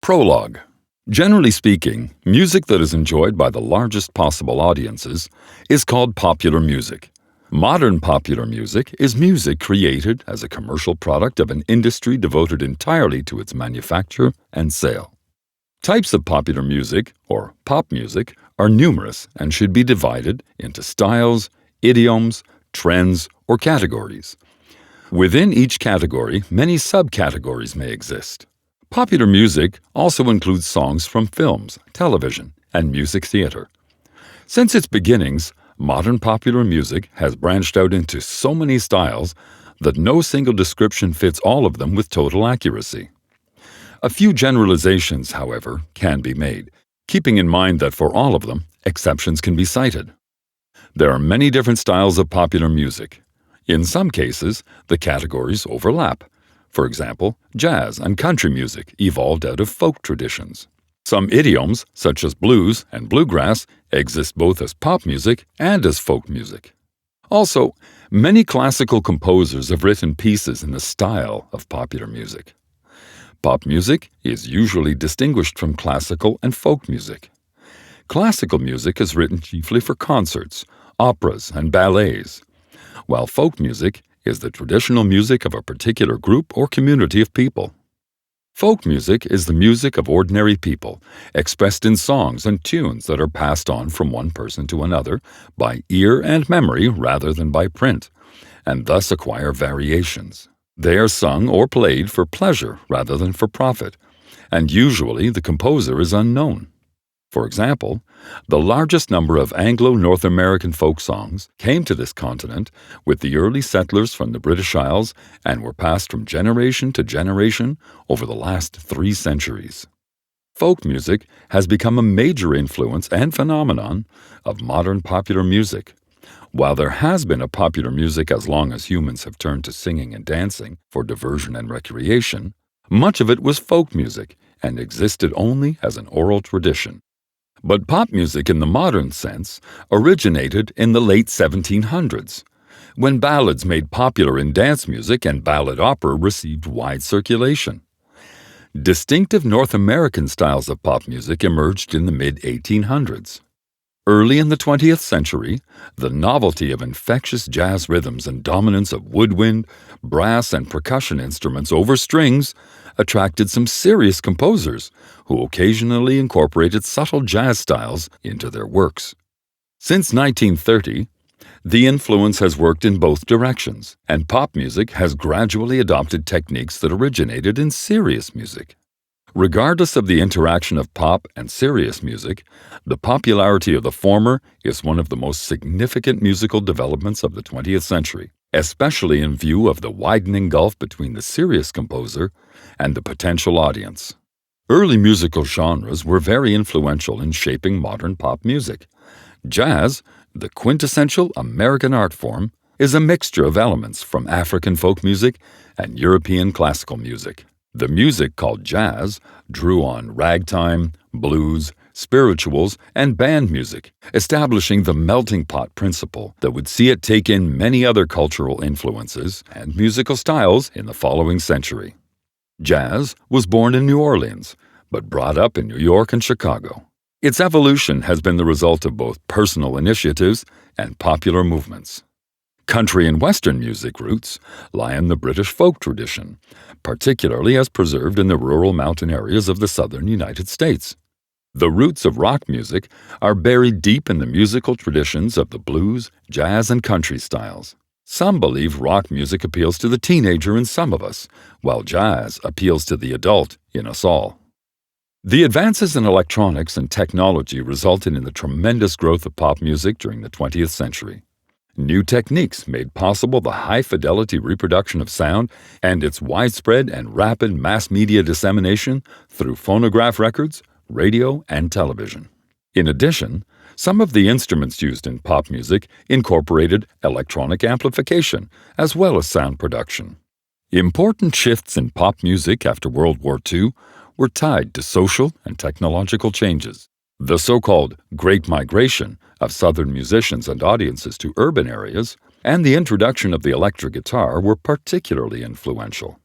Prologue. Generally speaking, music that is enjoyed by the largest possible audiences is called popular music. Modern popular music is music created as a commercial product of an industry devoted entirely to its manufacture and sale. Types of popular music, or pop music, are numerous and should be divided into styles, idioms, trends, or categories. Within each category, many subcategories may exist. Popular music also includes songs from films, television, and music theater. Since its beginnings, modern popular music has branched out into so many styles that no single description fits all of them with total accuracy. A few generalizations, however, can be made, keeping in mind that for all of them, exceptions can be cited. There are many different styles of popular music. In some cases, the categories overlap. For example, jazz and country music evolved out of folk traditions. Some idioms, such as blues and bluegrass, exist both as pop music and as folk music. Also, many classical composers have written pieces in the style of popular music. Pop music is usually distinguished from classical and folk music. Classical music is written chiefly for concerts, operas, and ballets, while folk music is the traditional music of a particular group or community of people. Folk music is the music of ordinary people, expressed in songs and tunes that are passed on from one person to another by ear and memory rather than by print, and thus acquire variations. They are sung or played for pleasure rather than for profit, and usually the composer is unknown. For example, the largest number of Anglo-North American folk songs came to this continent with the early settlers from the British Isles and were passed from generation to generation over the last 3 centuries. Folk music has become a major influence and phenomenon of modern popular music. While there has been a popular music as long as humans have turned to singing and dancing for diversion and recreation, much of it was folk music and existed only as an oral tradition. But pop music in the modern sense originated in the late 1700s, when ballads made popular in dance music and ballad opera received wide circulation. Distinctive North American styles of pop music emerged in the mid-1800s. Early in the 20th century, the novelty of infectious jazz rhythms and dominance of woodwind, brass, and percussion instruments over strings attracted some serious composers who occasionally incorporated subtle jazz styles into their works. Since 1930, the influence has worked in both directions, and pop music has gradually adopted techniques that originated in serious music. Regardless of the interaction of pop and serious music, the popularity of the former is one of the most significant musical developments of the 20th century, especially in view of the widening gulf between the serious composer and the potential audience. Early musical genres were very influential in shaping modern pop music. Jazz, the quintessential American art form, is a mixture of elements from African folk music and European classical music. The music called jazz drew on ragtime, blues, spirituals, and band music, establishing the melting pot principle that would see it take in many other cultural influences and musical styles in the following century. Jazz was born in New Orleans, but brought up in New York and Chicago. Its evolution has been the result of both personal initiatives and popular movements. Country and Western music roots lie in the British folk tradition, particularly as preserved in the rural mountain areas of the southern United States. The roots of rock music are buried deep in the musical traditions of the blues, jazz, and country styles. Some believe rock music appeals to the teenager in some of us, while jazz appeals to the adult in us all. The advances in electronics and technology resulted in the tremendous growth of pop music during the 20th century. New techniques made possible the high-fidelity reproduction of sound and its widespread and rapid mass media dissemination through phonograph records, radio, and television. In addition, some of the instruments used in pop music incorporated electronic amplification as well as sound production. Important shifts in pop music after World War II were tied to social and technological changes. The so-called Great Migration of Southern musicians and audiences to urban areas and the introduction of the electric guitar were particularly influential.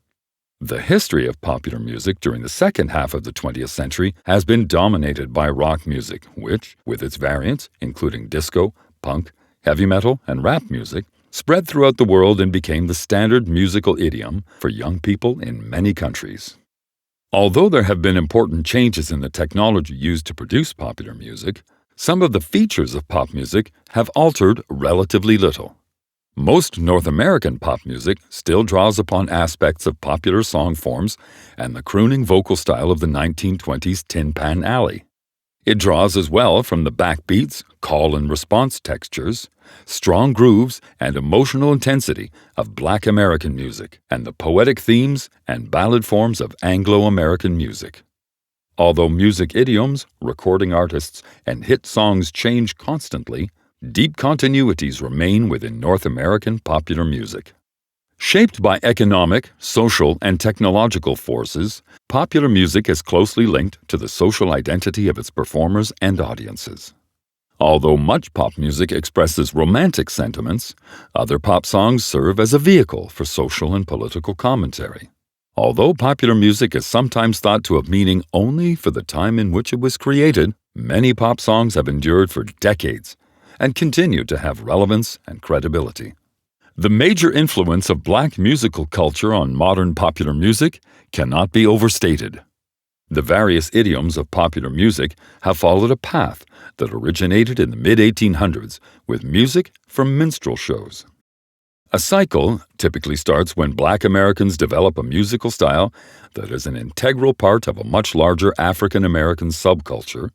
The history of popular music during the second half of the 20th century has been dominated by rock music, which, with its variants, including disco, punk, heavy metal, and rap music, spread throughout the world and became the standard musical idiom for young people in many countries. Although there have been important changes in the technology used to produce popular music, some of the features of pop music have altered relatively little. Most North American pop music still draws upon aspects of popular song forms and the crooning vocal style of the 1920s Tin Pan Alley. It draws as well from the backbeats, call-and-response textures, strong grooves, and emotional intensity of Black American music, and the poetic themes and ballad forms of Anglo-American music. Although music idioms, recording artists, and hit songs change constantly, deep continuities remain within North American popular music. Shaped by economic, social, and technological forces, popular music is closely linked to the social identity of its performers and audiences. Although much pop music expresses romantic sentiments, other pop songs serve as a vehicle for social and political commentary. Although popular music is sometimes thought to have meaning only for the time in which it was created, many pop songs have endured for decades and continue to have relevance and credibility. The major influence of Black musical culture on modern popular music cannot be overstated. The various idioms of popular music have followed a path that originated in the mid-1800s with music from minstrel shows. A cycle typically starts when Black Americans develop a musical style that is an integral part of a much larger African American subculture,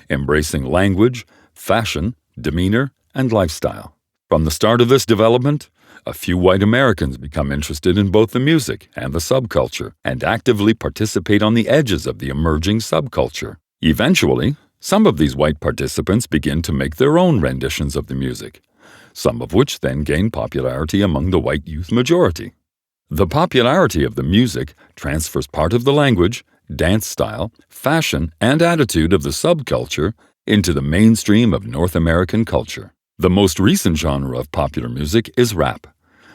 embracing language, fashion, demeanor, and lifestyle. From the start of this development, a few white Americans become interested in both the music and the subculture and actively participate on the edges of the emerging subculture. Eventually, some of these white participants begin to make their own renditions of the music, some of which then gain popularity among the white youth majority. The popularity of the music transfers part of the language, dance style, fashion, and attitude of the subculture into the mainstream of North American culture. The most recent genre of popular music is rap.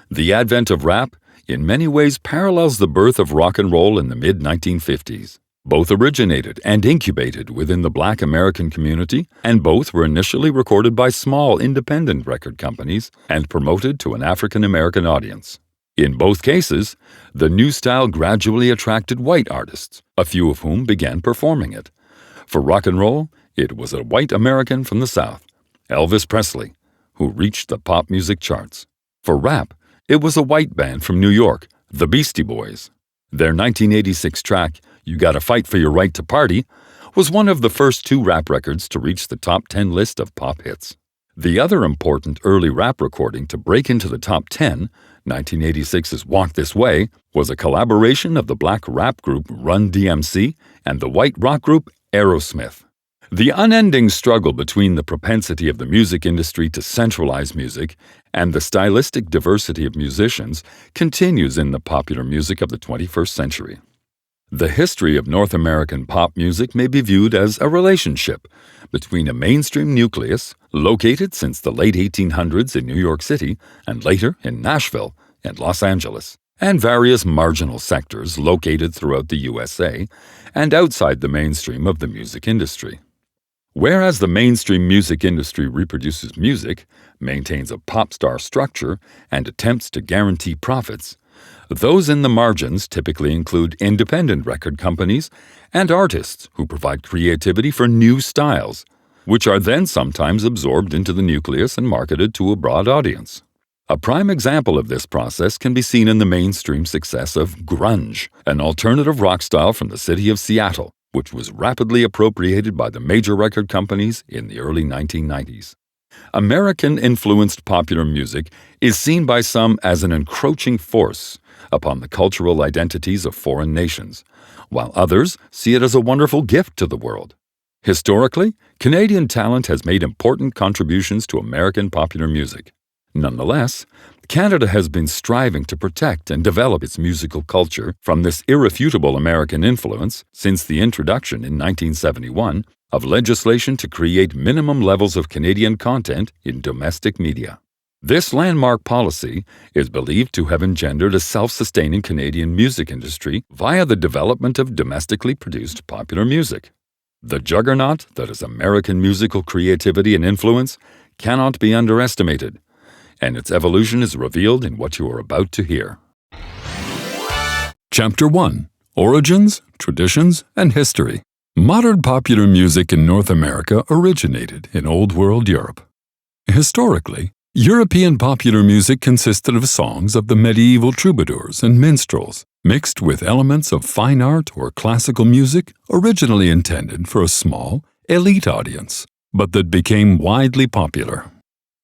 The advent of rap, in many ways, parallels the birth of rock and roll in the mid-1950s. Both originated and incubated within the Black American community, and both were initially recorded by small independent record companies and promoted to an African American audience. In both cases, the new style gradually attracted white artists, a few of whom began performing it. For rock and roll, it was a white American from the South, Elvis Presley, who reached the pop music charts. For rap, it was a white band from New York, the Beastie Boys. Their 1986 track, You Gotta Fight for Your Right to Party, was one of the first two rap records to reach the top 10 list of pop hits. The other important early rap recording to break into the top 10, 1986's Walk This Way, was a collaboration of the black rap group Run DMC and the white rock group Aerosmith. The unending struggle between the propensity of the music industry to centralize music and the stylistic diversity of musicians continues in the popular music of the 21st century. The history of North American pop music may be viewed as a relationship between a mainstream nucleus located since the late 1800s in New York City and later in Nashville and Los Angeles, and various marginal sectors located throughout the USA and outside the mainstream of the music industry. Whereas the mainstream music industry reproduces music, maintains a pop star structure, and attempts to guarantee profits, those in the margins typically include independent record companies and artists who provide creativity for new styles, which are then sometimes absorbed into the nucleus and marketed to a broad audience. A prime example of this process can be seen in the mainstream success of grunge, an alternative rock style from the city of Seattle, which was rapidly appropriated by the major record companies in the early 1990s. American-influenced popular music is seen by some as an encroaching force upon the cultural identities of foreign nations, while others see it as a wonderful gift to the world. Historically, Canadian talent has made important contributions to American popular music. Nonetheless, Canada has been striving to protect and develop its musical culture from this irrefutable American influence since the introduction in 1971 of legislation to create minimum levels of Canadian content in domestic media. This landmark policy is believed to have engendered a self-sustaining Canadian music industry via the development of domestically produced popular music. The juggernaut that is American musical creativity and influence cannot be underestimated, and its evolution is revealed in what you are about to hear. Chapter 1. Origins, Traditions, and History. Modern popular music in North America originated in Old World Europe. Historically, European popular music consisted of songs of the medieval troubadours and minstrels, mixed with elements of fine art or classical music originally intended for a small, elite audience, but that became widely popular.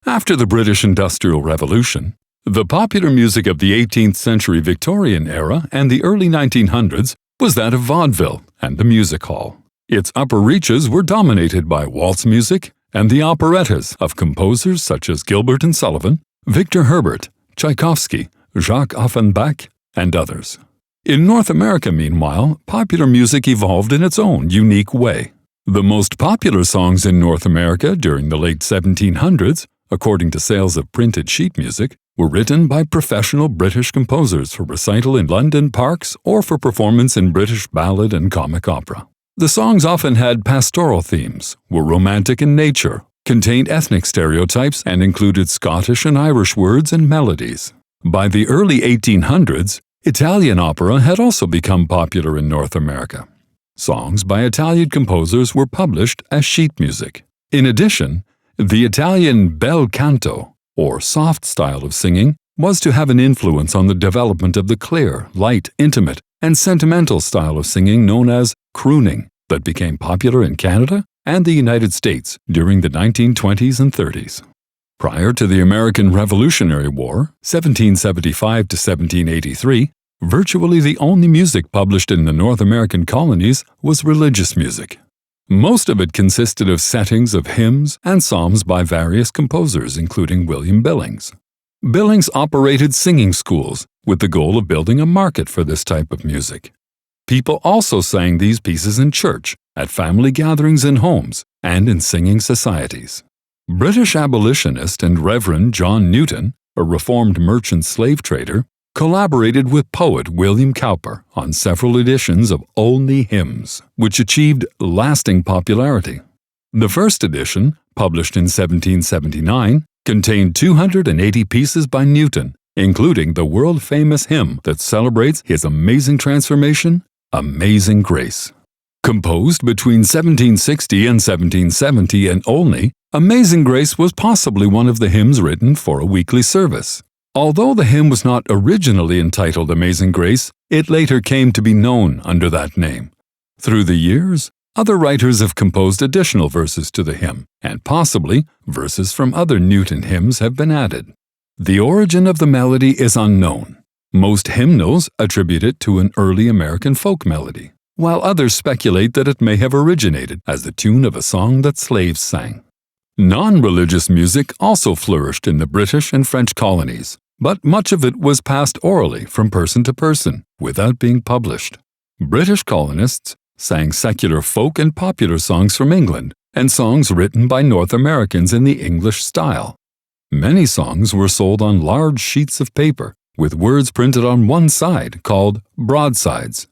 After the British Industrial Revolution, the popular music of the 18th century Victorian era and the early 1900s was that of vaudeville and the music hall. Its upper reaches were dominated by waltz music and the operettas of composers such as Gilbert and Sullivan, Victor Herbert, Tchaikovsky, Jacques Offenbach, and others. In North America, meanwhile, popular music evolved in its own unique way. The most popular songs in North America during the late 1700s, according to sales of printed sheet music, were written by professional British composers for recital in London parks or for performance in British ballad and comic opera. The songs often had pastoral themes, were romantic in nature, contained ethnic stereotypes, and included Scottish and Irish words and melodies. By the early 1800s, Italian opera had also become popular in North America. Songs by Italian composers were published as sheet music. In addition, the Italian bel canto, or soft style of singing, was to have an influence on the development of the clear, light, intimate, and sentimental style of singing known as crooning that became popular in Canada and the United States during the 1920s and 30s. Prior to the American Revolutionary War, 1775 to 1783, virtually the only music published in the North American colonies was religious music. Most of it consisted of settings of hymns and psalms by various composers, including William Billings. Billings operated singing schools with the goal of building a market for this type of music. People also sang these pieces in church, at family gatherings in homes, and in singing societies. British abolitionist and Reverend John Newton, a reformed merchant slave trader, collaborated with poet William Cowper on several editions of Only Hymns, which achieved lasting popularity. The first edition, published in 1779, contained 280 pieces by Newton, including the world-famous hymn that celebrates his amazing transformation, Amazing Grace. Composed between 1760 and 1770 and only, Amazing Grace was possibly one of the hymns written for a weekly service. Although the hymn was not originally entitled Amazing Grace, it later came to be known under that name. Through the years, other writers have composed additional verses to the hymn, and possibly verses from other Newton hymns have been added. The origin of the melody is unknown. Most hymnals attribute it to an early American folk melody, while others speculate that it may have originated as the tune of a song that slaves sang. Non-religious music also flourished in the British and French colonies, but much of it was passed orally from person to person without being published. British colonists sang secular folk and popular songs from England and songs written by North Americans in the English style. Many songs were sold on large sheets of paper with words printed on one side called broadsides.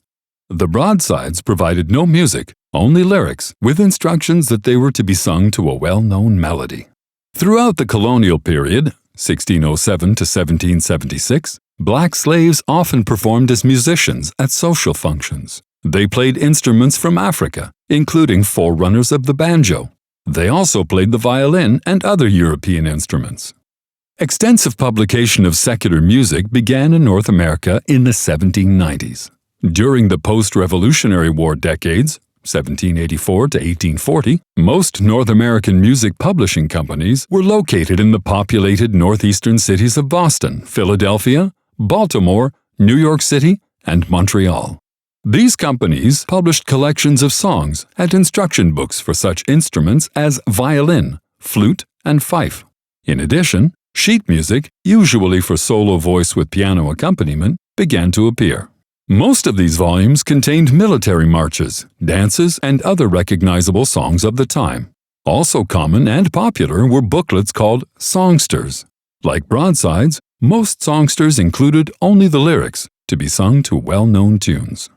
The broadsides provided no music, only lyrics, with instructions that they were to be sung to a well-known melody. Throughout the colonial period, 1607 to 1776, black slaves often performed as musicians at social functions. They played instruments from Africa, including forerunners of the banjo. They also played the violin and other European instruments. Extensive publication of secular music began in North America in the 1790s. During the post-Revolutionary War decades, 1784 to 1840, most North American music publishing companies were located in the populated northeastern cities of Boston, Philadelphia, Baltimore, New York City, and Montreal. These companies published collections of songs and instruction books for such instruments as violin, flute, and fife. In addition, sheet music, usually for solo voice with piano accompaniment, began to appear. Most of these volumes contained military marches, dances, and other recognizable songs of the time. Also common and popular were booklets called songsters. Like broadsides, most songsters included only the lyrics to be sung to well-known tunes.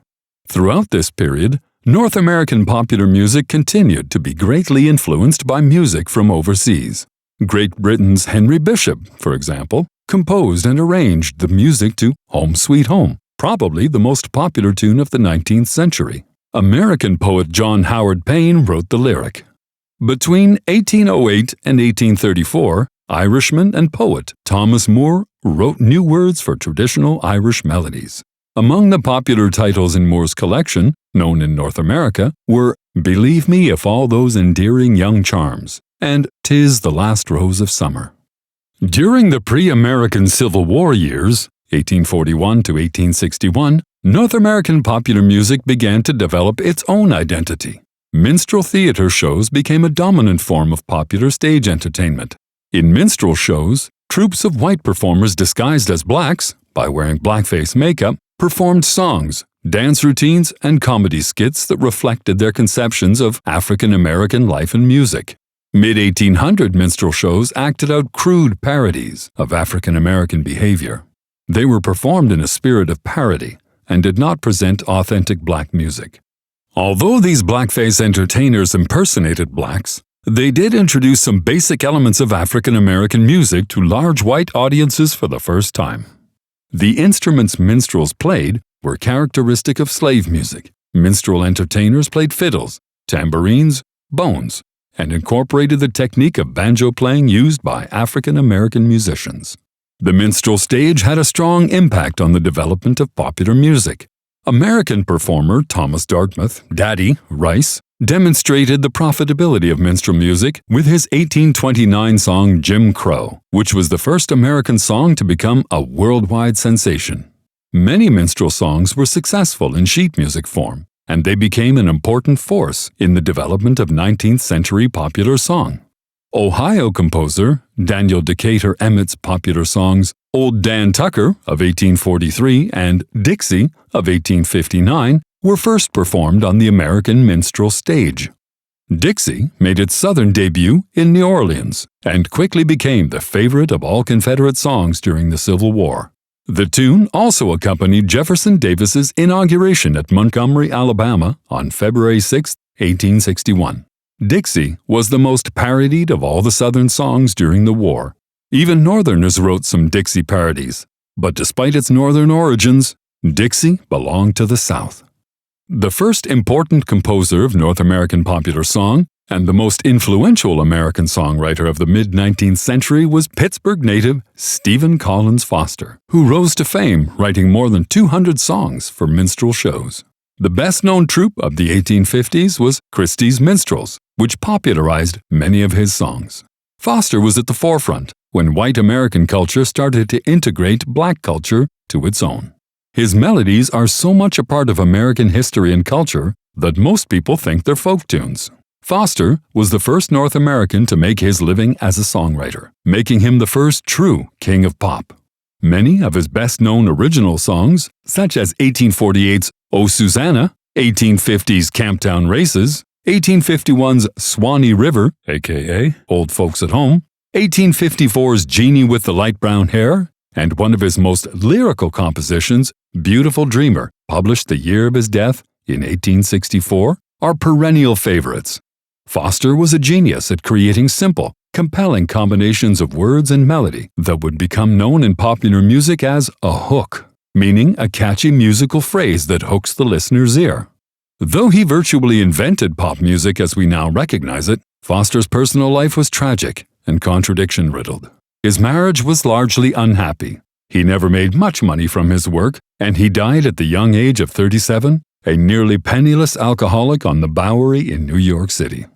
Throughout this period, North American popular music continued to be greatly influenced by music from overseas. Great Britain's Henry Bishop, for example, composed and arranged the music to Home Sweet Home, probably the most popular tune of the 19th century. American poet John Howard Payne wrote the lyric. Between 1808 and 1834, Irishman and poet Thomas Moore wrote new words for traditional Irish melodies. Among the popular titles in Moore's collection, known in North America, were Believe Me If All Those Endearing Young Charms and 'Tis the Last Rose of Summer. During the pre-American Civil War years, 1841 to 1861, North American popular music began to develop its own identity. Minstrel theater shows became a dominant form of popular stage entertainment. In minstrel shows, troops of white performers disguised as blacks, by wearing blackface makeup, performed songs, dance routines, and comedy skits that reflected their conceptions of African American life and music. Mid-1800 minstrel shows acted out crude parodies of African American behavior. They were performed in a spirit of parody and did not present authentic black music. Although these blackface entertainers impersonated blacks, they did introduce some basic elements of African American music to large white audiences for the first time. The instruments minstrels played were characteristic of slave music. Minstrel entertainers played fiddles, tambourines, bones, and incorporated the technique of banjo playing used by African American musicians. The minstrel stage had a strong impact on the development of popular music. American performer Thomas Dartmouth, Daddy Rice, demonstrated the profitability of minstrel music with his 1829 song Jim Crow, which was the first American song to become a worldwide sensation. Many minstrel songs were successful in sheet music form, and they became an important force in the development of 19th century popular song. Ohio composer Daniel Decatur Emmett's popular songs Old Dan Tucker of 1843 and Dixie of 1859 were first performed on the American minstrel stage. Dixie made its Southern debut in New Orleans and quickly became the favorite of all Confederate songs during the Civil War. The tune also accompanied Jefferson Davis's inauguration at Montgomery, Alabama on February 6, 1861. Dixie was the most parodied of all the Southern songs during the war. Even Northerners wrote some Dixie parodies, but despite its Northern origins, Dixie belonged to the South. The first important composer of North American popular song and the most influential American songwriter of the mid-19th century was Pittsburgh native Stephen Collins Foster, who rose to fame writing more than 200 songs for minstrel shows. The best-known troupe of the 1850s was Christie's Minstrels, which popularized many of his songs. Foster was at the forefront when white American culture started to integrate black culture to its own. His melodies are so much a part of American history and culture that most people think they're folk tunes. Foster was the first North American to make his living as a songwriter, making him the first true king of pop. Many of his best-known original songs, such as 1848's Oh Susanna, 1850's Camptown Races, 1851's Swanee River, aka Old Folks at Home, 1854's Jeannie with the Light Brown Hair, and one of his most lyrical compositions, Beautiful Dreamer, published the year of his death in 1864, are perennial favorites. Foster was a genius at creating simple, compelling combinations of words and melody that would become known in popular music as a hook, meaning a catchy musical phrase that hooks the listener's ear. Though he virtually invented pop music as we now recognize it, Foster's personal life was tragic and contradiction-riddled. His marriage was largely unhappy. He never made much money from his work, and he died at the young age of 37, a nearly penniless alcoholic on the Bowery in New York City.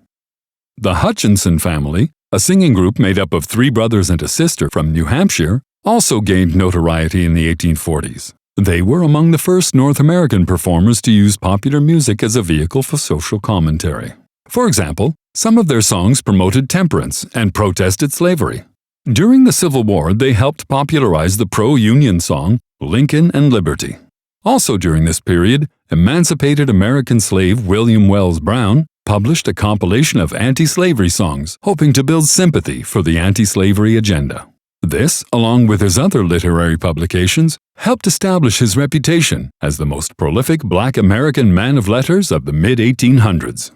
The Hutchinson family, a singing group made up of 3 brothers and a sister from New Hampshire, also gained notoriety in the 1840s. They were among the first North American performers to use popular music as a vehicle for social commentary. For example, some of their songs promoted temperance and protested slavery. During the Civil War, they helped popularize the pro-union song Lincoln and Liberty. Also during this period, emancipated American slave William Wells Brown published a compilation of anti-slavery songs, hoping to build sympathy for the anti-slavery agenda. This, along with his other literary publications, helped establish his reputation as the most prolific Black American man of letters of the mid-1800s.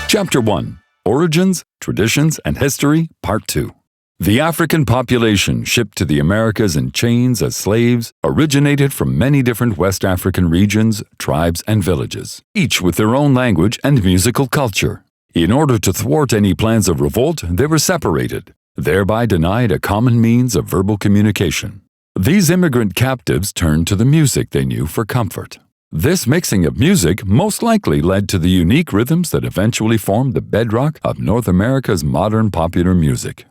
Chapter 1. Origins, Traditions, and History, Part 2. The African population shipped to the Americas in chains as slaves originated from many different West African regions, tribes, and villages, each with their own language and musical culture. In order to thwart any plans of revolt, they were separated, thereby denied a common means of verbal communication. These immigrant captives turned to the music they knew for comfort. This mixing of music most likely led to the unique rhythms that eventually formed the bedrock of North America's modern popular music.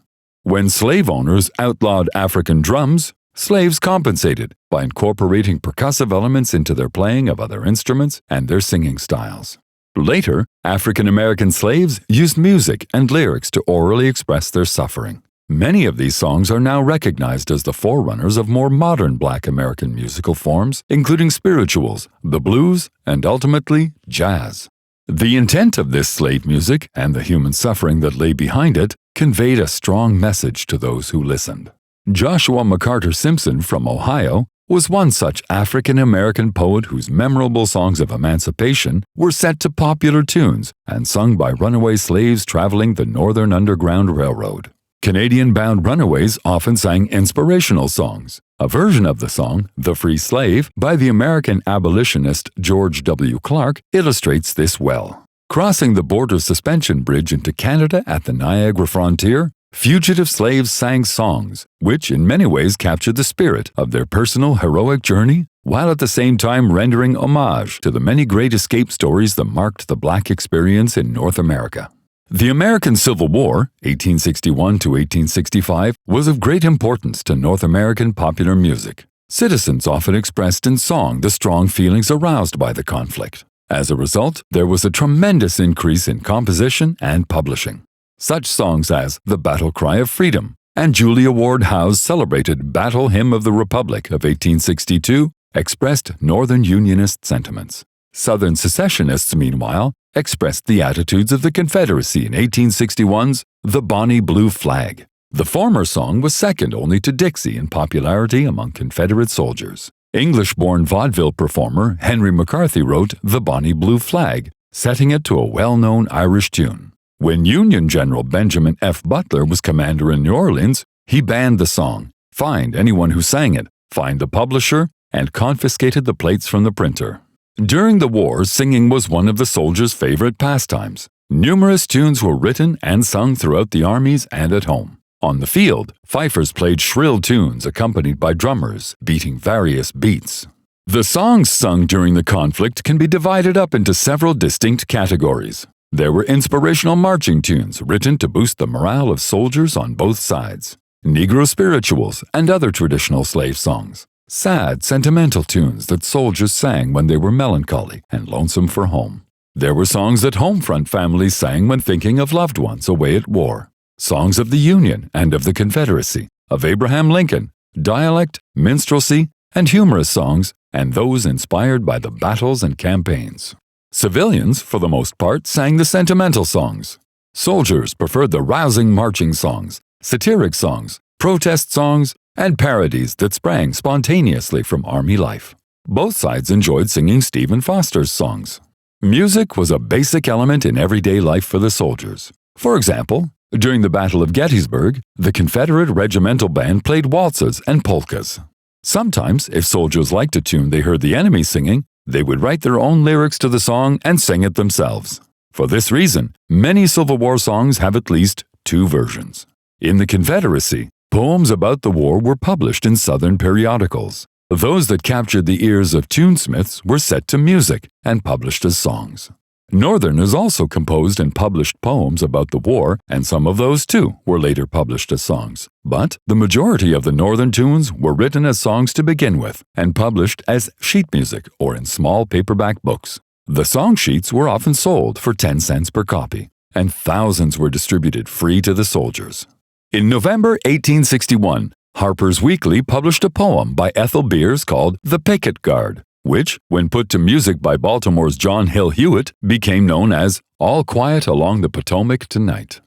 When slave owners outlawed African drums, slaves compensated by incorporating percussive elements into their playing of other instruments and their singing styles. Later, African American slaves used music and lyrics to orally express their suffering. Many of these songs are now recognized as the forerunners of more modern Black American musical forms, including spirituals, the blues, and ultimately, jazz. The intent of this slave music and the human suffering that lay behind it conveyed a strong message to those who listened. Joshua McCarter Simpson from Ohio was one such African American poet whose memorable songs of emancipation were set to popular tunes and sung by runaway slaves traveling the Northern Underground Railroad. Canadian-bound runaways often sang inspirational songs. A version of the song, The Free Slave, by the American abolitionist George W. Clark, illustrates this well. Crossing the border suspension bridge into Canada at the Niagara frontier, fugitive slaves sang songs, which in many ways captured the spirit of their personal heroic journey, while at the same time rendering homage to the many great escape stories that marked the Black experience in North America. The American Civil War, 1861 to 1865, was of great importance to North American popular music. Citizens often expressed in song the strong feelings aroused by the conflict. As a result, there was a tremendous increase in composition and publishing. Such songs as The Battle Cry of Freedom and Julia Ward Howe's celebrated Battle Hymn of the Republic of 1862 expressed Northern Unionist sentiments. Southern secessionists, meanwhile, expressed the attitudes of the Confederacy in 1861's The Bonnie Blue Flag. The former song was second only to Dixie in popularity among Confederate soldiers. English-born vaudeville performer Henry McCarthy wrote The Bonnie Blue Flag, setting it to a well-known Irish tune. When Union General Benjamin F. Butler was commander in New Orleans, he banned the song, fined anyone who sang it, fined the publisher, and confiscated the plates from the printer. During the war, singing was one of the soldiers' favorite pastimes. Numerous tunes were written and sung throughout the armies and at home. On the field, fifers played shrill tunes accompanied by drummers, beating various beats. The songs sung during the conflict can be divided up into several distinct categories. There were inspirational marching tunes written to boost the morale of soldiers on both sides, Negro spirituals, and other traditional slave songs. Sad, sentimental tunes that soldiers sang when they were melancholy and lonesome for home. There were songs that homefront families sang when thinking of loved ones away at war. Songs of the Union and of the Confederacy, of Abraham Lincoln, dialect, minstrelsy, and humorous songs, and those inspired by the battles and campaigns. Civilians, for the most part, sang the sentimental songs. Soldiers preferred the rousing marching songs, satiric songs, protest songs, and parodies that sprang spontaneously from Army life. Both sides enjoyed singing Stephen Foster's songs. Music was a basic element in everyday life for the soldiers. For example, during the Battle of Gettysburg, the Confederate regimental band played waltzes and polkas. Sometimes, if soldiers liked a tune they heard the enemy singing, they would write their own lyrics to the song and sing it themselves. For this reason, many Civil War songs have at least two versions. In the Confederacy, poems about the war were published in Southern periodicals. Those that captured the ears of tunesmiths were set to music and published as songs. Northerners also composed and published poems about the war, and some of those, too, were later published as songs. But the majority of the Northern tunes were written as songs to begin with and published as sheet music or in small paperback books. The song sheets were often sold for 10 cents per copy, and thousands were distributed free to the soldiers. In November 1861, Harper's Weekly published a poem by Ethel Beers called The Picket Guard, which, when put to music by Baltimore's John Hill Hewitt, became known as All Quiet Along the Potomac Tonight.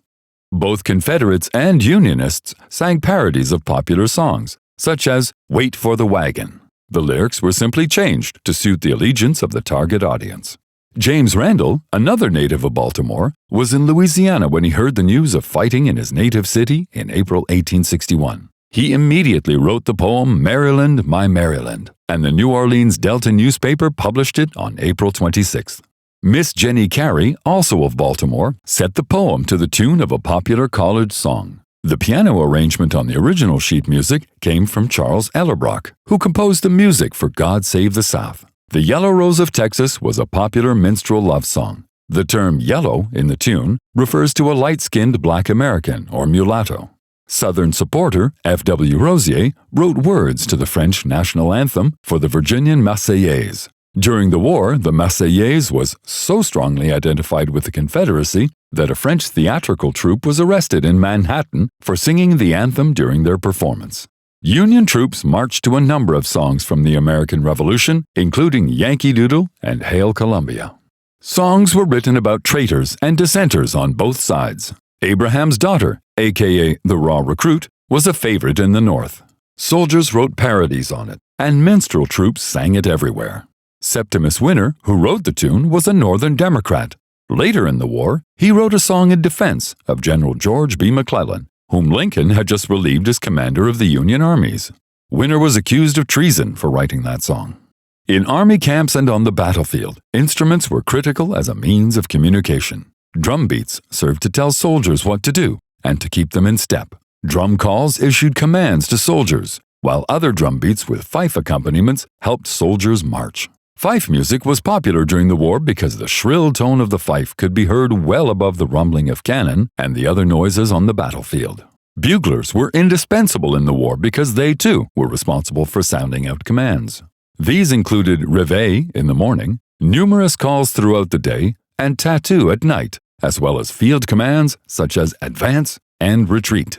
Both Confederates and Unionists sang parodies of popular songs, such as Wait for the Wagon. The lyrics were simply changed to suit the allegiance of the target audience. James Randall, another native of Baltimore, was in Louisiana when he heard the news of fighting in his native city in April 1861. He immediately wrote the poem Maryland, My Maryland, and the New Orleans Delta newspaper published it on April 26th. Miss Jenny Carey, also of Baltimore, set the poem to the tune of a popular college song. The piano arrangement on the original sheet music came from Charles Ellerbrock, who composed the music for God Save the South. The Yellow Rose of Texas was a popular minstrel love song. The term yellow in the tune refers to a light-skinned black American or mulatto. Southern supporter F.W. Rosier wrote words to the French national anthem for the Virginian Marseillaise. During the war, the Marseillaise was so strongly identified with the Confederacy that a French theatrical troupe was arrested in Manhattan for singing the anthem during their performance. Union troops marched to a number of songs from the American Revolution, including Yankee Doodle and Hail Columbia. Songs were written about traitors and dissenters on both sides. Abraham's Daughter, aka The Raw Recruit, was a favorite in the North. Soldiers wrote parodies on it, and minstrel troops sang it everywhere. Septimus Winter, who wrote the tune, was a Northern Democrat. Later in the war, he wrote a song in defense of General George B. McClellan, whom Lincoln had just relieved as commander of the Union armies. Winter was accused of treason for writing that song. In army camps and on the battlefield, instruments were critical as a means of communication. Drum beats served to tell soldiers what to do and to keep them in step. Drum calls issued commands to soldiers, while other drum beats with fife accompaniments helped soldiers march. Fife music was popular during the war because the shrill tone of the fife could be heard well above the rumbling of cannon and the other noises on the battlefield. Buglers were indispensable in the war because they, too, were responsible for sounding out commands. These included réveil in the morning, numerous calls throughout the day, and tattoo at night, as well as field commands such as advance and retreat.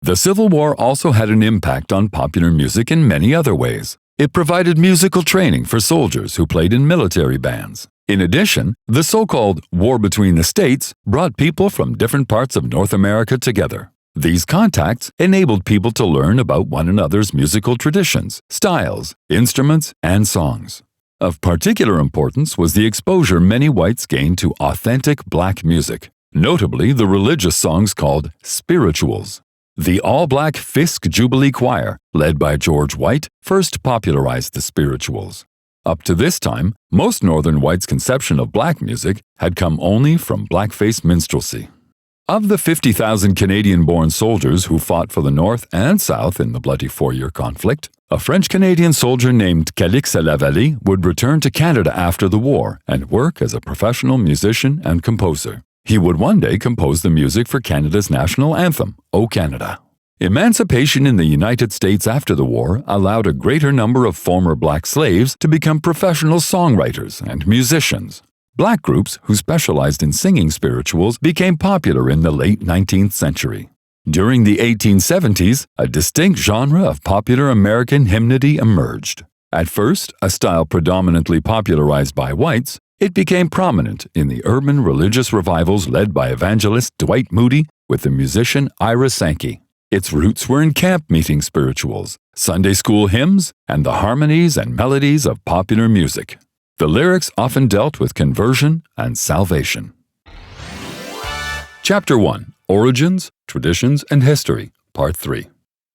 The Civil War also had an impact on popular music in many other ways. It provided musical training for soldiers who played in military bands. In addition, the so-called War Between the States brought people from different parts of North America together. These contacts enabled people to learn about one another's musical traditions, styles, instruments, and songs. Of particular importance was the exposure many whites gained to authentic black music, notably the religious songs called spirituals. The all-black Fisk Jubilee Choir, led by George White, first popularized the spirituals. Up to this time, most Northern whites' conception of black music had come only from blackface minstrelsy. Of the 50,000 Canadian-born soldiers who fought for the North and South in the bloody four-year conflict, a French-Canadian soldier named Calix Lavallee would return to Canada after the war and work as a professional musician and composer. He would one day compose the music for Canada's national anthem, O Canada. Emancipation in the United States after the war allowed a greater number of former black slaves to become professional songwriters and musicians. Black groups who specialized in singing spirituals became popular in the late 19th century. During the 1870s, a distinct genre of popular American hymnody emerged. At first, a style predominantly popularized by whites, it became prominent in the urban religious revivals led by evangelist Dwight Moody with the musician Ira Sankey. Its roots were in camp meeting spirituals, Sunday school hymns, and the harmonies and melodies of popular music. The lyrics often dealt with conversion and salvation. Chapter 1. Origins, Traditions, and History, Part 3.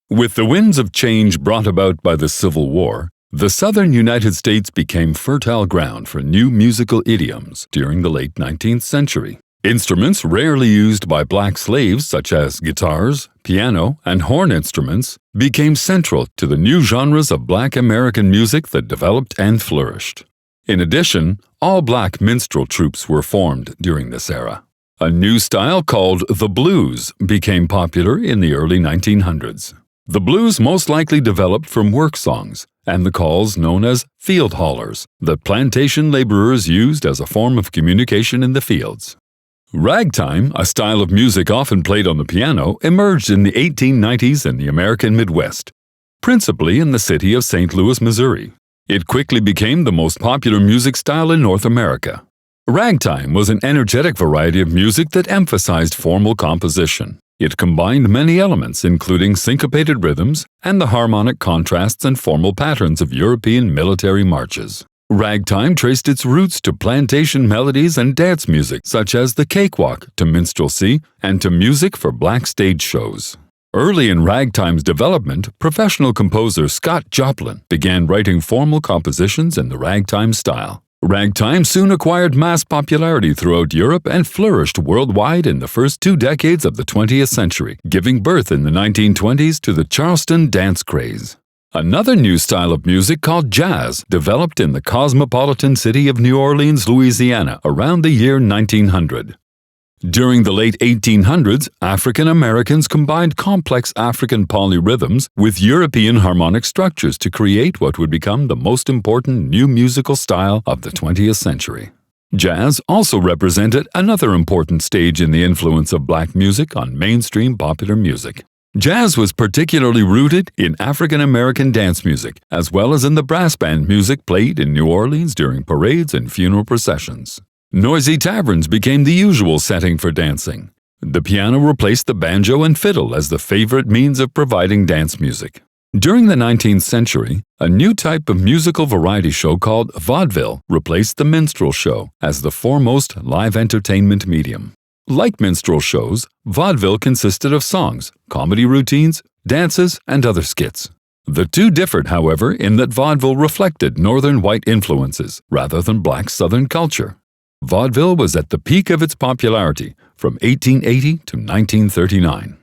With the winds of change brought about by the Civil War, the southern United States became fertile ground for new musical idioms during the late 19th century. Instruments rarely used by black slaves, such as guitars, piano, and horn instruments, became central to the new genres of black American music that developed and flourished. In addition, all-black minstrel troupes were formed during this era. A new style called the blues became popular in the early 1900s. The blues most likely developed from work songs and the calls known as field hollers that plantation laborers used as a form of communication in the fields. Ragtime, a style of music often played on the piano, emerged in the 1890s in the American Midwest, principally in the city of St. Louis, Missouri. It quickly became the most popular music style in North America. Ragtime was an energetic variety of music that emphasized formal composition. It combined many elements, including syncopated rhythms and the harmonic contrasts and formal patterns of European military marches. Ragtime traced its roots to plantation melodies and dance music, such as the cakewalk, to minstrelsy, and to music for black stage shows. Early in ragtime's development, professional composer Scott Joplin began writing formal compositions in the ragtime style. Ragtime soon acquired mass popularity throughout Europe and flourished worldwide in the first 2 decades of the 20th century, giving birth in the 1920s to the Charleston dance craze. Another new style of music called jazz developed in the cosmopolitan city of New Orleans, Louisiana, around the year 1900. During the late 1800s, African Americans combined complex African polyrhythms with European harmonic structures to create what would become the most important new musical style of the 20th century. Jazz also represented another important stage in the influence of black music on mainstream popular music. Jazz was particularly rooted in African American dance music, as well as in the brass band music played in New Orleans during parades and funeral processions. Noisy taverns became the usual setting for dancing. The piano replaced the banjo and fiddle as the favorite means of providing dance music. During the 19th century, a new type of musical variety show called vaudeville replaced the minstrel show as the foremost live entertainment medium. Like minstrel shows, vaudeville consisted of songs, comedy routines, dances, and other skits. The two differed, however, in that vaudeville reflected northern white influences rather than black southern culture. Vaudeville was at the peak of its popularity from 1880 to 1939.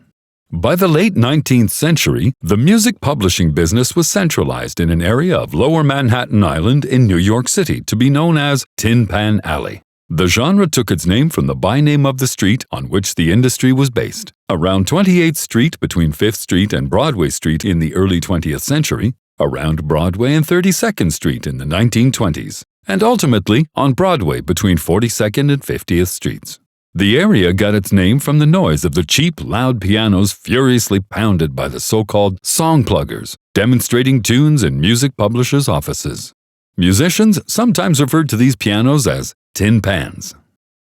By the late 19th century, the music publishing business was centralized in an area of Lower Manhattan Island in New York City to be known as Tin Pan Alley. The genre took its name from the byname of the street on which the industry was based. Around 28th Street between 5th Street and Broadway Street in the early 20th century, around Broadway and 32nd Street in the 1920s, and ultimately on Broadway between 42nd and 50th Streets. The area got its name from the noise of the cheap, loud pianos furiously pounded by the so-called song pluggers, demonstrating tunes in music publishers' offices. Musicians sometimes referred to these pianos as tin pans.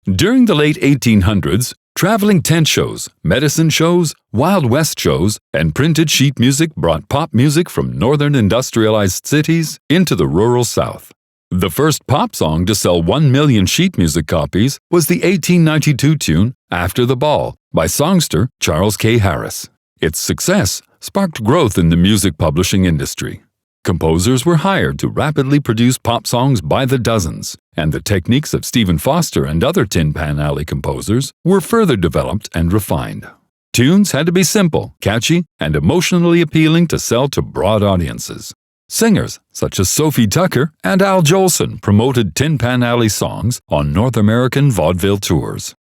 During the late 1800s, traveling tent shows, medicine shows, Wild West shows, and printed sheet music brought pop music from northern industrialized cities into the rural South. The first pop song to sell 1 million sheet music copies was the 1892 tune After the Ball by songster Charles K. Harris. Its success sparked growth in the music publishing industry. Composers were hired to rapidly produce pop songs by the dozens, and the techniques of Stephen Foster and other Tin Pan Alley composers were further developed and refined. Tunes had to be simple, catchy, and emotionally appealing to sell to broad audiences. Singers such as Sophie Tucker and Al Jolson promoted Tin Pan Alley songs on North American vaudeville tours.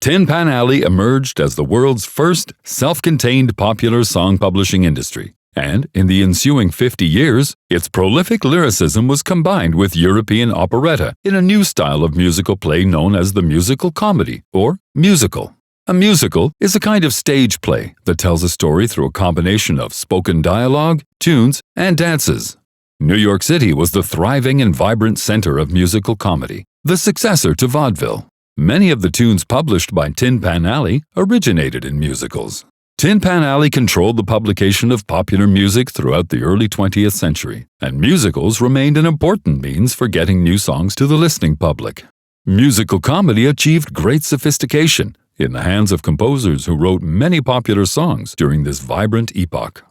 Tin Pan Alley emerged as the world's first self-contained popular song publishing industry, and in the ensuing 50 years, its prolific lyricism was combined with European operetta in a new style of musical play known as the musical comedy, or musical. A musical is a kind of stage play that tells a story through a combination of spoken dialogue, tunes, and dances. New York City was the thriving and vibrant center of musical comedy, the successor to vaudeville. Many of the tunes published by Tin Pan Alley originated in musicals. Tin Pan Alley controlled the publication of popular music throughout the early 20th century, and musicals remained an important means for getting new songs to the listening public. Musical comedy achieved great sophistication in the hands of composers who wrote many popular songs during this vibrant epoch.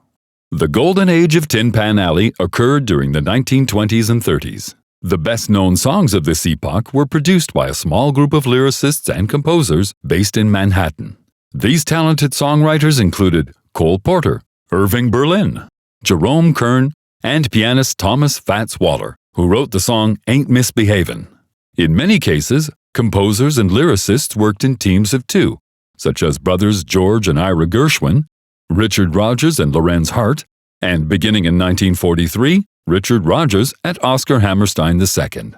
The golden age of Tin Pan Alley occurred during the 1920s and 30s. The best-known songs of this epoch were produced by a small group of lyricists and composers based in Manhattan. These talented songwriters included Cole Porter, Irving Berlin, Jerome Kern, and pianist Thomas Fats Waller, who wrote the song Ain't Misbehavin'. In many cases, composers and lyricists worked in teams of two, such as brothers George and Ira Gershwin, Richard Rodgers and Lorenz Hart, and beginning in 1943, Richard Rodgers and Oscar Hammerstein II.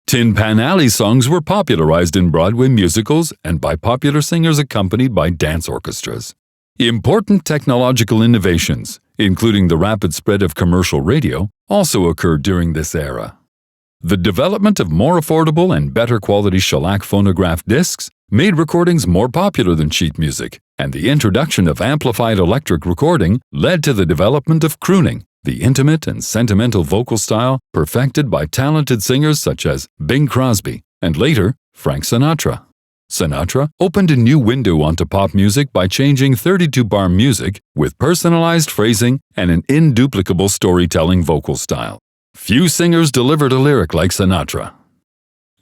Tin Pan Alley songs were popularized in Broadway musicals and by popular singers accompanied by dance orchestras. Important technological innovations, including the rapid spread of commercial radio, also occurred during this era. The development of more affordable and better quality shellac phonograph discs made recordings more popular than sheet music, and the introduction of amplified electric recording led to the development of crooning, the intimate and sentimental vocal style perfected by talented singers such as Bing Crosby and later Frank Sinatra. Sinatra opened a new window onto pop music by changing 32-bar music with personalized phrasing and an induplicable storytelling vocal style. Few singers delivered a lyric like Sinatra.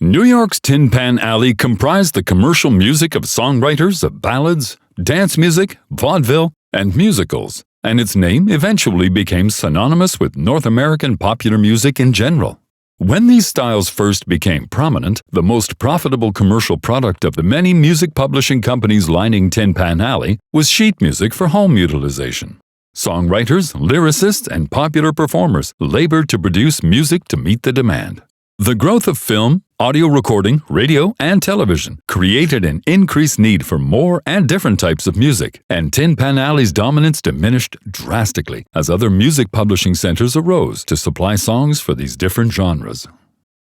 New York's Tin Pan Alley comprised the commercial music of songwriters of ballads, dance music, vaudeville, and musicals, and its name eventually became synonymous with North American popular music in general. When these styles first became prominent, the most profitable commercial product of the many music publishing companies lining Tin Pan Alley was sheet music for home utilization. Songwriters, lyricists, and popular performers labored to produce music to meet the demand. The growth of film, audio recording, radio, and television created an increased need for more and different types of music, and Tin Pan Alley's dominance diminished drastically as other music publishing centers arose to supply songs for these different genres.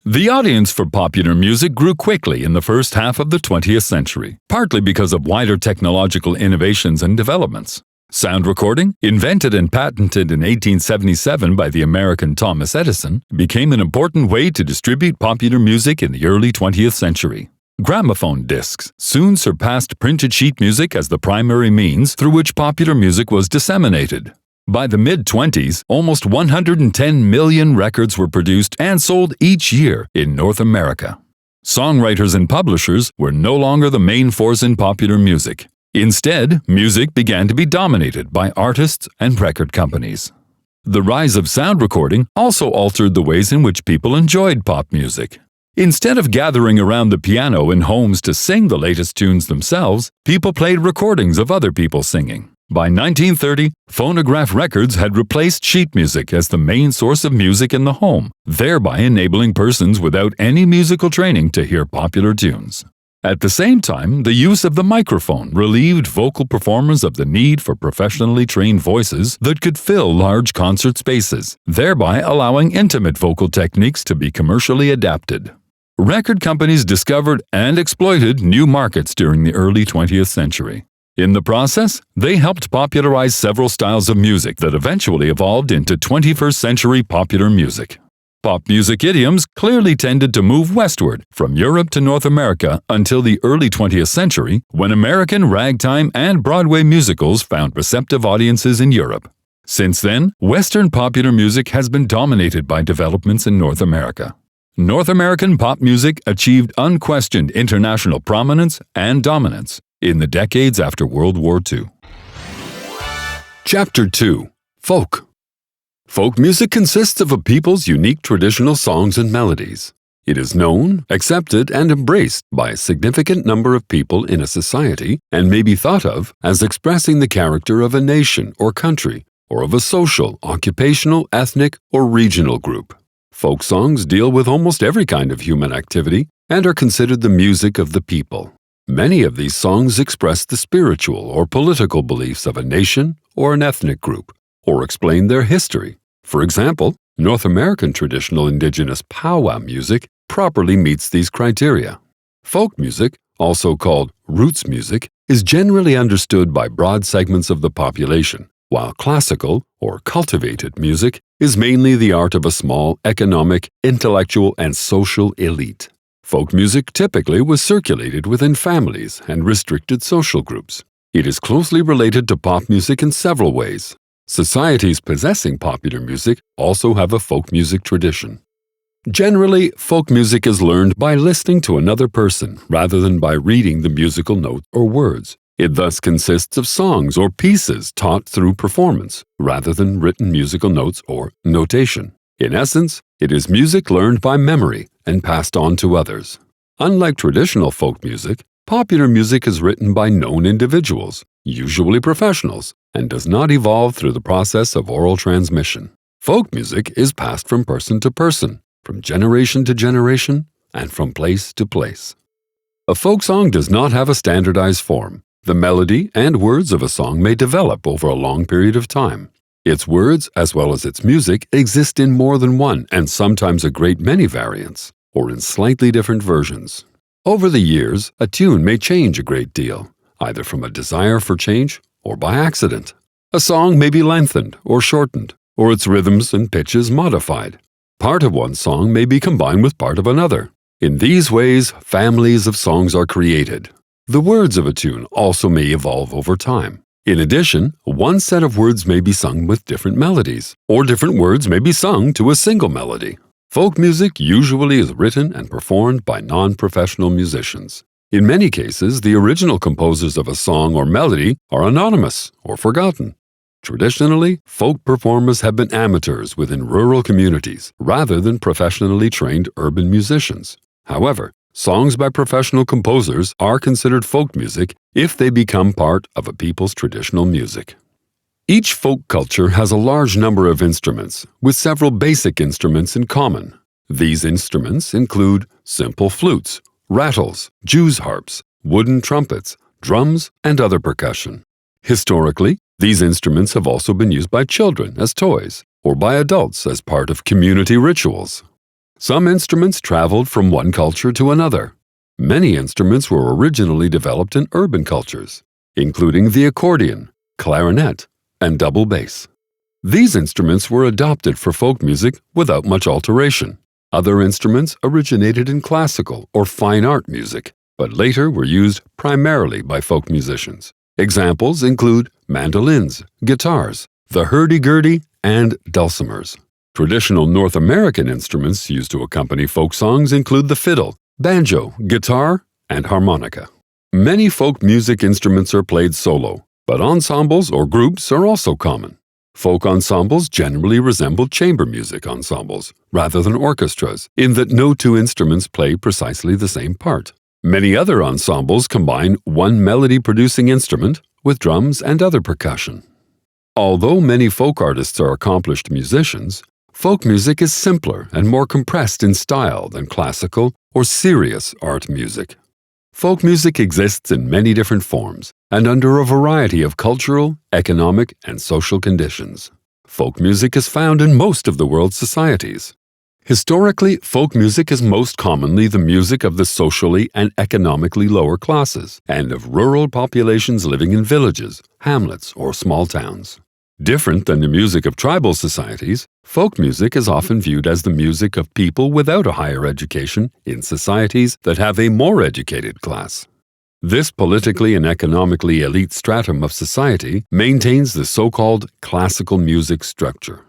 The audience for popular music grew quickly in the first half of the 20th century, partly because of wider technological innovations and developments. Sound recording, invented and patented in 1877 by the American Thomas Edison, became an important way to distribute popular music in the early 20th century. Gramophone discs soon surpassed printed sheet music as the primary means through which popular music was disseminated. By the mid-20s, almost 110 million records were produced and sold each year in North America. Songwriters and publishers were no longer the main force in popular music. Instead, music began to be dominated by artists and record companies. The rise of sound recording also altered the ways in which people enjoyed pop music. Instead of gathering around the piano in homes to sing the latest tunes themselves, people played recordings of other people singing. By 1930, phonograph records had replaced sheet music as the main source of music in the home, thereby enabling persons without any musical training to hear popular tunes. At the same time, the use of the microphone relieved vocal performers of the need for professionally trained voices that could fill large concert spaces, thereby allowing intimate vocal techniques to be commercially adapted. Record companies discovered and exploited new markets during the early 20th century. In the process, they helped popularize several styles of music that eventually evolved into 21st century popular music. Pop music idioms clearly tended to move westward from Europe to North America until the early 20th century, when American ragtime and Broadway musicals found receptive audiences in Europe. Since then, Western popular music has been dominated by developments in North America. North American pop music achieved unquestioned international prominence and dominance in the decades after World War II. Chapter 2. Folk. Folk music consists of a people's unique traditional songs and melodies. It is known, accepted, and embraced by a significant number of people in a society and may be thought of as expressing the character of a nation or country, or of a social, occupational, ethnic, or regional group. Folk songs deal with almost every kind of human activity and are considered the music of the people. Many of these songs express the spiritual or political beliefs of a nation or an ethnic group, or explain their history. For example, North American traditional indigenous powwow music properly meets these criteria. Folk music, also called roots music, is generally understood by broad segments of the population, while classical or cultivated music is mainly the art of a small economic, intellectual, and social elite. Folk music typically was circulated within families and restricted social groups. It is closely related to pop music in several ways. Societies possessing popular music also have a folk music tradition. Generally, folk music is learned by listening to another person rather than by reading the musical notes or words. It thus consists of songs or pieces taught through performance rather than written musical notes or notation. In essence, it is music learned by memory and passed on to others. Unlike traditional folk music, popular music is written by known individuals, usually professionals, and does not evolve through the process of oral transmission. Folk music is passed from person to person, from generation to generation, and from place to place. A folk song does not have a standardized form. The melody and words of a song may develop over a long period of time. Its words, as well as its music, exist in more than one and sometimes a great many variants, or in slightly different versions. Over the years, a tune may change a great deal, either from a desire for change or by accident. A song may be lengthened or shortened, or its rhythms and pitches modified. Part of one song may be combined with part of another. In these ways, families of songs are created. The words of a tune also may evolve over time. In addition, one set of words may be sung with different melodies, or different words may be sung to a single melody. Folk music usually is written and performed by non-professional musicians. In many cases, the original composers of a song or melody are anonymous or forgotten. Traditionally, folk performers have been amateurs within rural communities rather than professionally trained urban musicians. However, songs by professional composers are considered folk music if they become part of a people's traditional music. Each folk culture has a large number of instruments, with several basic instruments in common. These instruments include simple flutes, rattles, Jews' harps, wooden trumpets, drums, and other percussion. Historically, these instruments have also been used by children as toys, or by adults as part of community rituals. Some instruments traveled from one culture to another. Many instruments were originally developed in urban cultures, including the accordion, clarinet, and double bass. These instruments were adopted for folk music without much alteration. Other instruments originated in classical or fine art music, but later were used primarily by folk musicians. Examples include mandolins, guitars, the hurdy-gurdy, and dulcimers. Traditional North American instruments used to accompany folk songs include the fiddle, banjo, guitar, and harmonica. Many folk music instruments are played solo, but ensembles or groups are also common. Folk ensembles generally resemble chamber music ensembles rather than orchestras, in that no two instruments play precisely the same part. Many other ensembles combine one melody-producing instrument with drums and other percussion. Although many folk artists are accomplished musicians, folk music is simpler and more compressed in style than classical or serious art music. Folk music exists in many different forms and under a variety of cultural, economic, and social conditions. Folk music is found in most of the world's societies. Historically, folk music is most commonly the music of the socially and economically lower classes and of rural populations living in villages, hamlets, or small towns. Different than the music of tribal societies, folk music is often viewed as the music of people without a higher education in societies that have a more educated class. This politically and economically elite stratum of society maintains the so-called classical music structure.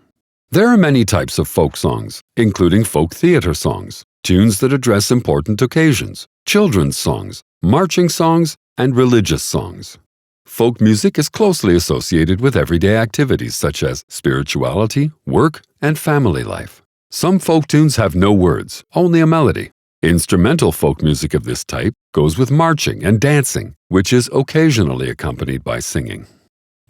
There are many types of folk songs, including folk theater songs, tunes that address important occasions, children's songs, marching songs, and religious songs. Folk music is closely associated with everyday activities such as spirituality, work, and family life. Some folk tunes have no words, only a melody. Instrumental folk music of this type goes with marching and dancing, which is occasionally accompanied by singing.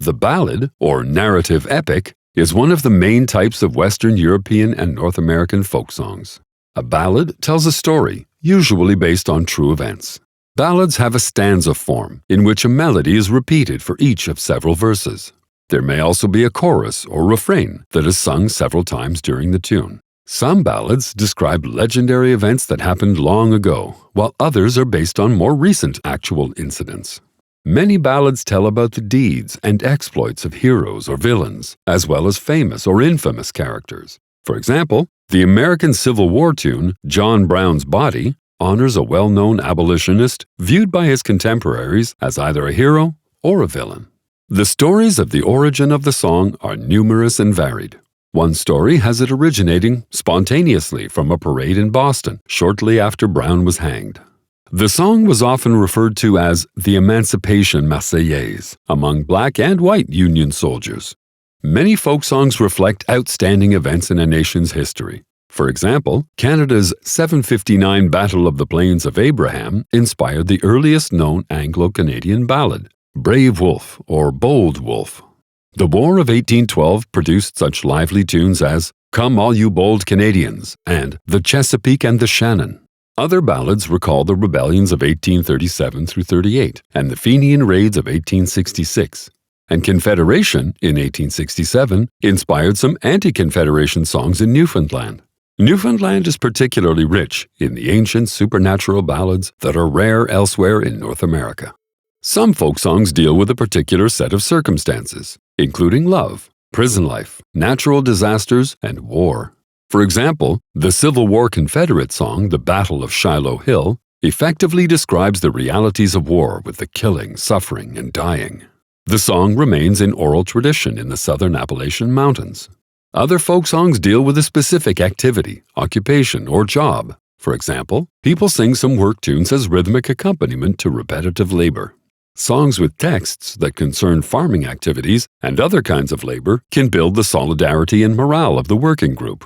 The ballad, or narrative epic, is one of the main types of Western European and North American folk songs. A ballad tells a story, usually based on true events. Ballads have a stanza form, in which a melody is repeated for each of several verses. There may also be a chorus or refrain that is sung several times during the tune. Some ballads describe legendary events that happened long ago, while others are based on more recent actual incidents. Many ballads tell about the deeds and exploits of heroes or villains, as well as famous or infamous characters. For example, the American Civil War tune, John Brown's Body, honors a well-known abolitionist viewed by his contemporaries as either a hero or a villain. The stories of the origin of the song are numerous and varied. One story has it originating spontaneously from a parade in Boston shortly after Brown was hanged. The song was often referred to as the Emancipation Marseillaise among black and white Union soldiers. Many folk songs reflect outstanding events in a nation's history. For example, Canada's 759 Battle of the Plains of Abraham inspired the earliest known Anglo-Canadian ballad, Brave Wolf or Bold Wolf. The War of 1812 produced such lively tunes as Come All You Bold Canadians and The Chesapeake and the Shannon. Other ballads recall the rebellions of 1837 through 38 and the Fenian raids of 1866. and Confederation in 1867 inspired some anti-Confederation songs in Newfoundland. Newfoundland is particularly rich in the ancient supernatural ballads that are rare elsewhere in North America. Some folk songs deal with a particular set of circumstances, including love, prison life, natural disasters, and war. For example, the Civil War Confederate song, The Battle of Shiloh Hill, effectively describes the realities of war with the killing, suffering, and dying. The song remains in oral tradition in the southern Appalachian Mountains. Other folk songs deal with a specific activity, occupation, or job. For example, people sing some work tunes as rhythmic accompaniment to repetitive labor. Songs with texts that concern farming activities and other kinds of labor can build the solidarity and morale of the working group.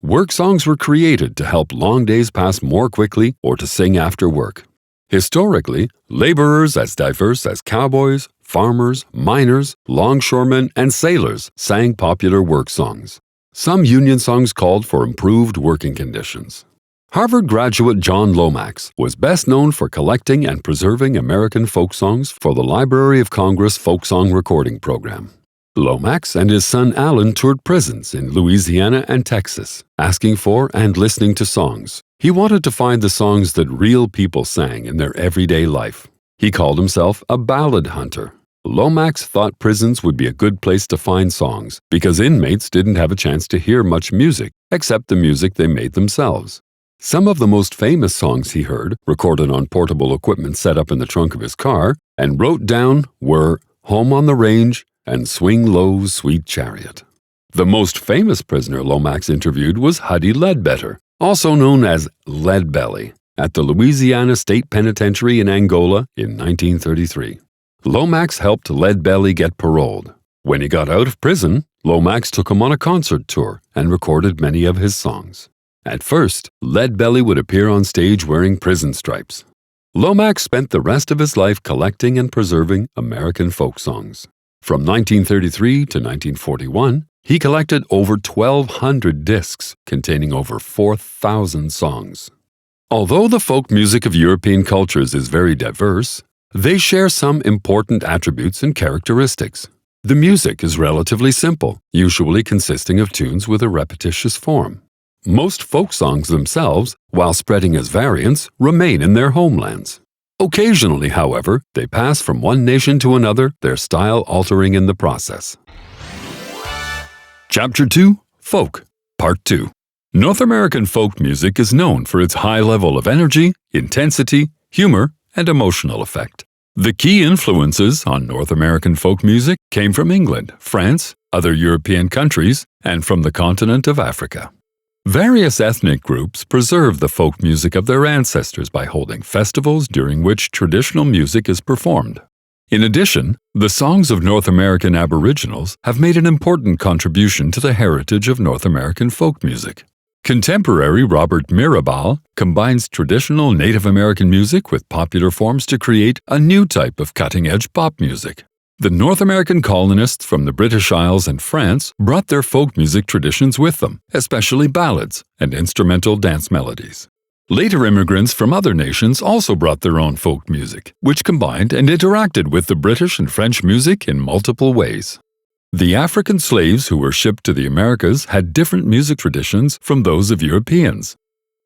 Work songs were created to help long days pass more quickly or to sing after work. Historically, laborers as diverse as cowboys, farmers, miners, longshoremen, and sailors sang popular work songs. Some union songs called for improved working conditions. Harvard graduate John Lomax was best known for collecting and preserving American folk songs for the Library of Congress Folk Song Recording Program. Lomax and his son Alan toured prisons in Louisiana and Texas, asking for and listening to songs. He wanted to find the songs that real people sang in their everyday life. He called himself a ballad hunter. Lomax thought prisons would be a good place to find songs because inmates didn't have a chance to hear much music except the music they made themselves. Some of the most famous songs he heard, recorded on portable equipment set up in the trunk of his car, and wrote down were Home on the Range and Swing Low, Sweet Chariot. The most famous prisoner Lomax interviewed was Huddie Ledbetter, also known as Leadbelly, at the Louisiana State Penitentiary in Angola in 1933. Lomax helped Leadbelly get paroled. When he got out of prison, Lomax took him on a concert tour and recorded many of his songs. At first, Leadbelly would appear on stage wearing prison stripes. Lomax spent the rest of his life collecting and preserving American folk songs. From 1933 to 1941, he collected over 1,200 discs containing over 4,000 songs. Although the folk music of European cultures is very diverse, they share some important attributes and characteristics. The music is relatively simple, usually consisting of tunes with a repetitious form. Most folk songs themselves, while spreading as variants, remain in their homelands. Occasionally, however, they pass from one nation to another, their style altering in the process. Chapter 2, Folk, Part 2. North American folk music is known for its high level of energy, intensity, humor, and emotional effect. The key influences on North American folk music came from England, France, other European countries, and from the continent of Africa. Various ethnic groups preserve the folk music of their ancestors by holding festivals during which traditional music is performed. In addition, the songs of North American Aboriginals have made an important contribution to the heritage of North American folk music. Contemporary Robert Mirabal combines traditional Native American music with popular forms to create a new type of cutting-edge pop music. The North American colonists from the British Isles and France brought their folk music traditions with them, especially ballads and instrumental dance melodies. Later immigrants from other nations also brought their own folk music, which combined and interacted with the British and French music in multiple ways. The African slaves who were shipped to the Americas had different music traditions from those of Europeans.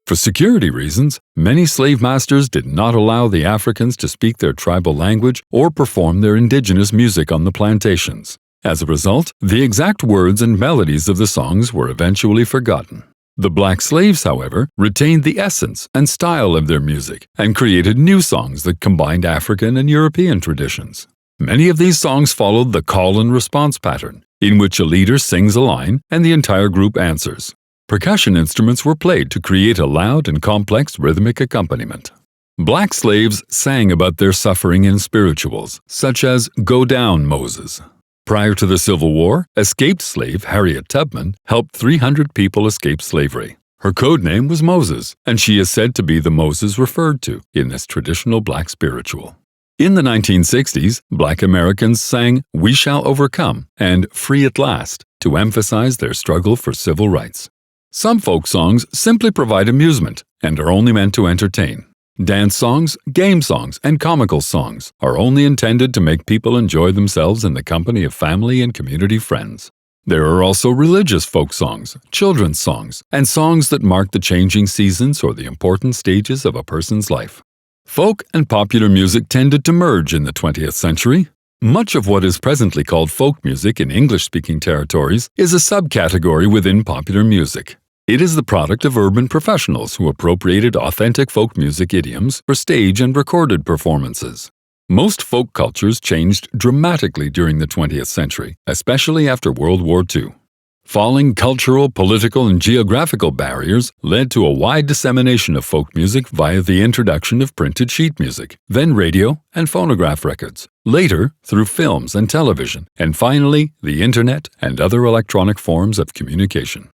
For security reasons, many slave masters did not allow the Africans to speak their tribal language or perform their indigenous music on the plantations. As a result, the exact words and melodies of the songs were eventually forgotten. The black slaves, however, retained the essence and style of their music and created new songs that combined African and European traditions. Many of these songs followed the call and response pattern, in which a leader sings a line and the entire group answers. Percussion instruments were played to create a loud and complex rhythmic accompaniment. Black slaves sang about their suffering in spirituals, such as "Go Down, Moses." Prior to the Civil War, escaped slave Harriet Tubman helped 300 people escape slavery. Her code name was Moses, and she is said to be the Moses referred to in this traditional black spiritual. In the 1960s, Black Americans sang "We Shall Overcome" and "Free at Last" to emphasize their struggle for civil rights. Some folk songs simply provide amusement and are only meant to entertain. Dance songs, game songs, and comical songs are only intended to make people enjoy themselves in the company of family and community friends. There are also religious folk songs, children's songs, and songs that mark the changing seasons or the important stages of a person's life. Folk and popular music tended to merge in the 20th century. Much of what is presently called folk music in English-speaking territories is a subcategory within popular music. It is the product of urban professionals who appropriated authentic folk music idioms for stage and recorded performances. Most folk cultures changed dramatically during the 20th century, especially after World War II. Falling cultural, political, and geographical barriers led to a wide dissemination of folk music via the introduction of printed sheet music, then radio and phonograph records, later through films and television, and finally the Internet and other electronic forms of communication.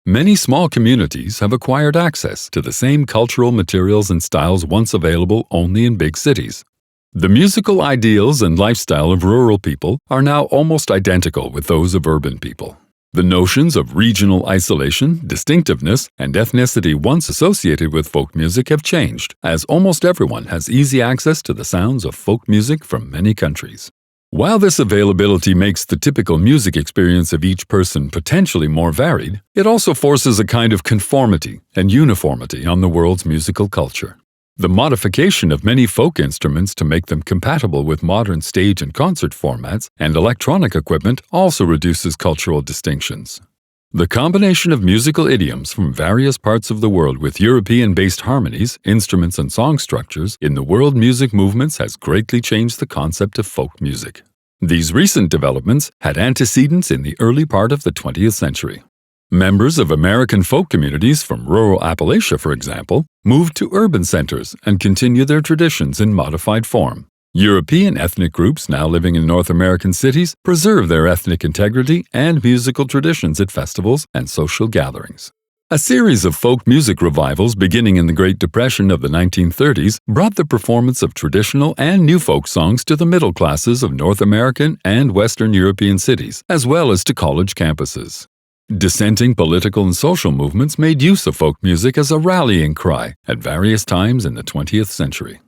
Many small communities have acquired access to the same cultural materials and styles once available only in big cities. The musical ideals and lifestyle of rural people are now almost identical with those of urban people. The notions of regional isolation, distinctiveness, and ethnicity once associated with folk music have changed, as almost everyone has easy access to the sounds of folk music from many countries. While this availability makes the typical music experience of each person potentially more varied, it also forces a kind of conformity and uniformity on the world's musical culture. The modification of many folk instruments to make them compatible with modern stage and concert formats and electronic equipment also reduces cultural distinctions. The combination of musical idioms from various parts of the world with European-based harmonies, instruments, and song structures in the world music movements has greatly changed the concept of folk music. These recent developments had antecedents in the early part of the 20th century. Members of American folk communities from rural Appalachia, for example, moved to urban centers and continue their traditions in modified form. European ethnic groups now living in North American cities preserve their ethnic integrity and musical traditions at festivals and social gatherings. A series of folk music revivals beginning in the Great Depression of the 1930s brought the performance of traditional and new folk songs to the middle classes of North American and Western European cities, as well as to college campuses. Dissenting political and social movements made use of folk music as a rallying cry at various times in the 20th century.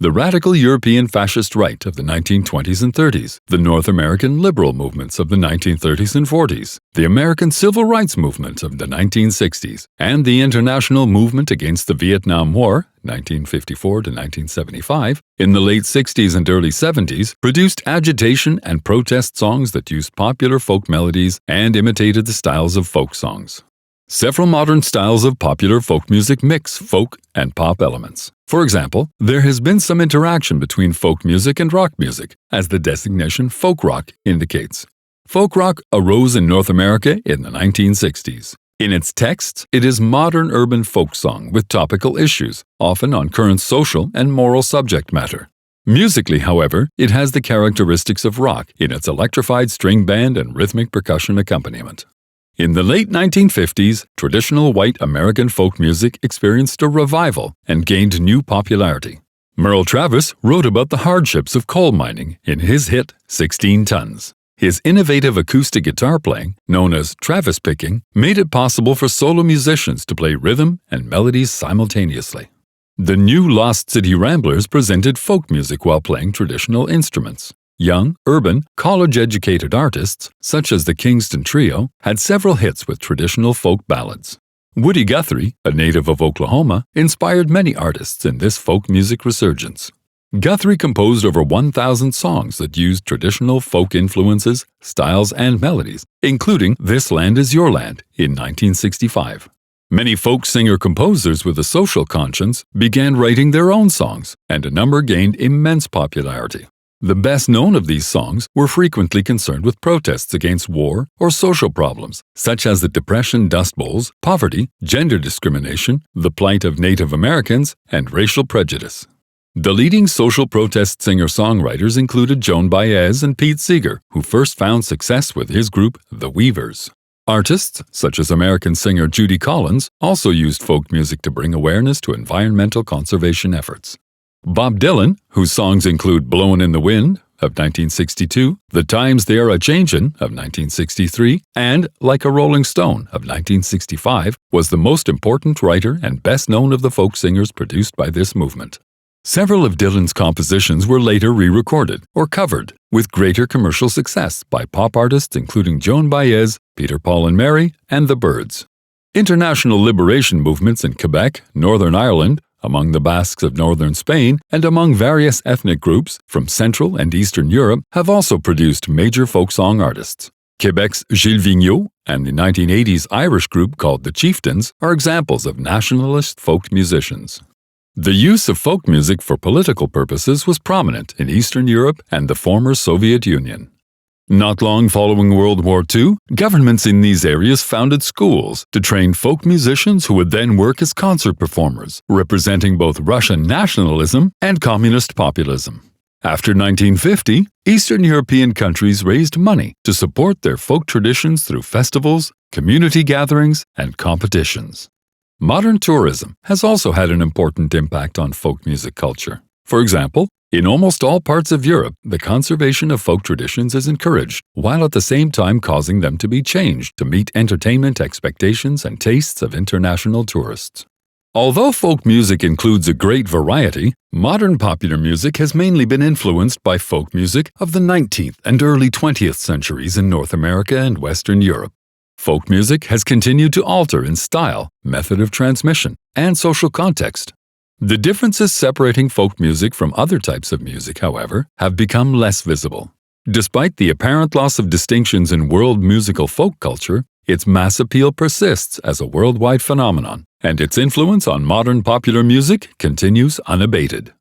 The radical European fascist right of the 1920s and 30s, the North American liberal movements of the 1930s and 40s, the American civil rights movement of the 1960s, and the international movement against the Vietnam War, 1954 to 1975, in the late 60s and early 70s, produced agitation and protest songs that used popular folk melodies and imitated the styles of folk songs. Several modern styles of popular folk music mix folk and pop elements. For example, there has been some interaction between folk music and rock music, as the designation folk rock indicates. Folk rock arose in North America in the 1960s. In its texts, it is modern urban folk song with topical issues, often on current social and moral subject matter. Musically, however, it has the characteristics of rock in its electrified string band and rhythmic percussion accompaniment. In the late 1950s, traditional white American folk music experienced a revival and gained new popularity. Merle Travis wrote about the hardships of coal mining in his hit 16 Tons. His innovative acoustic guitar playing, known as Travis picking, made it possible for solo musicians to play rhythm and melodies simultaneously. The new Lost City Ramblers presented folk music while playing traditional instruments. Young, urban, college-educated artists, such as the Kingston Trio, had several hits with traditional folk ballads. Woody Guthrie, a native of Oklahoma, inspired many artists in this folk music resurgence. Guthrie composed over 1,000 songs that used traditional folk influences, styles, and melodies, including This Land Is Your Land in 1965. Many folk singer-composers with a social conscience began writing their own songs, and a number gained immense popularity. The best known of these songs were frequently concerned with protests against war or social problems, such as the Depression Dust Bowls, poverty, gender discrimination, the plight of Native Americans, and racial prejudice. The leading social protest singer-songwriters included Joan Baez and Pete Seeger, who first found success with his group, The Weavers. Artists, such as American singer Judy Collins, also used folk music to bring awareness to environmental conservation efforts. Bob Dylan, whose songs include Blowin' in the Wind, of 1962, The Times They Are A-Changin' of 1963, and Like a Rolling Stone of 1965 was the most important writer and best known of the folk singers produced by this movement. Several of Dylan's compositions were later re-recorded or covered with greater commercial success by pop artists including Joan Baez, Peter, Paul and Mary, and the Byrds. International liberation movements in Quebec, Northern Ireland, among the Basques of northern Spain, and among various ethnic groups from Central and Eastern Europe have also produced major folk song artists. Quebec's Gilles Vigneault and the 1980s Irish group called the Chieftains are examples of nationalist folk musicians. The use of folk music for political purposes was prominent in Eastern Europe and the former Soviet Union. Not long following World War II, governments in these areas founded schools to train folk musicians who would then work as concert performers, representing both Russian nationalism and communist populism. After 1950, Eastern European countries raised money to support their folk traditions through festivals, community gatherings, and competitions. Modern tourism has also had an important impact on folk music culture. For example, in almost all parts of Europe, the conservation of folk traditions is encouraged, while at the same time causing them to be changed to meet entertainment expectations and tastes of international tourists. Although folk music includes a great variety, modern popular music has mainly been influenced by folk music of the 19th and early 20th centuries in North America and Western Europe. Folk music has continued to alter in style, method of transmission, and social context. The differences separating folk music from other types of music, however, have become less visible. Despite the apparent loss of distinctions in world musical folk culture, its mass appeal persists as a worldwide phenomenon, and its influence on modern popular music continues unabated.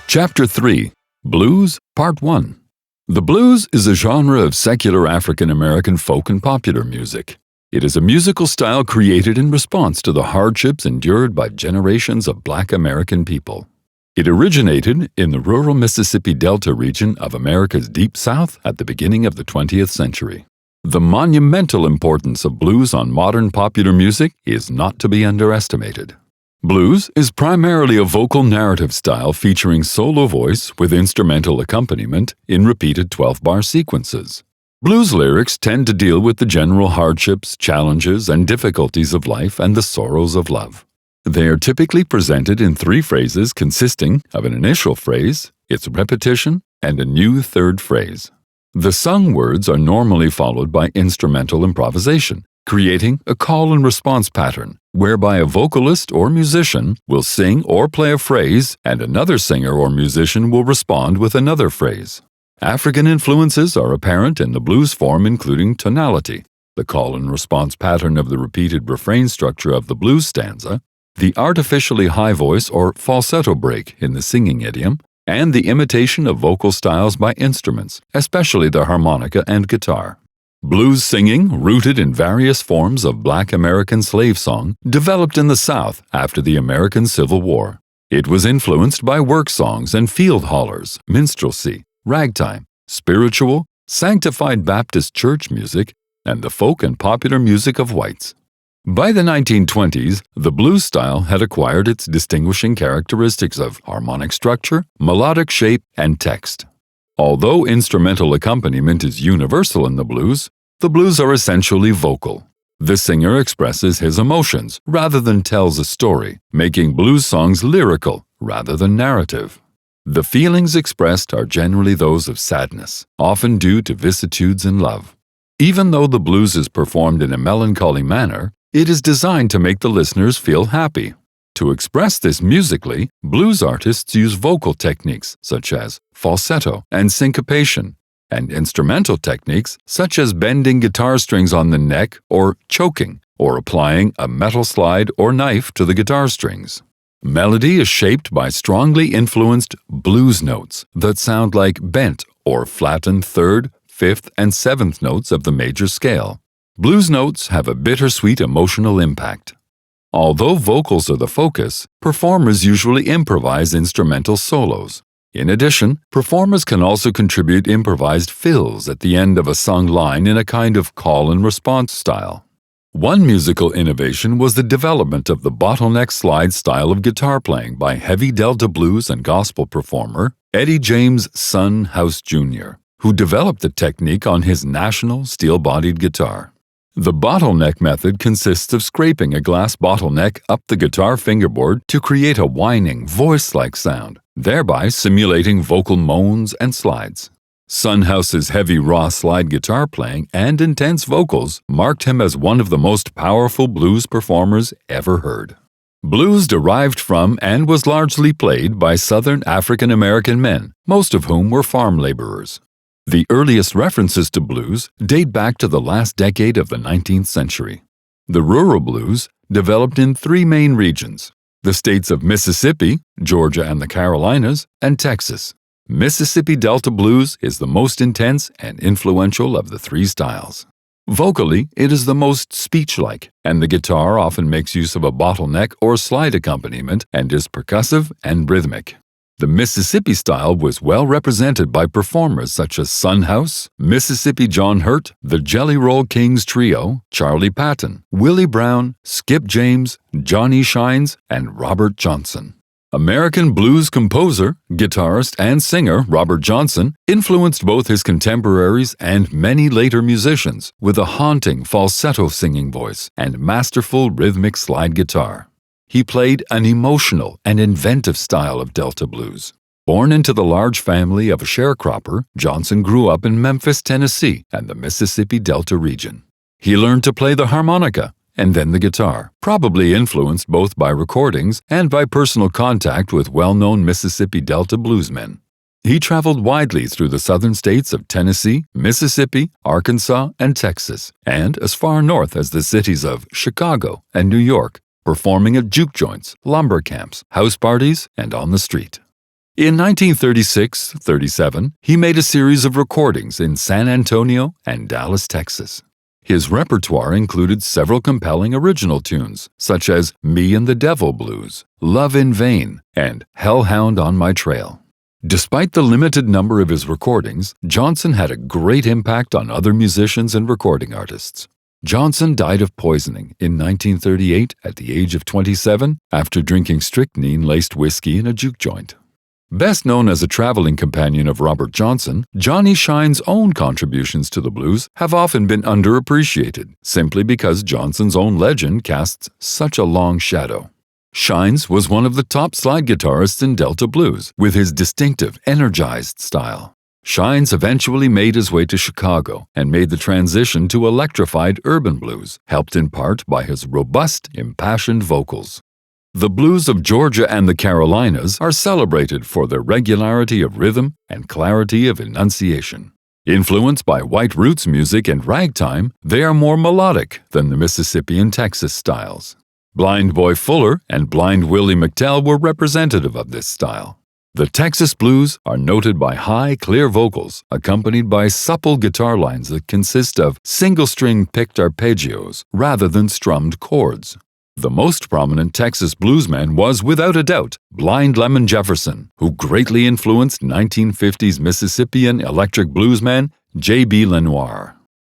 Chapter 3: Blues, Part 1. The blues is a genre of secular African American folk and popular music. It is a musical style created in response to the hardships endured by generations of Black American people. It originated in the rural Mississippi Delta region of America's Deep South at the beginning of the 20th century. The monumental importance of blues on modern popular music is not to be underestimated. Blues is primarily a vocal narrative style featuring solo voice with instrumental accompaniment in repeated 12-bar sequences. Blues lyrics tend to deal with the general hardships, challenges, and difficulties of life and the sorrows of love. They are typically presented in 3 phrases consisting of an initial phrase, its repetition, and a new third phrase. The sung words are normally followed by instrumental improvisation, creating a call and response pattern, whereby a vocalist or musician will sing or play a phrase and another singer or musician will respond with another phrase. African influences are apparent in the blues form, including tonality, the call and response pattern of the repeated refrain structure of the blues stanza, the artificially high voice or falsetto break in the singing idiom, and the imitation of vocal styles by instruments, especially the harmonica and guitar. Blues singing, rooted in various forms of Black American slave song, developed in the South after the American Civil War. It was influenced by work songs and field hollers, minstrelsy, ragtime, spiritual, sanctified Baptist church music, and the folk and popular music of whites. By the 1920s, the blues style had acquired its distinguishing characteristics of harmonic structure, melodic shape, and text. Although instrumental accompaniment is universal in the blues are essentially vocal. The singer expresses his emotions rather than tells a story, making blues songs lyrical rather than narrative. The feelings expressed are generally those of sadness, often due to vicissitudes in love. Even though the blues is performed in a melancholy manner, it is designed to make the listeners feel happy. To express this musically, blues artists use vocal techniques such as falsetto and syncopation, and instrumental techniques such as bending guitar strings on the neck or choking, or applying a metal slide or knife to the guitar strings. Melody is shaped by strongly influenced blues notes that sound like bent or flattened 3rd, 5th, and 7th notes of the major scale. Blues notes have a bittersweet emotional impact. Although vocals are the focus, performers usually improvise instrumental solos. In addition, performers can also contribute improvised fills at the end of a sung line in a kind of call and response style. One musical innovation was the development of the bottleneck slide style of guitar playing by heavy Delta blues and gospel performer Eddie James' son House Jr., who developed the technique on his national steel-bodied guitar. The bottleneck method consists of scraping a glass bottleneck up the guitar fingerboard to create a whining, voice-like sound, thereby simulating vocal moans and slides. Son House's heavy raw slide guitar playing and intense vocals marked him as one of the most powerful blues performers ever heard. Blues derived from and was largely played by Southern African American men, most of whom were farm laborers. The earliest references to blues date back to the last decade of the 19th century. The rural blues developed in three main regions: the states of Mississippi, Georgia and the Carolinas, and Texas. Mississippi Delta blues is the most intense and influential of the three styles. Vocally, it is the most speech-like, and the guitar often makes use of a bottleneck or slide accompaniment and is percussive and rhythmic. The Mississippi style was well represented by performers such as Son House, Mississippi John Hurt, the Jelly Roll Kings Trio, Charlie Patton, Willie Brown, Skip James, Johnny Shines, and Robert Johnson. American blues composer, guitarist, and singer Robert Johnson influenced both his contemporaries and many later musicians with a haunting falsetto singing voice and masterful rhythmic slide guitar. He played an emotional and inventive style of Delta blues. Born into the large family of a sharecropper, Johnson grew up in Memphis, Tennessee, and the Mississippi Delta region. He learned to play the harmonica and then the guitar, probably influenced both by recordings and by personal contact with well-known Mississippi Delta bluesmen. He traveled widely through the southern states of Tennessee, Mississippi, Arkansas, and Texas, and as far north as the cities of Chicago and New York, performing at juke joints, lumber camps, house parties, and on the street. In 1936-37, he made a series of recordings in San Antonio and Dallas, Texas. His repertoire included several compelling original tunes, such as Me and the Devil Blues, Love in Vain, and Hellhound on My Trail. Despite the limited number of his recordings, Johnson had a great impact on other musicians and recording artists. Johnson died of poisoning in 1938 at the age of 27 after drinking strychnine-laced whiskey in a juke joint. Best known as a traveling companion of Robert Johnson, Johnny Shine's own contributions to the blues have often been underappreciated, simply because Johnson's own legend casts such a long shadow. Shines was one of the top slide guitarists in Delta blues, with his distinctive, energized style. Shines eventually made his way to Chicago and made the transition to electrified urban blues, helped in part by his robust, impassioned vocals. The blues of Georgia and the Carolinas are celebrated for their regularity of rhythm and clarity of enunciation. Influenced by white roots music and ragtime, they are more melodic than the Mississippi and Texas styles. Blind Boy Fuller and Blind Willie McTell were representative of this style. The Texas blues are noted by high, clear vocals, accompanied by supple guitar lines that consist of single-string picked arpeggios rather than strummed chords. The most prominent Texas bluesman was, without a doubt, Blind Lemon Jefferson, who greatly influenced 1950s Mississippian electric bluesman J.B. Lenoir.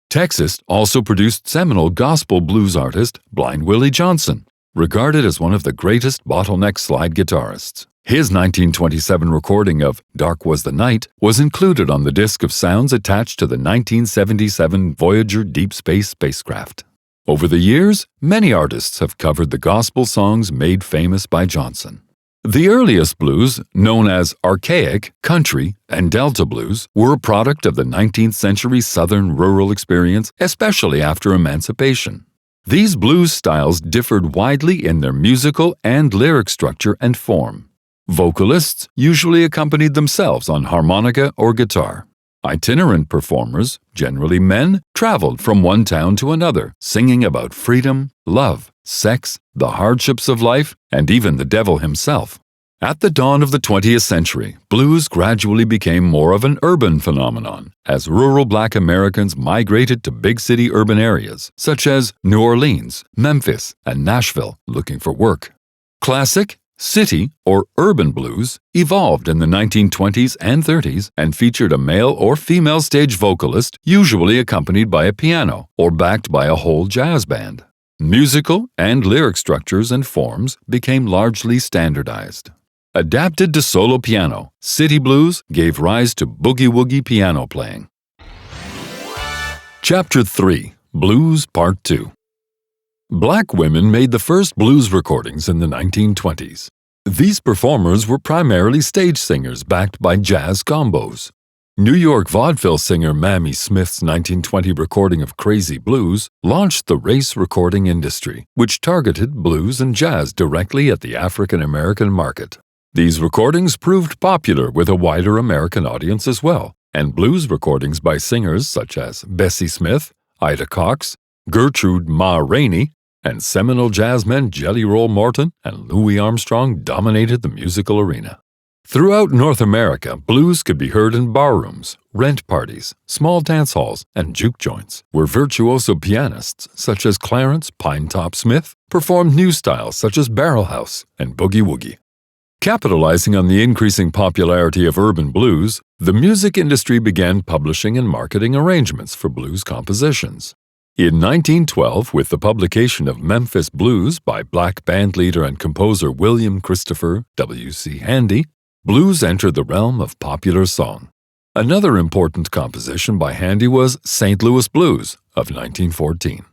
Texas also produced seminal gospel blues artist Blind Willie Johnson, regarded as one of the greatest bottleneck slide guitarists. His 1927 recording of Dark Was the Night was included on the disc of sounds attached to the 1977 Voyager deep space spacecraft. Over the years, many artists have covered the gospel songs made famous by Johnson. The earliest blues, known as archaic, country, and Delta blues, were a product of the 19th century Southern rural experience, especially after emancipation. These blues styles differed widely in their musical and lyric structure and form. Vocalists usually accompanied themselves on harmonica or guitar. Itinerant performers, generally men, traveled from one town to another, singing about freedom, love, sex, the hardships of life, and even the devil himself. At the dawn of the 20th century, blues gradually became more of an urban phenomenon as rural Black Americans migrated to big city urban areas, such as New Orleans, Memphis, and Nashville, looking for work. Classic, city, or urban blues evolved in the 1920s and 30s and featured a male or female stage vocalist, usually accompanied by a piano or backed by a whole jazz band. Musical and lyric structures and forms became largely standardized. Adapted to solo piano, city blues gave rise to boogie-woogie piano playing. Chapter 3. Blues Part 2. Black women made the first blues recordings in the 1920s. These performers were primarily stage singers backed by jazz combos. New York vaudeville singer Mamie Smith's 1920 recording of Crazy Blues launched the race recording industry, which targeted blues and jazz directly at the African American market. These recordings proved popular with a wider American audience as well, and blues recordings by singers such as Bessie Smith, Ida Cox, Gertrude Ma Rainey, and seminal jazzmen Jelly Roll Morton and Louis Armstrong dominated the musical arena. Throughout North America, blues could be heard in barrooms, rent parties, small dance halls, and juke joints, where virtuoso pianists such as Clarence Pinetop Smith performed new styles such as barrel house and boogie-woogie. Capitalizing on the increasing popularity of urban blues, the music industry began publishing and marketing arrangements for blues compositions. In 1912, with the publication of Memphis Blues by black bandleader and composer William Christopher W.C. Handy, blues entered the realm of popular song. Another important composition by Handy was St. Louis Blues of 1914.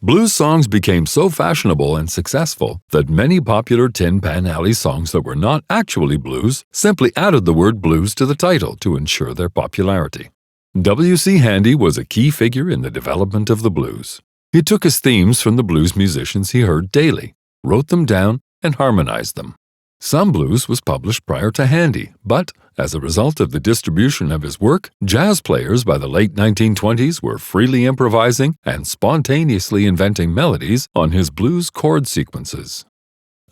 Blues songs became so fashionable and successful that many popular Tin Pan Alley songs that were not actually blues simply added the word blues to the title to ensure their popularity. W.C. Handy was a key figure in the development of the blues. He took his themes from the blues musicians he heard daily, wrote them down, and harmonized them. Some blues was published prior to Handy, but as a result of the distribution of his work, jazz players by the late 1920s were freely improvising and spontaneously inventing melodies on his blues chord sequences.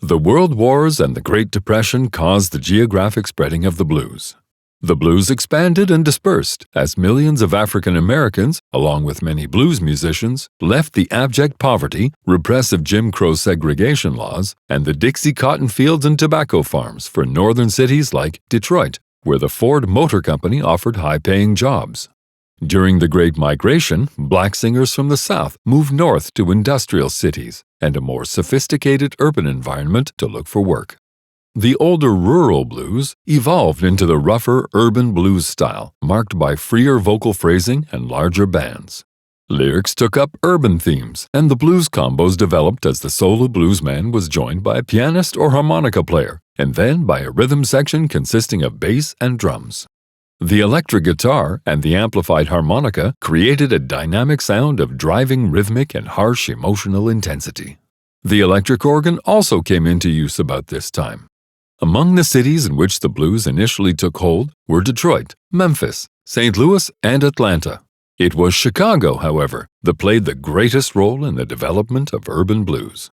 The World Wars and the Great Depression caused the geographic spreading of the blues. The blues expanded and dispersed as millions of African Americans, along with many blues musicians, left the abject poverty, repressive Jim Crow segregation laws, and the Dixie cotton fields and tobacco farms for northern cities like Detroit, where the Ford Motor Company offered high-paying jobs. During the Great Migration, black singers from the South moved north to industrial cities and a more sophisticated urban environment to look for work. The older rural blues evolved into the rougher urban blues style, marked by freer vocal phrasing and larger bands. Lyrics took up urban themes, and the blues combos developed as the solo bluesman was joined by a pianist or harmonica player, and then by a rhythm section consisting of bass and drums. The electric guitar and the amplified harmonica created a dynamic sound of driving rhythmic and harsh emotional intensity. The electric organ also came into use about this time. Among the cities in which the blues initially took hold were Detroit, Memphis, St. Louis, and Atlanta. It was Chicago, however, that played the greatest role in the development of urban blues.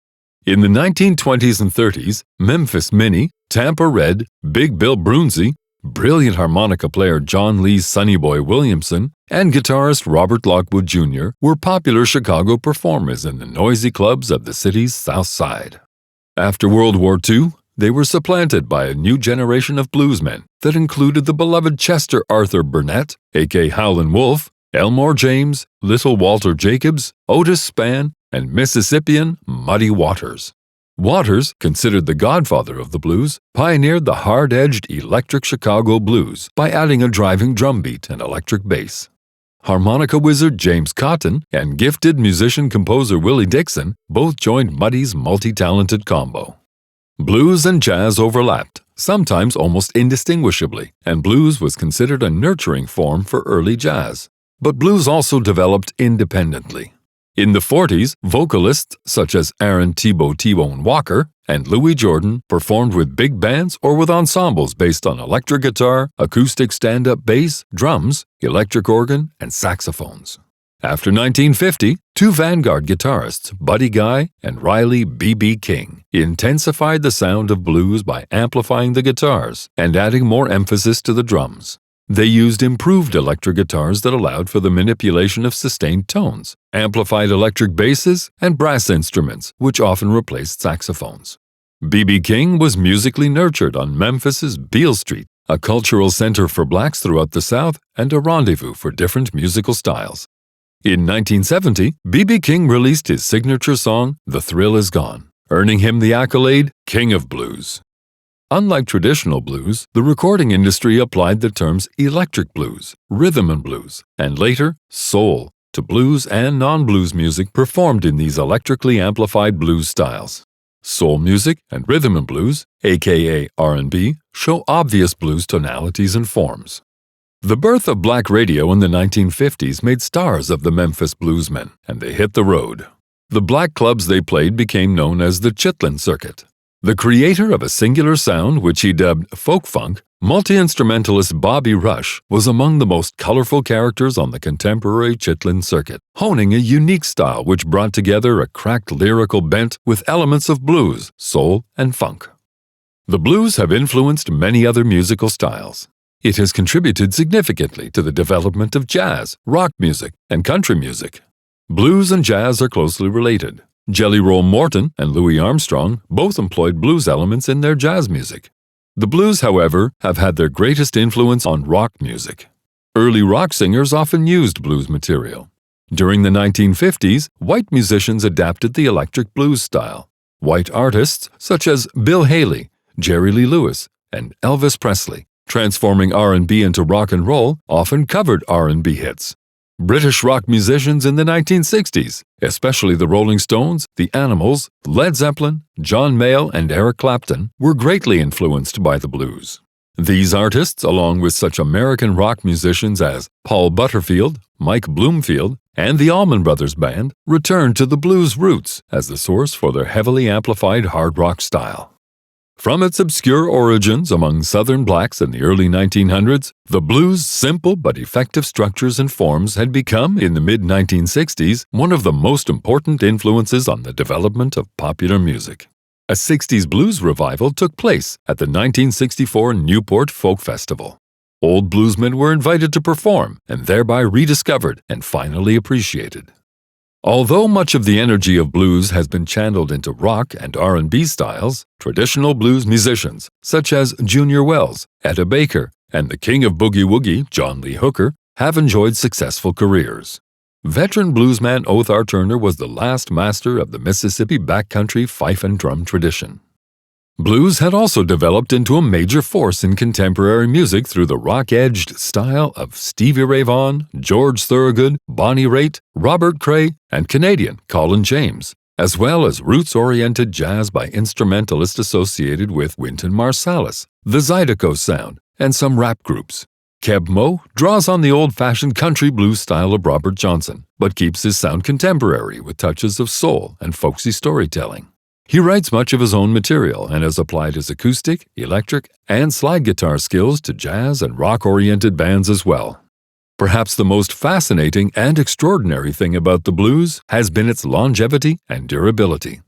In the 1920s and 30s, Memphis Minnie, Tampa Red, Big Bill Broonzy, brilliant harmonica player John Lee Sonny Boy Williamson, and guitarist Robert Lockwood Jr. were popular Chicago performers in the noisy clubs of the city's South Side. After World War II, they were supplanted by a new generation of bluesmen that included the beloved Chester Arthur Burnett, a.k.a. Howlin' Wolf, Elmore James, Little Walter Jacobs, Otis Spann, and Mississippian Muddy Waters. Waters, considered the godfather of the blues, pioneered the hard-edged electric Chicago blues by adding a driving drum beat and electric bass. Harmonica wizard James Cotton and gifted musician-composer Willie Dixon both joined Muddy's multi-talented combo. Blues and jazz overlapped, sometimes almost indistinguishably, and blues was considered a nurturing form for early jazz. But blues also developed independently. In the 40s, vocalists such as Aaron T-Bone Walker and Louis Jordan performed with big bands or with ensembles based on electric guitar, acoustic stand-up bass, drums, electric organ, and saxophones. After 1950, two vanguard guitarists, Buddy Guy and Riley B.B. King, intensified the sound of blues by amplifying the guitars and adding more emphasis to the drums. They used improved electric guitars that allowed for the manipulation of sustained tones, amplified electric basses, and brass instruments, which often replaced saxophones. B.B. King was musically nurtured on Memphis's Beale Street, a cultural center for blacks throughout the South and a rendezvous for different musical styles. In 1970, B.B. King released his signature song, The Thrill Is Gone, earning him the accolade King of Blues. Unlike traditional blues, the recording industry applied the terms electric blues, rhythm and blues, and later, soul, to blues and non-blues music performed in these electrically amplified blues styles. Soul music and rhythm and blues, aka R&B, show obvious blues tonalities and forms. The birth of black radio in the 1950s made stars of the Memphis bluesmen, and they hit the road. The black clubs they played became known as the Chitlin Circuit. The creator of a singular sound which he dubbed folk-funk, multi-instrumentalist Bobby Rush was among the most colorful characters on the contemporary Chitlin circuit, honing a unique style which brought together a cracked lyrical bent with elements of blues, soul, and funk. The blues have influenced many other musical styles. It has contributed significantly to the development of jazz, rock music, and country music. Blues and jazz are closely related. Jelly Roll Morton and Louis Armstrong both employed blues elements in their jazz music. The blues, however, have had their greatest influence on rock music. Early rock singers often used blues material. During the 1950s, white musicians adapted the electric blues style. White artists such as Bill Haley, Jerry Lee Lewis, and Elvis Presley, transforming R&B into rock and roll, often covered R&B hits. British rock musicians in the 1960s, especially the Rolling Stones, the Animals, Led Zeppelin, John Mayall, and Eric Clapton, were greatly influenced by the blues. These artists, along with such American rock musicians as Paul Butterfield, Mike Bloomfield, and the Allman Brothers Band, returned to the blues roots as the source for their heavily amplified hard rock style. From its obscure origins among Southern blacks in the early 1900s, the blues' simple but effective structures and forms had become, in the mid-1960s, one of the most important influences on the development of popular music. A 60s blues revival took place at the 1964 Newport Folk Festival. Old bluesmen were invited to perform and thereby rediscovered and finally appreciated. Although much of the energy of blues has been channeled into rock and R&B styles, traditional blues musicians such as Junior Wells, Etta Baker, and the king of boogie woogie, John Lee Hooker, have enjoyed successful careers. Veteran bluesman Othar Turner was the last master of the Mississippi backcountry fife and drum tradition. Blues had also developed into a major force in contemporary music through the rock-edged style of Stevie Ray Vaughan, George Thorogood, Bonnie Raitt, Robert Cray, and Canadian Colin James, as well as roots-oriented jazz by instrumentalists associated with Wynton Marsalis, the Zydeco sound, and some rap groups. Keb Mo draws on the old-fashioned country blues style of Robert Johnson, but keeps his sound contemporary with touches of soul and folksy storytelling. He writes much of his own material and has applied his acoustic, electric, and slide guitar skills to jazz and rock-oriented bands as well. Perhaps the most fascinating and extraordinary thing about the blues has been its longevity and durability.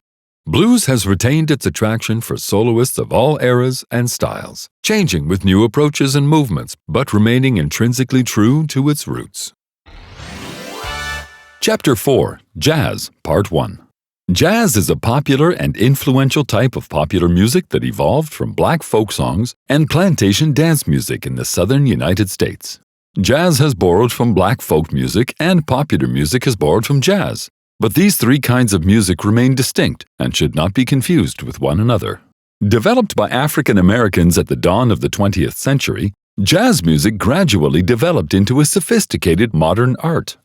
Blues has retained its attraction for soloists of all eras and styles, changing with new approaches and movements, but remaining intrinsically true to its roots. Chapter 4, Jazz, Part 1. Jazz is a popular and influential type of popular music that evolved from black folk songs and plantation dance music in the southern United States. Jazz has borrowed from black folk music and popular music has borrowed from jazz, but these three kinds of music remain distinct and should not be confused with one another. Developed by African Americans at the dawn of the 20th century, jazz music gradually developed into a sophisticated modern art.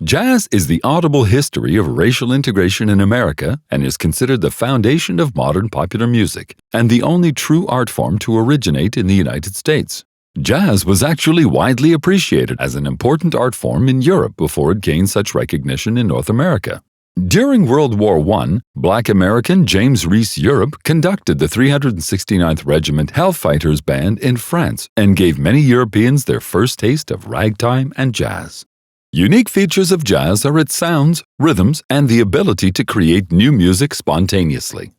Jazz is the audible history of racial integration in America and is considered the foundation of modern popular music and the only true art form to originate in the United States. Jazz was actually widely appreciated as an important art form in Europe before it gained such recognition in North America. During World War I, Black American James Reese Europe conducted the 369th Regiment Hellfighters Band in France and gave many Europeans their first taste of ragtime and jazz. Unique features of jazz are its sounds, rhythms, and the ability to create new music spontaneously.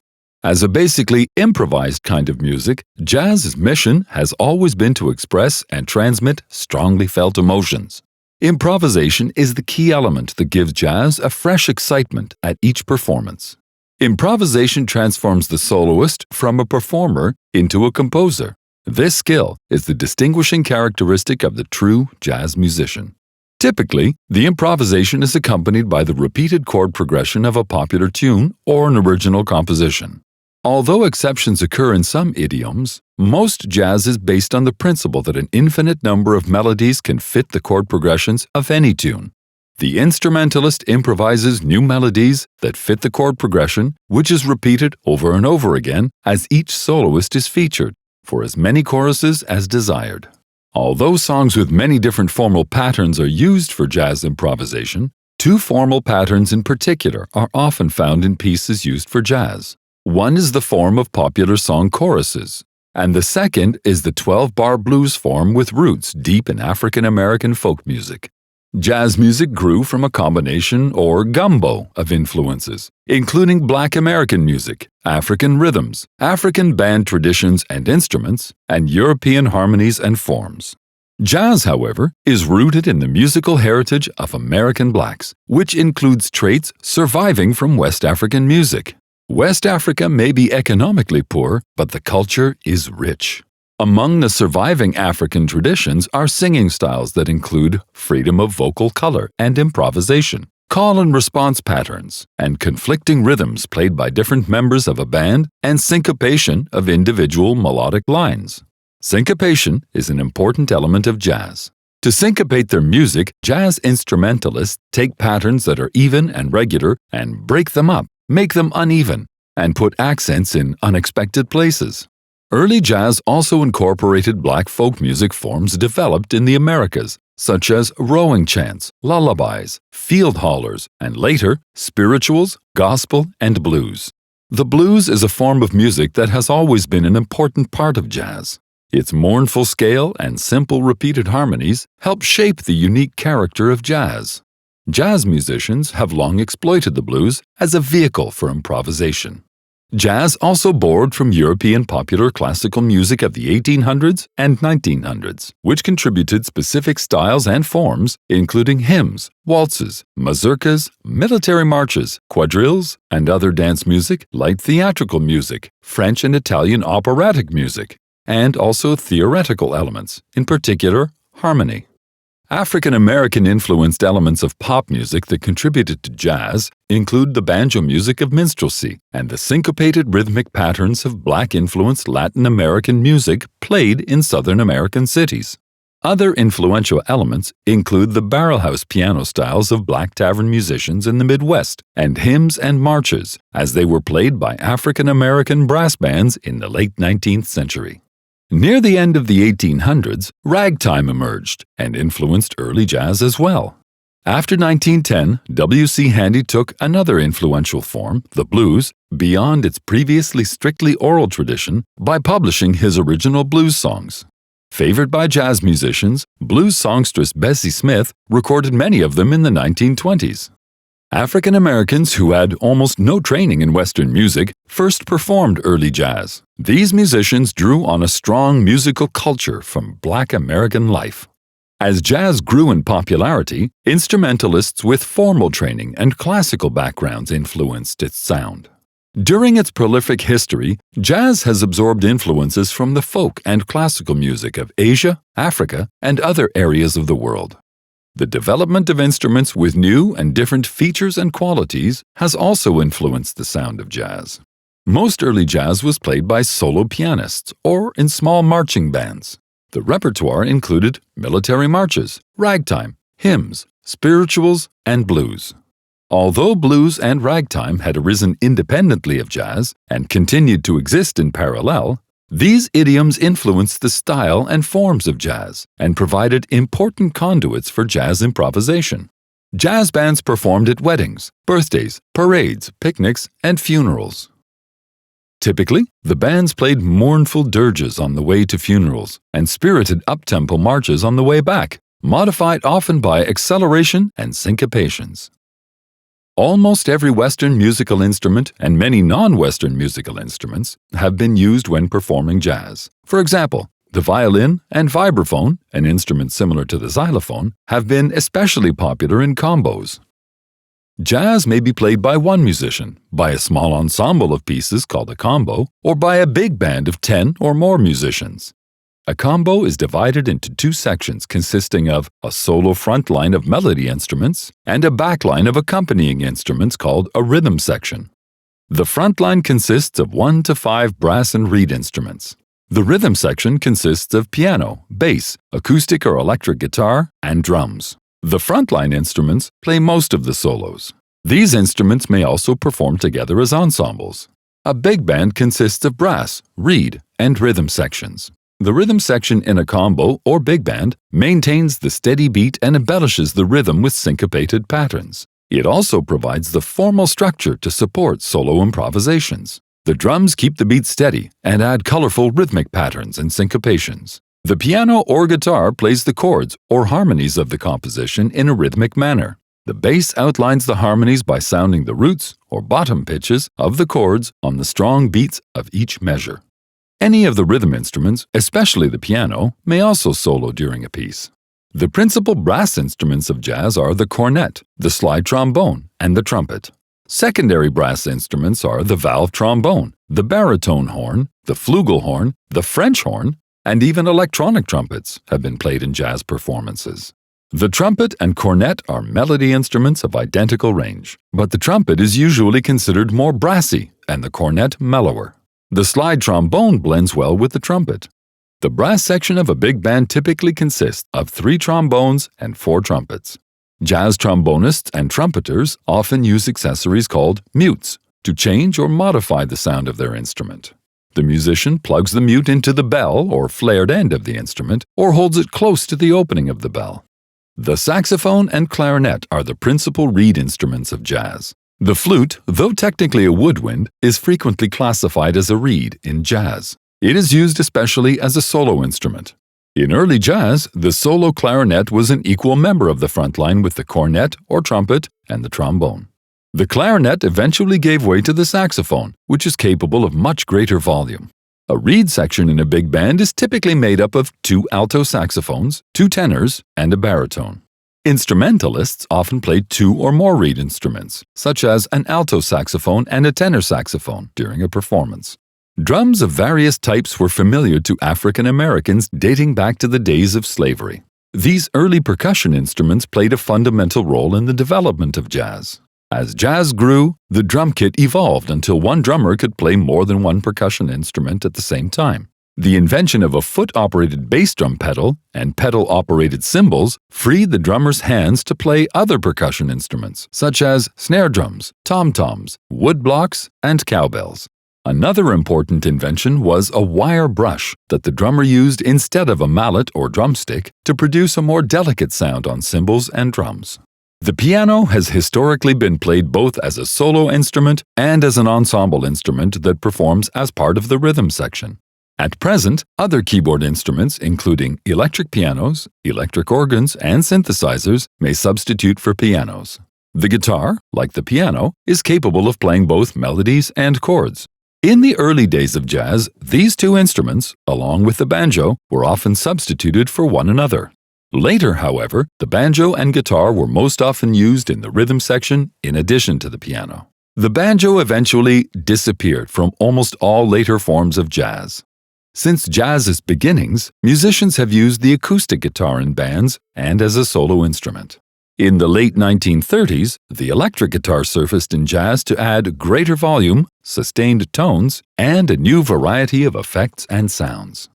As a basically improvised kind of music, jazz's mission has always been to express and transmit strongly felt emotions. Improvisation is the key element that gives jazz a fresh excitement at each performance. Improvisation transforms the soloist from a performer into a composer. This skill is the distinguishing characteristic of the true jazz musician. Typically, the improvisation is accompanied by the repeated chord progression of a popular tune or an original composition. Although exceptions occur in some idioms, most jazz is based on the principle that an infinite number of melodies can fit the chord progressions of any tune. The instrumentalist improvises new melodies that fit the chord progression, which is repeated over and over again as each soloist is featured, for as many choruses as desired. Although songs with many different formal patterns are used for jazz improvisation, two formal patterns in particular are often found in pieces used for jazz. One is the form of popular song choruses, and the second is the 12-bar blues form with roots deep in African American folk music. Jazz music grew from a combination or gumbo of influences, including Black American music, African rhythms, African band traditions and instruments, and European harmonies and forms. Jazz, however, is rooted in the musical heritage of American blacks, which includes traits surviving from West African music. West Africa may be economically poor, but the culture is rich. Among the surviving African traditions are singing styles that include freedom of vocal color and improvisation, call and response patterns, and conflicting rhythms played by different members of a band, and syncopation of individual melodic lines. Syncopation is an important element of jazz. To syncopate their music, jazz instrumentalists take patterns that are even and regular and break them up, make them uneven, and put accents in unexpected places. Early jazz also incorporated black folk music forms developed in the Americas, such as rowing chants, lullabies, field hollers, and later, spirituals, gospel, and blues. The blues is a form of music that has always been an important part of jazz. Its mournful scale and simple repeated harmonies help shape the unique character of jazz. Jazz musicians have long exploited the blues as a vehicle for improvisation. Jazz also borrowed from European popular classical music of the 1800s and 1900s, which contributed specific styles and forms, including hymns, waltzes, mazurkas, military marches, quadrilles, and other dance music, light theatrical music, French and Italian operatic music, and also theoretical elements, in particular, harmony. African American influenced elements of pop music that contributed to jazz include the banjo music of minstrelsy and the syncopated rhythmic patterns of black influenced Latin American music played in Southern American cities. Other influential elements include the barrelhouse piano styles of black tavern musicians in the Midwest and hymns and marches, as they were played by African American brass bands in the late 19th century. Near the end of the 1800s, ragtime emerged and influenced early jazz as well. After 1910, W.C. Handy took another influential form, the blues, beyond its previously strictly oral tradition by publishing his original blues songs. Favored by jazz musicians, blues songstress Bessie Smith recorded many of them in the 1920s. African Americans who had almost no training in Western music first performed early jazz. These musicians drew on a strong musical culture from Black American life. As jazz grew in popularity, instrumentalists with formal training and classical backgrounds influenced its sound. During its prolific history, jazz has absorbed influences from the folk and classical music of Asia, Africa, and other areas of the world. The development of instruments with new and different features and qualities has also influenced the sound of jazz. Most early jazz was played by solo pianists or in small marching bands. The repertoire included military marches, ragtime, hymns, spirituals, and blues. Although blues and ragtime had arisen independently of jazz and continued to exist in parallel, these idioms influenced the style and forms of jazz and provided important conduits for jazz improvisation. Jazz bands performed at weddings, birthdays, parades, picnics, and funerals. Typically, the bands played mournful dirges on the way to funerals and spirited up-tempo marches on the way back, modified often by acceleration and syncopations. Almost every Western musical instrument and many non-Western musical instruments have been used when performing jazz. For example, the violin and vibraphone, an instrument similar to the xylophone, have been especially popular in combos. Jazz may be played by one musician, by a small ensemble of pieces called a combo, or by a big band of 10 or more musicians. A combo is divided into two sections consisting of a solo front line of melody instruments and a back line of accompanying instruments called a rhythm section. The front line consists of 1 to 5 brass and reed instruments. The rhythm section consists of piano, bass, acoustic or electric guitar, and drums. The frontline instruments play most of the solos. These instruments may also perform together as ensembles. A big band consists of brass, reed, and rhythm sections. The rhythm section in a combo or big band maintains the steady beat and embellishes the rhythm with syncopated patterns. It also provides the formal structure to support solo improvisations. The drums keep the beat steady and add colorful rhythmic patterns and syncopations. The piano or guitar plays the chords or harmonies of the composition in a rhythmic manner. The bass outlines the harmonies by sounding the roots or bottom pitches of the chords on the strong beats of each measure. Any of the rhythm instruments, especially the piano, may also solo during a piece. The principal brass instruments of jazz are the cornet, the slide trombone, and the trumpet. Secondary brass instruments are the valve trombone, the baritone horn, the flugelhorn, the French horn, and even electronic trumpets have been played in jazz performances. The trumpet and cornet are melody instruments of identical range, but the trumpet is usually considered more brassy and the cornet mellower. The slide trombone blends well with the trumpet. The brass section of a big band typically consists of 3 trombones and 4 trumpets. Jazz trombonists and trumpeters often use accessories called mutes to change or modify the sound of their instrument. The musician plugs the mute into the bell or flared end of the instrument or holds it close to the opening of the bell. The saxophone and clarinet are the principal reed instruments of jazz. The flute, though technically a woodwind, is frequently classified as a reed in jazz. It is used especially as a solo instrument. In early jazz, the solo clarinet was an equal member of the front line with the cornet or trumpet and the trombone. The clarinet eventually gave way to the saxophone, which is capable of much greater volume. A reed section in a big band is typically made up of 2 alto saxophones, 2 tenors, and a baritone. Instrumentalists often play 2 or more reed instruments, such as an alto saxophone and a tenor saxophone, during a performance. Drums of various types were familiar to African Americans dating back to the days of slavery. These early percussion instruments played a fundamental role in the development of jazz. As jazz grew, the drum kit evolved until one drummer could play more than one percussion instrument at the same time. The invention of a foot-operated bass drum pedal and pedal-operated cymbals freed the drummer's hands to play other percussion instruments, such as snare drums, tom-toms, wood blocks, and cowbells. Another important invention was a wire brush that the drummer used instead of a mallet or drumstick to produce a more delicate sound on cymbals and drums. The piano has historically been played both as a solo instrument and as an ensemble instrument that performs as part of the rhythm section. At present, other keyboard instruments, including electric pianos, electric organs, and synthesizers, may substitute for pianos. The guitar, like the piano, is capable of playing both melodies and chords. In the early days of jazz, these 2 instruments, along with the banjo, were often substituted for one another. Later, however, the banjo and guitar were most often used in the rhythm section in addition to the piano. The banjo eventually disappeared from almost all later forms of jazz. Since jazz's beginnings, musicians have used the acoustic guitar in bands and as a solo instrument. In the late 1930s, the electric guitar surfaced in jazz to add greater volume, sustained tones, and a new variety of effects and sounds.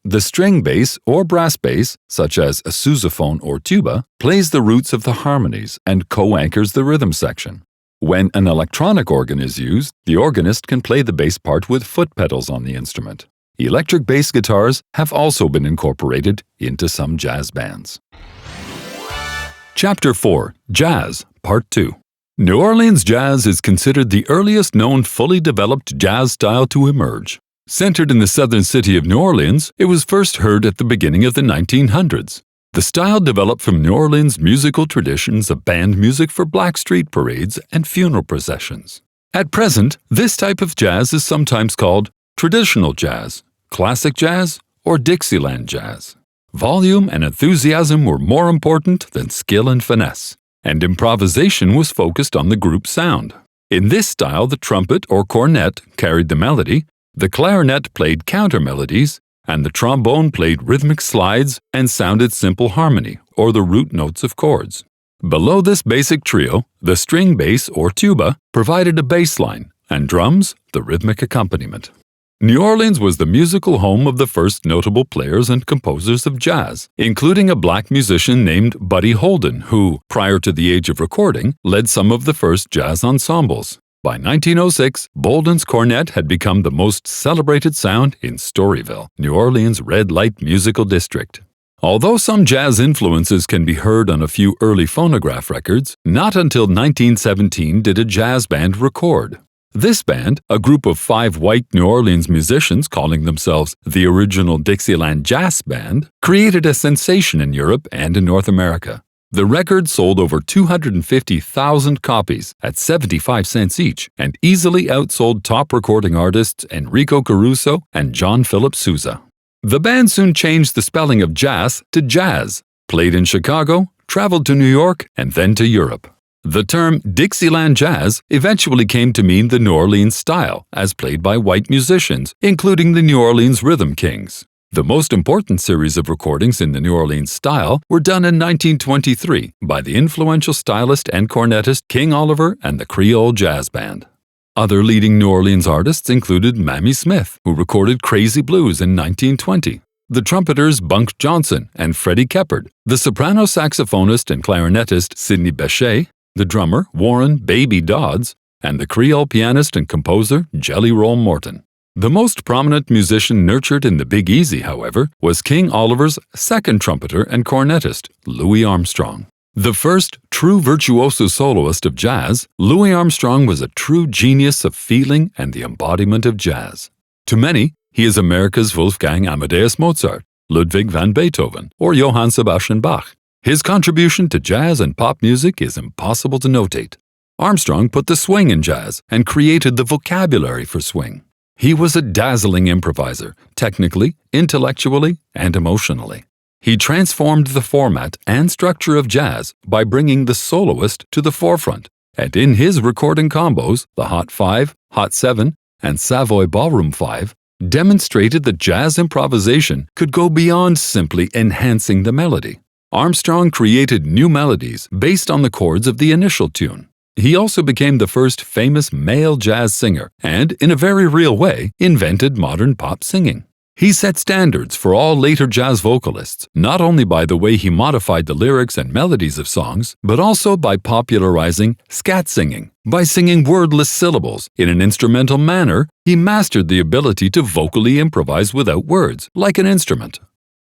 The string bass or brass bass, such as a sousaphone or tuba, plays the roots of the harmonies and co-anchors the rhythm section. When an electronic organ is used, the organist can play the bass part with foot pedals on the instrument. Electric bass guitars have also been incorporated into some jazz bands. Chapter 4: Jazz, Part 2. New Orleans jazz is considered the earliest known fully developed jazz style to emerge. Centered in the southern city of New Orleans, it was first heard at the beginning of the 1900s. The style developed from New Orleans' musical traditions of band music for black street parades and funeral processions. At present, this type of jazz is sometimes called traditional jazz, classic jazz, or Dixieland jazz. Volume and enthusiasm were more important than skill and finesse, and improvisation was focused on the group sound. In this style, the trumpet or cornet carried the melody, the clarinet played counter melodies, and the trombone played rhythmic slides and sounded simple harmony, or the root notes of chords. Below this basic trio, the string bass or tuba provided a bass line, and drums the rhythmic accompaniment. New Orleans was the musical home of the first notable players and composers of jazz, including a black musician named Buddy Holden, who, prior to the age of recording, led some of the first jazz ensembles. By 1906, Bolden's cornet had become the most celebrated sound in Storyville, New Orleans' red light musical district. Although some jazz influences can be heard on a few early phonograph records, not until 1917 did a jazz band record. This band, a group of 5 white New Orleans musicians calling themselves the original Dixieland Jazz Band, created a sensation in Europe and in North America. The record sold over 250,000 copies at 75 cents each and easily outsold top recording artists Enrico Caruso and John Philip Sousa. The band soon changed the spelling of jazz to jazz, played in Chicago, traveled to New York, and then to Europe. The term Dixieland Jazz eventually came to mean the New Orleans style, as played by white musicians, including the New Orleans Rhythm Kings. The most important series of recordings in the New Orleans style were done in 1923 by the influential stylist and cornetist King Oliver and the Creole Jazz Band. Other leading New Orleans artists included Mamie Smith, who recorded Crazy Blues in 1920, the trumpeters Bunk Johnson and Freddie Keppard, the soprano saxophonist and clarinetist Sidney Bechet, the drummer Warren Baby Dodds, and the Creole pianist and composer Jelly Roll Morton. The most prominent musician nurtured in the Big Easy, however, was King Oliver's second trumpeter and cornetist, Louis Armstrong. The first true virtuoso soloist of jazz, Louis Armstrong was a true genius of feeling and the embodiment of jazz. To many, he is America's Wolfgang Amadeus Mozart, Ludwig van Beethoven, or Johann Sebastian Bach. His contribution to jazz and pop music is impossible to notate. Armstrong put the swing in jazz and created the vocabulary for swing. He was a dazzling improviser, technically, intellectually, and emotionally. He transformed the format and structure of jazz by bringing the soloist to the forefront, and in his recording combos, the Hot 5, Hot 7, and Savoy Ballroom 5, demonstrated that jazz improvisation could go beyond simply enhancing the melody. Armstrong created new melodies based on the chords of the initial tune. He also became the first famous male jazz singer and, in a very real way, invented modern pop singing. He set standards for all later jazz vocalists, not only by the way he modified the lyrics and melodies of songs, but also by popularizing scat singing. By singing wordless syllables in an instrumental manner, he mastered the ability to vocally improvise without words, like an instrument.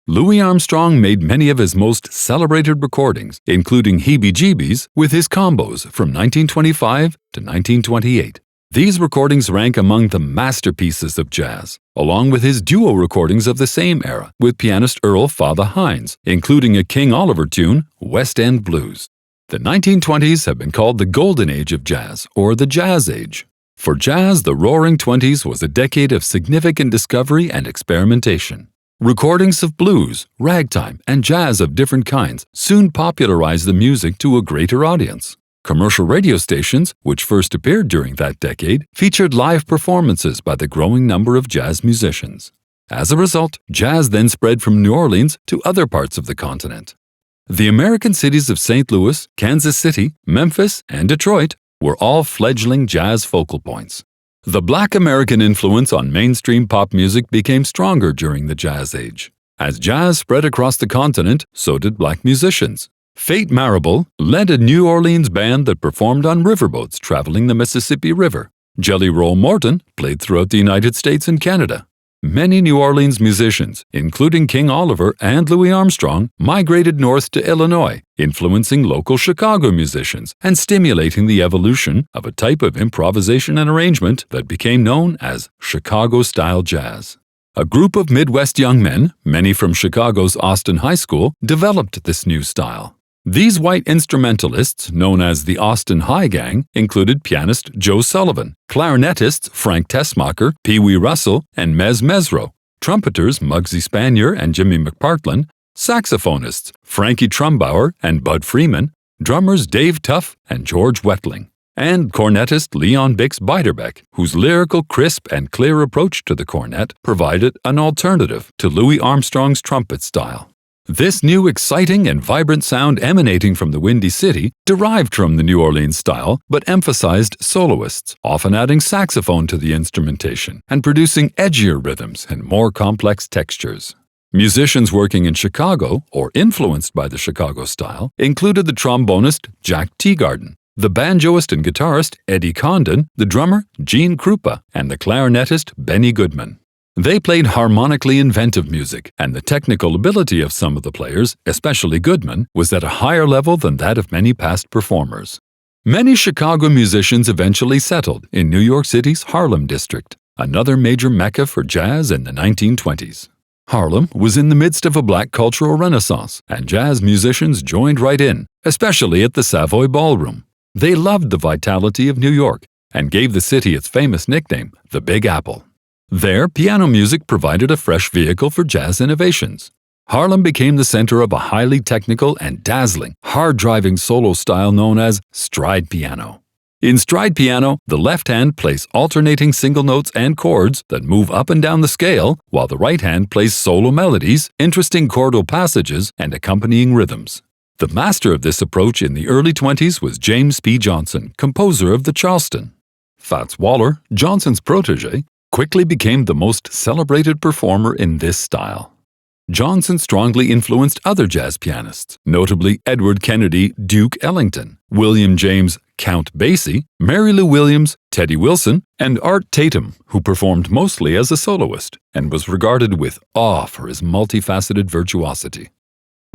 Louis Armstrong made many of his most celebrated recordings, including Heebie-Jeebies, with his combos from 1925 to 1928. These recordings rank among the masterpieces of jazz, along with his duo recordings of the same era with pianist Earl Father Hines, including a King Oliver tune, West End Blues. The 1920s have been called the golden age of jazz, or the jazz age. For jazz, the roaring 20s was a decade of significant discovery and experimentation. Recordings of blues, ragtime, and jazz of different kinds soon popularized the music to a greater audience. Commercial radio stations, which first appeared during that decade, featured live performances by the growing number of jazz musicians. As a result, jazz then spread from New Orleans to other parts of the continent. The American cities of St. Louis, Kansas City, Memphis, and Detroit were all fledgling jazz focal points. The Black American influence on mainstream pop music became stronger during the Jazz Age. As jazz spread across the continent, so did black musicians. Fate Marable led a New Orleans band that performed on riverboats traveling the Mississippi River. Jelly Roll Morton played throughout the United States and Canada. Many New Orleans musicians, including King Oliver and Louis Armstrong, migrated north to Illinois, influencing local Chicago musicians and stimulating the evolution of a type of improvisation and arrangement that became known as Chicago-style jazz. A group of Midwest young men, many from Chicago's Austin High School, developed this new style. These white instrumentalists, known as the Austin High Gang, included pianist Joe Sullivan, clarinetists Frank Tessmacher, Pee Wee Russell, and Mez Mesro, trumpeters Muggsy Spanier and Jimmy McPartland, saxophonists Frankie Trumbauer and Bud Freeman, drummers Dave Tuff and George Wetling, and cornetist Leon Bix Beiderbecke, whose lyrical, crisp, and clear approach to the cornet provided an alternative to Louis Armstrong's trumpet style. This new, exciting, and vibrant sound emanating from the Windy City derived from the New Orleans style but emphasized soloists, often adding saxophone to the instrumentation and producing edgier rhythms and more complex textures. Musicians working in Chicago, or influenced by the Chicago style, included the trombonist Jack Teagarden, the banjoist and guitarist Eddie Condon, the drummer Gene Krupa, and the clarinetist Benny Goodman. They played harmonically inventive music, and the technical ability of some of the players, especially Goodman, was at a higher level than that of many past performers. Many Chicago musicians eventually settled in New York City's Harlem district, another major mecca for jazz in the 1920s. Harlem was in the midst of a black cultural renaissance, and jazz musicians joined right in, especially at the Savoy Ballroom. They loved the vitality of New York and gave the city its famous nickname, the Big Apple. There, piano music provided a fresh vehicle for jazz innovations. Harlem became the center of a highly technical and dazzling, hard-driving solo style known as stride piano. In stride piano, the left hand plays alternating single notes and chords that move up and down the scale, while the right hand plays solo melodies, interesting chordal passages, and accompanying rhythms. The master of this approach in the early 20s was James P. Johnson, composer of the Charleston. Fats Waller, Johnson's protege, quickly became the most celebrated performer in this style. Johnson strongly influenced other jazz pianists, notably Edward Kennedy Duke Ellington, William James Count Basie, Mary Lou Williams, Teddy Wilson, and Art Tatum, who performed mostly as a soloist and was regarded with awe for his multifaceted virtuosity.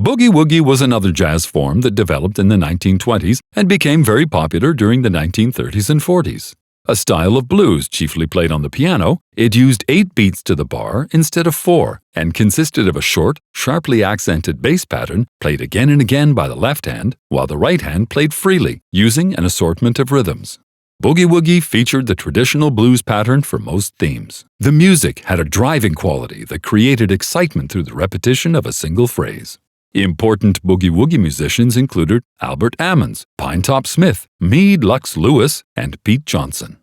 Boogie-woogie was another jazz form that developed in the 1920s and became very popular during the 1930s and 40s. A style of blues chiefly played on the piano, it used 8 beats to the bar instead of 4 and consisted of a short, sharply accented bass pattern played again and again by the left hand, while the right hand played freely, using an assortment of rhythms. Boogie-woogie featured the traditional blues pattern for most themes. The music had a driving quality that created excitement through the repetition of a single phrase. Important boogie-woogie musicians included Albert Ammons, Pinetop Smith, Meade Lux Lewis, and Pete Johnson.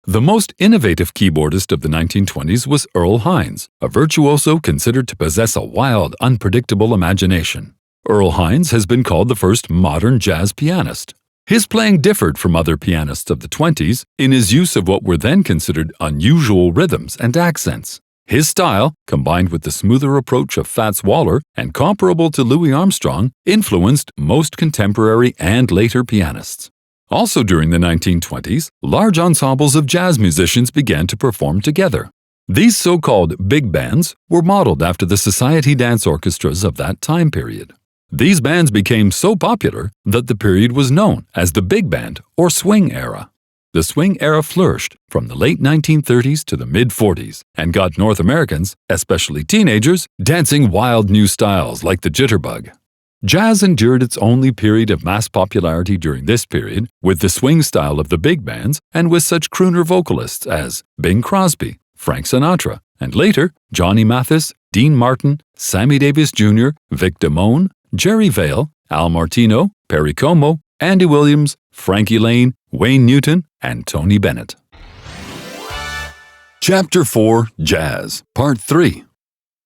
The most innovative keyboardist of the 1920s was Earl Hines, a virtuoso considered to possess a wild, unpredictable imagination. Earl Hines has been called the first modern jazz pianist. His playing differed from other pianists of the 20s in his use of what were then considered unusual rhythms and accents. His style, combined with the smoother approach of Fats Waller and comparable to Louis Armstrong, influenced most contemporary and later pianists. Also during the 1920s, large ensembles of jazz musicians began to perform together. These so-called big bands were modeled after the society dance orchestras of that time period. These bands became so popular that the period was known as the big band or swing era. The swing era flourished from the late 1930s to the mid-40s and got North Americans, especially teenagers, dancing wild new styles like the jitterbug. Jazz endured its only period of mass popularity during this period with the swing style of the big bands and with such crooner vocalists as Bing Crosby, Frank Sinatra, and later Johnny Mathis, Dean Martin, Sammy Davis Jr., Vic Damone, Jerry Vale, Al Martino, Perry Como, Andy Williams, Frankie Lane, Wayne Newton, and Tony Bennett. Chapter 4, Jazz, Part 3.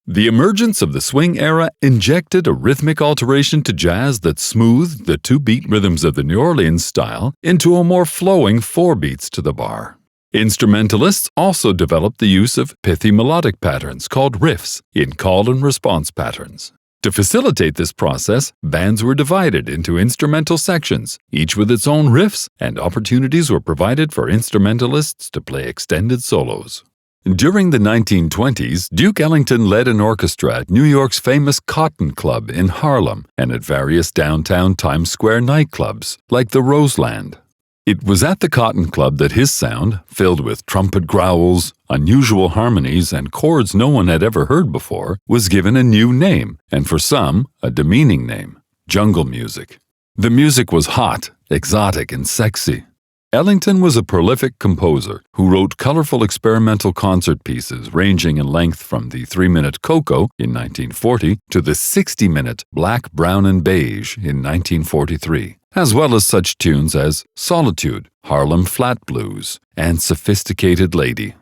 The emergence of the swing era injected a rhythmic alteration to jazz that smoothed the 2-beat rhythms of the New Orleans style into a more flowing 4 beats to the bar. Instrumentalists also developed the use of pithy melodic patterns called riffs in call and response patterns. To facilitate this process, bands were divided into instrumental sections, each with its own riffs, and opportunities were provided for instrumentalists to play extended solos. During the 1920s, Duke Ellington led an orchestra at New York's famous Cotton Club in Harlem and at various downtown Times Square nightclubs, like the Roseland. It was at the Cotton Club that his sound, filled with trumpet growls, unusual harmonies, and chords no one had ever heard before, was given a new name, and for some, a demeaning name: jungle music. The music was hot, exotic, and sexy. Ellington was a prolific composer who wrote colorful experimental concert pieces ranging in length from the 3-minute Coco in 1940 to the 60-minute Black, Brown, and Beige in 1943. As well as such tunes as Solitude, Harlem Flat Blues, and Sophisticated Lady.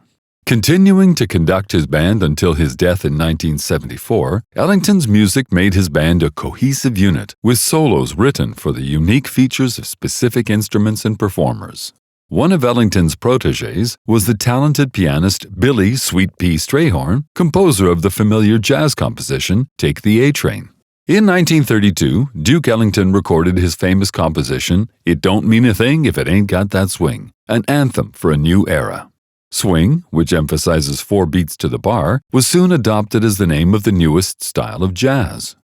Continuing to conduct his band until his death in 1974, Ellington's music made his band a cohesive unit, with solos written for the unique features of specific instruments and performers. One of Ellington's protégés was the talented pianist Billy Sweet Pea Strayhorn, composer of the familiar jazz composition Take the A-Train. In 1932, Duke Ellington recorded his famous composition, It Don't Mean a Thing If It Ain't Got That Swing, an anthem for a new era. Swing, which emphasizes 4 beats to the bar, was soon adopted as the name of the newest style of jazz.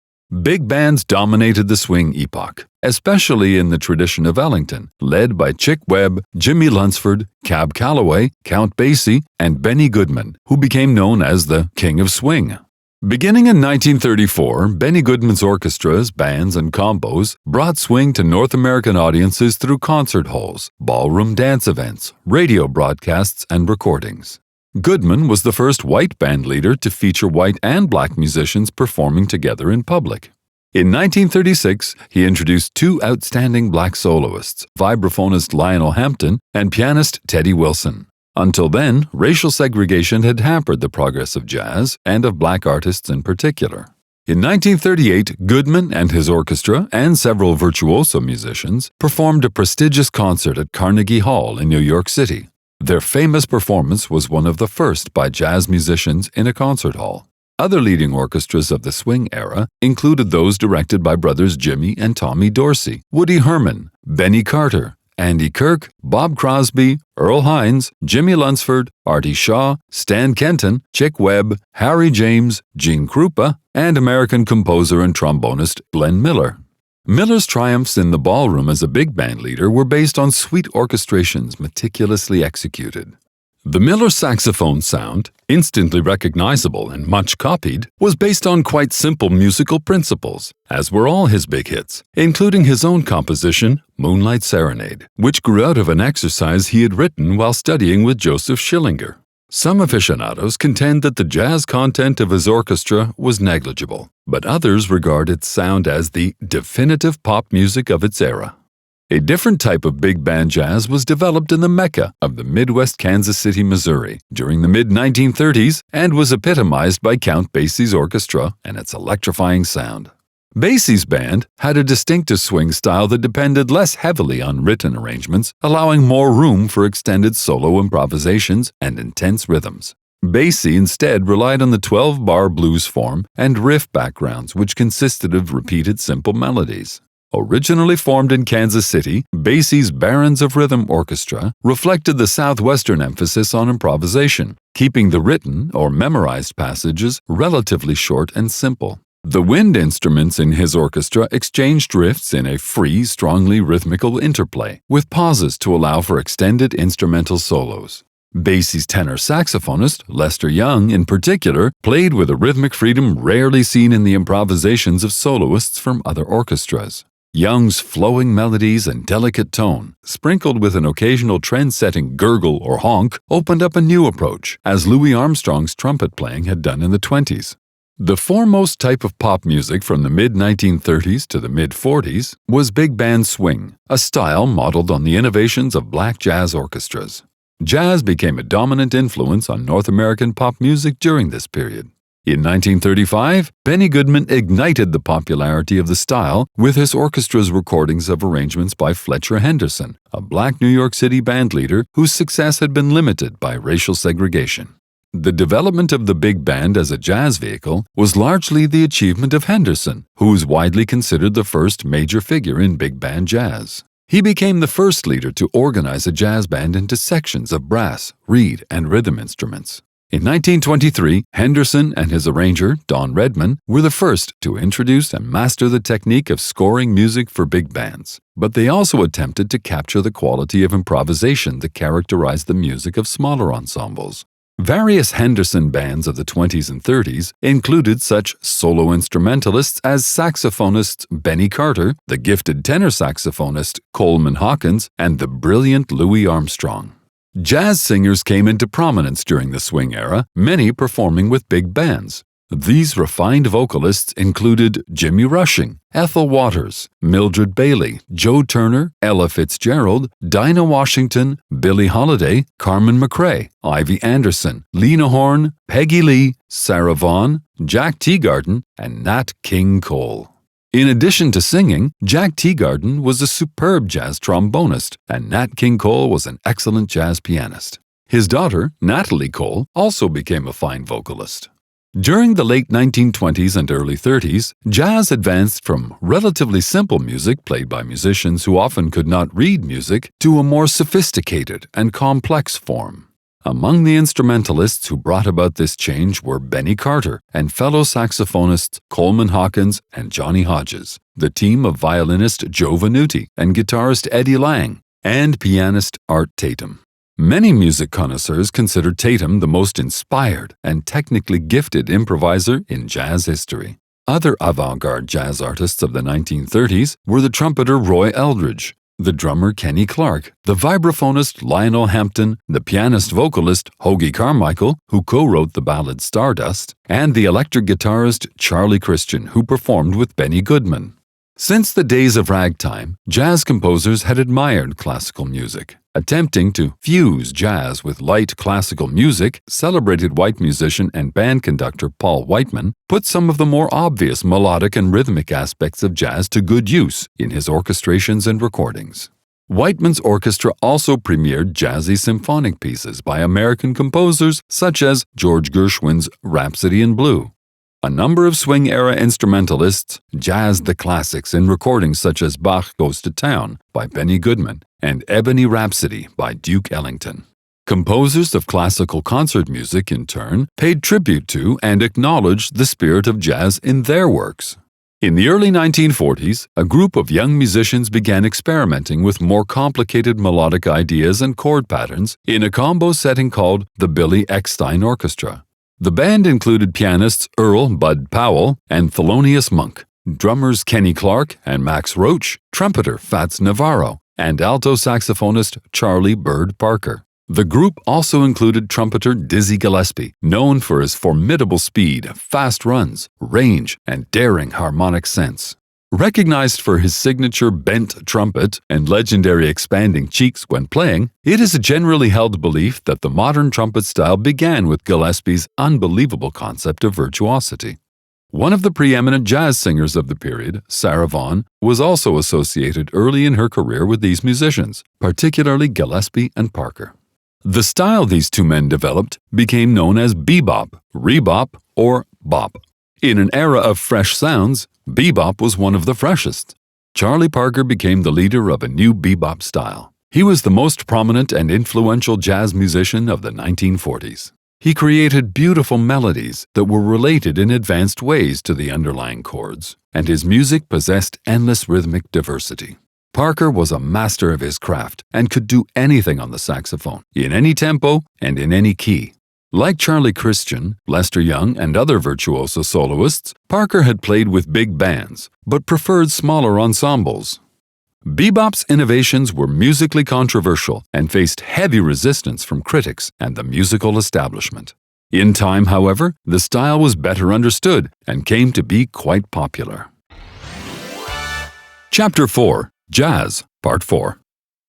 Big bands dominated the swing epoch, especially in the tradition of Ellington, led by Chick Webb, Jimmy Lunceford, Cab Calloway, Count Basie, and Benny Goodman, who became known as the King of Swing. Beginning in 1934, Benny Goodman's orchestras, bands, and combos brought swing to North American audiences through concert halls, ballroom dance events, radio broadcasts, and recordings. Goodman was the first white band leader to feature white and black musicians performing together in public. In 1936, he introduced 2 outstanding black soloists, vibraphonist Lionel Hampton and pianist Teddy Wilson. Until then, racial segregation had hampered the progress of jazz and of black artists in particular. In 1938, Goodman and his orchestra and several virtuoso musicians performed a prestigious concert at Carnegie Hall in New York City. Their famous performance was one of the first by jazz musicians in a concert hall. Other leading orchestras of the swing era included those directed by brothers Jimmy and Tommy Dorsey, Woody Herman, Benny Carter, Andy Kirk, Bob Crosby, Earl Hines, Jimmy Lunceford, Artie Shaw, Stan Kenton, Chick Webb, Harry James, Gene Krupa, and American composer and trombonist Glenn Miller. Miller's triumphs in the ballroom as a big band leader were based on sweet orchestrations meticulously executed. The Miller saxophone sound, instantly recognizable and much copied, was based on quite simple musical principles, as were all his big hits, including his own composition, Moonlight Serenade, which grew out of an exercise he had written while studying with Joseph Schillinger. Some aficionados contend that the jazz content of his orchestra was negligible, but others regard its sound as the definitive pop music of its era. A different type of big band jazz was developed in the Mecca of the Midwest Kansas City, Missouri, during the mid-1930s and was epitomized by Count Basie's orchestra and its electrifying sound. Basie's band had a distinctive swing style that depended less heavily on written arrangements, allowing more room for extended solo improvisations and intense rhythms. Basie instead relied on the 12-bar blues form and riff backgrounds, which consisted of repeated simple melodies. Originally formed in Kansas City, Basie's Barons of Rhythm Orchestra reflected the Southwestern emphasis on improvisation, keeping the written or memorized passages relatively short and simple. The wind instruments in his orchestra exchanged riffs in a free, strongly rhythmical interplay, with pauses to allow for extended instrumental solos. Basie's tenor saxophonist, Lester Young in particular, played with a rhythmic freedom rarely seen in the improvisations of soloists from other orchestras. Young's flowing melodies and delicate tone, sprinkled with an occasional trend-setting gurgle or honk, opened up a new approach, as Louis Armstrong's trumpet playing had done in the 1920s. The foremost type of pop music from the mid-1930s to the mid-40s was big band swing, a style modeled on the innovations of black jazz orchestras. Jazz became a dominant influence on North American pop music during this period. In 1935, Benny Goodman ignited the popularity of the style with his orchestra's recordings of arrangements by Fletcher Henderson, a black New York City bandleader whose success had been limited by racial segregation. The development of the big band as a jazz vehicle was largely the achievement of Henderson, who is widely considered the first major figure in big band jazz. He became the first leader to organize a jazz band into sections of brass, reed, and rhythm instruments. In 1923, Henderson and his arranger, Don Redman, were the first to introduce and master the technique of scoring music for big bands, but they also attempted to capture the quality of improvisation that characterized the music of smaller ensembles. Various Henderson bands of the 20s and 30s included such solo instrumentalists as saxophonists Benny Carter, the gifted tenor saxophonist Coleman Hawkins, and the brilliant Louis Armstrong. Jazz singers came into prominence during the swing era, many performing with big bands. These refined vocalists included Jimmy Rushing, Ethel Waters, Mildred Bailey, Joe Turner, Ella Fitzgerald, Dinah Washington, Billie Holiday, Carmen McRae, Ivy Anderson, Lena Horne, Peggy Lee, Sarah Vaughan, Jack Teagarden, and Nat King Cole. In addition to singing, Jack Teagarden was a superb jazz trombonist, and Nat King Cole was an excellent jazz pianist. His daughter, Natalie Cole, also became a fine vocalist. During the late 1920s and early 30s, jazz advanced from relatively simple music played by musicians who often could not read music to a more sophisticated and complex form. Among the instrumentalists who brought about this change were Benny Carter and fellow saxophonists Coleman Hawkins and Johnny Hodges, the team of violinist Joe Venuti and guitarist Eddie Lang, and pianist Art Tatum. Many music connoisseurs consider Tatum the most inspired and technically gifted improviser in jazz history. Other avant-garde jazz artists of the 1930s were the trumpeter Roy Eldridge, the drummer Kenny Clarke, the vibraphonist Lionel Hampton, the pianist-vocalist Hoagy Carmichael, who co-wrote the ballad Stardust, and the electric guitarist Charlie Christian, who performed with Benny Goodman. Since the days of ragtime, jazz composers had admired classical music. Attempting to fuse jazz with light classical music, celebrated white musician and band conductor Paul Whiteman put some of the more obvious melodic and rhythmic aspects of jazz to good use in his orchestrations and recordings. Whiteman's orchestra also premiered jazzy symphonic pieces by American composers such as George Gershwin's Rhapsody in Blue. A number of swing-era instrumentalists jazzed the classics in recordings such as Bach Goes to Town by Benny Goodman and Ebony Rhapsody by Duke Ellington. Composers of classical concert music, in turn, paid tribute to and acknowledged the spirit of jazz in their works. In the early 1940s, a group of young musicians began experimenting with more complicated melodic ideas and chord patterns in a combo setting called the Billy Eckstine Orchestra. The band included pianists Earl Bud Powell and Thelonious Monk, drummers Kenny Clarke and Max Roach, trumpeter Fats Navarro, and alto saxophonist Charlie Bird Parker. The group also included trumpeter Dizzy Gillespie, known for his formidable speed, fast runs, range, and daring harmonic sense. Recognized for his signature bent trumpet and legendary expanding cheeks when playing, it is a generally held belief that the modern trumpet style began with Gillespie's unbelievable concept of virtuosity. One of the preeminent jazz singers of the period, Sarah Vaughan, was also associated early in her career with these musicians, particularly Gillespie and Parker. The style these two men developed became known as bebop, rebop, or bop. In an era of fresh sounds, bebop was one of the freshest. Charlie Parker became the leader of a new bebop style. He was the most prominent and influential jazz musician of the 1940s. He created beautiful melodies that were related in advanced ways to the underlying chords, and his music possessed endless rhythmic diversity. Parker was a master of his craft and could do anything on the saxophone, in any tempo and in any key. Like Charlie Christian, Lester Young, and other virtuoso soloists, Parker had played with big bands, but preferred smaller ensembles. Bebop's innovations were musically controversial and faced heavy resistance from critics and the musical establishment. In time, however, the style was better understood and came to be quite popular. Chapter 4. Jazz, Part 4.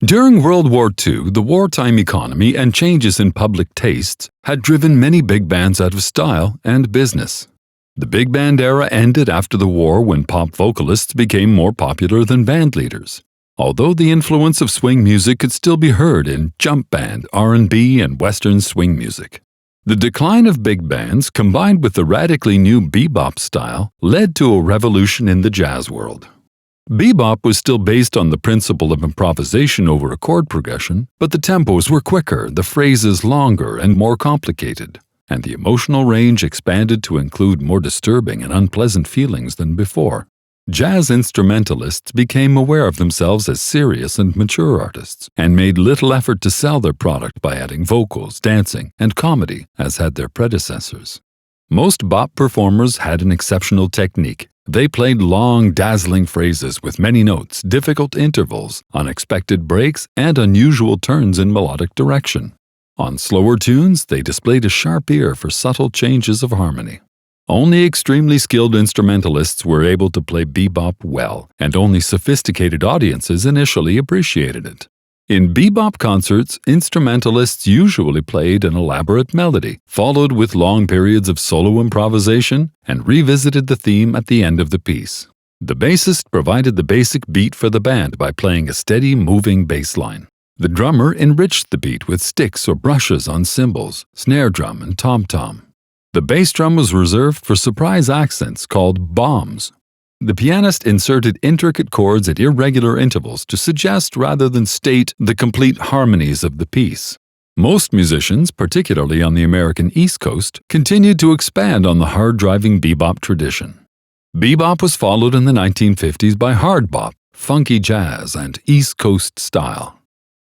During World War II, the wartime economy and changes in public tastes had driven many big bands out of style and business. The big band era ended after the war when pop vocalists became more popular than band leaders, although the influence of swing music could still be heard in jump band, R&B, and Western swing music. The decline of big bands, combined with the radically new bebop style, led to a revolution in the jazz world. Bebop was still based on the principle of improvisation over a chord progression, but the tempos were quicker, the phrases longer and more complicated, and the emotional range expanded to include more disturbing and unpleasant feelings than before. Jazz instrumentalists became aware of themselves as serious and mature artists, and made little effort to sell their product by adding vocals, dancing, and comedy, as had their predecessors. Most bop performers had an exceptional technique. They played long, dazzling phrases with many notes, difficult intervals, unexpected breaks, and unusual turns in melodic direction. On slower tunes, they displayed a sharp ear for subtle changes of harmony. Only extremely skilled instrumentalists were able to play bebop well, and only sophisticated audiences initially appreciated it. In bebop concerts, instrumentalists usually played an elaborate melody, followed with long periods of solo improvisation, and revisited the theme at the end of the piece. The bassist provided the basic beat for the band by playing a steady, moving bass line. The drummer enriched the beat with sticks or brushes on cymbals, snare drum, and tom-tom. The bass drum was reserved for surprise accents called bombs. The pianist inserted intricate chords at irregular intervals to suggest rather than state the complete harmonies of the piece. Most musicians, particularly on the American East Coast, continued to expand on the hard-driving bebop tradition. Bebop was followed in the 1950s by hard bop, funky jazz, and East Coast style.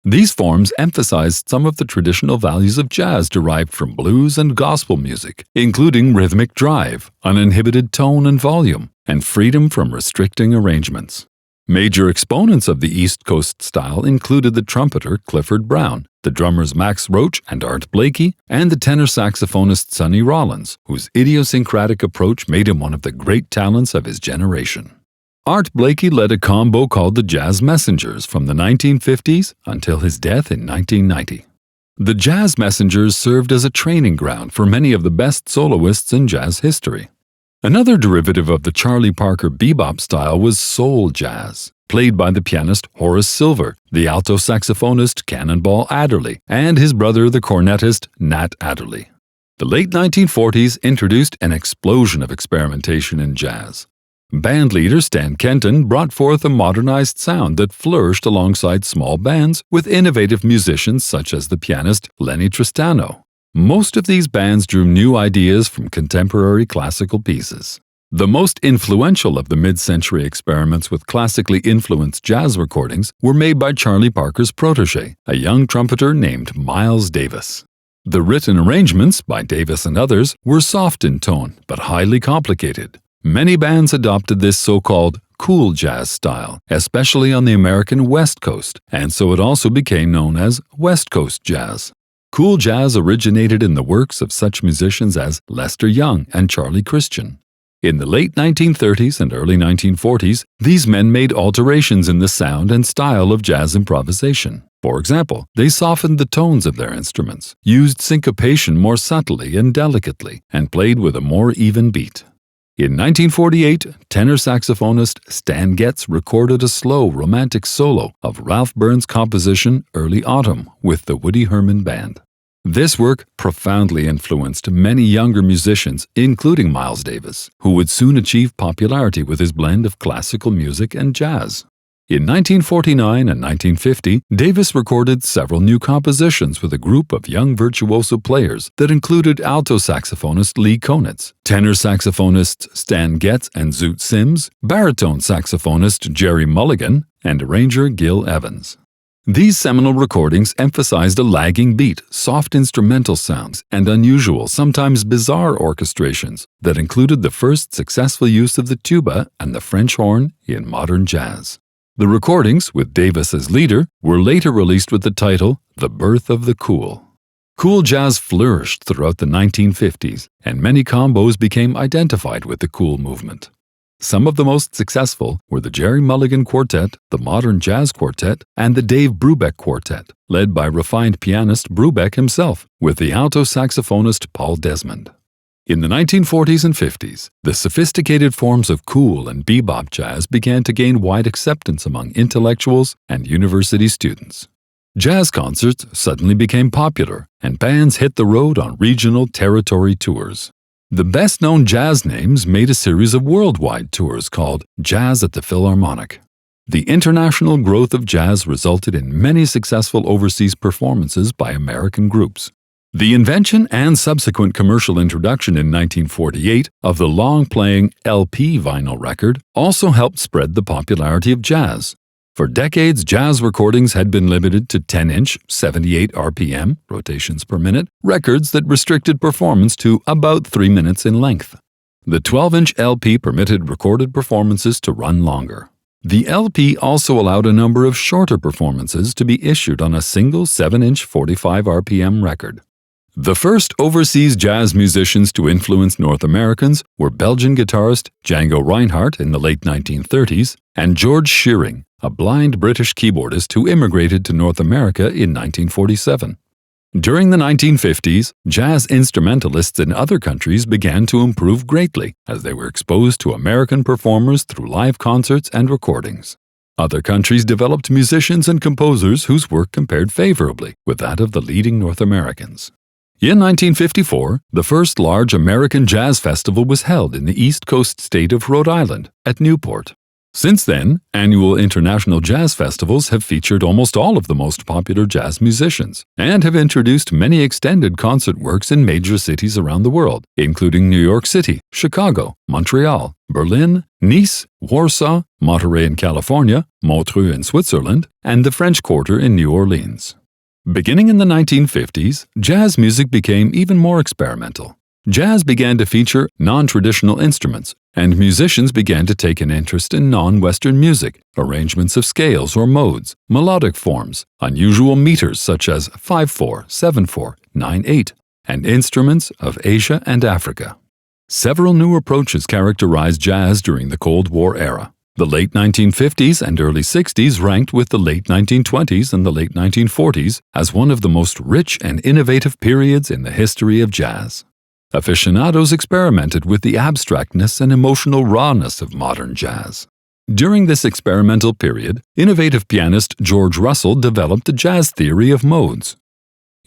These forms emphasized some of the traditional values of jazz derived from blues and gospel music, including rhythmic drive, uninhibited tone and volume, and freedom from restricting arrangements. Major exponents of the East Coast style included the trumpeter Clifford Brown, the drummers Max Roach and Art Blakey, and the tenor saxophonist Sonny Rollins, whose idiosyncratic approach made him one of the great talents of his generation. Art Blakey led a combo called the Jazz Messengers from the 1950s until his death in 1990. The Jazz Messengers served as a training ground for many of the best soloists in jazz history. Another derivative of the Charlie Parker bebop style was soul jazz, played by the pianist Horace Silver, the alto saxophonist Cannonball Adderley, and his brother the cornetist Nat Adderley. The late 1940s introduced an explosion of experimentation in jazz. Bandleader Stan Kenton brought forth a modernized sound that flourished alongside small bands with innovative musicians such as the pianist Lenny Tristano. Most of these bands drew new ideas from contemporary classical pieces. The most influential of the mid-century experiments with classically influenced jazz recordings were made by Charlie Parker's protege, a young trumpeter named Miles Davis. The written arrangements, by Davis and others, were soft in tone but highly complicated. Many bands adopted this so-called cool jazz style, especially on the American West Coast, and so it also became known as West Coast jazz. Cool jazz originated in the works of such musicians as Lester Young and Charlie Christian. In the late 1930s and early 1940s, these men made alterations in the sound and style of jazz improvisation. For example, they softened the tones of their instruments, used syncopation more subtly and delicately, and played with a more even beat. In 1948, tenor saxophonist Stan Getz recorded a slow, romantic solo of Ralph Burns' composition Early Autumn with the Woody Herman Band. This work profoundly influenced many younger musicians, including Miles Davis, who would soon achieve popularity with his blend of classical music and jazz. In 1949 and 1950, Davis recorded several new compositions with a group of young virtuoso players that included alto saxophonist Lee Konitz, tenor saxophonists Stan Getz and Zoot Sims, baritone saxophonist Jerry Mulligan, and arranger Gil Evans. These seminal recordings emphasized a lagging beat, soft instrumental sounds, and unusual, sometimes bizarre orchestrations that included the first successful use of the tuba and the French horn in modern jazz. The recordings, with Davis as leader, were later released with the title The Birth of the Cool. Cool jazz flourished throughout the 1950s, and many combos became identified with the cool movement. Some of the most successful were the Jerry Mulligan Quartet, the Modern Jazz Quartet, and the Dave Brubeck Quartet, led by refined pianist Brubeck himself, with the alto saxophonist Paul Desmond. In the 1940s and 50s, the sophisticated forms of cool and bebop jazz began to gain wide acceptance among intellectuals and university students. Jazz concerts suddenly became popular, and bands hit the road on regional territory tours. The best-known jazz names made a series of worldwide tours called Jazz at the Philharmonic. The international growth of jazz resulted in many successful overseas performances by American groups. The invention and subsequent commercial introduction in 1948 of the long-playing LP vinyl record also helped spread the popularity of jazz. For decades, jazz recordings had been limited to 10-inch, 78 RPM, rotations per minute, records that restricted performance to about 3 minutes in length. The 12-inch LP permitted recorded performances to run longer. The LP also allowed a number of shorter performances to be issued on a single 7-inch 45 RPM record. The first overseas jazz musicians to influence North Americans were Belgian guitarist Django Reinhardt in the late 1930s and George Shearing, a blind British keyboardist who immigrated to North America in 1947. During the 1950s, jazz instrumentalists in other countries began to improve greatly as they were exposed to American performers through live concerts and recordings. Other countries developed musicians and composers whose work compared favorably with that of the leading North Americans. In 1954, the first large American jazz festival was held in the East Coast state of Rhode Island at Newport. Since then, annual international jazz festivals have featured almost all of the most popular jazz musicians and have introduced many extended concert works in major cities around the world, including New York City, Chicago, Montreal, Berlin, Nice, Warsaw, Monterey in California, Montreux in Switzerland, and the French Quarter in New Orleans. Beginning in the 1950s, jazz music became even more experimental. Jazz began to feature non-traditional instruments, and musicians began to take an interest in non-Western music, arrangements of scales or modes, melodic forms, unusual meters such as 5/4, 7/4, 9/8, and instruments of Asia and Africa. Several new approaches characterized jazz during the Cold War era. The late 1950s and early 60s ranked with the late 1920s and the late 1940s as one of the most rich and innovative periods in the history of jazz. Aficionados experimented with the abstractness and emotional rawness of modern jazz. During this experimental period, innovative pianist George Russell developed a jazz theory of modes.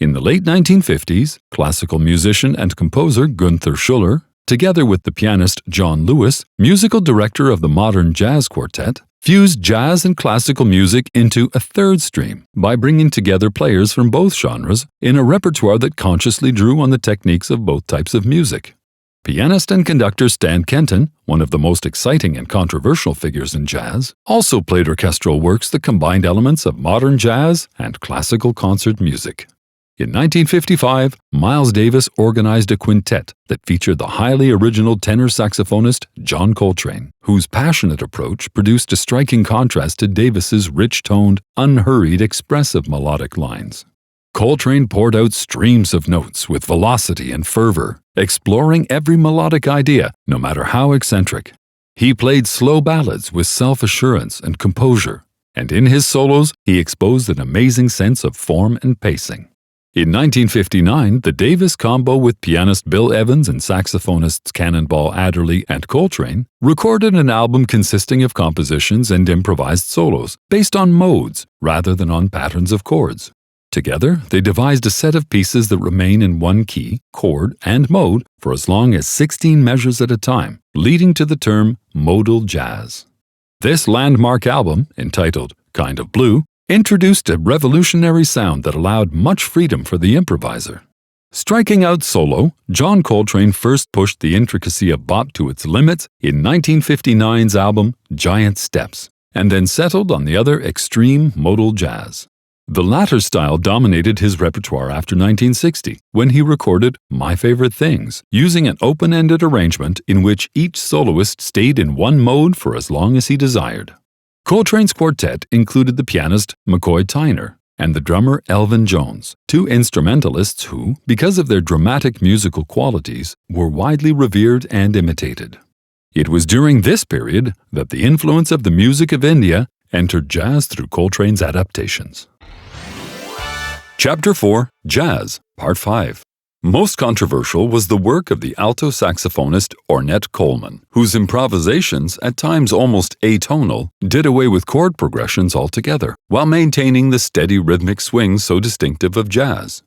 In the late 1950s, classical musician and composer Gunther Schuller, together with the pianist John Lewis, musical director of the Modern Jazz Quartet, fused jazz and classical music into a third stream by bringing together players from both genres in a repertoire that consciously drew on the techniques of both types of music. Pianist and conductor Stan Kenton, one of the most exciting and controversial figures in jazz, also played orchestral works that combined elements of modern jazz and classical concert music. In 1955, Miles Davis organized a quintet that featured the highly original tenor saxophonist John Coltrane, whose passionate approach produced a striking contrast to Davis's rich-toned, unhurried, expressive melodic lines. Coltrane poured out streams of notes with velocity and fervor, exploring every melodic idea, no matter how eccentric. He played slow ballads with self-assurance and composure, and in his solos, he exposed an amazing sense of form and pacing. In 1959, the Davis combo with pianist Bill Evans and saxophonists Cannonball Adderley and Coltrane recorded an album consisting of compositions and improvised solos based on modes rather than on patterns of chords. Together, they devised a set of pieces that remain in one key, chord, and mode for as long as 16 measures at a time, leading to the term modal jazz. This landmark album, entitled Kind of Blue, introduced a revolutionary sound that allowed much freedom for the improviser. Striking out solo, John Coltrane first pushed the intricacy of bop to its limits in 1959's album Giant Steps, and then settled on the other extreme modal jazz. The latter style dominated his repertoire after 1960, when he recorded My Favorite Things, using an open-ended arrangement in which each soloist stayed in one mode for as long as he desired. Coltrane's quartet included the pianist McCoy Tyner and the drummer Elvin Jones, two instrumentalists who, because of their dramatic musical qualities, were widely revered and imitated. It was during this period that the influence of the music of India entered jazz through Coltrane's adaptations. Chapter 4, Jazz, Part 5. Most controversial was the work of the alto saxophonist Ornette Coleman, whose improvisations, at times almost atonal, did away with chord progressions altogether, while maintaining the steady rhythmic swing so distinctive of jazz.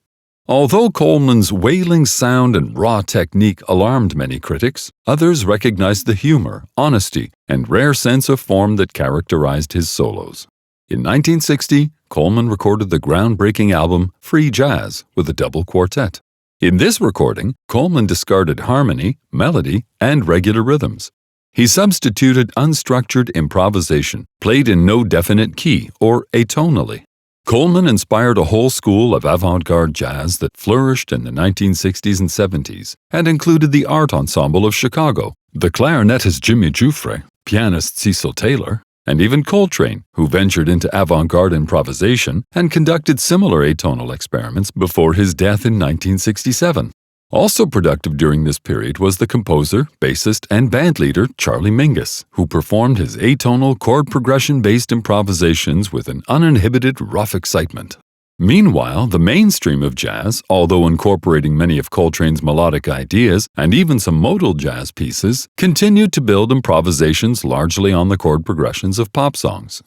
Although Coleman's wailing sound and raw technique alarmed many critics, others recognized the humor, honesty, and rare sense of form that characterized his solos. In 1960, Coleman recorded the groundbreaking album Free Jazz with a double quartet. In this recording, Coleman discarded harmony, melody, and regular rhythms. He substituted unstructured improvisation, played in no definite key or atonally. Coleman inspired a whole school of avant-garde jazz that flourished in the 1960s and 70s and included the Art Ensemble of Chicago, the clarinetist Jimmy Giuffre, pianist Cecil Taylor, and even Coltrane, who ventured into avant-garde improvisation and conducted similar atonal experiments before his death in 1967. Also productive during this period was the composer, bassist, and bandleader Charlie Mingus, who performed his atonal chord progression-based improvisations with an uninhibited rough excitement. Meanwhile, the mainstream of jazz, although incorporating many of Coltrane's melodic ideas and even some modal jazz pieces, continued to build improvisations largely on the chord progressions of pop songs.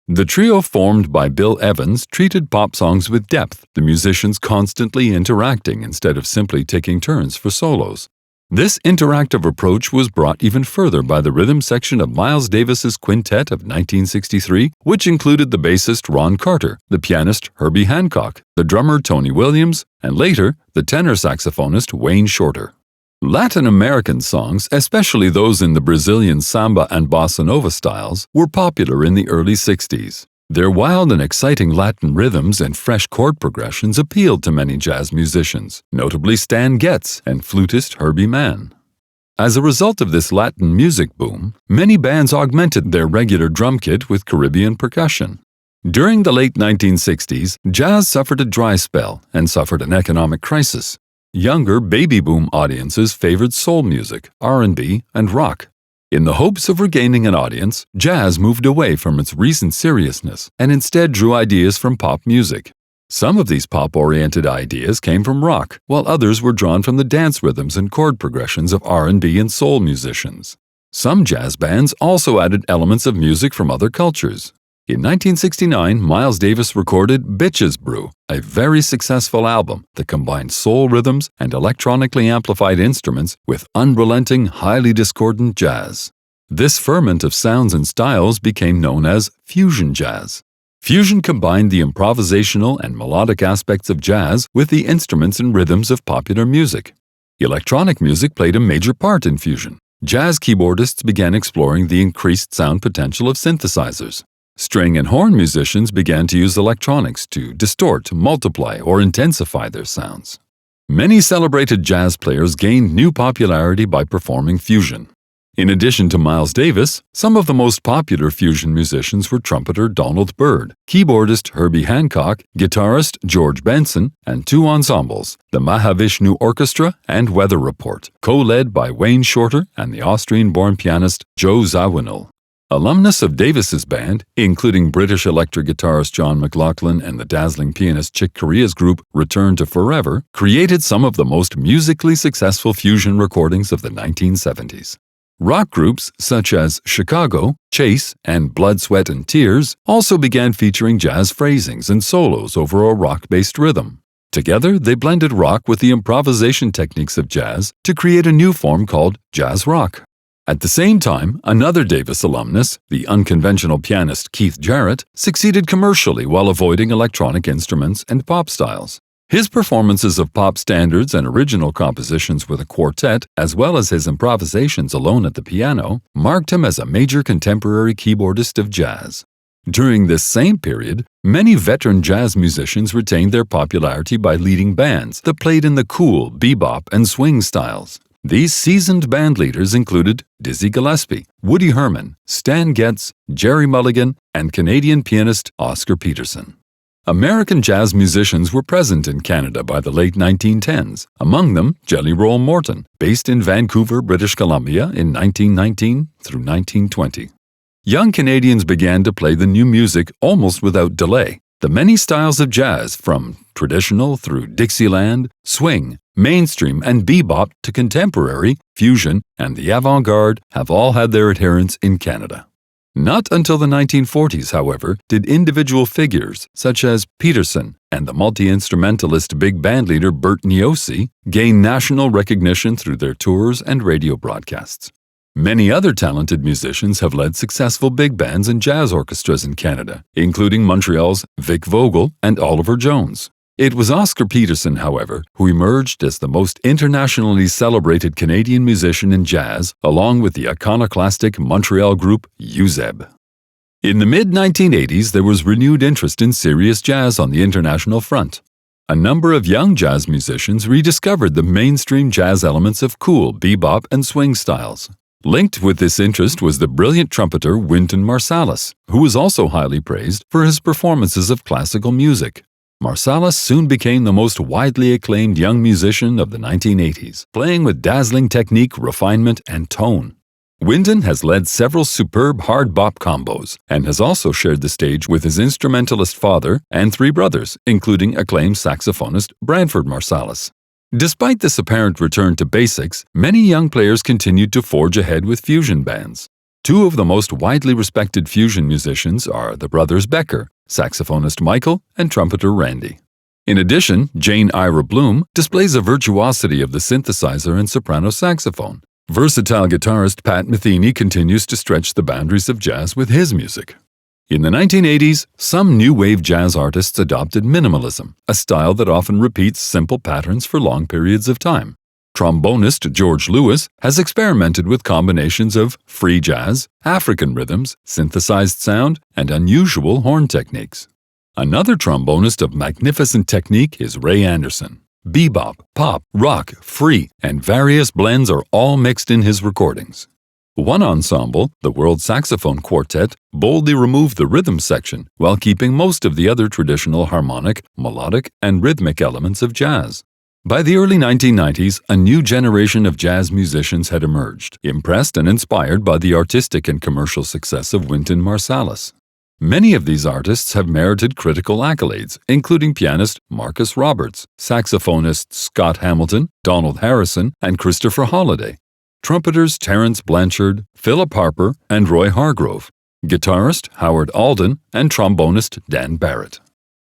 The trio formed by Bill Evans treated pop songs with depth, the musicians constantly interacting instead of simply taking turns for solos. This interactive approach was brought even further by the rhythm section of Miles Davis's quintet of 1963, which included the bassist Ron Carter, the pianist Herbie Hancock, the drummer Tony Williams, and later the tenor saxophonist Wayne Shorter. Latin American songs, especially those in the Brazilian samba and bossa nova styles, were popular in the early 60s. Their wild and exciting Latin rhythms and fresh chord progressions appealed to many jazz musicians, notably Stan Getz and flutist Herbie Mann. As a result of this Latin music boom, many bands augmented their regular drum kit with Caribbean percussion. During the late 1960s, jazz suffered a dry spell and suffered an economic crisis. Younger baby boom audiences favored soul music, R&B, and rock. In the hopes of regaining an audience, jazz moved away from its recent seriousness and instead drew ideas from pop music. Some of these pop-oriented ideas came from rock, while others were drawn from the dance rhythms and chord progressions of R&B and soul musicians. Some jazz bands also added elements of music from other cultures. In 1969, Miles Davis recorded Bitches Brew, a very successful album that combined soul rhythms and electronically amplified instruments with unrelenting, highly discordant jazz. This ferment of sounds and styles became known as fusion jazz. Fusion combined the improvisational and melodic aspects of jazz with the instruments and rhythms of popular music. Electronic music played a major part in fusion. Jazz keyboardists began exploring the increased sound potential of synthesizers. String and horn musicians began to use electronics to distort, multiply, or intensify their sounds. Many celebrated jazz players gained new popularity by performing fusion. In addition to Miles Davis, some of the most popular fusion musicians were trumpeter Donald Byrd, keyboardist Herbie Hancock, guitarist George Benson, and two ensembles, the Mahavishnu Orchestra and Weather Report, co-led by Wayne Shorter and the Austrian-born pianist Joe Zawinul. Alumnus of Davis's band, including British electric guitarist John McLaughlin and the dazzling pianist Chick Corea's group Return to Forever, created some of the most musically successful fusion recordings of the 1970s. Rock groups such as Chicago, Chase, and Blood, Sweat and Tears also began featuring jazz phrasings and solos over a rock-based rhythm. Together, they blended rock with the improvisation techniques of jazz to create a new form called jazz rock. At the same time, another Davis alumnus, the unconventional pianist Keith Jarrett, succeeded commercially while avoiding electronic instruments and pop styles. His performances of pop standards and original compositions with a quartet, as well as his improvisations alone at the piano, marked him as a major contemporary keyboardist of jazz. During this same period, many veteran jazz musicians retained their popularity by leading bands that played in the cool, bebop, and swing styles. These seasoned band leaders included Dizzy Gillespie, Woody Herman, Stan Getz, Jerry Mulligan, and Canadian pianist Oscar Peterson. American jazz musicians were present in Canada by the late 1910s, among them Jelly Roll Morton, based in Vancouver, British Columbia in 1919 through 1920. Young Canadians began to play the new music almost without delay. The many styles of jazz, from traditional through Dixieland, swing, mainstream, and bebop to contemporary, fusion, and the avant-garde, have all had their adherents in Canada. Not until the 1940s, however, did individual figures such as Peterson and the multi-instrumentalist big band leader Bert Niosi gain national recognition through their tours and radio broadcasts. Many other talented musicians have led successful big bands and jazz orchestras in Canada, including Montreal's Vic Vogel and Oliver Jones. It was Oscar Peterson, however, who emerged as the most internationally celebrated Canadian musician in jazz, along with the iconoclastic Montreal group UZEB. In the mid-1980s, there was renewed interest in serious jazz on the international front. A number of young jazz musicians rediscovered the mainstream jazz elements of cool, bebop, and swing styles. Linked with this interest was the brilliant trumpeter Wynton Marsalis, who was also highly praised for his performances of classical music. Marsalis soon became the most widely acclaimed young musician of the 1980s, playing with dazzling technique, refinement, and tone. Wynton has led several superb hard bop combos and has also shared the stage with his instrumentalist father and three brothers, including acclaimed saxophonist Branford Marsalis. Despite this apparent return to basics, many young players continued to forge ahead with fusion bands. Two of the most widely respected fusion musicians are the brothers Becker, saxophonist Michael and trumpeter Randy. In addition, Jane Ira Bloom displays a virtuosity of the synthesizer and soprano saxophone. Versatile guitarist Pat Metheny continues to stretch the boundaries of jazz with his music. In the 1980s, some new wave jazz artists adopted minimalism, a style that often repeats simple patterns for long periods of time. Trombonist George Lewis has experimented with combinations of free jazz, African rhythms, synthesized sound, and unusual horn techniques. Another trombonist of magnificent technique is Ray Anderson. Bebop, pop, rock, free, and various blends are all mixed in his recordings. One ensemble, the World Saxophone Quartet, boldly removed the rhythm section while keeping most of the other traditional harmonic, melodic, and rhythmic elements of jazz. By the early 1990s, a new generation of jazz musicians had emerged, impressed and inspired by the artistic and commercial success of Wynton Marsalis. Many of these artists have merited critical accolades, including pianist Marcus Roberts, saxophonists Scott Hamilton, Donald Harrison, and Christopher Holliday, trumpeters Terence Blanchard, Philip Harper, and Roy Hargrove, guitarist Howard Alden, and trombonist Dan Barrett.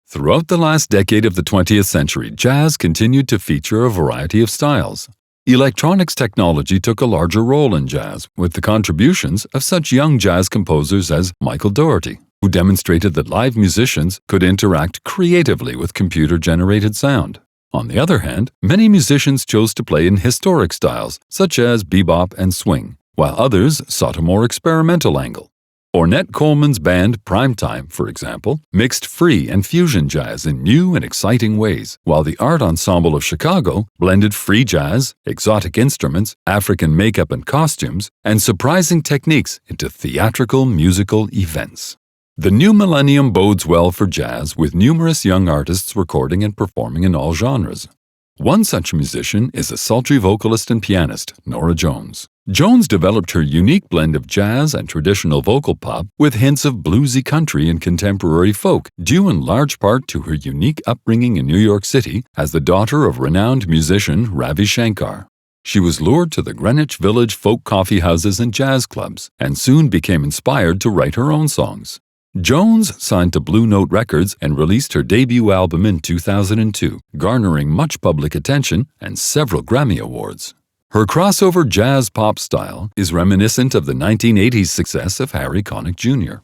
Throughout the last decade of the 20th century, jazz continued to feature a variety of styles. Electronics technology took a larger role in jazz, with the contributions of such young jazz composers as Michael Dougherty, who demonstrated that live musicians could interact creatively with computer-generated sound. On the other hand, many musicians chose to play in historic styles, such as bebop and swing, while others sought a more experimental angle. Ornette Coleman's band Primetime, for example, mixed free and fusion jazz in new and exciting ways, while the Art Ensemble of Chicago blended free jazz, exotic instruments, African makeup and costumes, and surprising techniques into theatrical musical events. The new millennium bodes well for jazz, with numerous young artists recording and performing in all genres. One such musician is a sultry vocalist and pianist, Norah Jones. Jones developed her unique blend of jazz and traditional vocal pop with hints of bluesy country and contemporary folk, due in large part to her unique upbringing in New York City as the daughter of renowned musician Ravi Shankar. She was lured to the Greenwich Village folk coffee houses and jazz clubs, and soon became inspired to write her own songs. Jones signed to Blue Note Records and released her debut album in 2002, garnering much public attention and several Grammy Awards. Her crossover jazz-pop style is reminiscent of the 1980s success of Harry Connick Jr.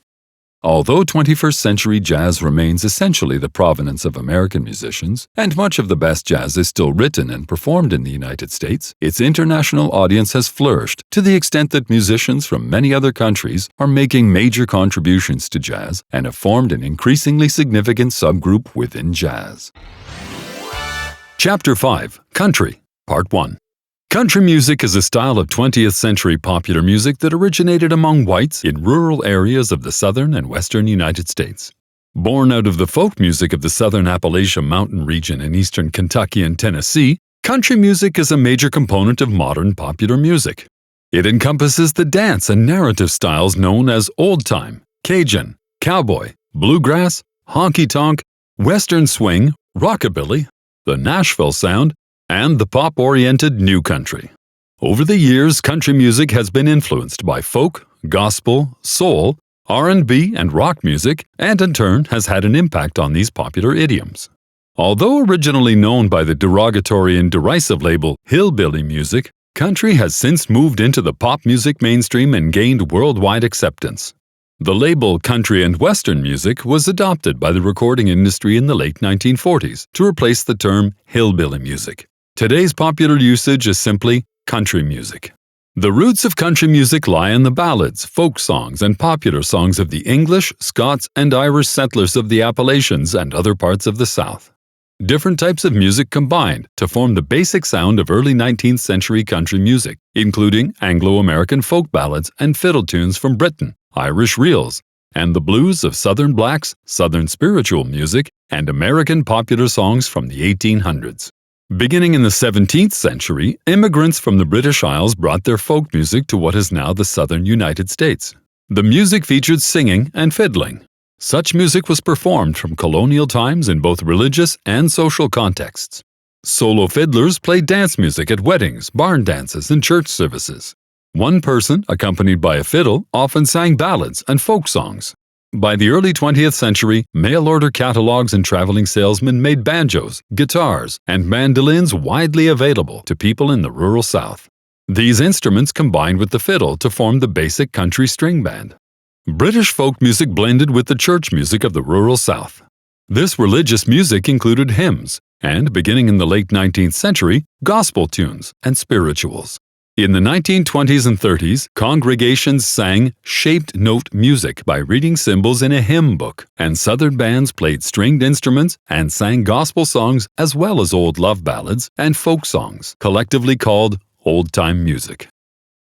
Although 21st century jazz remains essentially the provenance of American musicians, and much of the best jazz is still written and performed in the United States, its international audience has flourished to the extent that musicians from many other countries are making major contributions to jazz and have formed an increasingly significant subgroup within jazz. Chapter 5. Country, Part 1. Country music is a style of 20th century popular music that originated among whites in rural areas of the southern and western United States. Born out of the folk music of the southern Appalachian Mountain region in eastern Kentucky and Tennessee, country music is a major component of modern popular music. It encompasses the dance and narrative styles known as old-time, Cajun, cowboy, bluegrass, honky-tonk, western swing, rockabilly, the Nashville sound, and the pop-oriented new country. Over the years, country music has been influenced by folk, gospel, soul, R&B, and rock music, and in turn has had an impact on these popular idioms. Although originally known by the derogatory and derisive label hillbilly music, country has since moved into the pop music mainstream and gained worldwide acceptance. The label country and western music was adopted by the recording industry in the late 1940s to replace the term hillbilly music. Today's popular usage is simply country music. The roots of country music lie in the ballads, folk songs, and popular songs of the English, Scots, and Irish settlers of the Appalachians and other parts of the South. Different types of music combined to form the basic sound of early 19th century country music, including Anglo-American folk ballads and fiddle tunes from Britain, Irish reels, and the blues of Southern blacks, Southern spiritual music, and American popular songs from the 1800s. Beginning in the 17th century, immigrants from the British Isles brought their folk music to what is now the southern United States. The music featured singing and fiddling. Such music was performed from colonial times in both religious and social contexts. Solo fiddlers played dance music at weddings, barn dances, and church services. One person, accompanied by a fiddle, often sang ballads and folk songs. By the early 20th century, mail-order catalogs and traveling salesmen made banjos, guitars, and mandolins widely available to people in the rural South. These instruments combined with the fiddle to form the basic country string band. British folk music blended with the church music of the rural South. This religious music included hymns and, beginning in the late 19th century, gospel tunes and spirituals. In the 1920s and 30s, congregations sang shaped note music by reading symbols in a hymn book, and Southern bands played stringed instruments and sang gospel songs as well as old love ballads and folk songs, collectively called old-time music.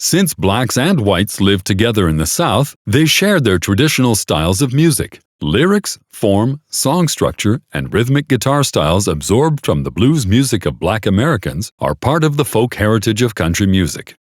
Since blacks and whites lived together in the South, they shared their traditional styles of music. Lyrics, form, song structure, and rhythmic guitar styles absorbed from the blues music of black Americans are part of the folk heritage of country music.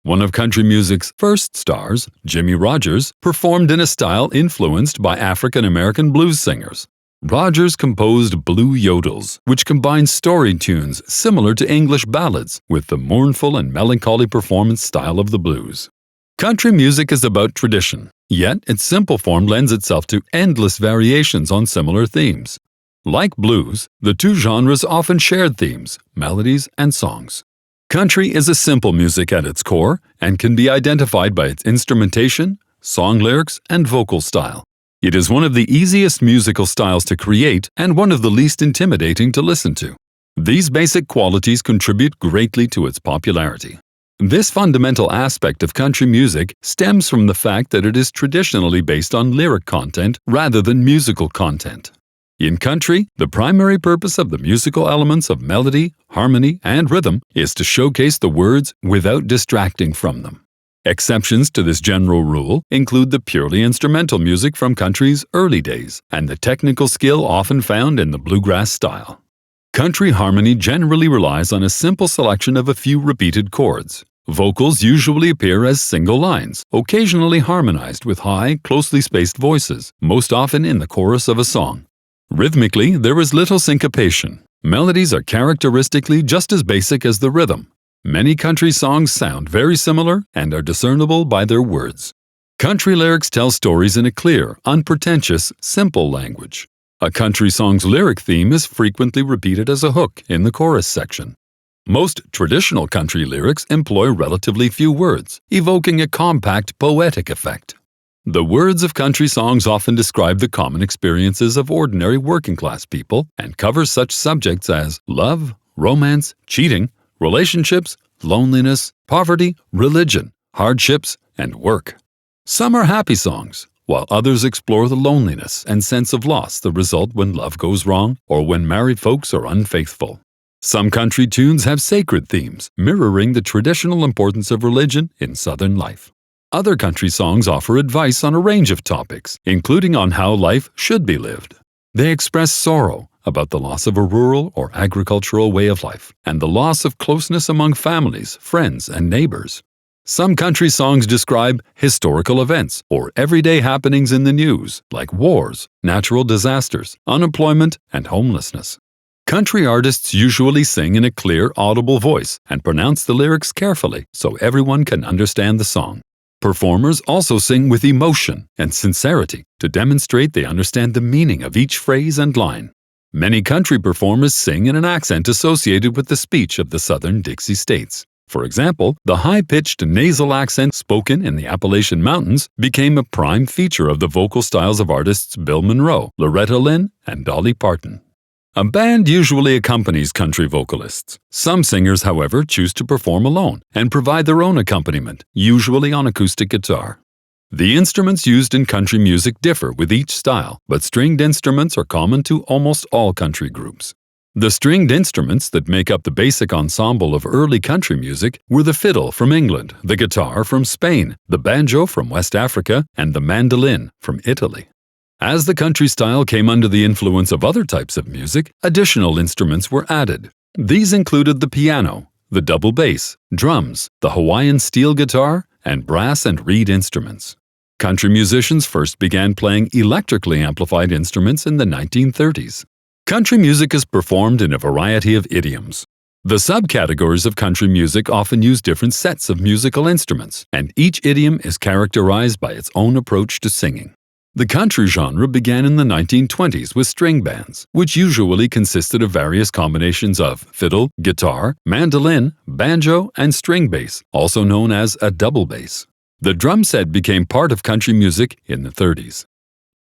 One of country music's first stars, Jimmie Rodgers, performed in a style influenced by African American blues singers. Rodgers composed blue yodels, which combined story tunes similar to English ballads with the mournful and melancholy performance style of the blues. Country music is about tradition, yet its simple form lends itself to endless variations on similar themes. Like blues, the two genres often shared themes, melodies, and songs. Country is a simple music at its core and can be identified by its instrumentation, song lyrics, and vocal style. It is one of the easiest musical styles to create and one of the least intimidating to listen to. These basic qualities contribute greatly to its popularity. This fundamental aspect of country music stems from the fact that it is traditionally based on lyric content rather than musical content. In country, the primary purpose of the musical elements of melody, harmony, and rhythm is to showcase the words without distracting from them. Exceptions to this general rule include the purely instrumental music from country's early days and the technical skill often found in the bluegrass style. Country harmony generally relies on a simple selection of a few repeated chords. Vocals usually appear as single lines, occasionally harmonized with high, closely spaced voices, most often in the chorus of a song. Rhythmically, there is little syncopation. Melodies are characteristically just as basic as the rhythm. Many country songs sound very similar and are discernible by their words. Country lyrics tell stories in a clear, unpretentious, simple language. A country song's lyric theme is frequently repeated as a hook in the chorus section. Most traditional country lyrics employ relatively few words, evoking a compact, poetic effect. The words of country songs often describe the common experiences of ordinary working-class people and cover such subjects as love, romance, cheating, relationships, loneliness, poverty, religion, hardships, and work. Some are happy songs, while others explore the loneliness and sense of loss that result when love goes wrong or when married folks are unfaithful. Some country tunes have sacred themes, mirroring the traditional importance of religion in Southern life. Other country songs offer advice on a range of topics, including on how life should be lived. They express sorrow about the loss of a rural or agricultural way of life and the loss of closeness among families, friends, and neighbors. Some country songs describe historical events or everyday happenings in the news, like wars, natural disasters, unemployment, and homelessness. Country artists usually sing in a clear, audible voice and pronounce the lyrics carefully so everyone can understand the song. Performers also sing with emotion and sincerity to demonstrate they understand the meaning of each phrase and line. Many country performers sing in an accent associated with the speech of the southern Dixie states. For example, the high-pitched nasal accent spoken in the Appalachian Mountains became a prime feature of the vocal styles of artists Bill Monroe, Loretta Lynn, and Dolly Parton. A band usually accompanies country vocalists. Some singers, however, choose to perform alone and provide their own accompaniment, usually on acoustic guitar. The instruments used in country music differ with each style, but stringed instruments are common to almost all country groups. The stringed instruments that make up the basic ensemble of early country music were the fiddle from England, the guitar from Spain, the banjo from West Africa, and the mandolin from Italy. As the country style came under the influence of other types of music, additional instruments were added. These included the piano, the double bass, drums, the Hawaiian steel guitar, and brass and reed instruments. Country musicians first began playing electrically amplified instruments in the 1930s. Country music is performed in a variety of idioms. The subcategories of country music often use different sets of musical instruments, and each idiom is characterized by its own approach to singing. The country genre began in the 1920s with string bands, which usually consisted of various combinations of fiddle, guitar, mandolin, banjo, and string bass, also known as a double bass. The drum set became part of country music in the 30s.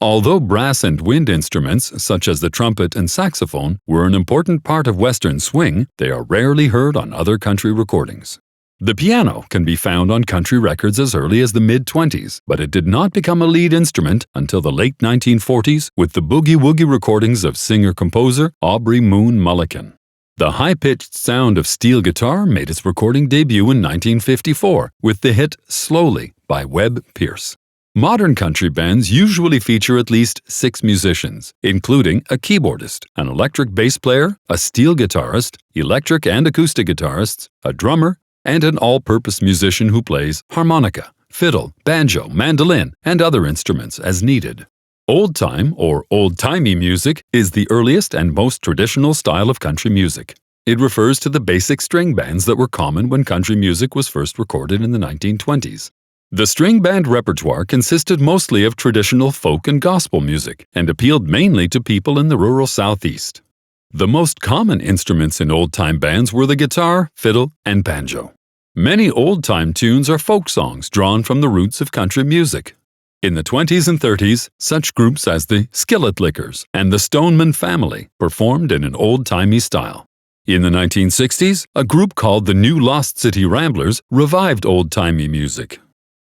Although brass and wind instruments, such as the trumpet and saxophone, were an important part of Western swing, they are rarely heard on other country recordings. The piano can be found on country records as early as the mid-20s, but it did not become a lead instrument until the late 1940s with the boogie-woogie recordings of singer-composer Aubrey Moon Mullican. The high-pitched sound of steel guitar made its recording debut in 1954 with the hit Slowly by Webb Pierce. Modern country bands usually feature at least 6 musicians, including a keyboardist, an electric bass player, a steel guitarist, electric and acoustic guitarists, a drummer, and an all-purpose musician who plays harmonica, fiddle, banjo, mandolin, and other instruments as needed. Old-time or old-timey music is the earliest and most traditional style of country music. It refers to the basic string bands that were common when country music was first recorded in the 1920s. The string band repertoire consisted mostly of traditional folk and gospel music and appealed mainly to people in the rural Southeast. The most common instruments in old-time bands were the guitar, fiddle, and banjo. Many old-time tunes are folk songs drawn from the roots of country music. In the 20s and 30s, such groups as the Skillet Lickers and the Stoneman Family performed in an old-timey style. In the 1960s, a group called the New Lost City Ramblers revived old-timey music.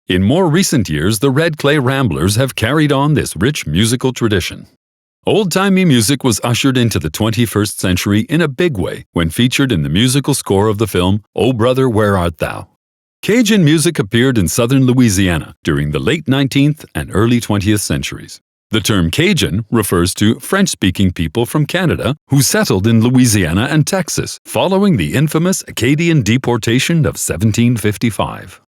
In more recent years, the Red Clay Ramblers have carried on this rich musical tradition. Old-timey music was ushered into the 21st century in a big way when featured in the musical score of the film "O Brother, Where Art Thou?" Cajun music appeared in southern Louisiana during the late 19th and early 20th centuries. The term Cajun refers to French-speaking people from Canada who settled in Louisiana and Texas following the infamous Acadian deportation of 1755.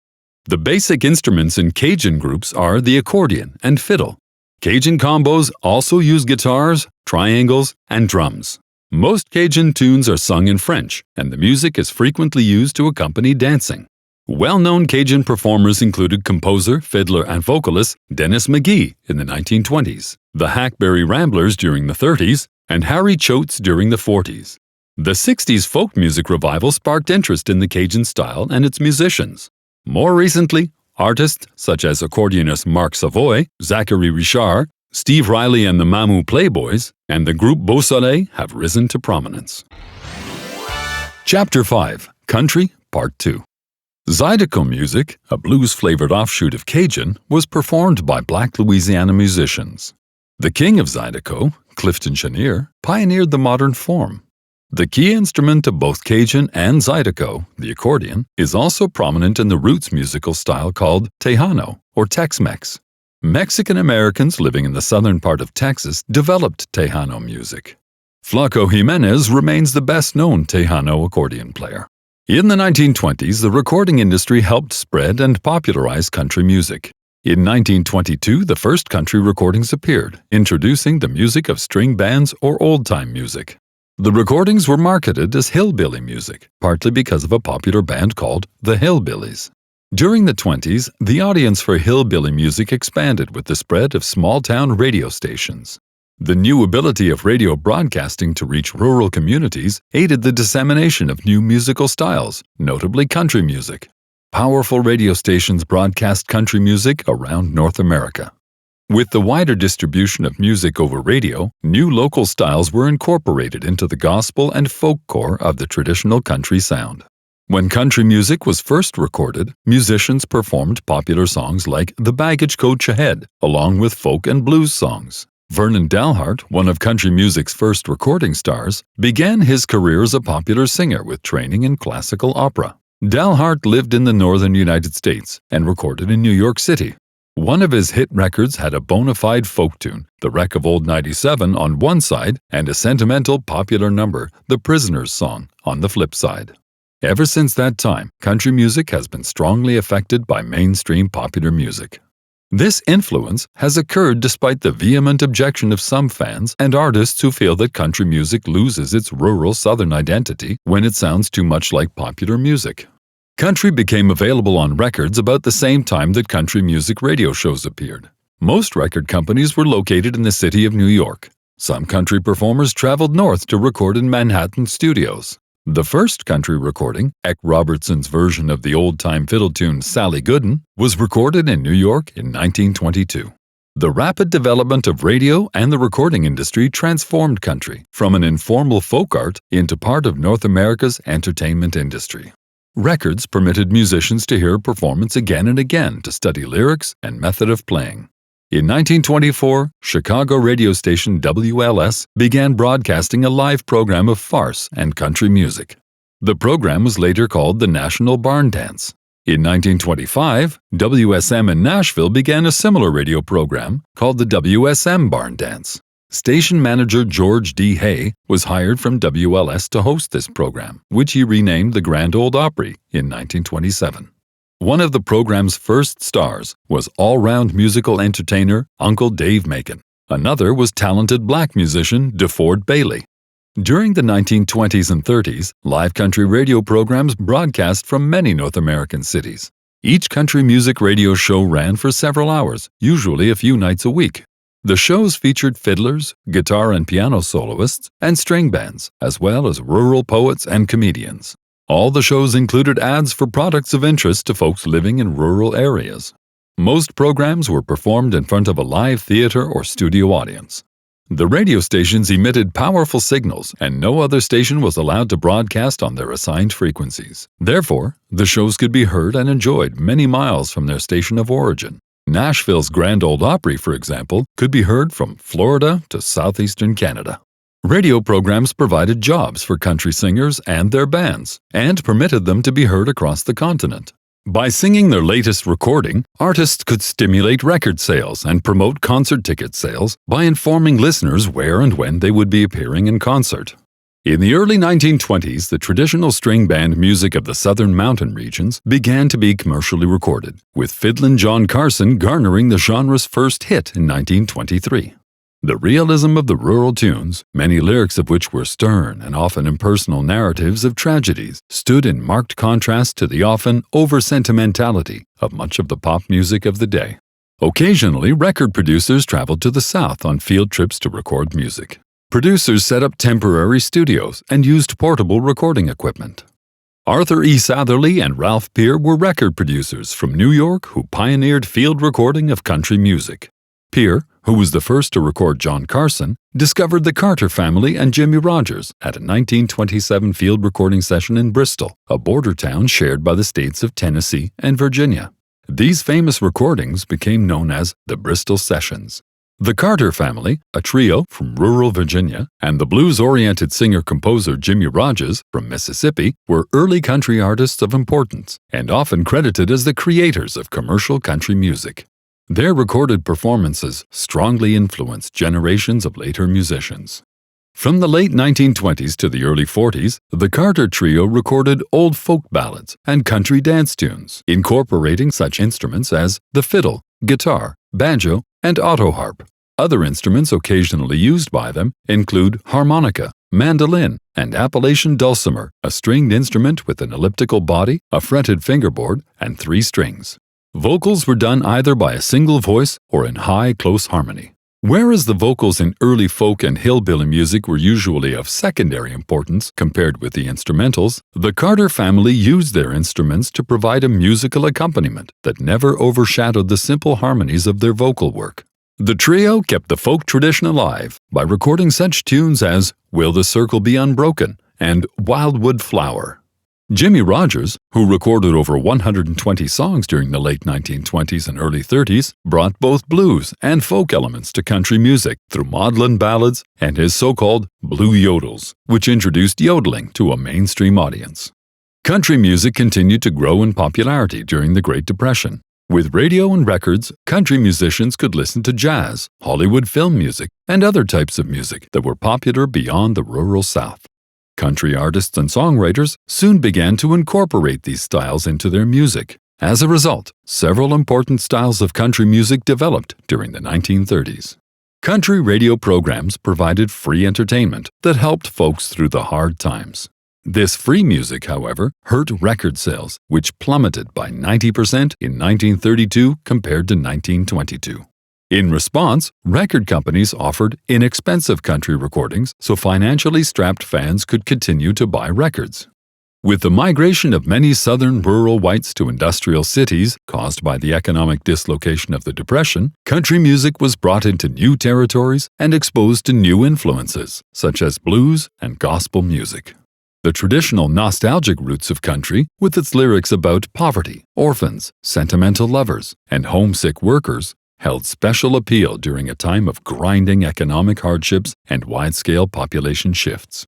The basic instruments in Cajun groups are the accordion and fiddle. Cajun combos also use guitars, triangles, and drums. Most Cajun tunes are sung in French, and the music is frequently used to accompany dancing. Well-known Cajun performers included composer, fiddler, and vocalist Dennis McGee in the 1920s, the Hackberry Ramblers during the 30s, and Harry Choates during the 40s. The 60s folk music revival sparked interest in the Cajun style and its musicians. More recently, artists such as accordionist Marc Savoy, Zachary Richard, Steve Riley and the Mamou Playboys, and the group Beau Soleil have risen to prominence. Chapter 5. Country, Part 2. Zydeco music, a blues-flavored offshoot of Cajun, was performed by Black Louisiana musicians. The king of Zydeco, Clifton Chenier, pioneered the modern form. The key instrument of both Cajun and Zydeco, the accordion, is also prominent in the roots musical style called Tejano or Tex-Mex. Mexican Americans living in the southern part of Texas developed Tejano music. Flaco Jimenez remains the best-known Tejano accordion player. In the 1920s, the recording industry helped spread and popularize country music. In 1922, the first country recordings appeared, introducing the music of string bands or old-time music. The recordings were marketed as hillbilly music, partly because of a popular band called the Hillbillies. During the 20s, the audience for hillbilly music expanded with the spread of small-town radio stations. The new ability of radio broadcasting to reach rural communities aided the dissemination of new musical styles, notably country music. Powerful radio stations broadcast country music around North America. With the wider distribution of music over radio, new local styles were incorporated into the gospel and folk core of the traditional country sound. When country music was first recorded, musicians performed popular songs like The Baggage Coach Ahead, along with folk and blues songs. Vernon Dalhart, one of country music's first recording stars, began his career as a popular singer with training in classical opera. Dalhart lived in the northern United States and recorded in New York City. One of his hit records had a bona fide folk tune, The Wreck of Old 97, on one side, and a sentimental popular number, The Prisoner's Song, on the flip side. Ever since that time, country music has been strongly affected by mainstream popular music. This influence has occurred despite the vehement objection of some fans and artists who feel that country music loses its rural Southern identity when it sounds too much like popular music. Country became available on records about the same time that country music radio shows appeared. Most record companies were located in the city of New York. Some country performers traveled north to record in Manhattan studios. The first country recording, Eck Robertson's version of the old-time fiddle tune Sally Gooden, was recorded in New York in 1922. The rapid development of radio and the recording industry transformed country from an informal folk art into part of North America's entertainment industry. Records permitted musicians to hear a performance again and again to study lyrics and method of playing. In 1924, Chicago radio station WLS began broadcasting a live program of farce and country music. The program was later called the National Barn Dance. In 1925, WSM in Nashville began a similar radio program called the WSM Barn Dance. Station manager George D. Hay was hired from WLS to host this program, which he renamed the Grand Ole Opry in 1927. One of the program's first stars was all-round musical entertainer Uncle Dave Macon. Another was talented black musician DeFord Bailey. During the 1920s and 30s, live country radio programs broadcast from many North American cities. Each country music radio show ran for several hours, usually a few nights a week. The shows featured fiddlers, guitar and piano soloists, and string bands, as well as rural poets and comedians. All the shows included ads for products of interest to folks living in rural areas. Most programs were performed in front of a live theater or studio audience. The radio stations emitted powerful signals, and no other station was allowed to broadcast on their assigned frequencies. Therefore, the shows could be heard and enjoyed many miles from their station of origin. Nashville's Grand Ole Opry, for example, could be heard from Florida to southeastern Canada. Radio programs provided jobs for country singers and their bands, and permitted them to be heard across the continent. By singing their latest recording, artists could stimulate record sales and promote concert ticket sales by informing listeners where and when they would be appearing in concert. In the early 1920s, the traditional string band music of the southern mountain regions began to be commercially recorded, with Fiddlin' John Carson garnering the genre's first hit in 1923. The realism of the rural tunes, many lyrics of which were stern and often impersonal narratives of tragedies, stood in marked contrast to the often over-sentimentality of much of the pop music of the day. Occasionally, record producers traveled to the South on field trips to record music. Producers set up temporary studios and used portable recording equipment. Arthur E. Satherley and Ralph Peer were record producers from New York who pioneered field recording of country music. Peer, who was the first to record John Carson, discovered the Carter family and Jimmie Rodgers at a 1927 field recording session in Bristol, a border town shared by the states of Tennessee and Virginia. These famous recordings became known as the Bristol Sessions. The Carter family, a trio from rural Virginia, and the blues-oriented singer-composer Jimmie Rodgers from Mississippi were early country artists of importance and often credited as the creators of commercial country music. Their recorded performances strongly influenced generations of later musicians. From the late 1920s to the early 40s, the Carter Trio recorded old folk ballads and country dance tunes, incorporating such instruments as the fiddle, guitar, banjo, and autoharp. Other instruments occasionally used by them include harmonica, mandolin, and Appalachian dulcimer, a stringed instrument with an elliptical body, a fretted fingerboard, and 3 strings. Vocals were done either by a single voice or in high, close harmony. Whereas the vocals in early folk and hillbilly music were usually of secondary importance compared with the instrumentals, the Carter family used their instruments to provide a musical accompaniment that never overshadowed the simple harmonies of their vocal work. The trio kept the folk tradition alive by recording such tunes as Will the Circle Be Unbroken and Wildwood Flower. Jimmie Rodgers, who recorded over 120 songs during the late 1920s and early 30s, brought both blues and folk elements to country music through maudlin ballads and his so-called blue yodels, which introduced yodeling to a mainstream audience. Country music continued to grow in popularity during the Great Depression. With radio and records, country musicians could listen to jazz, Hollywood film music, and other types of music that were popular beyond the rural South. Country artists and songwriters soon began to incorporate these styles into their music. As a result, several important styles of country music developed during the 1930s. Country radio programs provided free entertainment that helped folks through the hard times. This free music, however, hurt record sales, which plummeted by 90% in 1932 compared to 1922. In response, record companies offered inexpensive country recordings so financially strapped fans could continue to buy records. With the migration of many southern rural whites to industrial cities caused by the economic dislocation of the Depression, country music was brought into new territories and exposed to new influences, such as blues and gospel music. The traditional nostalgic roots of country, with its lyrics about poverty, orphans, sentimental lovers, and homesick workers, held special appeal during a time of grinding economic hardships and wide-scale population shifts.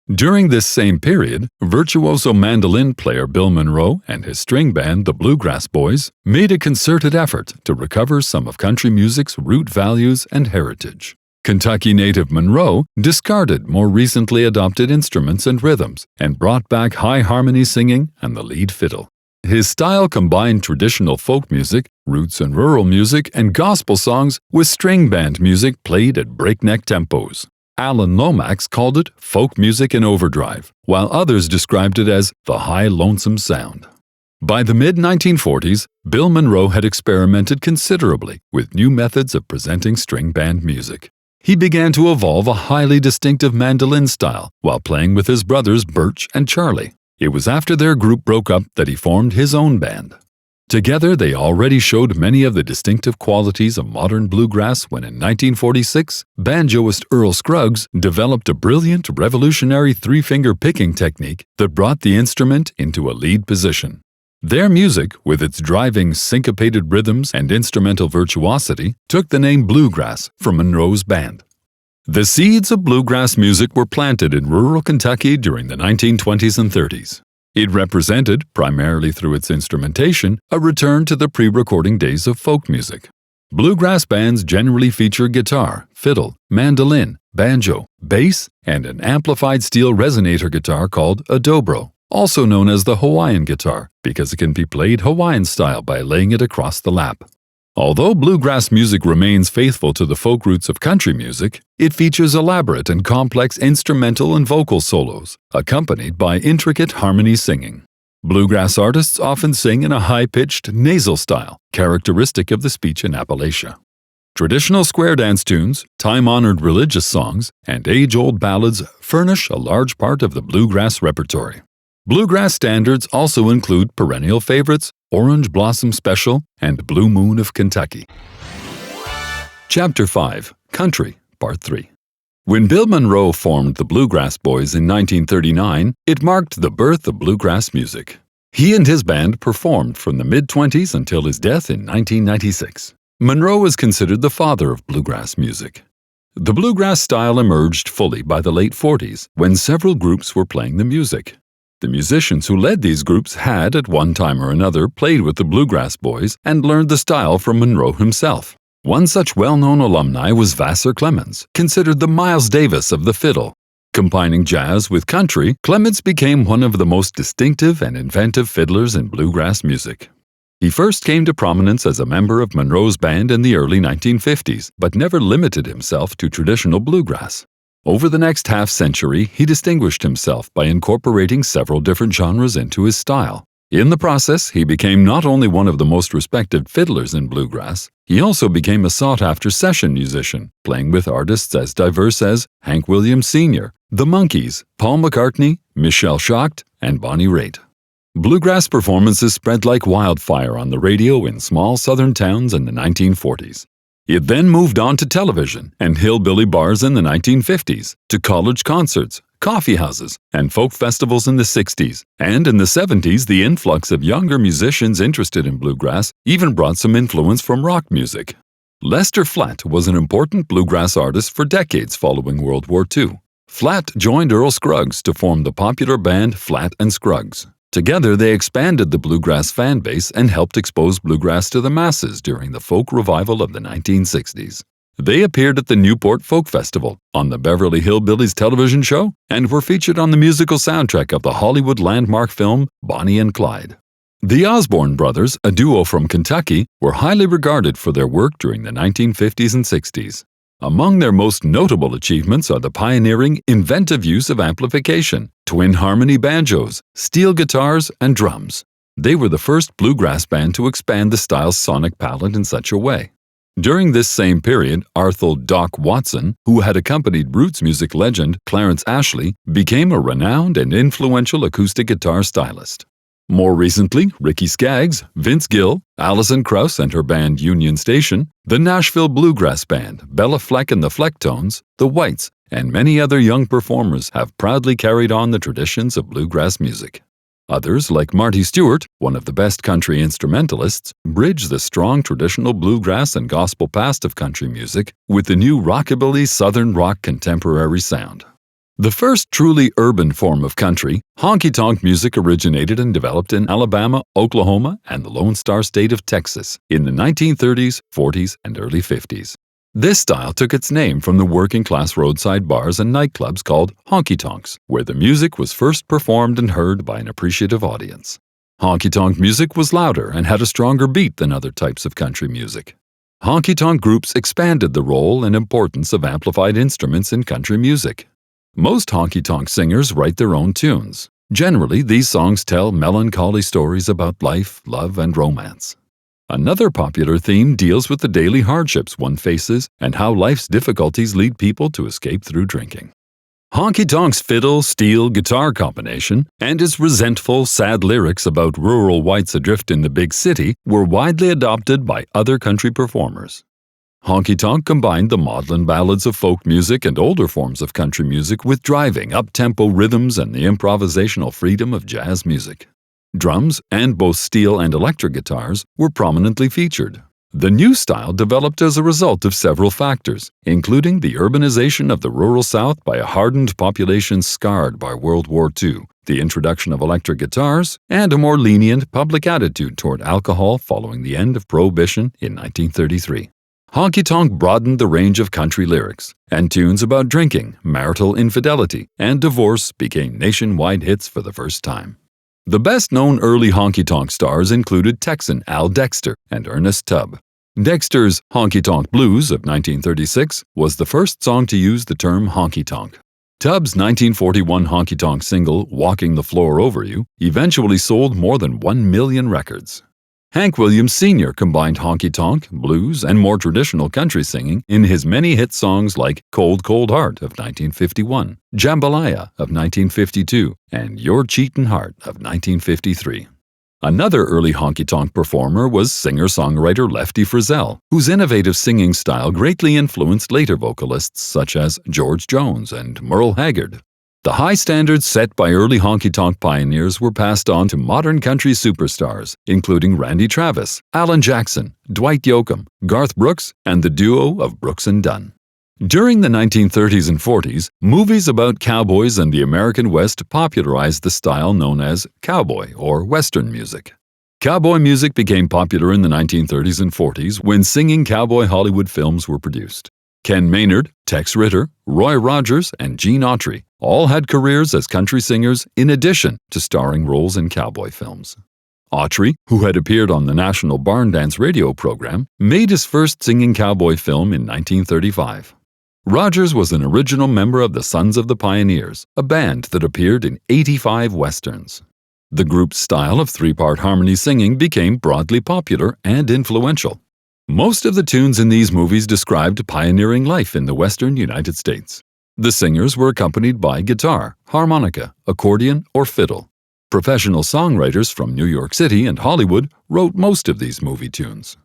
During this same period, virtuoso mandolin player Bill Monroe and his string band, the Bluegrass Boys, made a concerted effort to recover some of country music's root values and heritage. Kentucky native Monroe discarded more recently adopted instruments and rhythms and brought back high harmony singing and the lead fiddle. His style combined traditional folk music, roots and rural music, and gospel songs with string band music played at breakneck tempos. Alan Lomax called it folk music in overdrive, while others described it as the high lonesome sound. By the mid-1940s, Bill Monroe had experimented considerably with new methods of presenting string band music. He began to evolve a highly distinctive mandolin style while playing with his brothers Birch and Charlie. It was after their group broke up that he formed his own band. Together, they already showed many of the distinctive qualities of modern bluegrass when in 1946, banjoist Earl Scruggs developed a brilliant, revolutionary three-finger picking technique that brought the instrument into a lead position. Their music, with its driving, syncopated rhythms and instrumental virtuosity, took the name bluegrass from Monroe's band. The seeds of bluegrass music were planted in rural Kentucky during the 1920s and 30s. It represented, primarily through its instrumentation, a return to the pre-recording days of folk music. Bluegrass bands generally feature guitar, fiddle, mandolin, banjo, bass, and an amplified steel resonator guitar called a dobro, also known as the Hawaiian guitar because it can be played Hawaiian style by laying it across the lap. Although bluegrass music remains faithful to the folk roots of country music, it features elaborate and complex instrumental and vocal solos, accompanied by intricate harmony singing. Bluegrass artists often sing in a high-pitched nasal style, characteristic of the speech in Appalachia. Traditional square dance tunes, time-honored religious songs, and age-old ballads furnish a large part of the bluegrass repertory. Bluegrass standards also include perennial favorites, Orange Blossom Special, and Blue Moon of Kentucky. Chapter 5, Country, Part 3. When Bill Monroe formed the Bluegrass Boys in 1939, it marked the birth of bluegrass music. He and his band performed from the mid-20s until his death in 1996. Monroe is considered the father of bluegrass music. The bluegrass style emerged fully by the late 40s, when several groups were playing the music. The musicians who led these groups had, at one time or another, played with the Bluegrass Boys and learned the style from Monroe himself. One such well-known alumni was Vassar Clemens, considered the Miles Davis of the fiddle. Combining jazz with country, Clemens became one of the most distinctive and inventive fiddlers in bluegrass music. He first came to prominence as a member of Monroe's band in the early 1950s, but never limited himself to traditional bluegrass. Over the next half-century, he distinguished himself by incorporating several different genres into his style. In the process, he became not only one of the most respected fiddlers in bluegrass, he also became a sought-after session musician, playing with artists as diverse as Hank Williams Sr., The Monkees, Paul McCartney, Michelle Schacht, and Bonnie Raitt. Bluegrass performances spread like wildfire on the radio in small southern towns in the 1940s. It then moved on to television and hillbilly bars in the 1950s, to college concerts, coffee houses, and folk festivals in the 60s. And in the 70s, the influx of younger musicians interested in bluegrass even brought some influence from rock music. Lester Flatt was an important bluegrass artist for decades following World War II. Flatt joined Earl Scruggs to form the popular band Flatt and Scruggs. Together, they expanded the bluegrass fan base and helped expose bluegrass to the masses during the folk revival of the 1960s. They appeared at the Newport Folk Festival, on the Beverly Hillbillies television show, and were featured on the musical soundtrack of the Hollywood landmark film Bonnie and Clyde. The Osborne brothers, a duo from Kentucky, were highly regarded for their work during the 1950s and 60s. Among their most notable achievements are the pioneering, inventive use of amplification, twin harmony banjos, steel guitars, and drums. They were the first bluegrass band to expand the style's sonic palette in such a way. During this same period, Arthur "Doc" Watson, who had accompanied roots music legend Clarence Ashley, became a renowned and influential acoustic guitar stylist. More recently, Ricky Skaggs, Vince Gill, Alison Krauss and her band Union Station, the Nashville Bluegrass Band, Bella Fleck and the Flecktones, the Whites, and many other young performers have proudly carried on the traditions of bluegrass music. Others, like Marty Stewart, one of the best country instrumentalists, bridge the strong traditional bluegrass and gospel past of country music with the new rockabilly southern rock contemporary sound. The first truly urban form of country, honky-tonk music originated and developed in Alabama, Oklahoma, and the Lone Star State of Texas in the 1930s, 40s, and early 50s. This style took its name from the working-class roadside bars and nightclubs called honky-tonks, where the music was first performed and heard by an appreciative audience. Honky-tonk music was louder and had a stronger beat than other types of country music. Honky-tonk groups expanded the role and importance of amplified instruments in country music. Most honky-tonk singers write their own tunes. Generally, these songs tell melancholy stories about life, love, and romance. Another popular theme deals with the daily hardships one faces and how life's difficulties lead people to escape through drinking. Honky-tonk's fiddle, steel, guitar combination and its resentful, sad lyrics about rural whites adrift in the big city were widely adopted by other country performers. Honky-tonk combined the maudlin ballads of folk music and older forms of country music with driving, up-tempo rhythms and the improvisational freedom of jazz music. Drums, and both steel and electric guitars, were prominently featured. The new style developed as a result of several factors, including the urbanization of the rural South by a hardened population scarred by World War II, the introduction of electric guitars, and a more lenient public attitude toward alcohol following the end of Prohibition in 1933. Honky-tonk broadened the range of country lyrics, and tunes about drinking, marital infidelity, and divorce became nationwide hits for the first time. The best-known early honky-tonk stars included Texan Al Dexter and Ernest Tubb. Dexter's Honky Tonk Blues of 1936 was the first song to use the term honky-tonk. Tubb's 1941 honky-tonk single, Walking the Floor Over You, eventually sold more than 1 million records. Hank Williams Sr. combined honky-tonk, blues, and more traditional country singing in his many hit songs like Cold Cold Heart of 1951, Jambalaya of 1952, and Your Cheatin' Heart of 1953. Another early honky-tonk performer was singer-songwriter Lefty Frizzell, whose innovative singing style greatly influenced later vocalists such as George Jones and Merle Haggard. The high standards set by early honky-tonk pioneers were passed on to modern country superstars, including Randy Travis, Alan Jackson, Dwight Yoakam, Garth Brooks, and the duo of Brooks and Dunn. During the 1930s and 40s, movies about cowboys and the American West popularized the style known as cowboy or Western music. Cowboy music became popular in the 1930s and 40s when singing cowboy Hollywood films were produced. Ken Maynard, Tex Ritter, Roy Rogers, and Gene Autry all had careers as country singers in addition to starring roles in cowboy films. Autry, who had appeared on the National Barn Dance radio program, made his first singing cowboy film in 1935. Rogers was an original member of the Sons of the Pioneers, a band that appeared in 85 westerns. The group's style of three-part harmony singing became broadly popular and influential. Most of the tunes in these movies described pioneering life in the western United States. The singers were accompanied by guitar, harmonica, accordion, or fiddle. Professional songwriters from New York City and Hollywood wrote most of these movie tunes.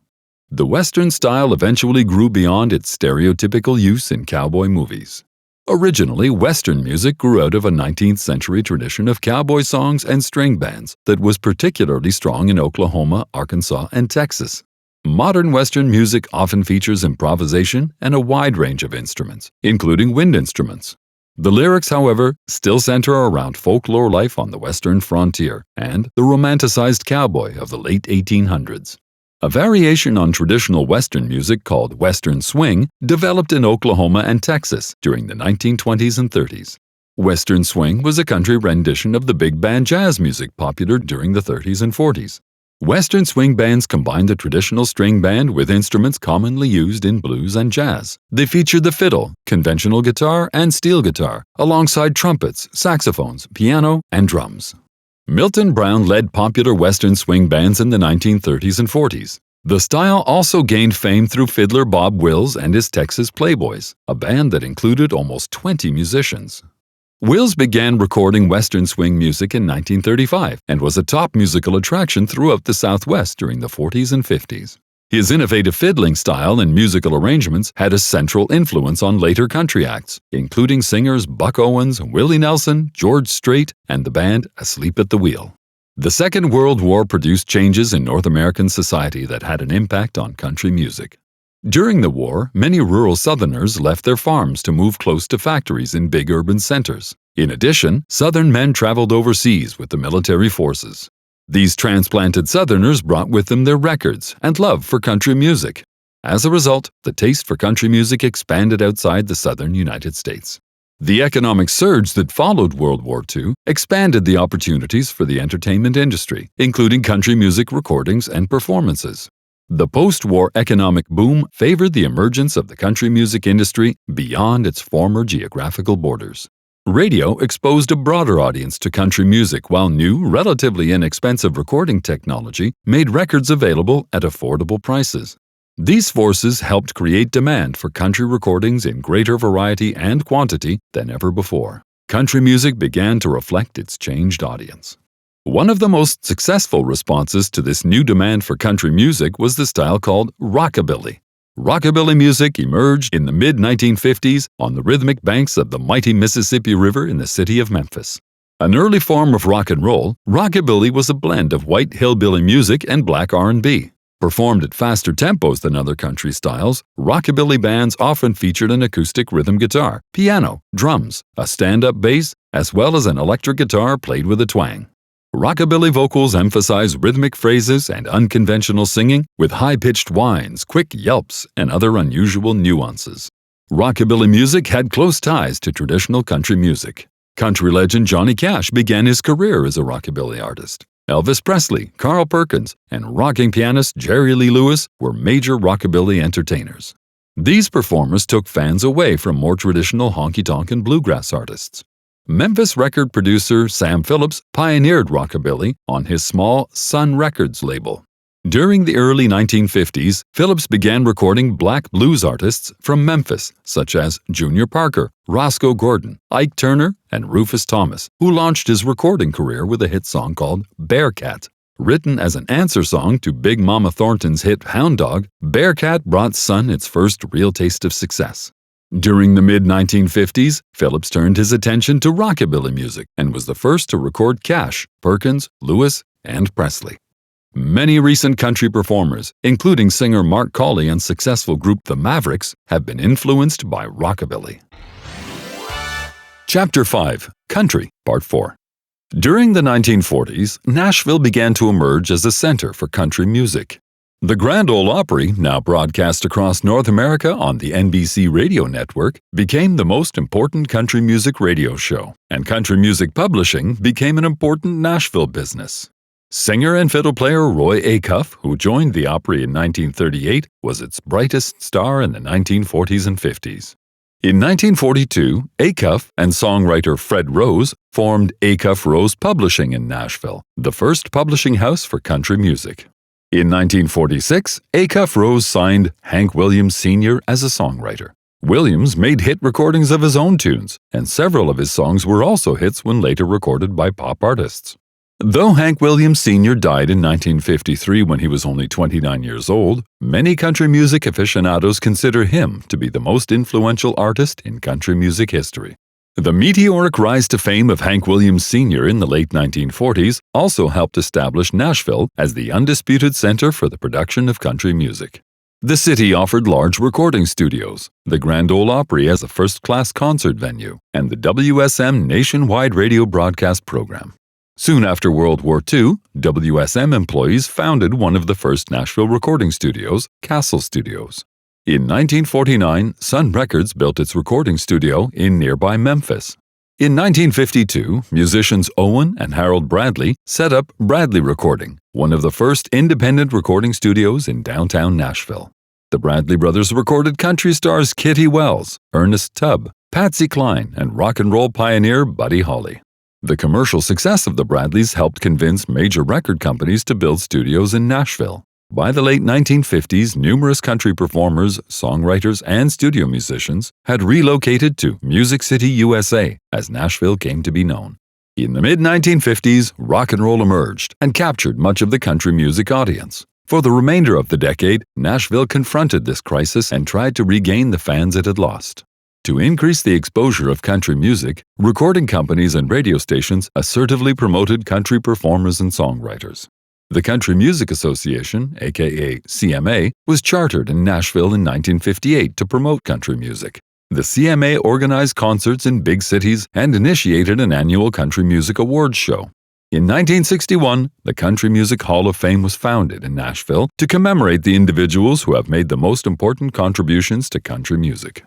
The Western style eventually grew beyond its stereotypical use in cowboy movies. Originally, Western music grew out of a 19th century tradition of cowboy songs and string bands that was particularly strong in Oklahoma, Arkansas, and Texas. Modern Western music often features improvisation and a wide range of instruments, including wind instruments. The lyrics, however, still center around folklore life on the Western frontier and the romanticized cowboy of the late 1800s. A variation on traditional Western music called Western swing developed in Oklahoma and Texas during the 1920s and 30s. Western swing was a country rendition of the big band jazz music popular during the 30s and 40s. Western swing bands combined the traditional string band with instruments commonly used in blues and jazz. They featured the fiddle, conventional guitar, and steel guitar, alongside trumpets, saxophones, piano, and drums. Milton Brown led popular Western swing bands in the 1930s and 40s. The style also gained fame through fiddler Bob Wills and his Texas Playboys, a band that included almost 20 musicians. Wills began recording Western swing music in 1935 and was a top musical attraction throughout the Southwest during the 40s and 50s. His innovative fiddling style and musical arrangements had a central influence on later country acts, including singers Buck Owens, Willie Nelson, George Strait, and the band Asleep at the Wheel. The Second World War produced changes in North American society that had an impact on country music. During the war, many rural Southerners left their farms to move close to factories in big urban centers. In addition, Southern men traveled overseas with the military forces. These transplanted Southerners brought with them their records and love for country music. As a result, the taste for country music expanded outside the southern United States. The economic surge that followed World War II expanded the opportunities for the entertainment industry, including country music recordings and performances. The post-war economic boom favored the emergence of the country music industry beyond its former geographical borders. Radio exposed a broader audience to country music, while new, relatively inexpensive recording technology made records available at affordable prices. These forces helped create demand for country recordings in greater variety and quantity than ever before. Country music began to reflect its changed audience. One of the most successful responses to this new demand for country music was the style called rockabilly. Rockabilly music emerged in the mid-1950s on the rhythmic banks of the mighty Mississippi River in the city of Memphis. An early form of rock and roll, rockabilly was a blend of white hillbilly music and black R&B. Performed at faster tempos than other country styles, rockabilly bands often featured an acoustic rhythm guitar, piano, drums, a stand-up bass, as well as an electric guitar played with a twang. Rockabilly vocals emphasize rhythmic phrases and unconventional singing with high-pitched whines, quick yelps, and other unusual nuances. Rockabilly music had close ties to traditional country music. Country legend Johnny Cash began his career as a rockabilly artist. Elvis Presley, Carl Perkins, and rocking pianist Jerry Lee Lewis were major rockabilly entertainers. These performers took fans away from more traditional honky-tonk and bluegrass artists. Memphis record producer Sam Phillips pioneered rockabilly on his small Sun Records label. During the early 1950s, Phillips began recording black blues artists from Memphis, such as Junior Parker, Roscoe Gordon, Ike Turner, and Rufus Thomas, who launched his recording career with a hit song called Bearcat. Written as an answer song to Big Mama Thornton's hit Hound Dog, Bearcat brought Sun its first real taste of success. During the mid-1950s, Phillips turned his attention to rockabilly music and was the first to record Cash, Perkins, Lewis, and Presley. Many recent country performers, including singer Mark Colley and successful group The Mavericks, have been influenced by rockabilly. Chapter 5, Country, Part 4. During the 1940s, Nashville began to emerge as a center for country music. The Grand Ole Opry, now broadcast across North America on the NBC radio network, became the most important country music radio show, and country music publishing became an important Nashville business. Singer and fiddle player Roy Acuff, who joined the Opry in 1938, was its brightest star in the 1940s and 50s. In 1942, Acuff and songwriter Fred Rose formed Acuff Rose Publishing in Nashville, the first publishing house for country music. In 1946, Acuff Rose signed Hank Williams Sr. as a songwriter. Williams made hit recordings of his own tunes, and several of his songs were also hits when later recorded by pop artists. Though Hank Williams Sr. died in 1953 when he was only 29 years old, many country music aficionados consider him to be the most influential artist in country music history. The meteoric rise to fame of Hank Williams Sr. in the late 1940s also helped establish Nashville as the undisputed center for the production of country music. The city offered large recording studios, the Grand Ole Opry as a first-class concert venue, and the WSM nationwide radio broadcast program. Soon after World War II, WSM employees founded one of the first Nashville recording studios, Castle Studios. In 1949, Sun Records built its recording studio in nearby Memphis. In 1952, musicians Owen and Harold Bradley set up Bradley Recording, one of the first independent recording studios in downtown Nashville. The Bradley brothers recorded country stars Kitty Wells, Ernest Tubb, Patsy Cline, and rock and roll pioneer Buddy Holly. The commercial success of the Bradleys helped convince major record companies to build studios in Nashville. By the late 1950s, numerous country performers, songwriters, and studio musicians had relocated to Music City, USA, as Nashville came to be known. In the mid-1950s, rock and roll emerged and captured much of the country music audience. For the remainder of the decade, Nashville confronted this crisis and tried to regain the fans it had lost. To increase the exposure of country music, recording companies and radio stations assertively promoted country performers and songwriters. The Country Music Association, aka CMA, was chartered in Nashville in 1958 to promote country music. The CMA organized concerts in big cities and initiated an annual country music awards show. In 1961, the Country Music Hall of Fame was founded in Nashville to commemorate the individuals who have made the most important contributions to country music.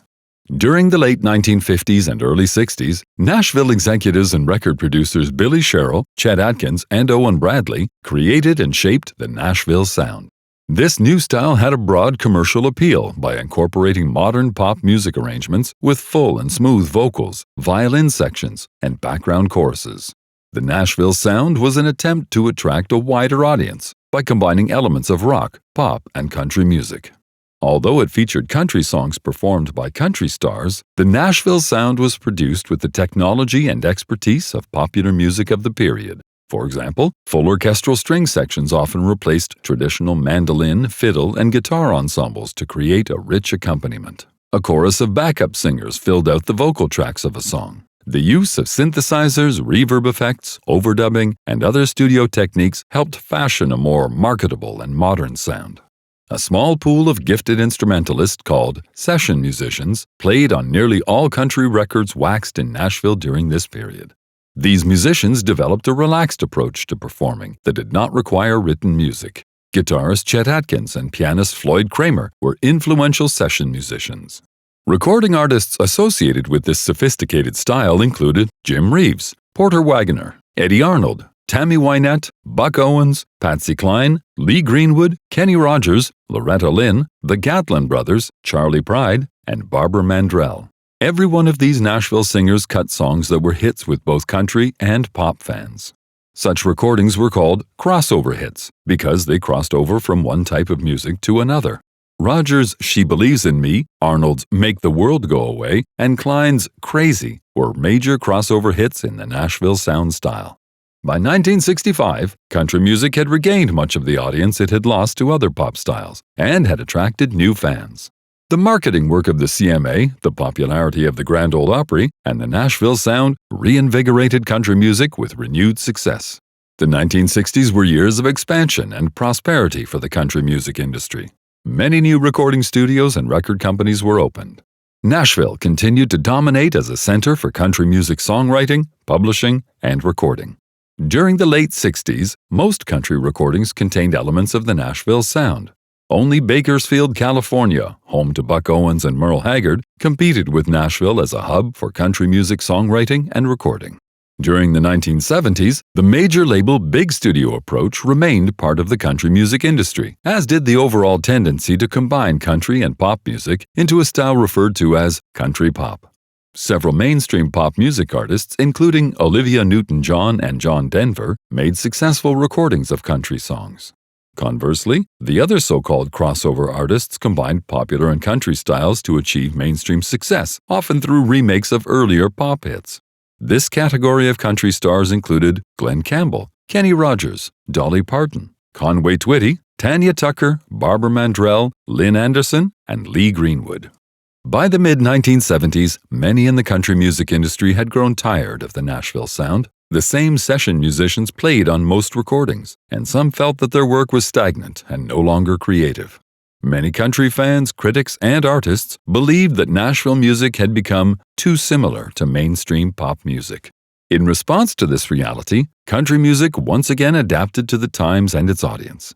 During the late 1950s and early 60s, Nashville executives and record producers Billy Sherrill, Chet Atkins, and Owen Bradley created and shaped the Nashville sound. This new style had a broad commercial appeal by incorporating modern pop music arrangements with full and smooth vocals, violin sections, and background choruses. The Nashville sound was an attempt to attract a wider audience by combining elements of rock, pop, and country music. Although it featured country songs performed by country stars, the Nashville sound was produced with the technology and expertise of popular music of the period. For example, full orchestral string sections often replaced traditional mandolin, fiddle, and guitar ensembles to create a rich accompaniment. A chorus of backup singers filled out the vocal tracks of a song. The use of synthesizers, reverb effects, overdubbing, and other studio techniques helped fashion a more marketable and modern sound. A small pool of gifted instrumentalists called session musicians played on nearly all country records waxed in Nashville during this period. These musicians developed a relaxed approach to performing that did not require written music. Guitarist Chet Atkins and pianist Floyd Kramer were influential session musicians. Recording artists associated with this sophisticated style included Jim Reeves, Porter Wagoner, Eddie Arnold, Tammy Wynette, Buck Owens, Patsy Cline, Lee Greenwood, Kenny Rogers, Loretta Lynn, the Gatlin Brothers, Charlie Pride, and Barbara Mandrell. Every one of these Nashville singers cut songs that were hits with both country and pop fans. Such recordings were called crossover hits because they crossed over from one type of music to another. Rogers' She Believes in Me, Arnold's Make the World Go Away, and Cline's Crazy were major crossover hits in the Nashville sound style. By 1965, country music had regained much of the audience it had lost to other pop styles and had attracted new fans. The marketing work of the CMA, the popularity of the Grand Ole Opry, and the Nashville sound reinvigorated country music with renewed success. The 1960s were years of expansion and prosperity for the country music industry. Many new recording studios and record companies were opened. Nashville continued to dominate as a center for country music songwriting, publishing, and recording. During the late 60s, most country recordings contained elements of the Nashville sound. Only Bakersfield, California, home to Buck Owens and Merle Haggard, competed with Nashville as a hub for country music songwriting and recording. During the 1970s, the major label big studio approach remained part of the country music industry, as did the overall tendency to combine country and pop music into a style referred to as country pop. Several mainstream pop music artists, including Olivia Newton-John and John Denver, made successful recordings of country songs. Conversely, the other so-called crossover artists combined popular and country styles to achieve mainstream success, often through remakes of earlier pop hits. This category of country stars included Glen Campbell, Kenny Rogers, Dolly Parton, Conway Twitty, Tanya Tucker, Barbara Mandrell, Lynn Anderson, and Lee Greenwood. By the mid-1970s, many in the country music industry had grown tired of the Nashville sound. The same session musicians played on most recordings, and some felt that their work was stagnant and no longer creative. Many country fans, critics, and artists believed that Nashville music had become too similar to mainstream pop music. In response to this reality, country music once again adapted to the times and its audience.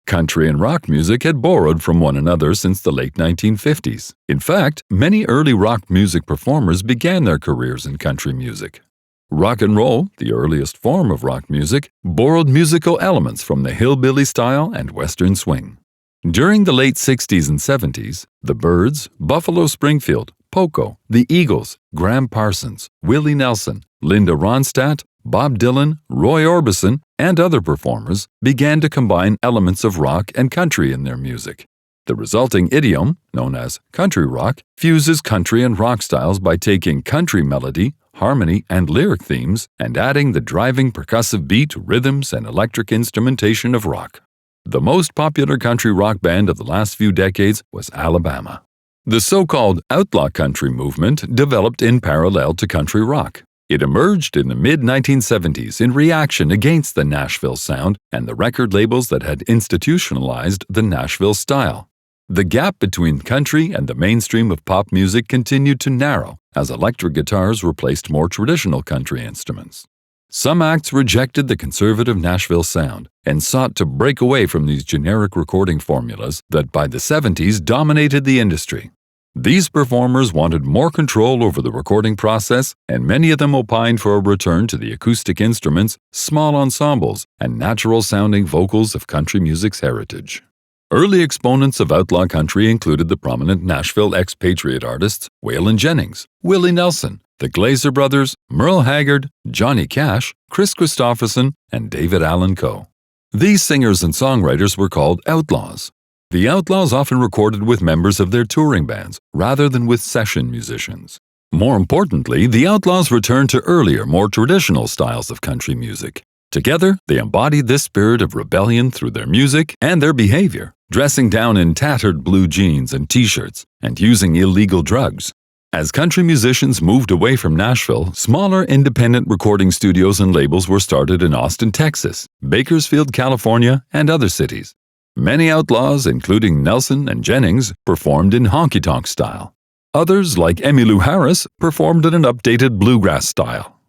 Country and rock music had borrowed from one another since the late 1950s. In fact, many early rock music performers began their careers in country music. Rock and roll, the earliest form of rock music, borrowed musical elements from the hillbilly style and western swing. During the late 60s and 70s, the Byrds, Buffalo Springfield, Poco, the Eagles, Graham Parsons, Willie Nelson, Linda Ronstadt, Bob Dylan, Roy Orbison, and other performers began to combine elements of rock and country in their music. The resulting idiom, known as country rock, fuses country and rock styles by taking country melody, harmony, and lyric themes and adding the driving percussive beat, rhythms, and electric instrumentation of rock. The most popular country rock band of the last few decades was Alabama. The so-called outlaw country movement developed in parallel to country rock. It emerged in the mid-1970s in reaction against the Nashville sound and the record labels that had institutionalized the Nashville style. The gap between country and the mainstream of pop music continued to narrow as electric guitars replaced more traditional country instruments. Some acts rejected the conservative Nashville sound and sought to break away from these generic recording formulas that by the 70s dominated the industry. These performers wanted more control over the recording process, and many of them opined for a return to the acoustic instruments, small ensembles, and natural-sounding vocals of country music's heritage. Early exponents of outlaw country included the prominent Nashville expatriate artists Waylon Jennings, Willie Nelson, the Glazer Brothers, Merle Haggard, Johnny Cash, Chris Christopherson, and David Allan Coe. These singers and songwriters were called outlaws. The outlaws often recorded with members of their touring bands rather than with session musicians. More importantly, the outlaws returned to earlier, more traditional styles of country music. Together, they embodied this spirit of rebellion through their music and their behavior, dressing down in tattered blue jeans and t-shirts and using illegal drugs. As country musicians moved away from Nashville, smaller independent recording studios and labels were started in Austin, Texas, Bakersfield, California, and other cities. Many outlaws, including Nelson and Jennings, performed in honky-tonk style. Others, like Emmylou Harris, performed in an updated bluegrass style.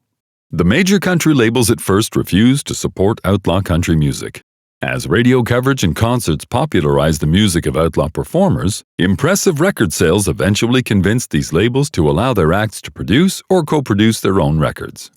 The major country labels at first refused to support outlaw country music. As radio coverage and concerts popularized the music of outlaw performers, impressive record sales eventually convinced these labels to allow their acts to produce or co-produce their own records.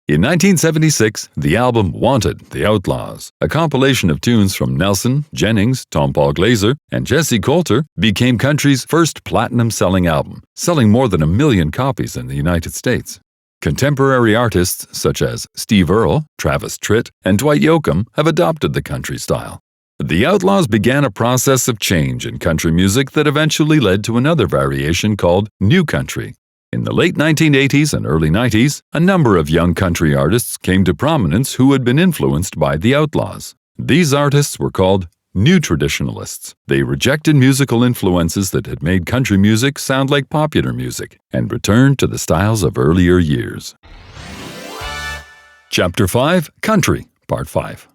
In 1976, the album Wanted, The Outlaws, a compilation of tunes from Nelson, Jennings, Tom Paul Glazer, and Jesse Coulter, became country's first platinum-selling album, selling more than 1 million copies in the United States. Contemporary artists such as Steve Earle, Travis Tritt, and Dwight Yoakam have adopted the country style. The Outlaws began a process of change in country music that eventually led to another variation called New Country. In the late 1980s and early 90s, a number of young country artists came to prominence who had been influenced by the Outlaws. These artists were called New Traditionalists. They rejected musical influences that had made country music sound like popular music and returned to the styles of earlier years. Chapter 5, Country, Part 5.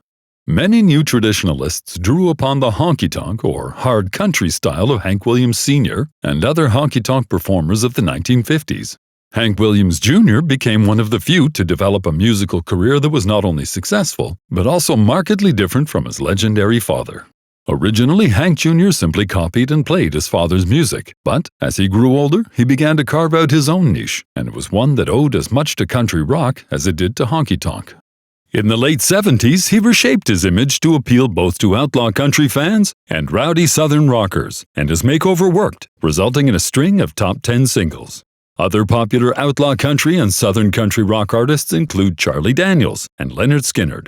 Many new traditionalists drew upon the honky-tonk or hard country style of Hank Williams Sr. and other honky-tonk performers of the 1950s. Hank Williams Jr. became one of the few to develop a musical career that was not only successful, but also markedly different from his legendary father. Originally, Hank Jr. simply copied and played his father's music, but as he grew older, he began to carve out his own niche, and it was one that owed as much to country rock as it did to honky-tonk. In the late 70s, he reshaped his image to appeal both to outlaw country fans and rowdy southern rockers, and his makeover worked, resulting in a string of top 10 singles. Other popular outlaw country and southern country rock artists include Charlie Daniels and Leonard Skinner.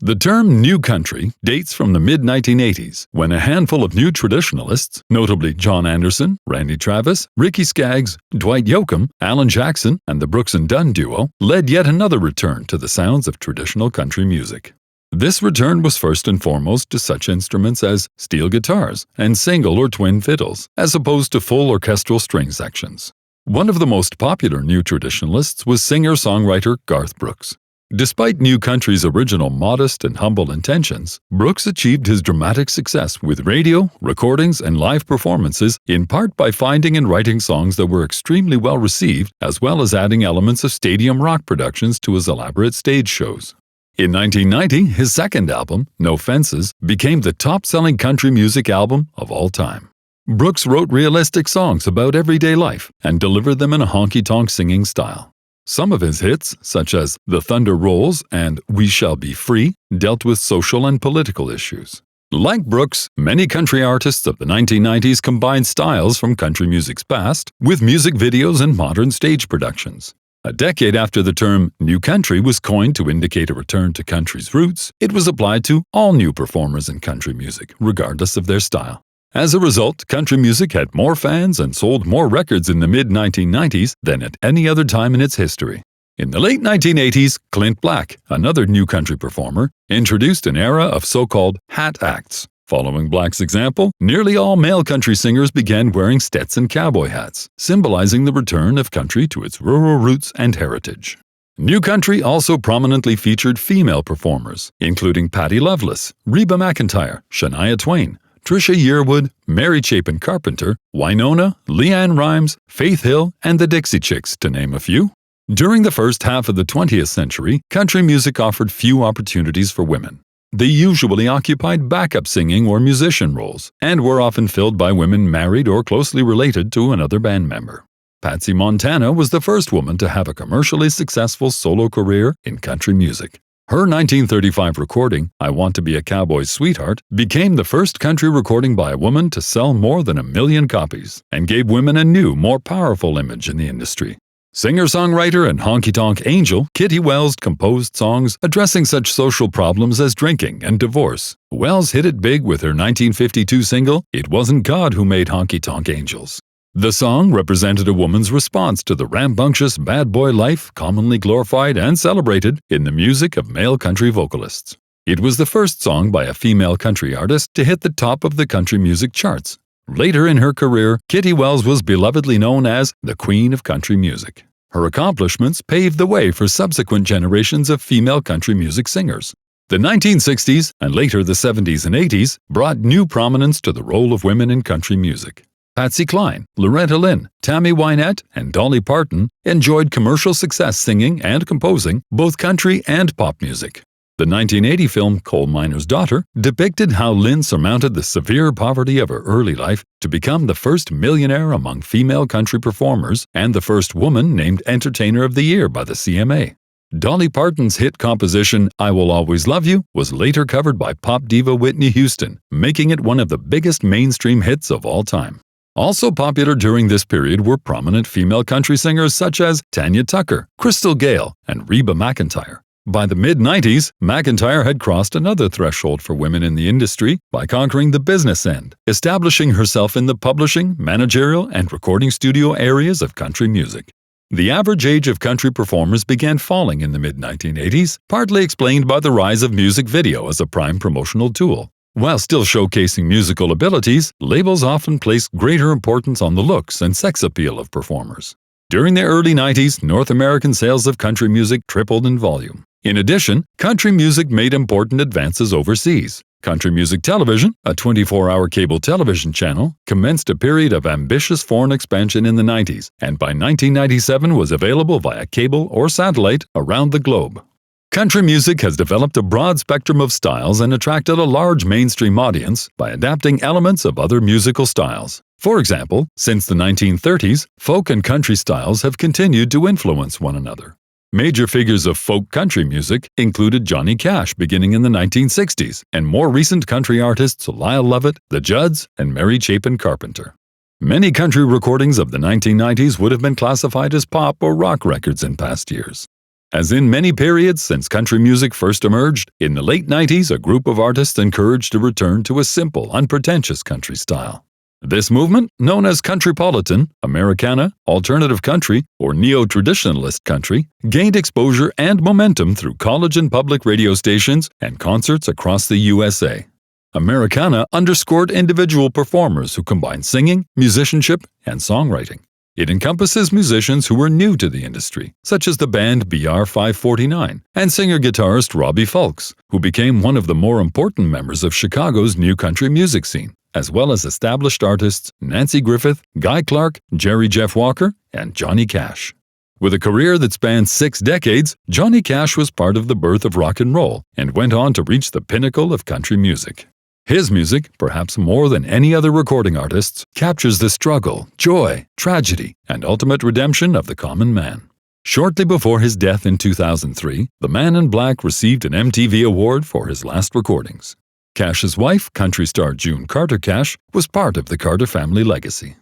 The term New Country dates from the mid-1980s, when a handful of new traditionalists, notably John Anderson, Randy Travis, Ricky Skaggs, Dwight Yoakam, Alan Jackson, and the Brooks and Dunn duo, led yet another return to the sounds of traditional country music. This return was first and foremost to such instruments as steel guitars and single or twin fiddles, as opposed to full orchestral string sections. One of the most popular new traditionalists was singer-songwriter Garth Brooks. Despite New Country's original modest and humble intentions, Brooks achieved his dramatic success with radio, recordings, and live performances in part by finding and writing songs that were extremely well received, as well as adding elements of stadium rock productions to his elaborate stage shows. In 1990, his second album, No Fences, became the top-selling country music album of all time. Brooks wrote realistic songs about everyday life and delivered them in a honky-tonk singing style. Some of his hits, such as The Thunder Rolls and We Shall Be Free, dealt with social and political issues. Like Brooks, many country artists of the 1990s combined styles from country music's past with music videos and modern stage productions. A decade after the term New Country was coined to indicate a return to country's roots, it was applied to all new performers in country music, regardless of their style. As a result, country music had more fans and sold more records in the mid-1990s than at any other time in its history. In the late 1980s, Clint Black, another new country performer, introduced an era of so-called hat acts. Following Black's example, nearly all male country singers began wearing Stetson cowboy hats, symbolizing the return of country to its rural roots and heritage. New Country also prominently featured female performers, including Patti Loveless, Reba McEntire, Shania Twain, Trisha Yearwood, Mary Chapin Carpenter, Wynonna, Leanne Rimes, Faith Hill, and the Dixie Chicks, to name a few. During the first half of the 20th century, country music offered few opportunities for women. They usually occupied backup singing or musician roles, and were often filled by women married or closely related to another band member. Patsy Montana was the first woman to have a commercially successful solo career in country music. Her 1935 recording, I Want to Be a Cowboy's Sweetheart, became the first country recording by a woman to sell more than 1 million copies, and gave women a new, more powerful image in the industry. Singer-songwriter and honky-tonk angel Kitty Wells composed songs addressing such social problems as drinking and divorce. Wells hit it big with her 1952 single, It Wasn't God Who Made Honky-Tonk Angels. The song represented a woman's response to the rambunctious bad boy life commonly glorified and celebrated in the music of male country vocalists. It was the first song by a female country artist to hit the top of the country music charts. Later in her career, Kitty Wells was belovedly known as the Queen of Country Music. Her accomplishments paved the way for subsequent generations of female country music singers. The 1960s and later the 70s and 80s brought new prominence to the role of women in country music. Patsy Cline, Loretta Lynn, Tammy Wynette, and Dolly Parton enjoyed commercial success singing and composing both country and pop music. The 1980 film Coal Miner's Daughter depicted how Lynn surmounted the severe poverty of her early life to become the first millionaire among female country performers and the first woman named Entertainer of the Year by the CMA. Dolly Parton's hit composition I Will Always Love You was later covered by pop diva Whitney Houston, making it one of the biggest mainstream hits of all time. Also popular during this period were prominent female country singers such as Tanya Tucker, Crystal Gayle, and Reba McEntire. By the mid-90s, McEntire had crossed another threshold for women in the industry by conquering the business end, establishing herself in the publishing, managerial, and recording studio areas of country music. The average age of country performers began falling in the mid-1980s, partly explained by the rise of music video as a prime promotional tool. While still showcasing musical abilities, labels often placed greater importance on the looks and sex appeal of performers. During the early 90s, North American sales of country music tripled in volume. In addition, country music made important advances overseas. Country Music Television, a 24-hour cable television channel, commenced a period of ambitious foreign expansion in the 90s, and by 1997 was available via cable or satellite around the globe. Country music has developed a broad spectrum of styles and attracted a large mainstream audience by adapting elements of other musical styles. For example, since the 1930s, folk and country styles have continued to influence one another. Major figures of folk country music included Johnny Cash beginning in the 1960s, and more recent country artists Lyle Lovett, the Judds, and Mary Chapin Carpenter. Many country recordings of the 1990s would have been classified as pop or rock records in past years. As in many periods since country music first emerged, in the late 90s a group of artists encouraged a return to a simple, unpretentious country style. This movement, known as countrypolitan, Americana, alternative country, or neo-traditionalist country, gained exposure and momentum through college and public radio stations and concerts across the USA. Americana underscored individual performers who combined singing, musicianship, and songwriting. It encompasses musicians who were new to the industry, such as the band BR 549 and singer-guitarist Robbie Fulks, who became one of the more important members of Chicago's new country music scene, as well as established artists Nancy Griffith, Guy Clark, Jerry Jeff Walker, and Johnny Cash. With a career that spanned 6 decades, Johnny Cash was part of the birth of rock and roll and went on to reach the pinnacle of country music. His music, perhaps more than any other recording artist's, captures the struggle, joy, tragedy, and ultimate redemption of the common man. Shortly before his death in 2003, the Man in Black received an MTV award for his last recordings. Cash's wife, country star June Carter Cash, was part of the Carter family legacy.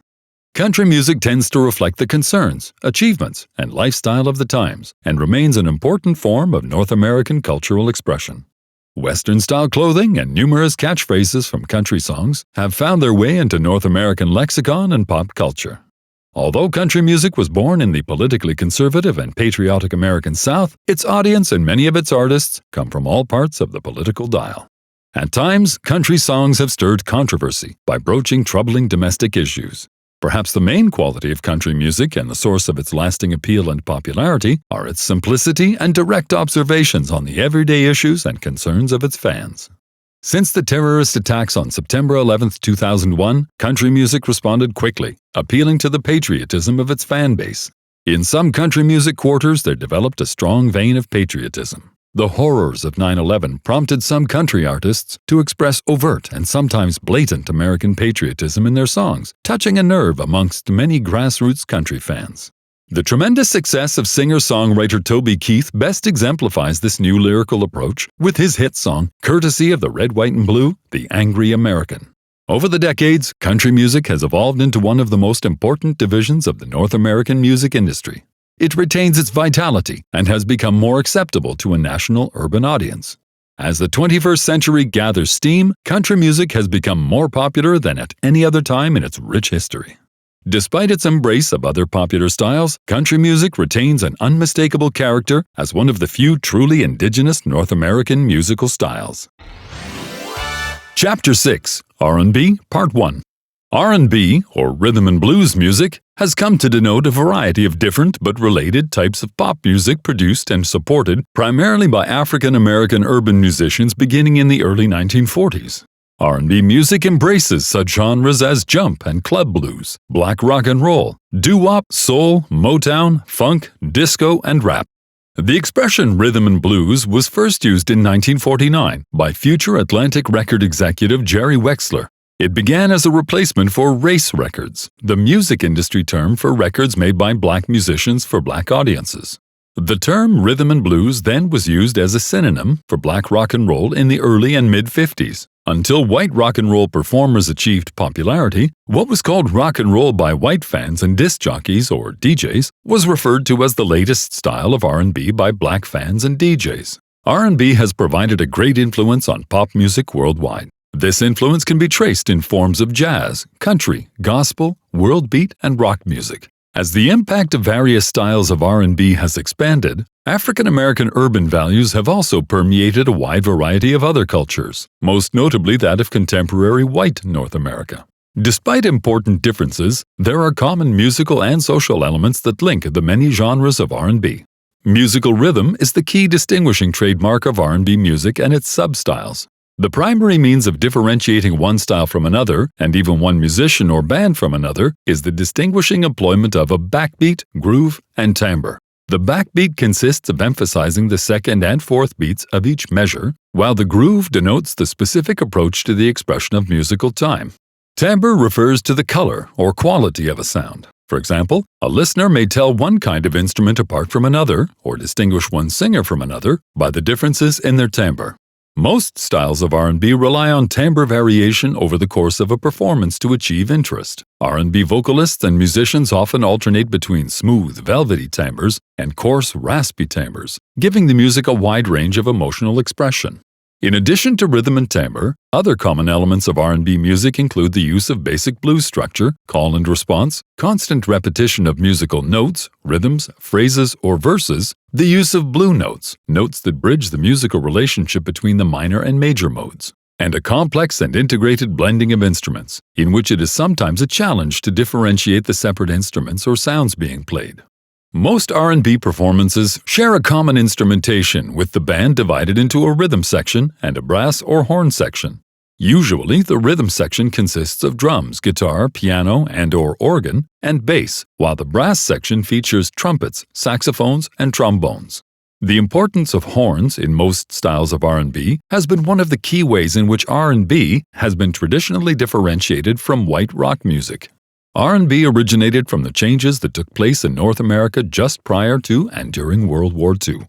Country music tends to reflect the concerns, achievements, and lifestyle of the times, and remains an important form of North American cultural expression. Western-style clothing and numerous catchphrases from country songs have found their way into North American lexicon and pop culture. Although country music was born in the politically conservative and patriotic American South, its audience and many of its artists come from all parts of the political dial. At times, country songs have stirred controversy by broaching troubling domestic issues. Perhaps the main quality of country music and the source of its lasting appeal and popularity are its simplicity and direct observations on the everyday issues and concerns of its fans. Since the terrorist attacks on September 11, 2001, country music responded quickly, appealing to the patriotism of its fan base. In some country music quarters, there developed a strong vein of patriotism. The horrors of 9/11 prompted some country artists to express overt and sometimes blatant American patriotism in their songs, touching a nerve amongst many grassroots country fans. The tremendous success of singer-songwriter Toby Keith best exemplifies this new lyrical approach with his hit song, courtesy of the Red, White, and Blue, The Angry American. Over the decades, country music has evolved into one of the most important divisions of the North American music industry. It retains its vitality and has become more acceptable to a national urban audience. As the 21st century gathers steam, country music has become more popular than at any other time in its rich history. Despite its embrace of other popular styles, country music retains an unmistakable character as one of the few truly indigenous North American musical styles. Chapter 6, R&B, Part 1. R&B, or rhythm and blues music, has come to denote a variety of different but related types of pop music produced and supported primarily by African American urban musicians beginning in the early 1940s. R&B music embraces such genres as jump and club blues, black rock and roll, doo-wop, soul, Motown, funk, disco, and rap. The expression rhythm and blues was first used in 1949 by future Atlantic record executive Jerry Wexler. It began as a replacement for race records, the music industry term for records made by black musicians for black audiences. The term rhythm and blues then was used as a synonym for black rock and roll in the early and mid-50s. Until white rock and roll performers achieved popularity, what was called rock and roll by white fans and disc jockeys, or DJs, was referred to as the latest style of R&B by black fans and DJs. R&B has provided a great influence on pop music worldwide. This influence can be traced in forms of jazz, country, gospel, world beat, and rock music. As the impact of various styles of R&B has expanded, African American urban values have also permeated a wide variety of other cultures, most notably that of contemporary white North America. Despite important differences, there are common musical and social elements that link the many genres of R&B. Musical rhythm is the key distinguishing trademark of R&B music and its sub-styles. The primary means of differentiating one style from another, and even one musician or band from another, is the distinguishing employment of a backbeat, groove, and timbre. The backbeat consists of emphasizing the second and fourth beats of each measure, while the groove denotes the specific approach to the expression of musical time. Timbre refers to the color or quality of a sound. For example, a listener may tell one kind of instrument apart from another, or distinguish one singer from another, by the differences in their timbre. Most styles of R&B rely on timbre variation over the course of a performance to achieve interest. R&B vocalists and musicians often alternate between smooth, velvety timbres and coarse, raspy timbres, giving the music a wide range of emotional expression. In addition to rhythm and timbre, other common elements of R&B music include the use of basic blues structure, call and response, constant repetition of musical notes, rhythms, phrases, or verses, the use of blue notes, notes that bridge the musical relationship between the minor and major modes, and a complex and integrated blending of instruments, in which it is sometimes a challenge to differentiate the separate instruments or sounds being played. Most R&B performances share a common instrumentation, with the band divided into a rhythm section and a brass or horn section. Usually, the rhythm section consists of drums, guitar, piano and/or organ, and bass, while the brass section features trumpets, saxophones, and trombones. The importance of horns in most styles of R&B has been one of the key ways in which R&B has been traditionally differentiated from white rock music. R&B originated from the changes that took place in North America just prior to and during World War II.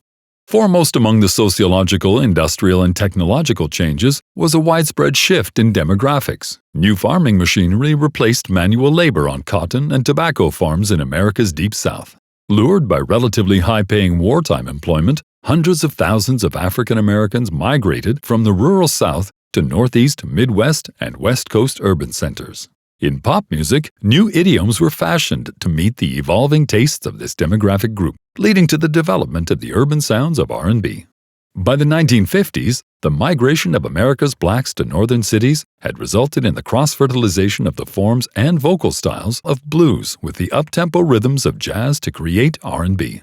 Foremost among the sociological, industrial, and technological changes was a widespread shift in demographics. New farming machinery replaced manual labor on cotton and tobacco farms in America's Deep South. Lured by relatively high-paying wartime employment, hundreds of thousands of African Americans migrated from the rural South to Northeast, Midwest, and West Coast urban centers. In pop music, new idioms were fashioned to meet the evolving tastes of this demographic group, leading to the development of the urban sounds of R&B. By the 1950s, the migration of America's blacks to northern cities had resulted in the cross-fertilization of the forms and vocal styles of blues with the up-tempo rhythms of jazz to create R&B.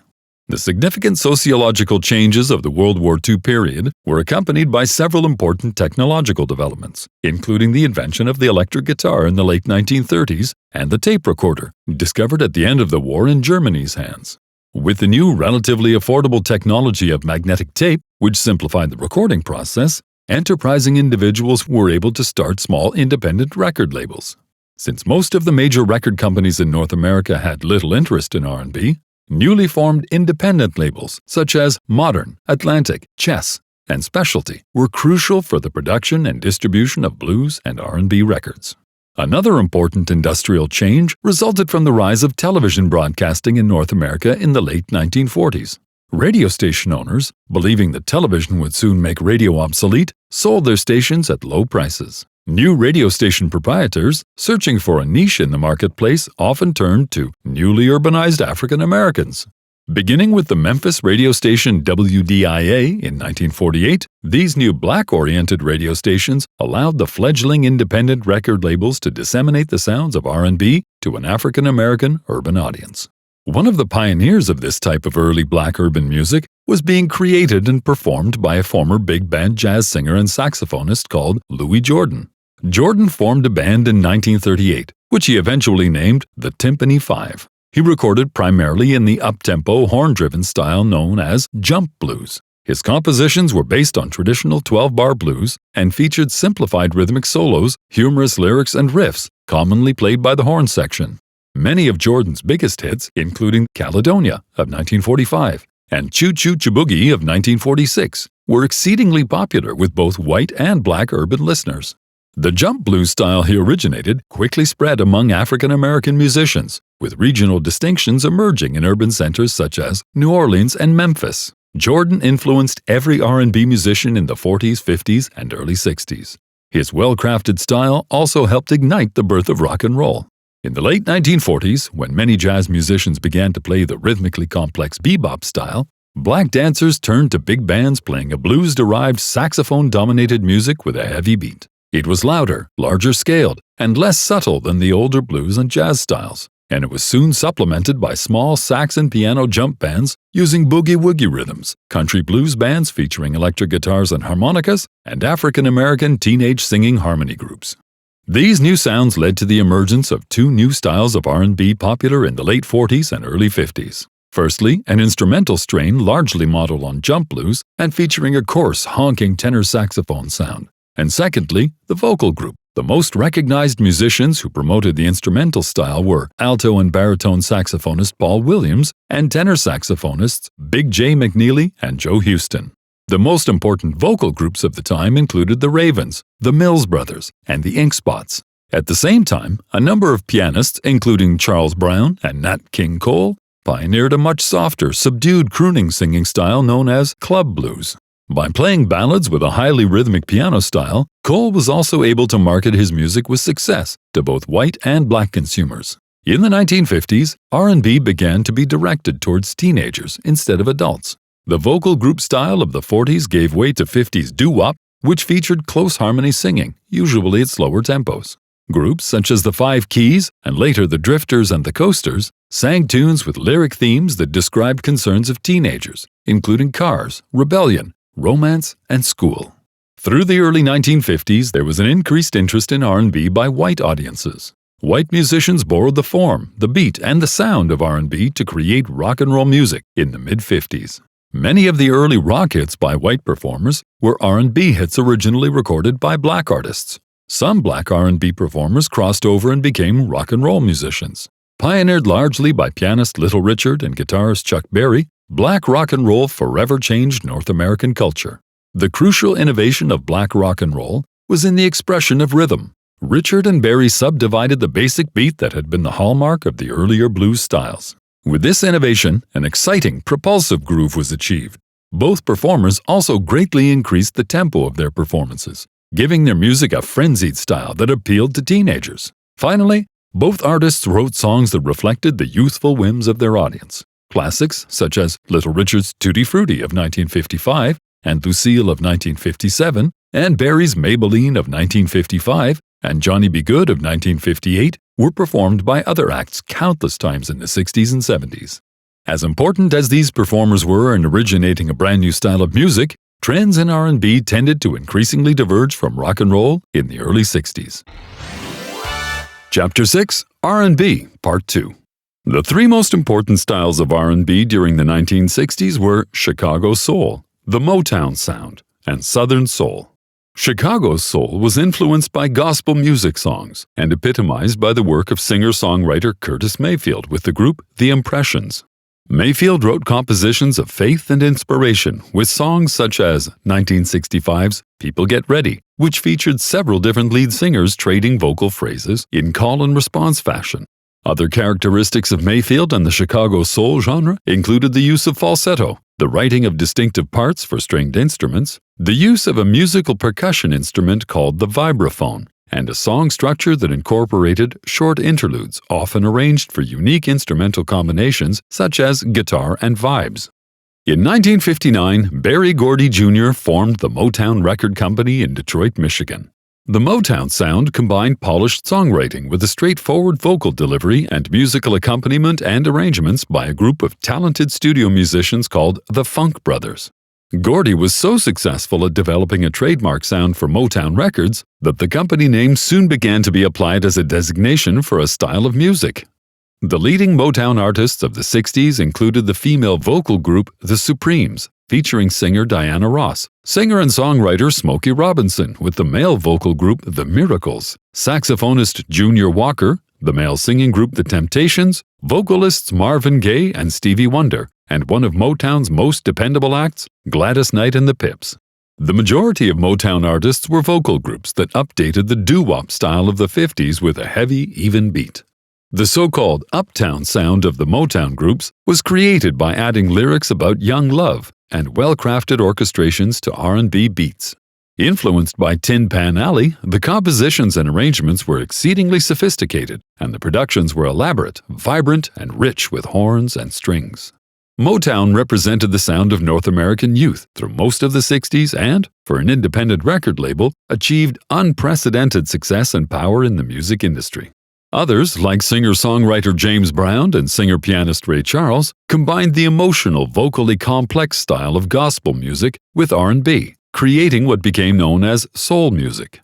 The significant sociological changes of the World War II period were accompanied by several important technological developments, including the invention of the electric guitar in the late 1930s and the tape recorder, discovered at the end of the war in Germany's hands. With the new relatively affordable technology of magnetic tape, which simplified the recording process, enterprising individuals were able to start small independent record labels. Since most of the major record companies in North America had little interest in R&B, newly formed independent labels such as Modern, Atlantic, Chess, and Specialty were crucial for the production and distribution of blues and R&B records. Another important industrial change resulted from the rise of television broadcasting in North America in the late 1940s. Radio station owners, believing that television would soon make radio obsolete, sold their stations at low prices. New radio station proprietors, searching for a niche in the marketplace, often turned to newly urbanized African Americans. Beginning with the Memphis radio station WDIA in 1948, these new black-oriented radio stations allowed the fledgling independent record labels to disseminate the sounds of R&B to an African American urban audience. One of the pioneers of this type of early black urban music was being created and performed by a former big band jazz singer and saxophonist called Louis Jordan. Jordan formed a band in 1938, which he eventually named the Timpani Five. He recorded primarily in the up-tempo, horn-driven style known as jump blues. His compositions were based on traditional 12-bar blues and featured simplified rhythmic solos, humorous lyrics, and riffs, commonly played by the horn section. Many of Jordan's biggest hits, including Caledonia of 1945 and Choo Choo Chiboogie of 1946, were exceedingly popular with both white and black urban listeners. The jump blues style he originated quickly spread among African American musicians, with regional distinctions emerging in urban centers such as New Orleans and Memphis. Jordan influenced every R&B musician in the 40s, 50s, and early 60s. His well-crafted style also helped ignite the birth of rock and roll. In the late 1940s, when many jazz musicians began to play the rhythmically complex bebop style, black dancers turned to big bands playing a blues-derived saxophone-dominated music with a heavy beat. It was louder, larger scaled, and less subtle than the older blues and jazz styles, and it was soon supplemented by small sax and piano jump bands using boogie-woogie rhythms, country blues bands featuring electric guitars and harmonicas, and African-American teenage singing harmony groups. These new sounds led to the emergence of two new styles of R&B popular in the late 40s and early 50s. Firstly, an instrumental strain largely modeled on jump blues and featuring a coarse, honking tenor saxophone sound. And secondly, the vocal group. The most recognized musicians who promoted the instrumental style were alto and baritone saxophonist Paul Williams and tenor saxophonists Big J. McNeely and Joe Houston. The most important vocal groups of the time included the Ravens, the Mills Brothers, and the Ink Spots. At the same time, a number of pianists, including Charles Brown and Nat King Cole, pioneered a much softer, subdued crooning singing style known as club blues. By playing ballads with a highly rhythmic piano style, Cole was also able to market his music with success to both white and black consumers. In the 1950s, R&B began to be directed towards teenagers instead of adults. The vocal group style of the 40s gave way to 50s doo-wop, which featured close harmony singing, usually at slower tempos. Groups such as the Five Keys, and later the Drifters and the Coasters, sang tunes with lyric themes that described concerns of teenagers, including cars, rebellion, romance, and school. Through the early 1950s, there was an increased interest in R&B by white audiences. White musicians borrowed the form, the beat, and the sound of R&B to create rock and roll music in the mid-50s. Many of the early rock hits by white performers were R&B hits originally recorded by black artists. Some black R&B performers crossed over and became rock and roll musicians. Pioneered largely by pianist Little Richard and guitarist Chuck Berry, black rock and roll forever changed North American culture. The crucial innovation of black rock and roll was in the expression of rhythm. Richard and Berry subdivided the basic beat that had been the hallmark of the earlier blues styles. With this innovation, an exciting, propulsive groove was achieved. Both performers also greatly increased the tempo of their performances, giving their music a frenzied style that appealed to teenagers. Finally, both artists wrote songs that reflected the youthful whims of their audience. Classics such as Little Richard's Tutti Frutti of 1955 and Lucille of 1957, and Berry's Maybelline of 1955 and Johnny B. Good of 1958 were performed by other acts countless times in the 60s and 70s. As important as these performers were in originating a brand new style of music, trends in R&B tended to increasingly diverge from rock and roll in the early 60s. Chapter 6, R&B, Part 2. The three most important styles of R&B during the 1960s were Chicago soul, the Motown sound, and Southern soul. Chicago soul was influenced by gospel music songs and epitomized by the work of singer-songwriter Curtis Mayfield with the group The Impressions. Mayfield wrote compositions of faith and inspiration with songs such as 1965's People Get Ready, which featured several different lead singers trading vocal phrases in call-and-response fashion. Other characteristics of Mayfield and the Chicago soul genre included the use of falsetto, the writing of distinctive parts for stringed instruments, the use of a musical percussion instrument called the vibraphone, and a song structure that incorporated short interludes often arranged for unique instrumental combinations such as guitar and vibes. In 1959, Berry Gordy Jr. formed the Motown Record Company in Detroit, Michigan. The Motown sound combined polished songwriting with a straightforward vocal delivery and musical accompaniment and arrangements by a group of talented studio musicians called the Funk Brothers. Gordy was so successful at developing a trademark sound for Motown Records that the company name soon began to be applied as a designation for a style of music. The leading Motown artists of the 60s included the female vocal group The Supremes, featuring singer Diana Ross, singer and songwriter Smokey Robinson with the male vocal group The Miracles, saxophonist Junior Walker, the male singing group The Temptations, vocalists Marvin Gaye and Stevie Wonder, and one of Motown's most dependable acts, Gladys Knight and the Pips. The majority of Motown artists were vocal groups that updated the doo-wop style of the 50s with a heavy, even beat. The so-called uptown sound of the Motown groups was created by adding lyrics about young love and well-crafted orchestrations to R&B beats. Influenced by Tin Pan Alley, the compositions and arrangements were exceedingly sophisticated, and the productions were elaborate, vibrant, and rich with horns and strings. Motown represented the sound of North American youth through most of the 60s and, for an independent record label, achieved unprecedented success and power in the music industry. Others, like singer-songwriter James Brown and singer-pianist Ray Charles, combined the emotional, vocally complex style of gospel music with R&B, creating what became known as soul music.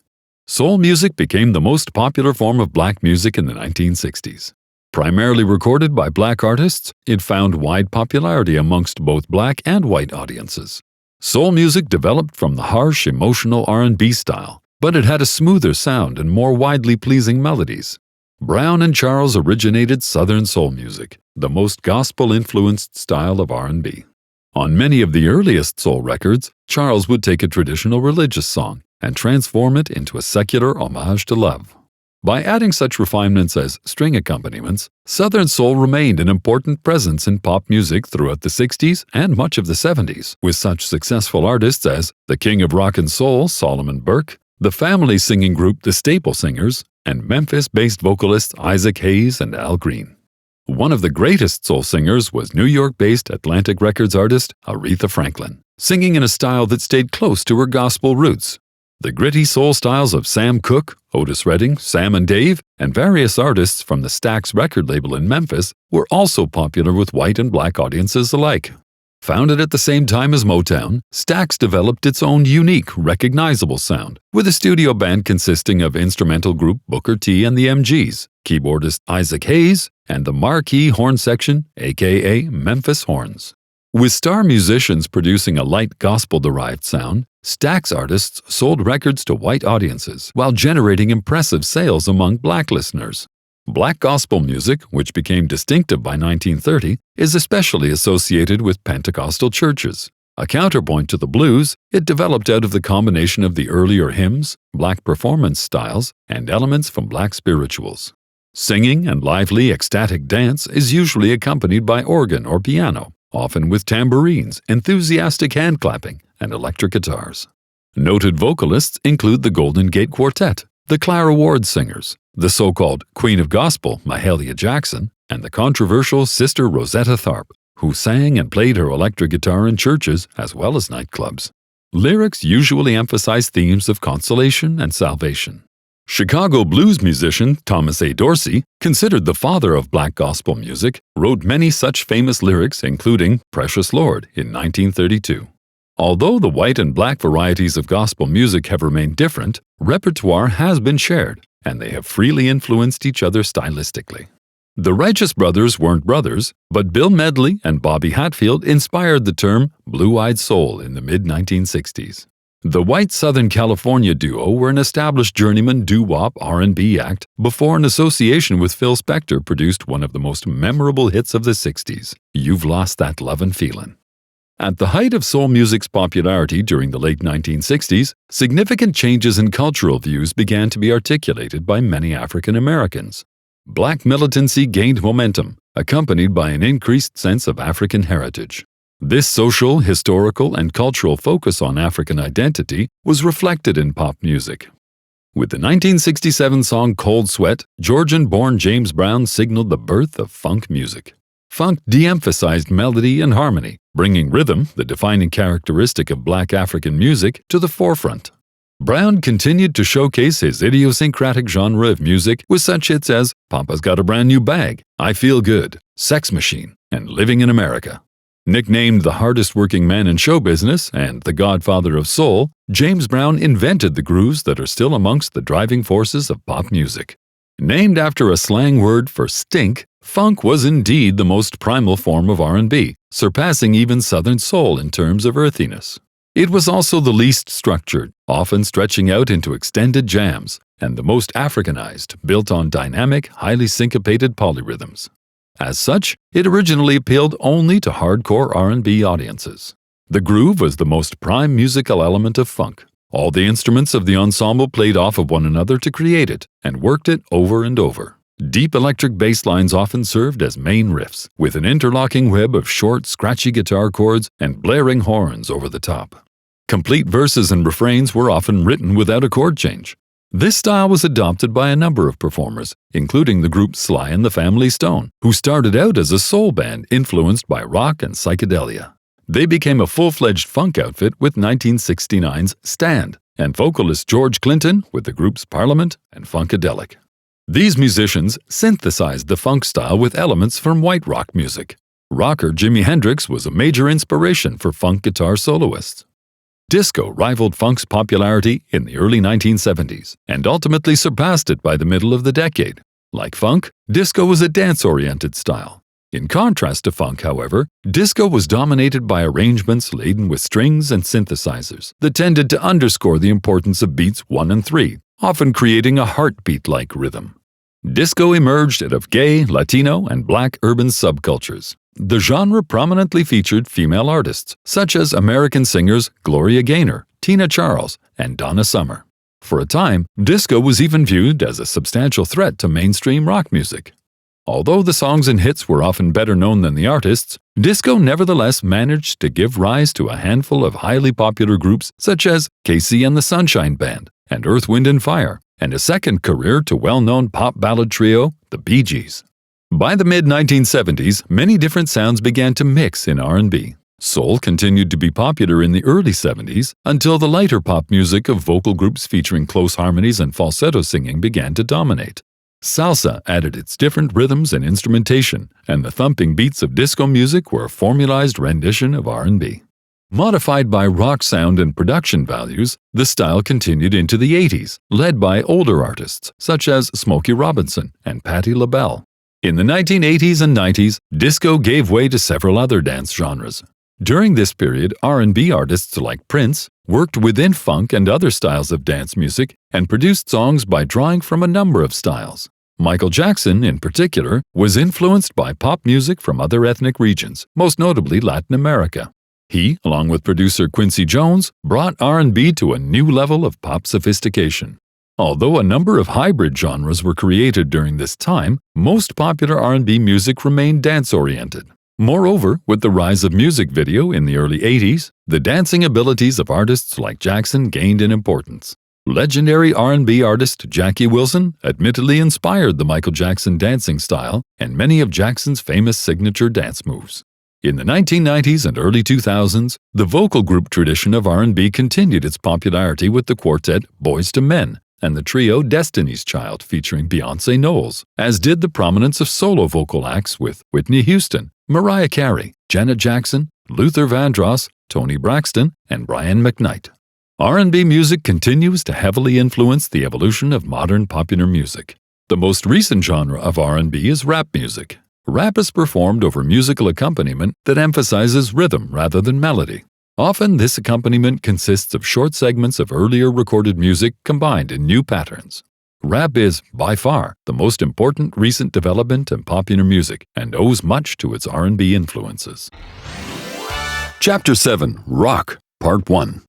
Soul music became the most popular form of black music in the 1960s. Primarily recorded by black artists, it found wide popularity amongst both black and white audiences. Soul music developed from the harsh, emotional R&B style, but it had a smoother sound and more widely pleasing melodies. Brown and Charles originated Southern soul music, the most gospel-influenced style of R&B. On many of the earliest soul records, Charles would take a traditional religious song and transform it into a secular homage to love. By adding such refinements as string accompaniments, Southern soul remained an important presence in pop music throughout the 60s and much of the 70s, with such successful artists as the King of Rock and Soul, Solomon Burke, the family singing group The Staple Singers, and Memphis-based vocalists Isaac Hayes and Al Green. One of the greatest soul singers was New York-based Atlantic Records artist Aretha Franklin, singing in a style that stayed close to her gospel roots. The gritty soul styles of Sam Cooke, Otis Redding, Sam and Dave, and various artists from the Stax record label in Memphis were also popular with white and black audiences alike. Founded at the same time as Motown, Stax developed its own unique, recognizable sound, with a studio band consisting of instrumental group Booker T and the MGs, keyboardist Isaac Hayes, and the marquee horn section, aka Memphis Horns. With star musicians producing a light gospel-derived sound, Stax artists sold records to white audiences while generating impressive sales among black listeners. Black gospel music, which became distinctive by 1930, is especially associated with Pentecostal churches. A counterpoint to the blues, it developed out of the combination of the earlier hymns, black performance styles, and elements from black spirituals. Singing and lively, ecstatic dance is usually accompanied by organ or piano, often with tambourines, enthusiastic hand clapping, and electric guitars. Noted vocalists include the Golden Gate Quartet, the Clara Ward Singers, the so-called Queen of Gospel, Mahalia Jackson, and the controversial Sister Rosetta Tharpe, who sang and played her electric guitar in churches as well as nightclubs. Lyrics usually emphasize themes of consolation and salvation. Chicago blues musician Thomas A. Dorsey, considered the father of black gospel music, wrote many such famous lyrics, including Precious Lord in 1932. Although the white and black varieties of gospel music have remained different, repertoire has been shared, and they have freely influenced each other stylistically. The Righteous Brothers weren't brothers, but Bill Medley and Bobby Hatfield inspired the term blue-eyed soul in the mid-1960s. The white Southern California duo were an established journeyman doo-wop R&B act before an association with Phil Spector produced one of the most memorable hits of the 60s, You've Lost That Lovin' Feelin'. At the height of soul music's popularity during the late 1960s, significant changes in cultural views began to be articulated by many African Americans. Black militancy gained momentum, accompanied by an increased sense of African heritage. This social, historical, and cultural focus on African identity was reflected in pop music. With the 1967 song Cold Sweat, Georgian-born James Brown signaled the birth of funk music. Funk de-emphasized melody and harmony, bringing rhythm, the defining characteristic of black African music, to the forefront. Brown continued to showcase his idiosyncratic genre of music with such hits as Papa's Got a Brand New Bag, I Feel Good, Sex Machine, and Living in America. Nicknamed the hardest-working man in show business and the godfather of soul, James Brown invented the grooves that are still amongst the driving forces of pop music. Named after a slang word for stink, funk was indeed the most primal form of R&B, surpassing even Southern soul in terms of earthiness. It was also the least structured, often stretching out into extended jams, and the most Africanized, built on dynamic, highly syncopated polyrhythms. As such, it originally appealed only to hardcore R&B audiences. The groove was the most prime musical element of funk. All the instruments of the ensemble played off of one another to create it, and worked it over and over. Deep electric bass lines often served as main riffs, with an interlocking web of short, scratchy guitar chords and blaring horns over the top. Complete verses and refrains were often written without a chord change. This style was adopted by a number of performers, including the group Sly and the Family Stone, who started out as a soul band influenced by rock and psychedelia. They became a full-fledged funk outfit with 1969's Stand, and vocalist George Clinton with the groups Parliament and Funkadelic. These musicians synthesized the funk style with elements from white rock music. Rocker Jimi Hendrix was a major inspiration for funk guitar soloists. Disco rivaled funk's popularity in the early 1970s and ultimately surpassed it by the middle of the decade. Like funk, disco was a dance-oriented style. In contrast to funk, however, disco was dominated by arrangements laden with strings and synthesizers that tended to underscore the importance of beats 1 and 3, often creating a heartbeat-like rhythm. Disco emerged out of gay, Latino, and black urban subcultures. The genre prominently featured female artists, such as American singers Gloria Gaynor, Tina Charles, and Donna Summer. For a time, disco was even viewed as a substantial threat to mainstream rock music. Although the songs and hits were often better known than the artists, disco nevertheless managed to give rise to a handful of highly popular groups such as Casey and the Sunshine Band and Earth, Wind and Fire, and a second career to well-known pop ballad trio, the Bee Gees. By the mid-1970s, many different sounds began to mix in R&B. Soul continued to be popular in the early 70s until the lighter pop music of vocal groups featuring close harmonies and falsetto singing began to dominate. Salsa added its different rhythms and instrumentation, and the thumping beats of disco music were a formalized rendition of R&B. Modified by rock sound and production values, the style continued into the 80s, led by older artists such as Smokey Robinson and Patti LaBelle. In the 1980s and 90s, disco gave way to several other dance genres. During this period, R&B artists like Prince worked within funk and other styles of dance music and produced songs by drawing from a number of styles. Michael Jackson, in particular, was influenced by pop music from other ethnic regions, most notably Latin America. He, along with producer Quincy Jones, brought R&B to a new level of pop sophistication. Although a number of hybrid genres were created during this time, most popular R&B music remained dance-oriented. Moreover, with the rise of music video in the early 80s, the dancing abilities of artists like Jackson gained in importance. Legendary R&B artist Jackie Wilson admittedly inspired the Michael Jackson dancing style and many of Jackson's famous signature dance moves. In the 1990s and early 2000s, the vocal group tradition of R&B continued its popularity with the quartet Boyz II Men and the trio Destiny's Child featuring Beyoncé Knowles, as did the prominence of solo vocal acts with Whitney Houston, Mariah Carey, Janet Jackson, Luther Vandross, Toni Braxton, and Brian McKnight. R&B music continues to heavily influence the evolution of modern popular music. The most recent genre of R&B is rap music. Rap is performed over musical accompaniment that emphasizes rhythm rather than melody. Often, this accompaniment consists of short segments of earlier recorded music combined in new patterns. Rap is, by far, the most important recent development in popular music and owes much to its R&B influences. Chapter 7, Rock, Part 1.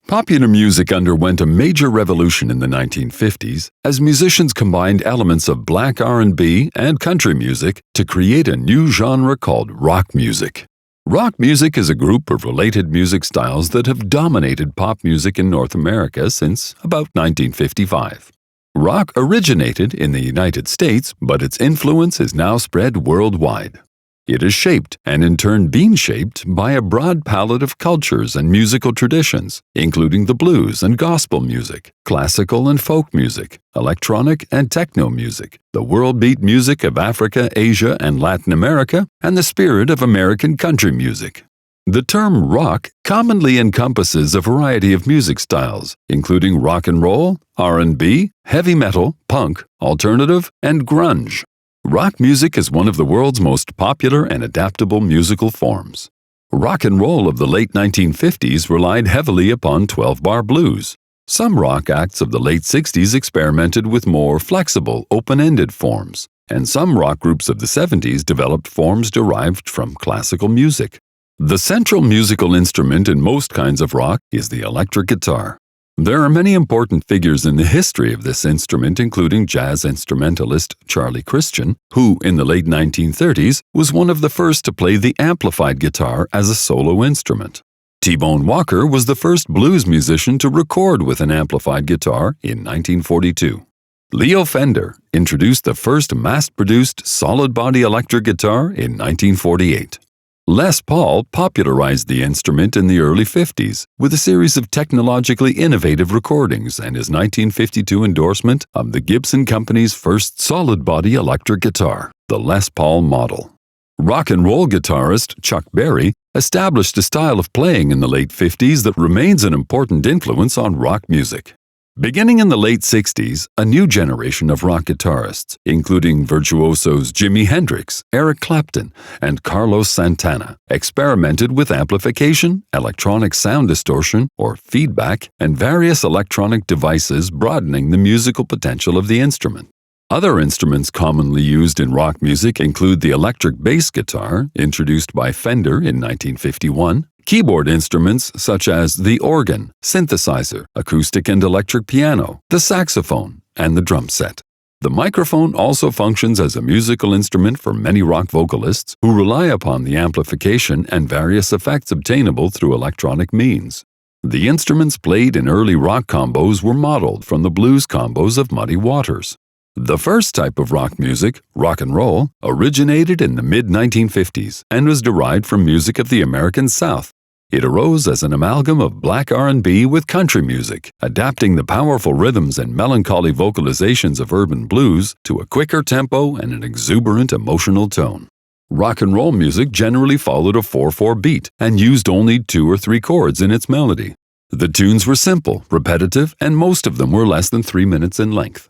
Popular music underwent a major revolution in the 1950s as musicians combined elements of black R&B and country music to create a new genre called rock music. Rock music is a group of related music styles that have dominated pop music in North America since about 1955. Rock originated in the United States, but its influence is now spread worldwide. It is shaped, and in turn been shaped, by a broad palette of cultures and musical traditions, including the blues and gospel music, classical and folk music, electronic and techno music, the world beat music of Africa, Asia, and Latin America, and the spirit of American country music. The term rock commonly encompasses a variety of music styles, including rock and roll, R&B, heavy metal, punk, alternative, and grunge. Rock music is one of the world's most popular and adaptable musical forms. Rock and roll of the late 1950s relied heavily upon 12-bar blues. Some rock acts of the late 60s experimented with more flexible, open-ended forms, and some rock groups of the 70s developed forms derived from classical music. The central musical instrument in most kinds of rock is the electric guitar. There are many important figures in the history of this instrument, including jazz instrumentalist Charlie Christian, who, in the late 1930s, was one of the first to play the amplified guitar as a solo instrument. T-Bone Walker was the first blues musician to record with an amplified guitar in 1942. Leo Fender introduced the first mass-produced solid-body electric guitar in 1948. Les Paul popularized the instrument in the early 50s with a series of technologically innovative recordings and his 1952 endorsement of the Gibson Company's first solid-body electric guitar, the Les Paul model. Rock and roll guitarist Chuck Berry established a style of playing in the late 50s that remains an important influence on rock music. Beginning in the late 60s, a new generation of rock guitarists, including virtuosos Jimi Hendrix, Eric Clapton, and Carlos Santana, experimented with amplification, electronic sound distortion, or feedback, and various electronic devices broadening the musical potential of the instrument. Other instruments commonly used in rock music include the electric bass guitar, introduced by Fender in 1951, keyboard instruments such as the organ, synthesizer, acoustic and electric piano, the saxophone, and the drum set. The microphone also functions as a musical instrument for many rock vocalists who rely upon the amplification and various effects obtainable through electronic means. The instruments played in early rock combos were modeled from the blues combos of Muddy Waters. The first type of rock music, rock and roll, originated in the mid-1950s and was derived from music of the American South. It arose as an amalgam of black R&B with country music, adapting the powerful rhythms and melancholy vocalizations of urban blues to a quicker tempo and an exuberant emotional tone. Rock and roll music generally followed a 4/4 beat and used only 2 or 3 chords in its melody. The tunes were simple, repetitive, and most of them were less than 3 minutes in length.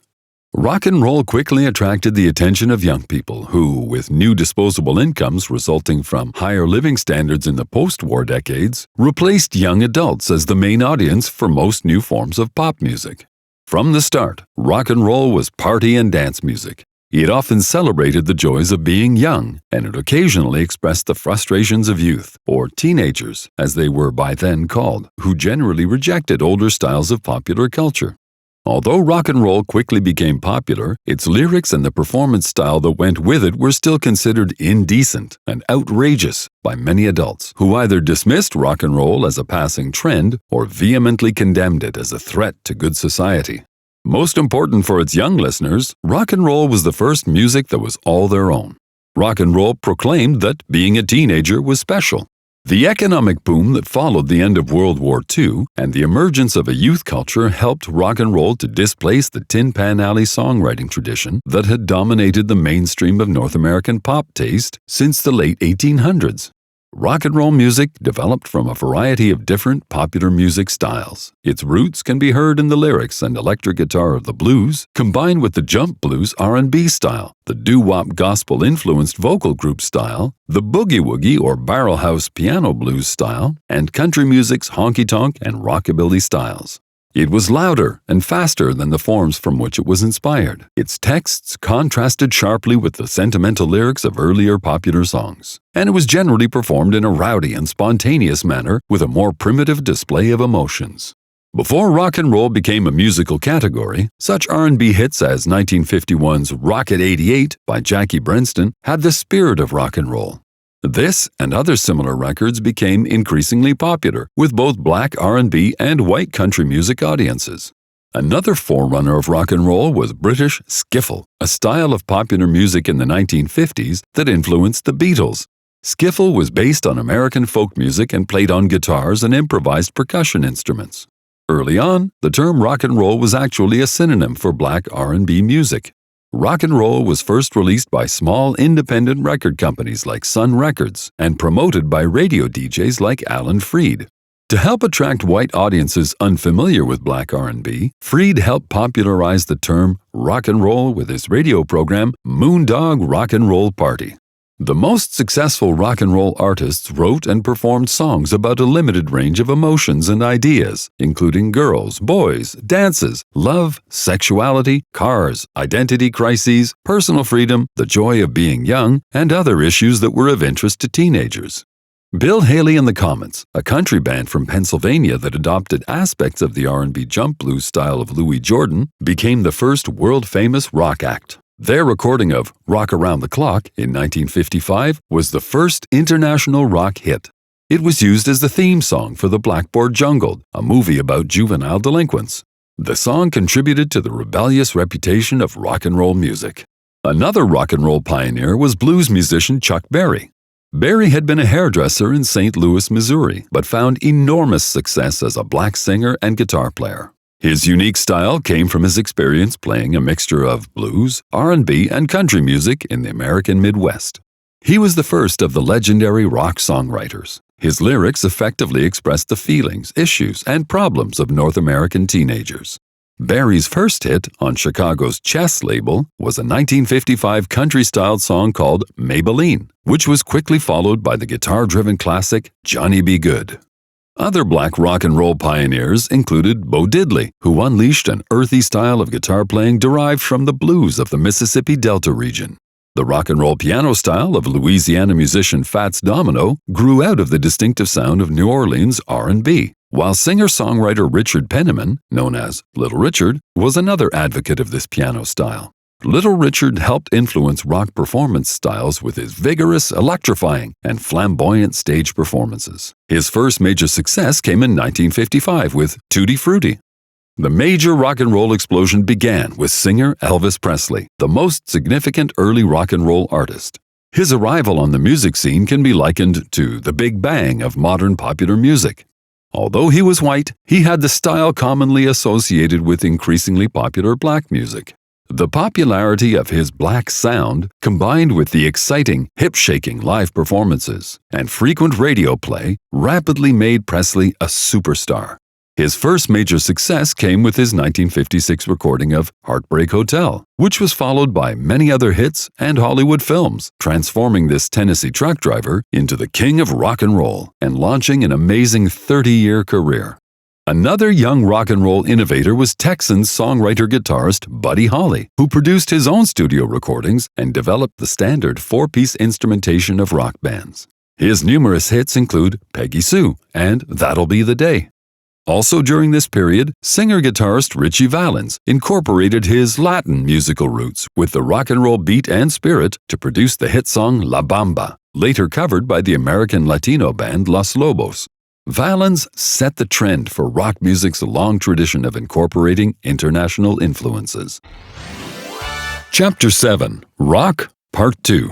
Rock and roll quickly attracted the attention of young people who, with new disposable incomes resulting from higher living standards in the post-war decades, replaced young adults as the main audience for most new forms of pop music. From the start, rock and roll was party and dance music. It often celebrated the joys of being young, and it occasionally expressed the frustrations of youth, or teenagers, as they were by then called, who generally rejected older styles of popular culture. Although rock and roll quickly became popular, its lyrics and the performance style that went with it were still considered indecent and outrageous by many adults, who either dismissed rock and roll as a passing trend or vehemently condemned it as a threat to good society. Most important for its young listeners, rock and roll was the first music that was all their own. Rock and roll proclaimed that being a teenager was special. The economic boom that followed the end of World War II and the emergence of a youth culture helped rock and roll to displace the Tin Pan Alley songwriting tradition that had dominated the mainstream of North American pop taste since the late 1800s. Rock and roll music developed from a variety of different popular music styles. Its roots can be heard in the lyrics and electric guitar of the blues, combined with the jump blues R&B style, the doo-wop gospel-influenced vocal group style, the boogie-woogie or barrel house piano blues style, and country music's honky-tonk and rockabilly styles. It was louder and faster than the forms from which it was inspired. Its texts contrasted sharply with the sentimental lyrics of earlier popular songs, and it was generally performed in a rowdy and spontaneous manner with a more primitive display of emotions. Before rock and roll became a musical category, such R&B hits as 1951's Rocket 88 by Jackie Brenston had the spirit of rock and roll. This and other similar records became increasingly popular with both black R&B and white country music audiences. Another forerunner of rock and roll was British skiffle, a style of popular music in the 1950s that influenced the Beatles. Skiffle was based on American folk music and played on guitars and improvised percussion instruments. Early on, the term rock and roll was actually a synonym for black R&B music. Rock and roll was first released by small independent record companies like Sun Records and promoted by radio DJs like Alan Freed. To help attract white audiences unfamiliar with black R&B, Freed helped popularize the term rock and roll with his radio program Moondog Rock and Roll Party. The most successful rock and roll artists wrote and performed songs about a limited range of emotions and ideas, including girls, boys, dances, love, sexuality, cars, identity crises, personal freedom, the joy of being young, and other issues that were of interest to teenagers. Bill Haley and the Comets, a country band from Pennsylvania that adopted aspects of the R&B jump blues style of Louis Jordan, became the first world-famous rock act. Their recording of Rock Around the Clock in 1955 was the first international rock hit. It was used as the theme song for The Blackboard Jungle, a movie about juvenile delinquents. The song contributed to the rebellious reputation of rock and roll music. Another rock and roll pioneer was blues musician Chuck Berry. Berry had been a hairdresser in St. Louis, Missouri, but found enormous success as a black singer and guitar player. His unique style came from his experience playing a mixture of blues, R&B, and country music in the American Midwest. He was the first of the legendary rock songwriters. His lyrics effectively expressed the feelings, issues, and problems of North American teenagers. Berry's first hit on Chicago's Chess label was a 1955 country-styled song called Maybelline, which was quickly followed by the guitar-driven classic Johnny B. Good. Other black rock and roll pioneers included Bo Diddley, who unleashed an earthy style of guitar playing derived from the blues of the Mississippi Delta region. The rock and roll piano style of Louisiana musician Fats Domino grew out of the distinctive sound of New Orleans R&B, while singer-songwriter Richard Penniman, known as Little Richard, was another advocate of this piano style. Little Richard helped influence rock performance styles with his vigorous, electrifying, and flamboyant stage performances. His first major success came in 1955 with Tutti Frutti. The major rock and roll explosion began with singer Elvis Presley, the most significant early rock and roll artist. His arrival on the music scene can be likened to the Big Bang of modern popular music. Although he was white, he had the style commonly associated with increasingly popular black music. The popularity of his black sound, combined with the exciting, hip-shaking live performances and frequent radio play, rapidly made Presley a superstar. His first major success came with his 1956 recording of Heartbreak Hotel, which was followed by many other hits and Hollywood films, transforming this Tennessee truck driver into the king of rock and roll and launching an amazing 30-year career. Another young rock and roll innovator was Texan songwriter-guitarist Buddy Holly, who produced his own studio recordings and developed the standard four-piece instrumentation of rock bands. His numerous hits include Peggy Sue and That'll Be the Day. Also during this period, singer-guitarist Ritchie Valens incorporated his Latin musical roots with the rock and roll beat and spirit to produce the hit song La Bamba, later covered by the American Latino band Los Lobos. Valens set the trend for rock music's long tradition of incorporating international influences. Chapter 7. Rock, Part 2.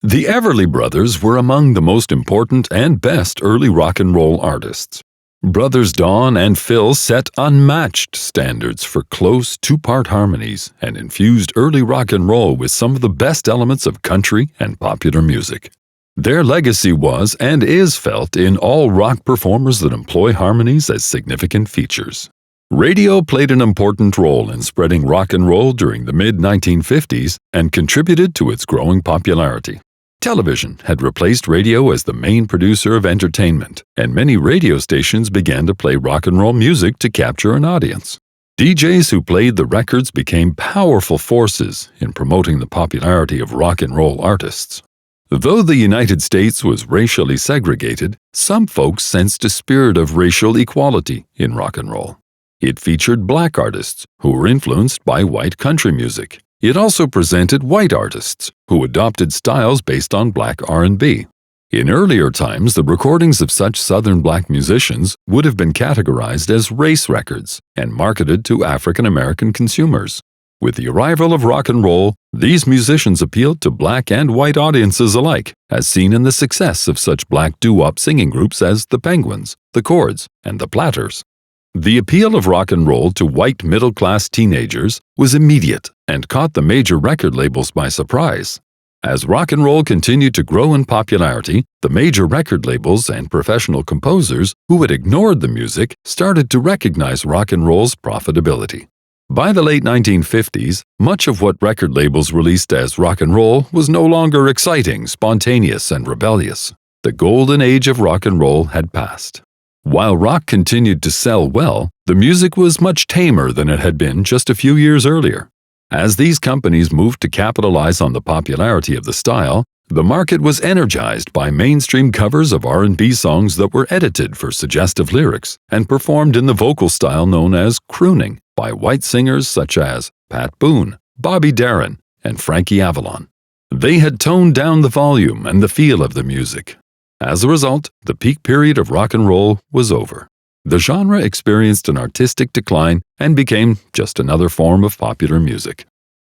The Everly Brothers were among the most important and best early rock and roll artists. Brothers Don and Phil set unmatched standards for close two-part harmonies and infused early rock and roll with some of the best elements of country and popular music. Their legacy was and is felt in all rock performers that employ harmonies as significant features. Radio played an important role in spreading rock and roll during the mid-1950s and contributed to its growing popularity. Television had replaced radio as the main producer of entertainment, and many radio stations began to play rock and roll music to capture an audience. DJs who played the records became powerful forces in promoting the popularity of rock and roll artists. Though the United States was racially segregated, some folks sensed a spirit of racial equality in rock and roll. It featured black artists who were influenced by white country music. It also presented white artists who adopted styles based on black R&B. In earlier times, the recordings of such Southern black musicians would have been categorized as race records and marketed to African American consumers. With the arrival of rock and roll, these musicians appealed to black and white audiences alike, as seen in the success of such black doo-wop singing groups as the Penguins, the Chords, and the Platters. The appeal of rock and roll to white middle-class teenagers was immediate and caught the major record labels by surprise. As rock and roll continued to grow in popularity, the major record labels and professional composers who had ignored the music started to recognize rock and roll's profitability. By the late 1950s, much of what record labels released as rock and roll was no longer exciting, spontaneous, and rebellious. The golden age of rock and roll had passed. While rock continued to sell well, the music was much tamer than it had been just a few years earlier. As these companies moved to capitalize on the popularity of the style, the market was energized by mainstream covers of R&B songs that were edited for suggestive lyrics and performed in the vocal style known as crooning by white singers such as Pat Boone, Bobby Darin, and Frankie Avalon. They had toned down the volume and the feel of the music. As a result, the peak period of rock and roll was over. The genre experienced an artistic decline and became just another form of popular music.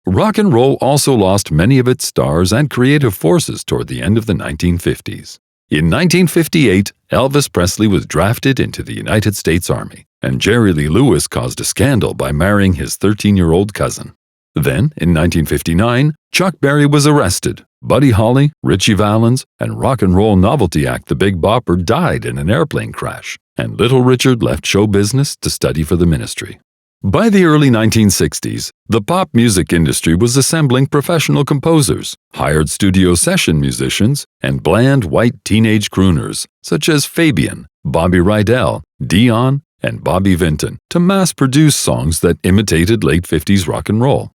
Rock and roll also lost many of its stars and creative forces toward the end of the 1950s. In 1958, Elvis Presley was drafted into the United States Army, and Jerry Lee Lewis caused a scandal by marrying his 13-year-old cousin. Then, in 1959, Chuck Berry was arrested. Buddy Holly, Ritchie Valens, and rock and roll novelty act The Big Bopper died in an airplane crash, and Little Richard left show business to study for the ministry. By the early 1960s, the pop music industry was assembling professional composers, hired studio session musicians, and bland white teenage crooners such as Fabian, Bobby Rydell, Dion, and Bobby Vinton to mass-produce songs that imitated late 50s rock and roll.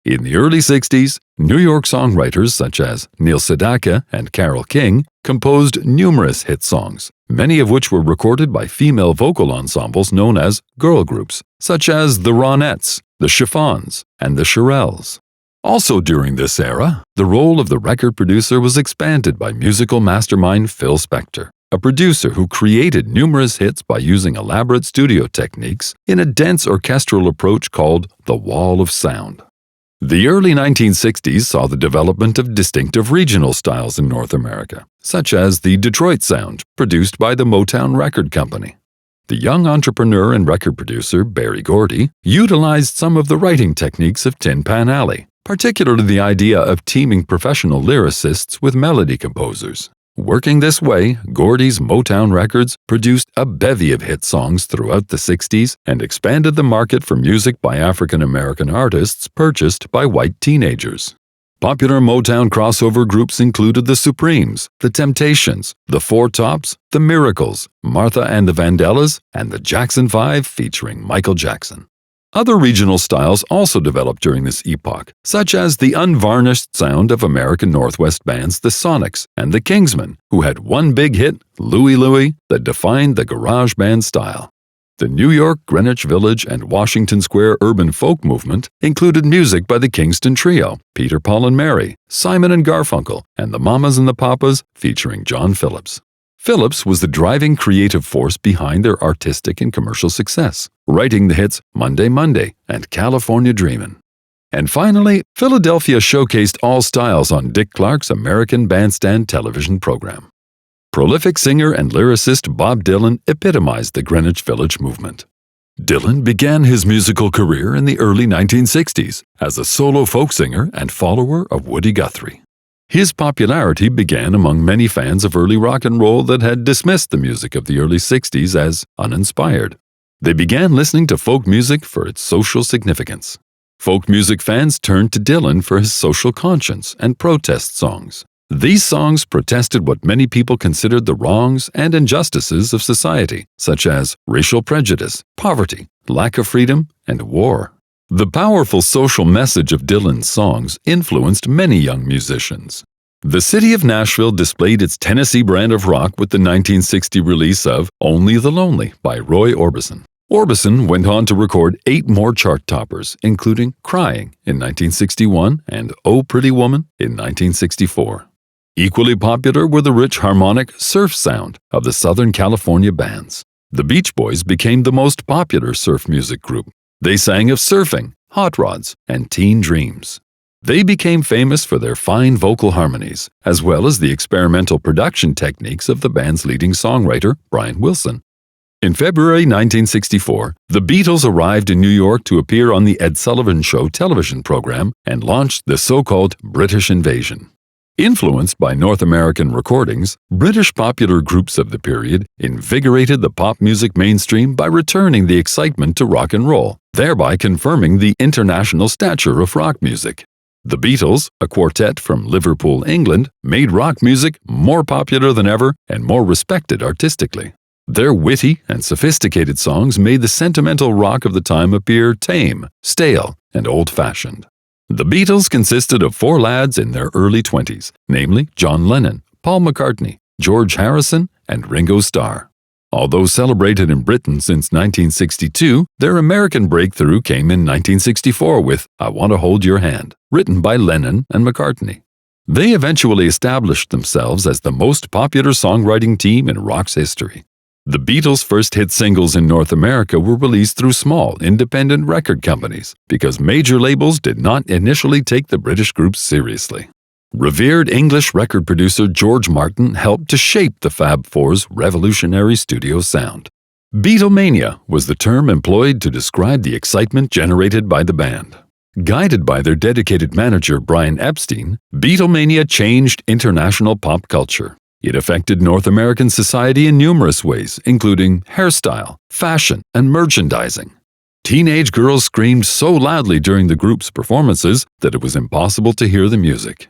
In the early 60s, New York songwriters such as Neil Sedaka and Carole King composed numerous hit songs, many of which were recorded by female vocal ensembles known as girl groups, such as the Ronettes, the Chiffons, and the Shirelles. Also during this era, the role of the record producer was expanded by musical mastermind Phil Spector, a producer who created numerous hits by using elaborate studio techniques in a dense orchestral approach called the wall of sound. The early 1960s saw the development of distinctive regional styles in North America, such as the Detroit sound, produced by the Motown Record Company. The young entrepreneur and record producer Berry Gordy utilized some of the writing techniques of Tin Pan Alley, particularly the idea of teaming professional lyricists with melody composers. Working this way, Gordy's Motown Records produced a bevy of hit songs throughout the 60s and expanded the market for music by African American artists purchased by white teenagers. Popular Motown crossover groups included the Supremes, the Temptations, the Four Tops, the Miracles, Martha and the Vandellas, and the Jackson 5 featuring Michael Jackson. Other regional styles also developed during this epoch, such as the unvarnished sound of American Northwest bands the Sonics and the Kingsmen, who had one big hit, Louie Louie, that defined the garage band style. The New York, Greenwich Village, and Washington Square urban folk movement included music by the Kingston Trio, Peter, Paul and Mary, Simon and Garfunkel, and the Mamas and the Papas featuring John Phillips. Phillips was the driving creative force behind their artistic and commercial success, writing the hits Monday Monday and California Dreamin'. And finally, Philadelphia showcased all styles on Dick Clark's American Bandstand television program. Prolific singer and lyricist Bob Dylan epitomized the Greenwich Village movement. Dylan began his musical career in the early 1960s as a solo folk singer and follower of Woody Guthrie. His popularity began among many fans of early rock and roll that had dismissed the music of the early 60s as uninspired. They began listening to folk music for its social significance. Folk music fans turned to Dylan for his social conscience and protest songs. These songs protested what many people considered the wrongs and injustices of society, such as racial prejudice, poverty, lack of freedom, and war. The powerful social message of Dylan's songs influenced many young musicians. The city of Nashville displayed its Tennessee brand of rock with the 1960 release of Only the Lonely by Roy Orbison. Orbison went on to record 8 more chart toppers, including Crying in 1961 and Oh Pretty Woman in 1964. Equally popular were the rich harmonic surf sound of the Southern California bands. The Beach Boys became the most popular surf music group. They sang of surfing, hot rods, and teen dreams. They became famous for their fine vocal harmonies, as well as the experimental production techniques of the band's leading songwriter, Brian Wilson. In February 1964, the Beatles arrived in New York to appear on the Ed Sullivan Show television program and launched the so-called British Invasion. Influenced by North American recordings, British popular groups of the period invigorated the pop music mainstream by returning the excitement to rock and roll, thereby confirming the international stature of rock music. The Beatles, a quartet from Liverpool, England, made rock music more popular than ever and more respected artistically. Their witty and sophisticated songs made the sentimental rock of the time appear tame, stale, and old-fashioned. The Beatles consisted of 4 lads in their early 20s, namely John Lennon, Paul McCartney, George Harrison, and Ringo Starr. Although celebrated in Britain since 1962, their American breakthrough came in 1964 with I Want to Hold Your Hand, written by Lennon and McCartney. They eventually established themselves as the most popular songwriting team in rock's history. The Beatles' first hit singles in North America were released through small, independent record companies because major labels did not initially take the British group seriously. Revered English record producer George Martin helped to shape the Fab Four's revolutionary studio sound. Beatlemania was the term employed to describe the excitement generated by the band. Guided by their dedicated manager Brian Epstein, Beatlemania changed international pop culture. It affected North American society in numerous ways, including hairstyle, fashion, and merchandising. Teenage girls screamed so loudly during the group's performances that it was impossible to hear the music.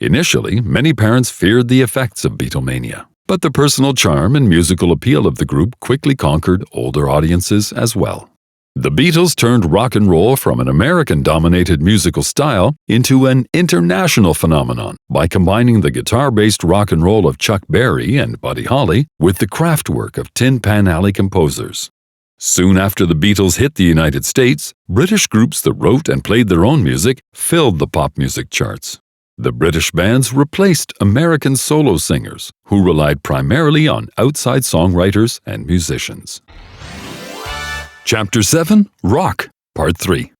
Initially, many parents feared the effects of Beatlemania. But the personal charm and musical appeal of the group quickly conquered older audiences as well. The Beatles turned rock and roll from an American-dominated musical style into an international phenomenon by combining the guitar-based rock and roll of Chuck Berry and Buddy Holly with the craftwork of Tin Pan Alley composers. Soon after the Beatles hit the United States, British groups that wrote and played their own music filled the pop music charts. The British bands replaced American solo singers, who relied primarily on outside songwriters and musicians. Chapter 7, Rock, Part 3.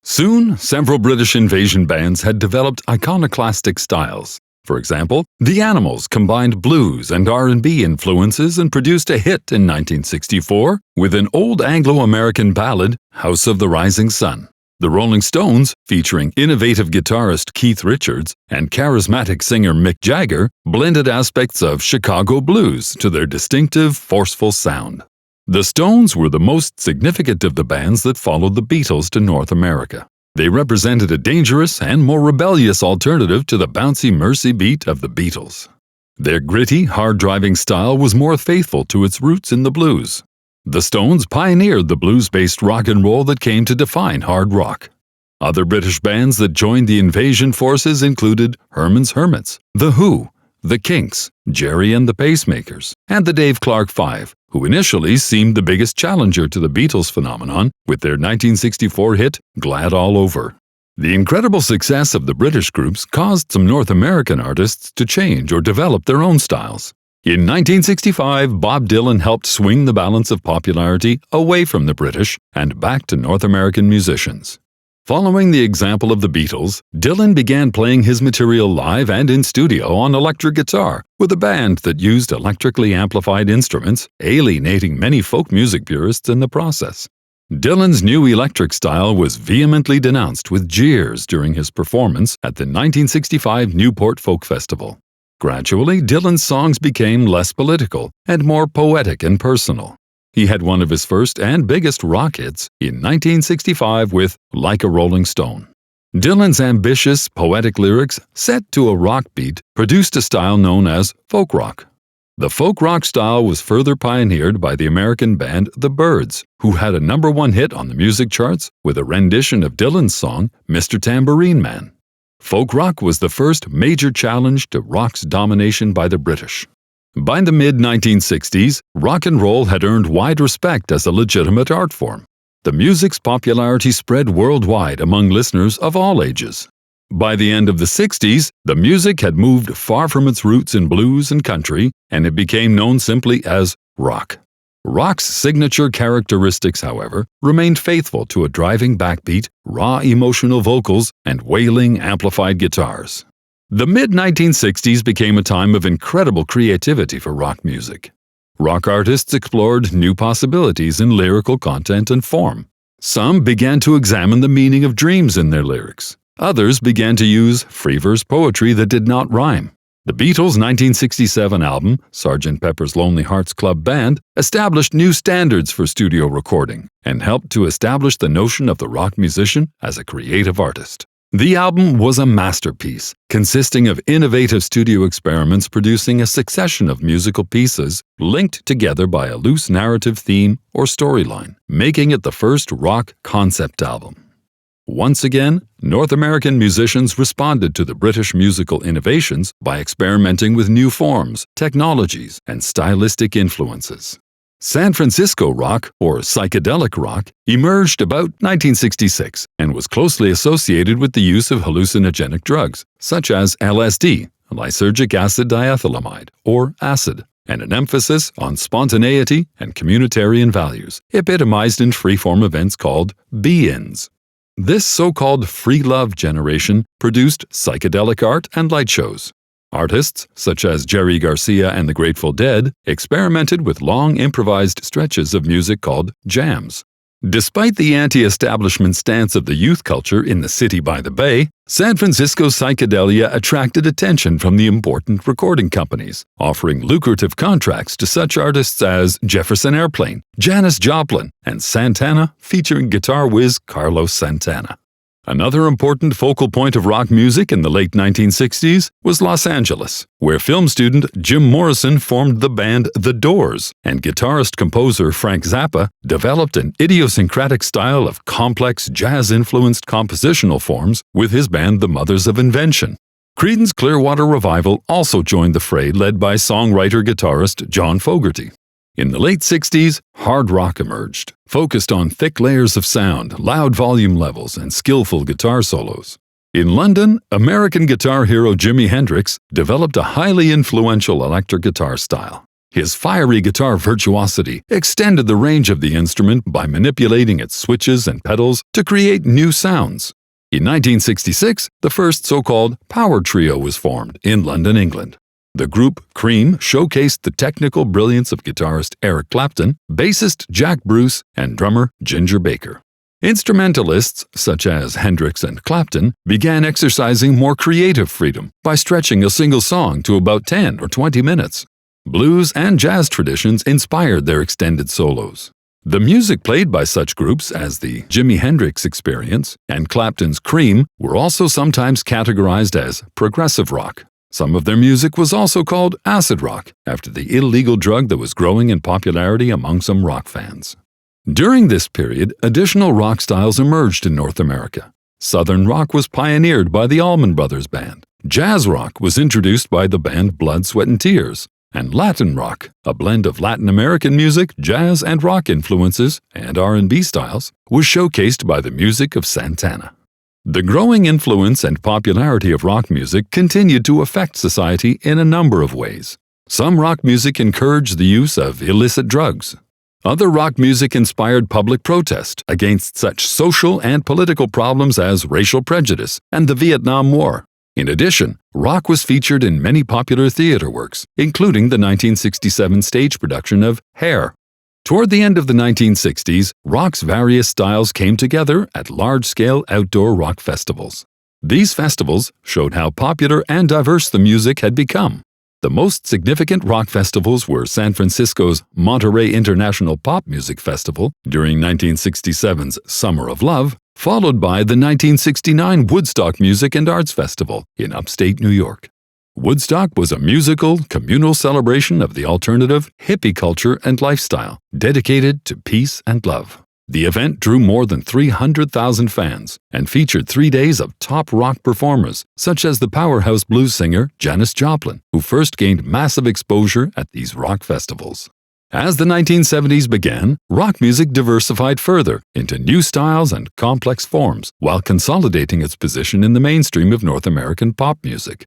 Soon, several British invasion bands had developed iconoclastic styles. For example, The Animals combined blues and R&B influences and produced a hit in 1964 with an old Anglo-American ballad, House of the Rising Sun. The Rolling Stones, featuring innovative guitarist Keith Richards and charismatic singer Mick Jagger, blended aspects of Chicago blues to their distinctive, forceful sound. The Stones were the most significant of the bands that followed the Beatles to North America. They represented a dangerous and more rebellious alternative to the bouncy mercy beat of the Beatles. Their gritty, hard-driving style was more faithful to its roots in the blues. The Stones pioneered the blues-based rock and roll that came to define hard rock. Other British bands that joined the invasion forces included Herman's Hermits, The Who, The Kinks, Jerry and the Pacemakers, and the Dave Clark Five, who initially seemed the biggest challenger to the Beatles phenomenon with their 1964 hit, Glad All Over. The incredible success of the British groups caused some North American artists to change or develop their own styles. In 1965, Bob Dylan helped swing the balance of popularity away from the British and back to North American musicians. Following the example of the Beatles, Dylan began playing his material live and in studio on electric guitar with a band that used electrically amplified instruments, alienating many folk music purists in the process. Dylan's new electric style was vehemently denounced with jeers during his performance at the 1965 Newport Folk Festival. Gradually, Dylan's songs became less political and more poetic and personal. He had one of his first and biggest rock hits in 1965 with Like a Rolling Stone. Dylan's ambitious, poetic lyrics, set to a rock beat, produced a style known as folk rock. The folk rock style was further pioneered by the American band The Byrds, who had a #1 hit on the music charts with a rendition of Dylan's song, Mr. Tambourine Man. Folk rock was the first major challenge to rock's domination by the British. By the mid-1960s, rock and roll had earned wide respect as a legitimate art form. The music's popularity spread worldwide among listeners of all ages. By the end of the 60s, the music had moved far from its roots in blues and country, and it became known simply as rock. Rock's signature characteristics, however, remained faithful to a driving backbeat, raw emotional vocals, and wailing amplified guitars. The mid-1960s became a time of incredible creativity for rock music. Rock artists explored new possibilities in lyrical content and form. Some began to examine the meaning of dreams in their lyrics. Others began to use free verse poetry that did not rhyme. The Beatles' 1967 album, Sgt. Pepper's Lonely Hearts Club Band, established new standards for studio recording and helped to establish the notion of the rock musician as a creative artist. The album was a masterpiece, consisting of innovative studio experiments producing a succession of musical pieces linked together by a loose narrative theme or storyline, making it the first rock concept album. Once again, North American musicians responded to the British musical innovations by experimenting with new forms, technologies, and stylistic influences. San Francisco rock, or psychedelic rock, emerged about 1966 and was closely associated with the use of hallucinogenic drugs, such as LSD, lysergic acid diethylamide, or acid, and an emphasis on spontaneity and communitarian values, epitomized in free-form events called be-ins. This so-called free love generation produced psychedelic art and light shows. Artists, such as Jerry Garcia and the Grateful Dead, experimented with long improvised stretches of music called jams. Despite the anti-establishment stance of the youth culture in the city by the bay, San Francisco's psychedelia attracted attention from the important recording companies, offering lucrative contracts to such artists as Jefferson Airplane, Janis Joplin, and Santana, featuring guitar whiz Carlos Santana. Another important focal point of rock music in the late 1960s was Los Angeles, where film student Jim Morrison formed the band The Doors, and guitarist-composer Frank Zappa developed an idiosyncratic style of complex jazz-influenced compositional forms with his band The Mothers of Invention. Creedence Clearwater Revival also joined the fray, led by songwriter-guitarist John Fogerty. In the late 60s, hard rock emerged, focused on thick layers of sound, loud volume levels, and skillful guitar solos. In London, American guitar hero Jimi Hendrix developed a highly influential electric guitar style. His fiery guitar virtuosity extended the range of the instrument by manipulating its switches and pedals to create new sounds. In 1966, the first so-called power trio was formed in London, England. The group Cream showcased the technical brilliance of guitarist Eric Clapton, bassist Jack Bruce, and drummer Ginger Baker. Instrumentalists such as Hendrix and Clapton began exercising more creative freedom by stretching a single song to about 10 or 20 minutes. Blues and jazz traditions inspired their extended solos. The music played by such groups as the Jimi Hendrix Experience and Clapton's Cream were also sometimes categorized as progressive rock. Some of their music was also called acid rock, after the illegal drug that was growing in popularity among some rock fans. During this period, additional rock styles emerged in North America. Southern rock was pioneered by the Allman Brothers Band. Jazz rock was introduced by the band Blood, Sweat and Tears. And Latin rock, a blend of Latin American music, jazz and rock influences, and R&B styles, was showcased by the music of Santana. The growing influence and popularity of rock music continued to affect society in a number of ways. Some rock music encouraged the use of illicit drugs. Other rock music inspired public protest against such social and political problems as racial prejudice and the Vietnam War. In addition, rock was featured in many popular theater works, including the 1967 stage production of Hair. Toward the end of the 1960s, rock's various styles came together at large-scale outdoor rock festivals. These festivals showed how popular and diverse the music had become. The most significant rock festivals were San Francisco's Monterey International Pop Music Festival during 1967's Summer of Love, followed by the 1969 Woodstock Music and Arts Festival in upstate New York. Woodstock was a musical, communal celebration of the alternative, hippie culture and lifestyle, dedicated to peace and love. The event drew more than 300,000 fans and featured 3 days of top rock performers, such as the powerhouse blues singer Janis Joplin, who first gained massive exposure at these rock festivals. As the 1970s began, rock music diversified further into new styles and complex forms, while consolidating its position in the mainstream of North American pop music.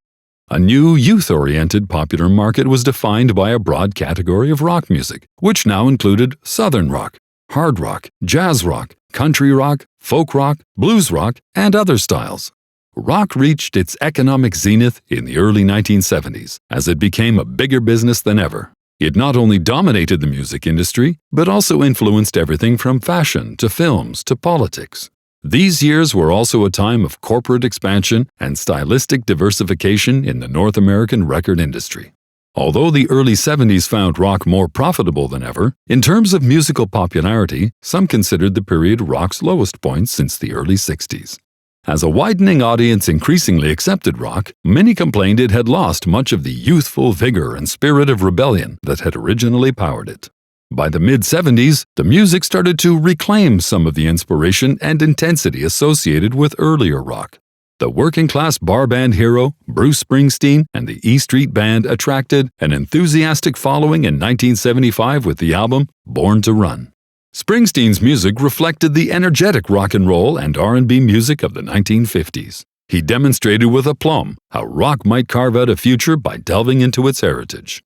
A new youth-oriented popular market was defined by a broad category of rock music, which now included Southern rock, hard rock, jazz rock, country rock, folk rock, blues rock, and other styles. Rock reached its economic zenith in the early 1970s, as it became a bigger business than ever. It not only dominated the music industry, but also influenced everything from fashion to films to politics. These years were also a time of corporate expansion and stylistic diversification in the North American record industry. Although the early 70s found rock more profitable than ever, in terms of musical popularity, some considered the period rock's lowest point since the early 60s. As a widening audience increasingly accepted rock, many complained it had lost much of the youthful vigor and spirit of rebellion that had originally powered it. By the mid-70s, the music started to reclaim some of the inspiration and intensity associated with earlier rock. The working-class bar band hero, Bruce Springsteen, and the E Street Band attracted an enthusiastic following in 1975 with the album Born to Run. Springsteen's music reflected the energetic rock and roll and R&B music of the 1950s. He demonstrated with aplomb how rock might carve out a future by delving into its heritage.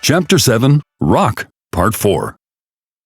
Chapter 7, Rock, Part 4.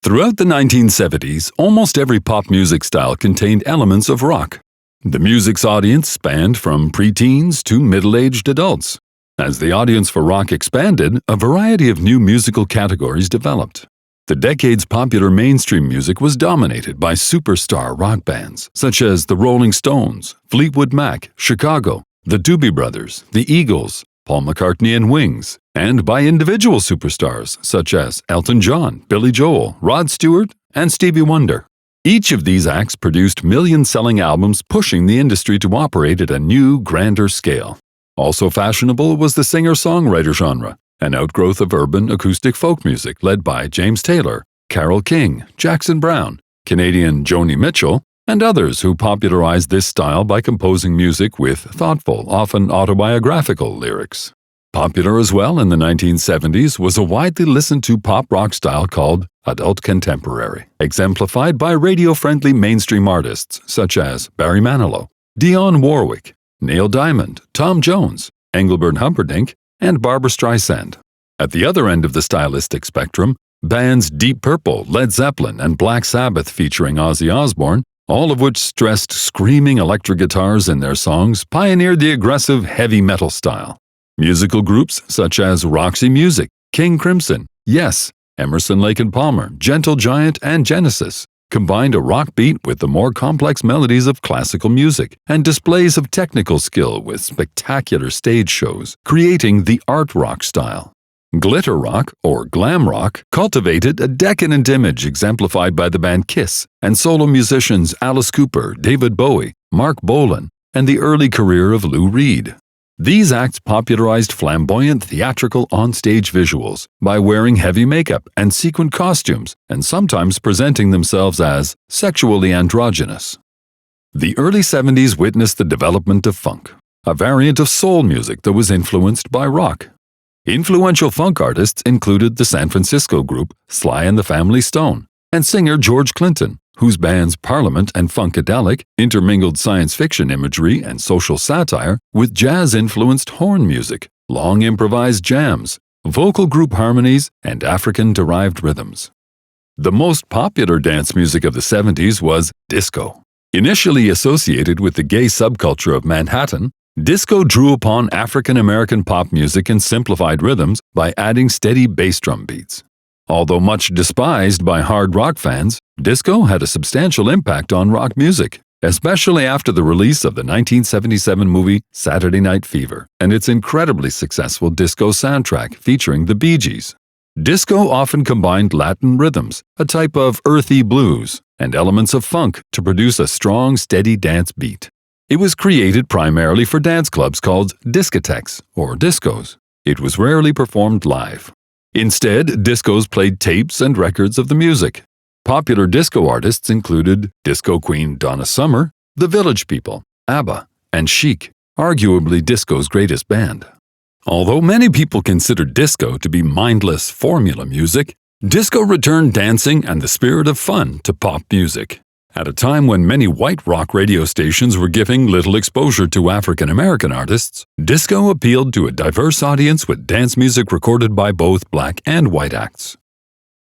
Throughout the 1970s, almost every pop music style contained elements of rock. The music's audience spanned from preteens to middle-aged adults. As the audience for rock expanded, a variety of new musical categories developed. The decade's popular mainstream music was dominated by superstar rock bands such as the Rolling Stones, Fleetwood Mac, Chicago, the Doobie Brothers, the Eagles, Paul McCartney and Wings, and by individual superstars such as Elton John, Billy Joel, Rod Stewart, and Stevie Wonder. Each of these acts produced million-selling albums pushing the industry to operate at a new, grander scale. Also fashionable was the singer-songwriter genre, an outgrowth of urban acoustic folk music led by James Taylor, Carole King, Jackson Browne, Canadian Joni Mitchell, and others who popularized this style by composing music with thoughtful, often autobiographical lyrics. Popular as well in the 1970s was a widely listened to pop rock style called adult contemporary, exemplified by radio-friendly mainstream artists such as Barry Manilow, Dionne Warwick, Neil Diamond, Tom Jones, Engelbert Humperdinck, and Barbra Streisand. At the other end of the stylistic spectrum, bands Deep Purple, Led Zeppelin, and Black Sabbath featuring Ozzy Osbourne, all of which stressed screaming electric guitars in their songs, pioneered the aggressive heavy metal style. Musical groups such as Roxy Music, King Crimson, Yes, Emerson, Lake and Palmer, Gentle Giant, and Genesis combined a rock beat with the more complex melodies of classical music and displays of technical skill with spectacular stage shows, creating the art rock style. Glitter rock, or glam rock, cultivated a decadent image exemplified by the band Kiss and solo musicians Alice Cooper, David Bowie, Mark Bolan, and the early career of Lou Reed. These acts popularized flamboyant theatrical on-stage visuals by wearing heavy makeup and sequined costumes and sometimes presenting themselves as sexually androgynous. The early 70s witnessed the development of funk, a variant of soul music that was influenced by rock. Influential funk artists included the San Francisco group Sly and the Family Stone and singer George Clinton, whose bands Parliament and Funkadelic intermingled science fiction imagery and social satire with jazz-influenced horn music, long improvised jams, vocal group harmonies, and African-derived rhythms. The most popular dance music of the 70s was disco. Initially associated with the gay subculture of Manhattan, disco drew upon African-American pop music in simplified rhythms by adding steady bass drum beats. Although much despised by hard rock fans, disco had a substantial impact on rock music, especially after the release of the 1977 movie Saturday Night Fever and its incredibly successful disco soundtrack featuring the Bee Gees. Disco often combined Latin rhythms, a type of earthy blues, and elements of funk to produce a strong, steady dance beat. It was created primarily for dance clubs called discotheques or discos. It was rarely performed live. Instead, discos played tapes and records of the music. Popular disco artists included disco queen Donna Summer, The Village People, ABBA, and Chic, arguably disco's greatest band. Although many people consider disco to be mindless formula music, disco returned dancing and the spirit of fun to pop music. At a time when many white rock radio stations were giving little exposure to African-American artists, disco appealed to a diverse audience with dance music recorded by both black and white acts.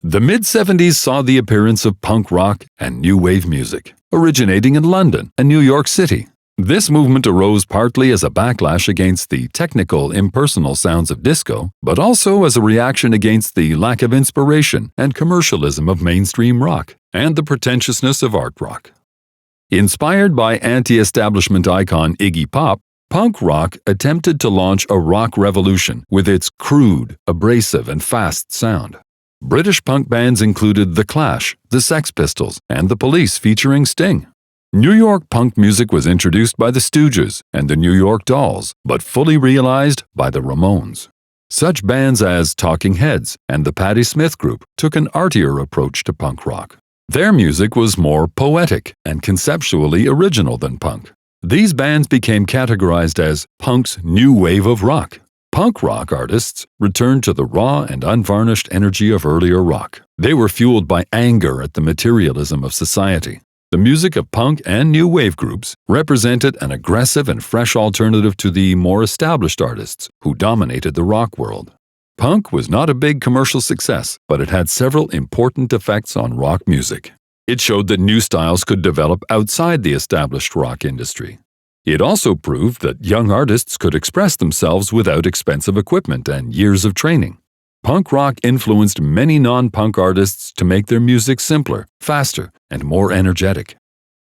The mid-70s saw the appearance of punk rock and new wave music, originating in London and New York City. This movement arose partly as a backlash against the technical, impersonal sounds of disco, but also as a reaction against the lack of inspiration and commercialism of mainstream rock and the pretentiousness of art rock. Inspired by anti-establishment icon Iggy Pop, punk rock attempted to launch a rock revolution with its crude, abrasive, and fast sound. British punk bands included The Clash, The Sex Pistols, and The Police featuring Sting. New York punk music was introduced by the Stooges and the New York Dolls, but fully realized by the Ramones. Such bands as Talking Heads and the Patti Smith Group took an artier approach to punk rock. Their music was more poetic and conceptually original than punk. These bands became categorized as punk's new wave of rock. Punk rock artists returned to the raw and unvarnished energy of earlier rock. They were fueled by anger at the materialism of society. The music of punk and new wave groups represented an aggressive and fresh alternative to the more established artists who dominated the rock world. Punk was not a big commercial success, but it had several important effects on rock music. It showed that new styles could develop outside the established rock industry. It also proved that young artists could express themselves without expensive equipment and years of training. Punk rock influenced many non-punk artists to make their music simpler, faster, and more energetic.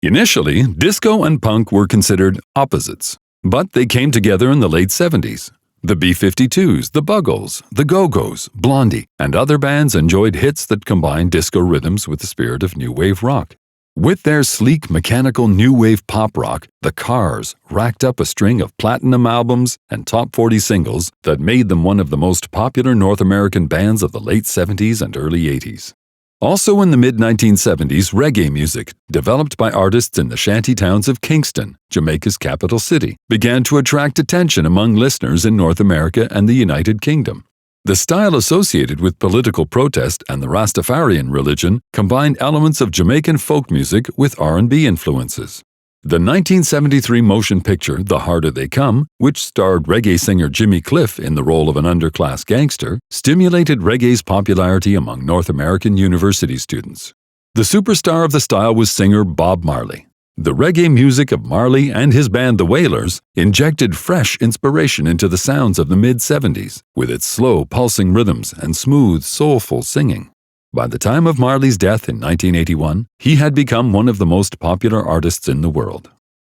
Initially, disco and punk were considered opposites, but they came together in the late 70s. The B-52s, the Buggles, the Go-Go's, Blondie, and other bands enjoyed hits that combined disco rhythms with the spirit of new wave rock. With their sleek mechanical new wave pop rock, the Cars racked up a string of platinum albums and top 40 singles that made them one of the most popular North American bands of the late 70s and early 80s. Also in the mid-1970s, reggae music, developed by artists in the shanty towns of Kingston, Jamaica's capital city, began to attract attention among listeners in North America and the United Kingdom. The style associated with political protest and the Rastafarian religion combined elements of Jamaican folk music with R&B influences. The 1973 motion picture The Harder They Come, which starred reggae singer Jimmy Cliff in the role of an underclass gangster, stimulated reggae's popularity among North American university students. The superstar of the style was singer Bob Marley. The reggae music of Marley and his band The Wailers injected fresh inspiration into the sounds of the mid-70s, with its slow, pulsing rhythms and smooth, soulful singing. By the time of Marley's death in 1981, he had become one of the most popular artists in the world.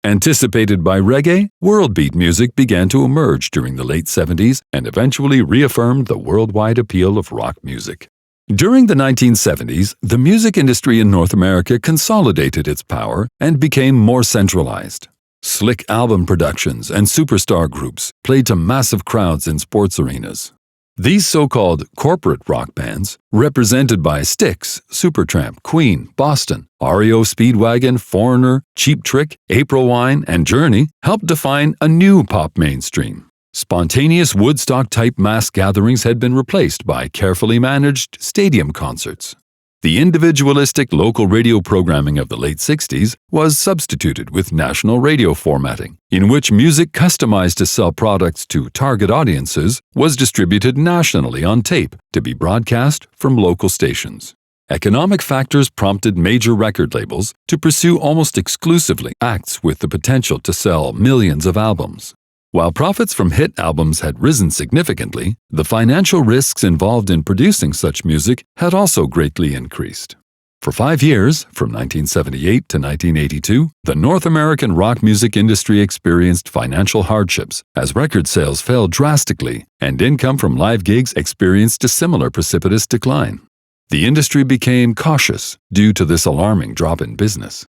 Anticipated by reggae, world beat music began to emerge during the late 70s and eventually reaffirmed the worldwide appeal of rock music. During the 1970s, the music industry in North America consolidated its power and became more centralized. Slick album productions and superstar groups played to massive crowds in sports arenas. These so-called corporate rock bands, represented by Styx, Supertramp, Queen, Boston, REO Speedwagon, Foreigner, Cheap Trick, April Wine, and Journey, helped define a new pop mainstream. Spontaneous Woodstock-type mass gatherings had been replaced by carefully managed stadium concerts. The individualistic local radio programming of the late 60s was substituted with national radio formatting, in which music customized to sell products to target audiences was distributed nationally on tape to be broadcast from local stations. Economic factors prompted major record labels to pursue almost exclusively acts with the potential to sell millions of albums. While profits from hit albums had risen significantly, the financial risks involved in producing such music had also greatly increased. For 5 years, from 1978 to 1982, the North American rock music industry experienced financial hardships as record sales fell drastically and income from live gigs experienced a similar precipitous decline. The industry became cautious due to this alarming drop in business.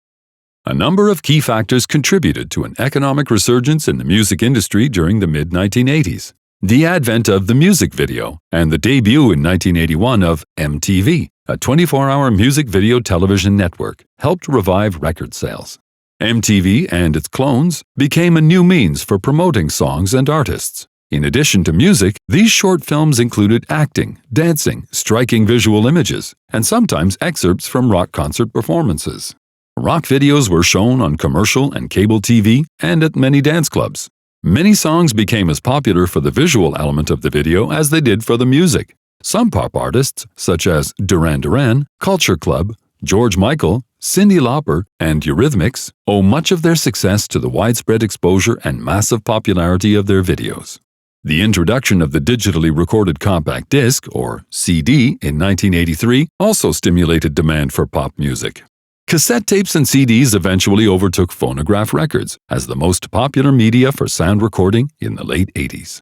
A number of key factors contributed to an economic resurgence in the music industry during the mid-1980s. The advent of the music video and the debut in 1981 of MTV, a 24-hour music video television network, helped revive record sales. MTV and its clones became a new means for promoting songs and artists. In addition to music, these short films included acting, dancing, striking visual images, and sometimes excerpts from rock concert performances. Rock videos were shown on commercial and cable TV and at many dance clubs. Many songs became as popular for the visual element of the video as they did for the music. Some pop artists, such as Duran Duran, Culture Club, George Michael, Cyndi Lauper, and Eurythmics, owe much of their success to the widespread exposure and massive popularity of their videos. The introduction of the digitally recorded compact disc, or CD, in 1983 also stimulated demand for pop music. Cassette tapes and CDs eventually overtook phonograph records as the most popular media for sound recording in the late 80s.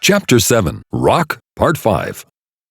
Chapter 7. Rock, Part 5.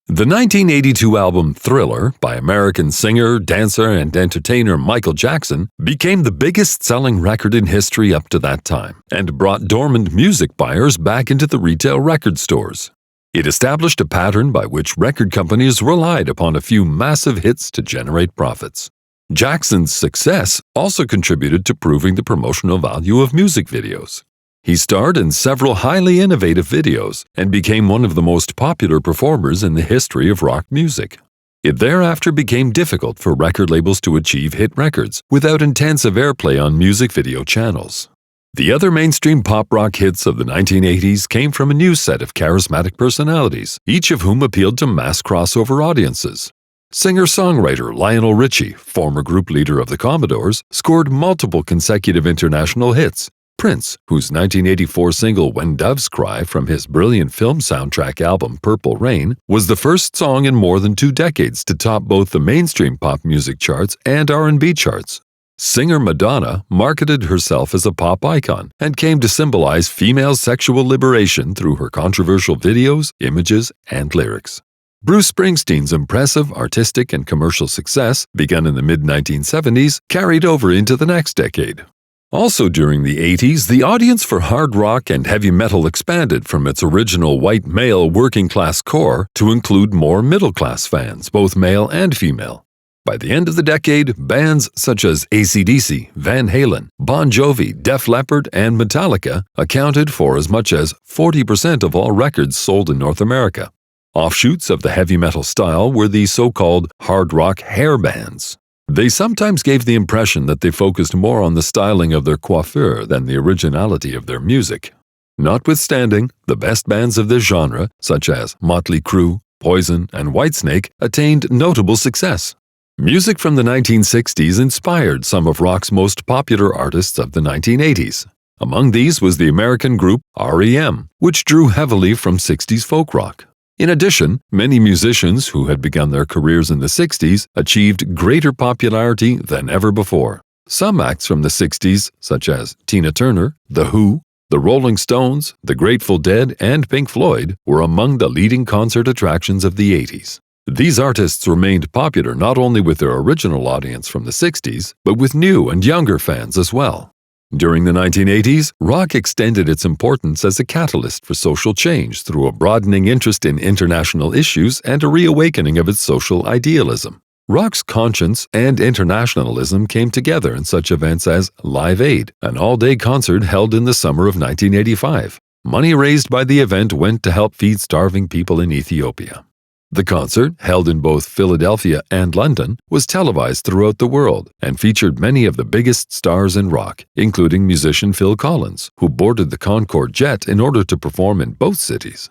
The 1982 album Thriller by American singer, dancer, and entertainer Michael Jackson became the biggest-selling record in history up to that time and brought dormant music buyers back into the retail record stores. It established a pattern by which record companies relied upon a few massive hits to generate profits. Jackson's success also contributed to proving the promotional value of music videos. He starred in several highly innovative videos and became one of the most popular performers in the history of rock music. It thereafter became difficult for record labels to achieve hit records without intensive airplay on music video channels. The other mainstream pop rock hits of the 1980s came from a new set of charismatic personalities, each of whom appealed to mass crossover audiences. Singer-songwriter Lionel Richie, former group leader of the Commodores, scored multiple consecutive international hits. Prince, whose 1984 single When Doves Cry from his brilliant film soundtrack album Purple Rain was the first song in more than 2 decades to top both the mainstream pop music charts and R&B charts. Singer Madonna marketed herself as a pop icon and came to symbolize female sexual liberation through her controversial videos, images, and lyrics. Bruce Springsteen's impressive artistic and commercial success, begun in the mid-1970s, carried over into the next decade. Also during the 80s, the audience for hard rock and heavy metal expanded from its original white male working-class core to include more middle-class fans, both male and female. By the end of the decade, bands such as AC/DC, Van Halen, Bon Jovi, Def Leppard, and Metallica accounted for as much as 40% of all records sold in North America. Offshoots of the heavy metal style were the so-called hard rock hair bands. They sometimes gave the impression that they focused more on the styling of their coiffure than the originality of their music. Notwithstanding, the best bands of this genre, such as Motley Crue, Poison, and Whitesnake, attained notable success. Music from the 1960s inspired some of rock's most popular artists of the 1980s. Among these was the American group REM, which drew heavily from 60s folk rock. In addition, many musicians who had begun their careers in the 60s achieved greater popularity than ever before. Some acts from the 60s, such as Tina Turner, The Who, The Rolling Stones, The Grateful Dead, and Pink Floyd, were among the leading concert attractions of the 80s. These artists remained popular not only with their original audience from the 60s, but with new and younger fans as well. During the 1980s, rock extended its importance as a catalyst for social change through a broadening interest in international issues and a reawakening of its social idealism. Rock's conscience and internationalism came together in such events as Live Aid, an all-day concert held in the summer of 1985. Money raised by the event went to help feed starving people in Ethiopia. The concert, held in both Philadelphia and London, was televised throughout the world and featured many of the biggest stars in rock, including musician Phil Collins, who boarded the Concorde jet in order to perform in both cities.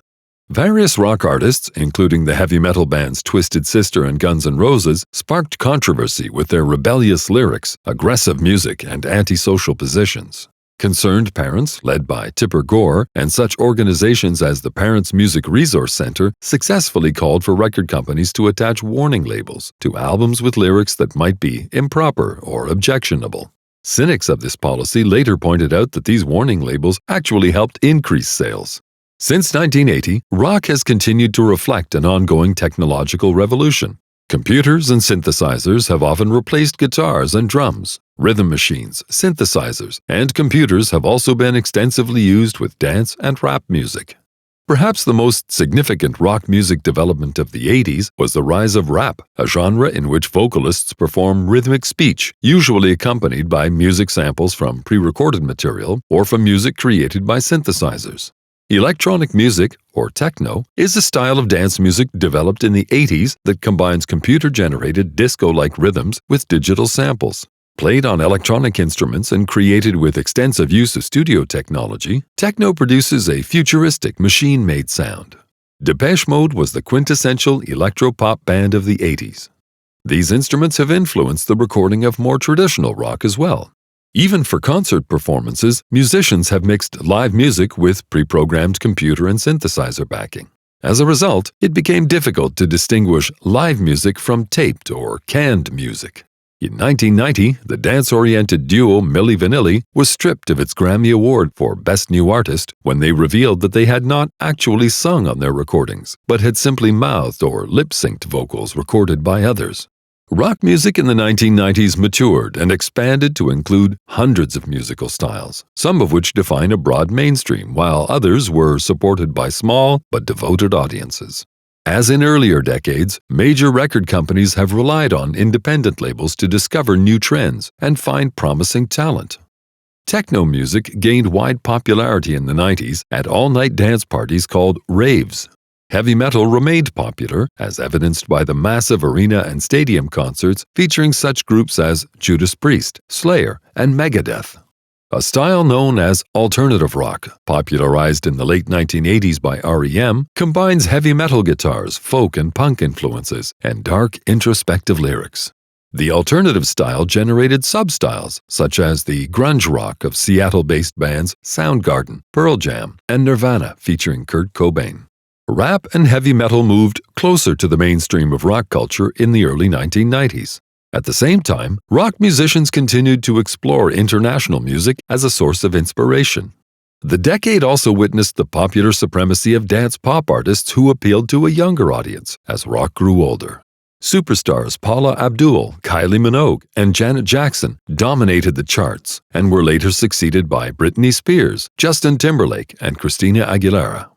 Various rock artists, including the heavy metal bands Twisted Sister and Guns N' Roses, sparked controversy with their rebellious lyrics, aggressive music, and antisocial positions. Concerned parents, led by Tipper Gore, and such organizations as the Parents Music Resource Center, successfully called for record companies to attach warning labels to albums with lyrics that might be improper or objectionable. Cynics of this policy later pointed out that these warning labels actually helped increase sales. Since 1980, rock has continued to reflect an ongoing technological revolution. Computers and synthesizers have often replaced guitars and drums. Rhythm machines, synthesizers, and computers have also been extensively used with dance and rap music. Perhaps the most significant rock music development of the 80s was the rise of rap, a genre in which vocalists perform rhythmic speech, usually accompanied by music samples from pre-recorded material or from music created by synthesizers. Electronic music, or techno, is a style of dance music developed in the 80s that combines computer-generated disco-like rhythms with digital samples. Played on electronic instruments and created with extensive use of studio technology, techno produces a futuristic, machine-made sound. Depeche Mode was the quintessential electro-pop band of the 80s. These instruments have influenced the recording of more traditional rock as well. Even for concert performances, musicians have mixed live music with pre-programmed computer and synthesizer backing. As a result, it became difficult to distinguish live music from taped or canned music. In 1990, the dance-oriented duo Milli Vanilli was stripped of its Grammy Award for Best New Artist when they revealed that they had not actually sung on their recordings, but had simply mouthed or lip-synced vocals recorded by others. Rock music in the 1990s matured and expanded to include hundreds of musical styles, some of which define a broad mainstream, while others were supported by small but devoted audiences. As in earlier decades, major record companies have relied on independent labels to discover new trends and find promising talent. Techno music gained wide popularity in the 90s at all-night dance parties called raves. Heavy metal remained popular, as evidenced by the massive arena and stadium concerts featuring such groups as Judas Priest, Slayer, and Megadeth. A style known as alternative rock, popularized in the late 1980s by REM, combines heavy metal guitars, folk and punk influences, and dark, introspective lyrics. The alternative style generated sub-styles, such as the grunge rock of Seattle-based bands Soundgarden, Pearl Jam, and Nirvana featuring Kurt Cobain. Rap and heavy metal moved closer to the mainstream of rock culture in the early 1990s. At the same time, rock musicians continued to explore international music as a source of inspiration. The decade also witnessed the popular supremacy of dance pop artists who appealed to a younger audience as rock grew older. Superstars Paula Abdul, Kylie Minogue, and Janet Jackson dominated the charts and were later succeeded by Britney Spears, Justin Timberlake, and Christina Aguilera.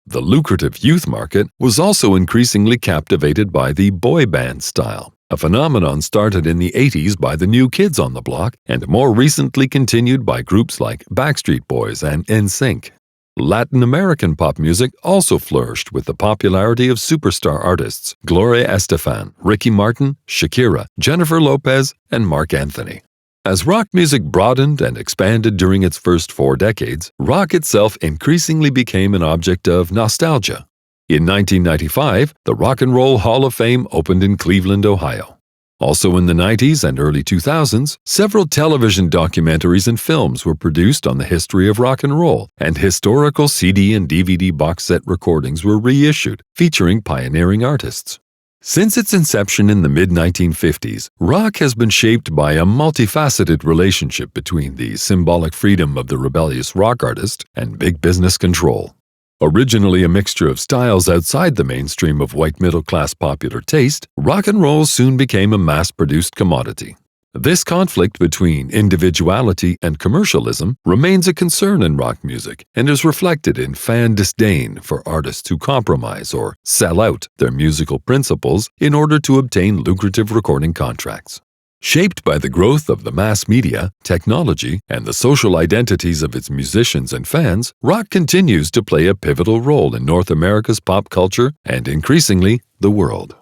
The lucrative youth market was also increasingly captivated by the boy band style, a phenomenon started in the 80s by the New Kids on the Block and more recently continued by groups like Backstreet Boys and NSYNC. Latin American pop music also flourished with the popularity of superstar artists Gloria Estefan, Ricky Martin, Shakira, Jennifer Lopez, and Marc Anthony. As rock music broadened and expanded during its first 4 decades, rock itself increasingly became an object of nostalgia. In 1995, the Rock and Roll Hall of Fame opened in Cleveland, Ohio. Also in the 90s and early 2000s, several television documentaries and films were produced on the history of rock and roll, and historical CD and DVD box set recordings were reissued, featuring pioneering artists. Since its inception in the mid-1950s, rock has been shaped by a multifaceted relationship between the symbolic freedom of the rebellious rock artist and big business control. Originally a mixture of styles outside the mainstream of white middle-class popular taste, rock and roll soon became a mass-produced commodity. This conflict between individuality and commercialism remains a concern in rock music and is reflected in fan disdain for artists who compromise or sell out their musical principles in order to obtain lucrative recording contracts. Shaped by the growth of the mass media, technology, and the social identities of its musicians and fans, rock continues to play a pivotal role in North America's pop culture and, increasingly, the world.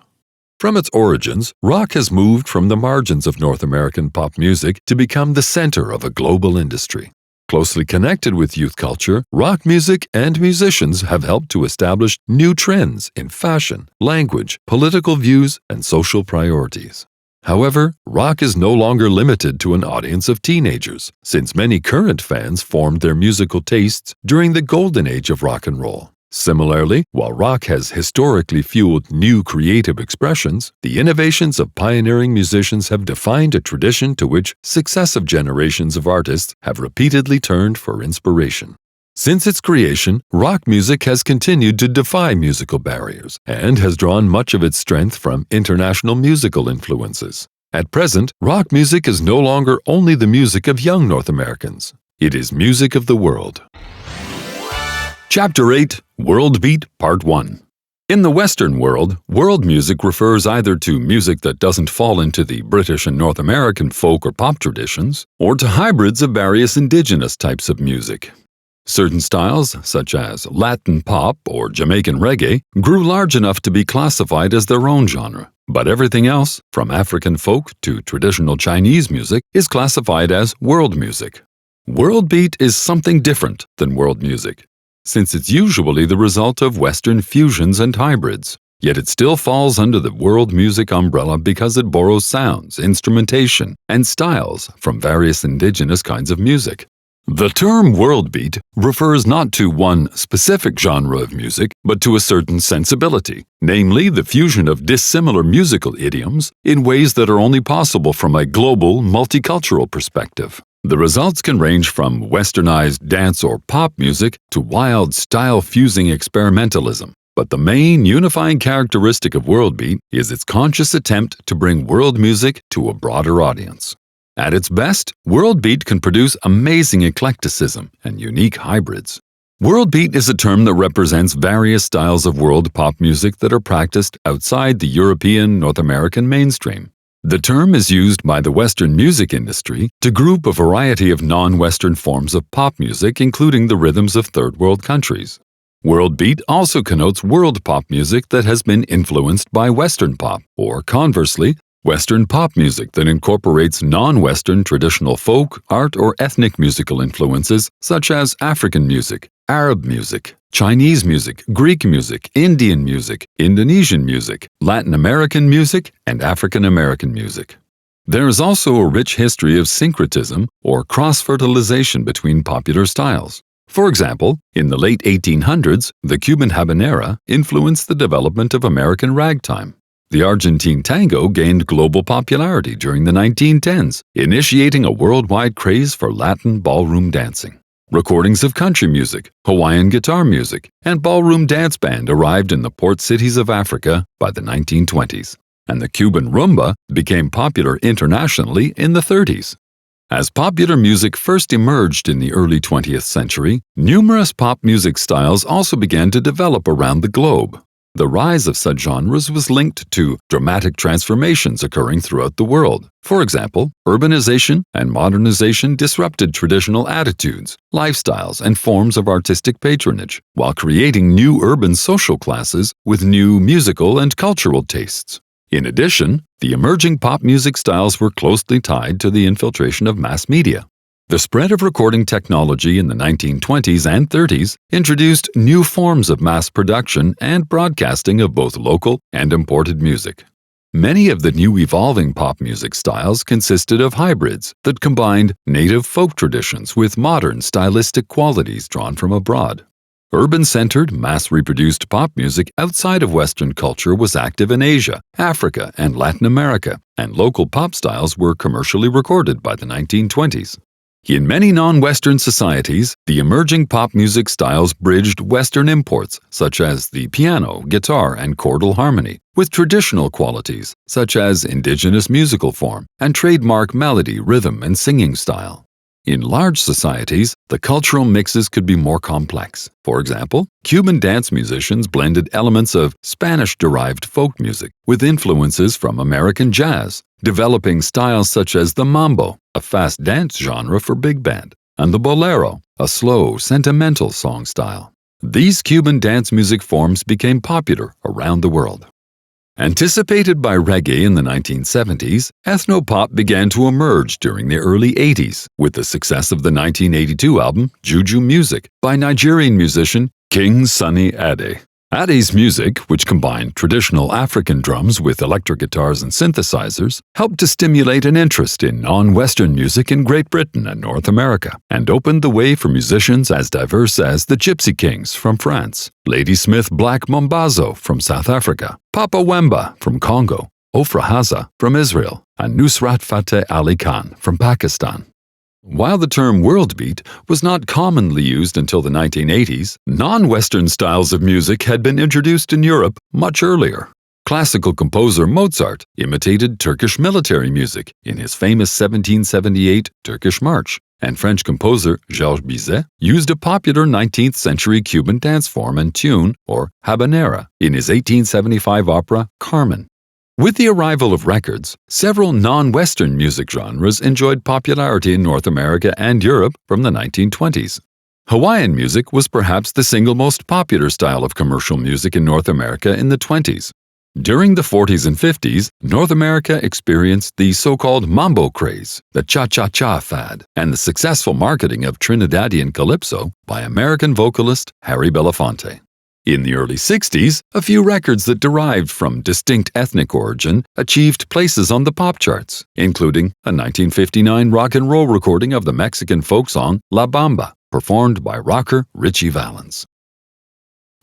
From its origins, rock has moved from the margins of North American pop music to become the center of a global industry. Closely connected with youth culture, rock music and musicians have helped to establish new trends in fashion, language, political views, and social priorities. However, rock is no longer limited to an audience of teenagers, since many current fans formed their musical tastes during the golden age of rock and roll. Similarly, while rock has historically fueled new creative expressions, the innovations of pioneering musicians have defined a tradition to which successive generations of artists have repeatedly turned for inspiration. Since its creation, rock music has continued to defy musical barriers and has drawn much of its strength from international musical influences. At present, rock music is no longer only the music of young North Americans. It is music of the world. Chapter 8, World Beat, Part 1. In the Western world, world music refers either to music that doesn't fall into the British and North American folk or pop traditions, or to hybrids of various indigenous types of music. Certain styles, such as Latin pop or Jamaican reggae, grew large enough to be classified as their own genre, but everything else, from African folk to traditional Chinese music, is classified as world music. World beat is something different than world music, since it's usually the result of Western fusions and hybrids. Yet it still falls under the world music umbrella because it borrows sounds, instrumentation, and styles from various indigenous kinds of music. The term world beat refers not to one specific genre of music, but to a certain sensibility, namely the fusion of dissimilar musical idioms in ways that are only possible from a global, multicultural perspective. The results can range from westernized dance or pop music to wild style-fusing experimentalism. But the main unifying characteristic of world beat is its conscious attempt to bring world music to a broader audience. At its best, world beat can produce amazing eclecticism and unique hybrids. World beat is a term that represents various styles of world pop music that are practiced outside the European, North American mainstream. The term is used by the Western music industry to group a variety of non-Western forms of pop music, including the rhythms of third world countries. World beat also connotes world pop music that has been influenced by Western pop, or conversely, Western pop music that incorporates non-Western traditional folk, art, or ethnic musical influences such as African music, Arab music, Chinese music, Greek music, Indian music, Indonesian music, Latin American music, and African American music. There is also a rich history of syncretism or cross-fertilization between popular styles. For example, in the late 1800s, the Cuban habanera influenced the development of American ragtime. The Argentine tango gained global popularity during the 1910s, initiating a worldwide craze for Latin ballroom dancing. Recordings of country music, Hawaiian guitar music, and ballroom dance band arrived in the port cities of Africa by the 1920s, and the Cuban rumba became popular internationally in the 30s. As popular music first emerged in the early 20th century, numerous pop music styles also began to develop around the globe. The rise of such genres was linked to dramatic transformations occurring throughout the world. For example, urbanization and modernization disrupted traditional attitudes, lifestyles, and forms of artistic patronage, while creating new urban social classes with new musical and cultural tastes. In addition, the emerging pop music styles were closely tied to the infiltration of mass media. The spread of recording technology in the 1920s and 30s introduced new forms of mass production and broadcasting of both local and imported music. Many of the new evolving pop music styles consisted of hybrids that combined native folk traditions with modern stylistic qualities drawn from abroad. Urban-centered, mass-reproduced pop music outside of Western culture was active in Asia, Africa, and Latin America, and local pop styles were commercially recorded by the 1920s. In many non-Western societies, the emerging pop music styles bridged Western imports, such as the piano, guitar, and chordal harmony, with traditional qualities, such as indigenous musical form and trademark melody, rhythm, and singing style. In large societies, the cultural mixes could be more complex. For example, Cuban dance musicians blended elements of Spanish-derived folk music with influences from American jazz, developing styles such as the mambo, a fast dance genre for big band, and the bolero, a slow, sentimental song style. These Cuban dance music forms became popular around the world. Anticipated by reggae in the 1970s, ethnopop began to emerge during the early 80s with the success of the 1982 album Juju Music by Nigerian musician King Sunny Ade. Ade's music, which combined traditional African drums with electric guitars and synthesizers, helped to stimulate an interest in non-Western music in Great Britain and North America, and opened the way for musicians as diverse as the Gypsy Kings from France, Ladysmith Black Mambazo from South Africa, Papa Wemba from Congo, Ofra Haza from Israel, and Nusrat Fateh Ali Khan from Pakistan. While the term world beat was not commonly used until the 1980s, non-Western styles of music had been introduced in Europe much earlier. Classical composer Mozart imitated Turkish military music in his famous 1778 Turkish March, and French composer Georges Bizet used a popular 19th century Cuban dance form and tune, or habanera, in his 1875 opera Carmen. With the arrival of records, several non-Western music genres enjoyed popularity in North America and Europe from the 1920s. Hawaiian music was perhaps the single most popular style of commercial music in North America in the 20s. During the 40s and 50s, North America experienced the so-called mambo craze, the cha-cha-cha fad, and the successful marketing of Trinidadian calypso by American vocalist Harry Belafonte. In the early 60s, a few records that derived from distinct ethnic origin achieved places on the pop charts, including a 1959 rock and roll recording of the Mexican folk song La Bamba, performed by rocker Richie Valens.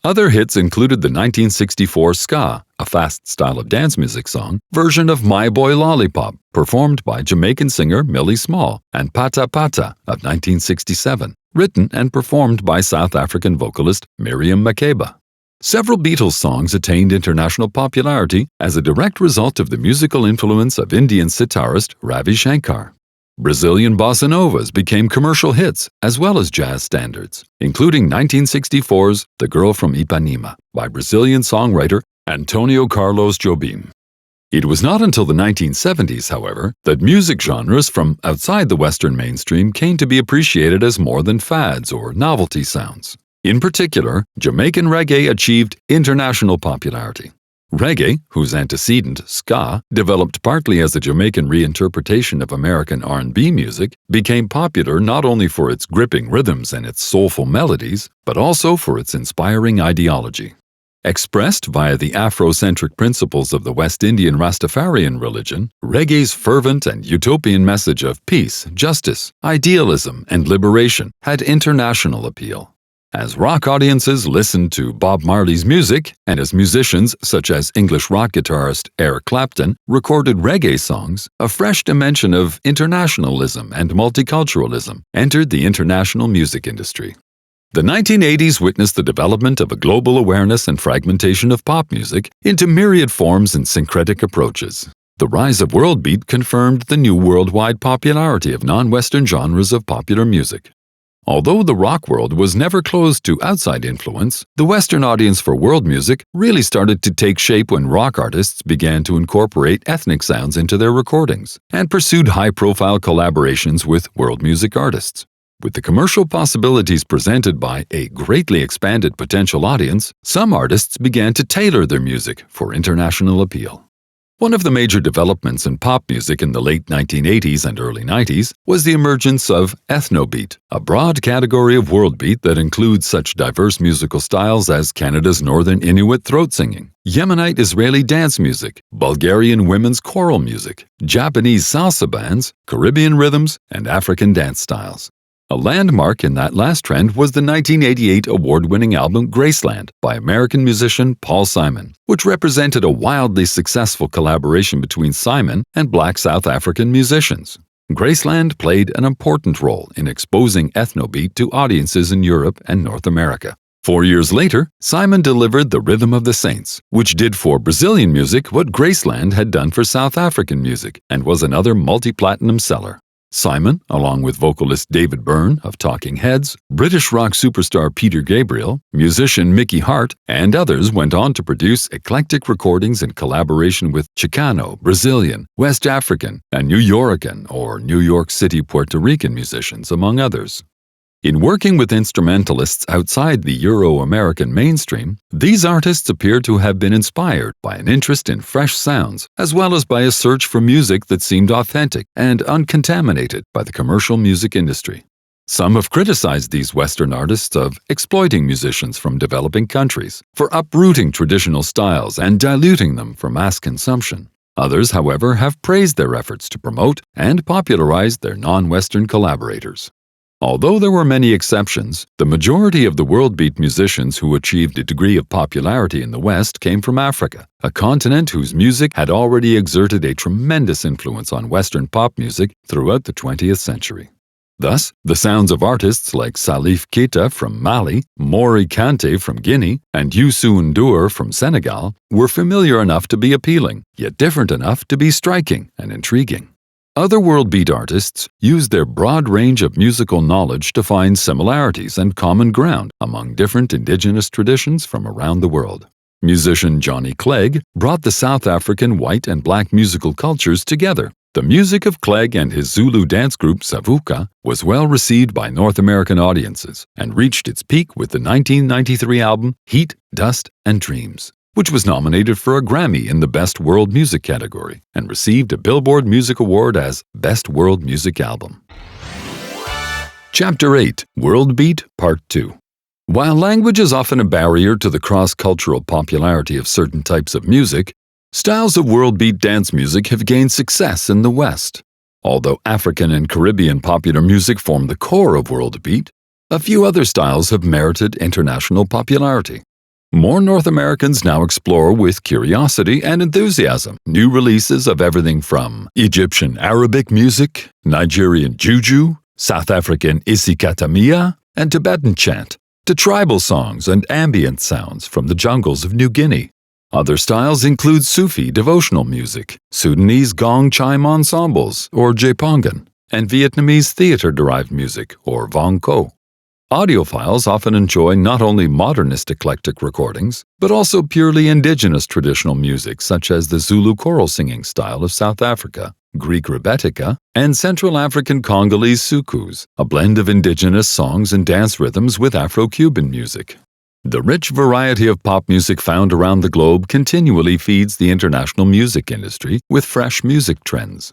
Other hits included the 1964 ska, a fast style of dance music song, version of My Boy Lollipop, performed by Jamaican singer Millie Small, and Pata Pata of 1967, written and performed by South African vocalist Miriam Makeba. Several Beatles songs attained international popularity as a direct result of the musical influence of Indian sitarist Ravi Shankar. Brazilian bossa novas became commercial hits as well as jazz standards, including 1964's The Girl from Ipanema by Brazilian songwriter Antonio Carlos Jobim. It was not until the 1970s, however, that music genres from outside the Western mainstream came to be appreciated as more than fads or novelty sounds. In particular, Jamaican reggae achieved international popularity. Reggae, whose antecedent, ska, developed partly as a Jamaican reinterpretation of American R&B music, became popular not only for its gripping rhythms and its soulful melodies, but also for its inspiring ideology. Expressed via the Afrocentric principles of the West Indian Rastafarian religion, reggae's fervent and utopian message of peace, justice, idealism, and liberation had international appeal. As rock audiences listened to Bob Marley's music, and as musicians such as English rock guitarist Eric Clapton recorded reggae songs, a fresh dimension of internationalism and multiculturalism entered the international music industry. The 1980s witnessed the development of a global awareness and fragmentation of pop music into myriad forms and syncretic approaches. The rise of world beat confirmed the new worldwide popularity of non-Western genres of popular music. Although the rock world was never closed to outside influence, the Western audience for world music really started to take shape when rock artists began to incorporate ethnic sounds into their recordings and pursued high-profile collaborations with world music artists. With the commercial possibilities presented by a greatly expanded potential audience, some artists began to tailor their music for international appeal. One of the major developments in pop music in the late 1980s and early 90s was the emergence of ethnobeat, a broad category of world beat that includes such diverse musical styles as Canada's Northern Inuit throat singing, Yemenite Israeli dance music, Bulgarian women's choral music, Japanese salsa bands, Caribbean rhythms, and African dance styles. A landmark in that last trend was the 1988 award-winning album Graceland by American musician Paul Simon, which represented a wildly successful collaboration between Simon and Black South African musicians. Graceland played an important role in exposing ethnobeat to audiences in Europe and North America. 4 years later, Simon delivered The Rhythm of the Saints, which did for Brazilian music what Graceland had done for South African music and was another multi-platinum seller. Simon, along with vocalist David Byrne of Talking Heads, British rock superstar Peter Gabriel, musician Mickey Hart, and others went on to produce eclectic recordings in collaboration with Chicano, Brazilian, West African, and New Yorkan or New York City Puerto Rican musicians, among others. In working with instrumentalists outside the Euro-American mainstream, these artists appear to have been inspired by an interest in fresh sounds, as well as by a search for music that seemed authentic and uncontaminated by the commercial music industry. Some have criticized these Western artists of exploiting musicians from developing countries, for uprooting traditional styles and diluting them for mass consumption. Others, however, have praised their efforts to promote and popularize their non-Western collaborators. Although there were many exceptions, the majority of the world beat musicians who achieved a degree of popularity in the West came from Africa, a continent whose music had already exerted a tremendous influence on Western pop music throughout the 20th century. Thus, the sounds of artists like Salif Keita from Mali, Mori Kante from Guinea, and Youssou N'Dour from Senegal were familiar enough to be appealing, yet different enough to be striking and intriguing. Other world beat artists used their broad range of musical knowledge to find similarities and common ground among different indigenous traditions from around the world. Musician Johnny Clegg brought the South African white and black musical cultures together. The music of Clegg and his Zulu dance group Savuka was well received by North American audiences and reached its peak with the 1993 album Heat, Dust, and Dreams, which was nominated for a Grammy in the Best World Music category and received a Billboard Music Award as Best World Music Album. Chapter 8, World Beat, Part 2. While language is often a barrier to the cross-cultural popularity of certain types of music, styles of world beat dance music have gained success in the West. Although African and Caribbean popular music form the core of world beat, a few other styles have merited international popularity. More North Americans now explore with curiosity and enthusiasm new releases of everything from Egyptian Arabic music, Nigerian juju, South African isikatamia, and Tibetan chant, to tribal songs and ambient sounds from the jungles of New Guinea. Other styles include Sufi devotional music, Sudanese gong chime ensembles, or Japongan, and Vietnamese theater-derived music, or Vong Co. Audiophiles often enjoy not only modernist eclectic recordings, but also purely indigenous traditional music such as the Zulu choral singing style of South Africa, Greek rebetika, and Central African Congolese sukus, a blend of indigenous songs and dance rhythms with Afro-Cuban music. The rich variety of pop music found around the globe continually feeds the international music industry with fresh music trends.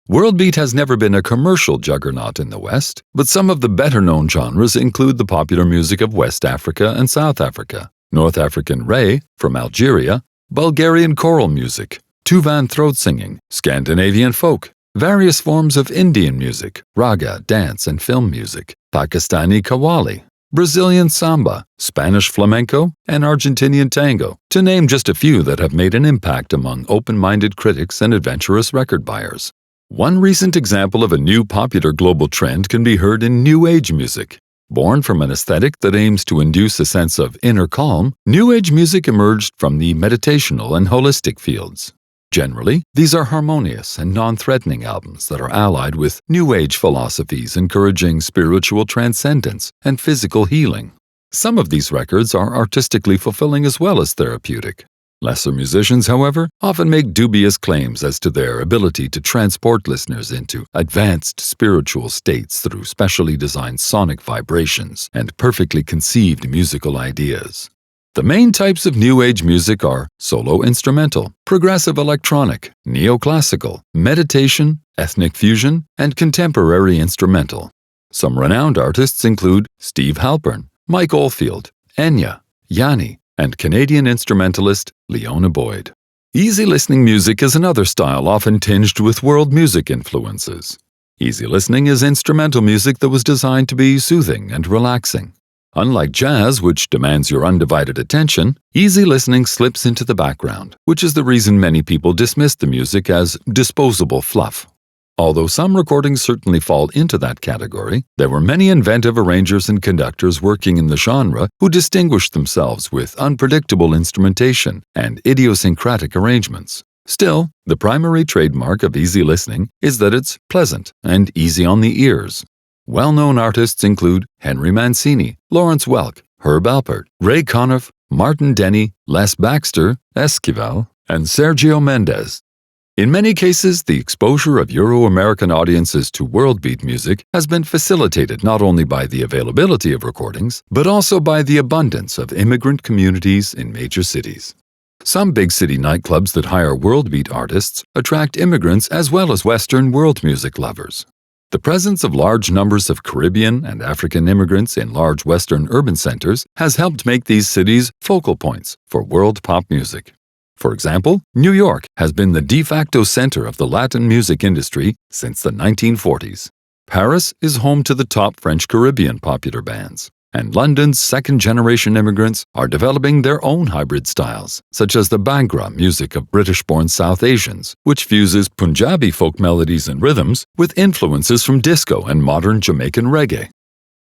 World beat has never been a commercial juggernaut in the West, but some of the better-known genres include the popular music of West Africa and South Africa, North African Ray from Algeria, Bulgarian choral music, Tuvan throat singing, Scandinavian folk, various forms of Indian music, raga, dance and film music, Pakistani qawwali, Brazilian samba, Spanish flamenco, and Argentinian tango, to name just a few that have made an impact among open-minded critics and adventurous record buyers. One recent example of a new popular global trend can be heard in New Age music. Born from an aesthetic that aims to induce a sense of inner calm, New Age music emerged from the meditational and holistic fields. Generally, these are harmonious and non-threatening albums that are allied with New Age philosophies encouraging spiritual transcendence and physical healing. Some of these records are artistically fulfilling as well as therapeutic. Lesser musicians, however, often make dubious claims as to their ability to transport listeners into advanced spiritual states through specially designed sonic vibrations and perfectly conceived musical ideas. The main types of New Age music are solo instrumental, progressive electronic, neoclassical, meditation, ethnic fusion, and contemporary instrumental. Some renowned artists include Steve Halpern, Mike Oldfield, Enya, Yanni, and Canadian instrumentalist Leona Boyd. Easy listening music is another style often tinged with world music influences. Easy listening is instrumental music that was designed to be soothing and relaxing. Unlike jazz, which demands your undivided attention, easy listening slips into the background, which is the reason many people dismiss the music as disposable fluff. Although some recordings certainly fall into that category, there were many inventive arrangers and conductors working in the genre who distinguished themselves with unpredictable instrumentation and idiosyncratic arrangements. Still, the primary trademark of easy listening is that it's pleasant and easy on the ears. Well-known artists include Henry Mancini, Lawrence Welk, Herb Alpert, Ray Conniff, Martin Denny, Les Baxter, Esquivel, and Sergio Mendes. In many cases, the exposure of Euro-American audiences to world beat music has been facilitated not only by the availability of recordings, but also by the abundance of immigrant communities in major cities. Some big city nightclubs that hire world beat artists attract immigrants as well as Western world music lovers. The presence of large numbers of Caribbean and African immigrants in large Western urban centers has helped make these cities focal points for world pop music. For example, New York has been the de facto center of the Latin music industry since the 1940s. Paris is home to the top French Caribbean popular bands. And London's second-generation immigrants are developing their own hybrid styles, such as the Bhangra music of British-born South Asians, which fuses Punjabi folk melodies and rhythms with influences from disco and modern Jamaican reggae.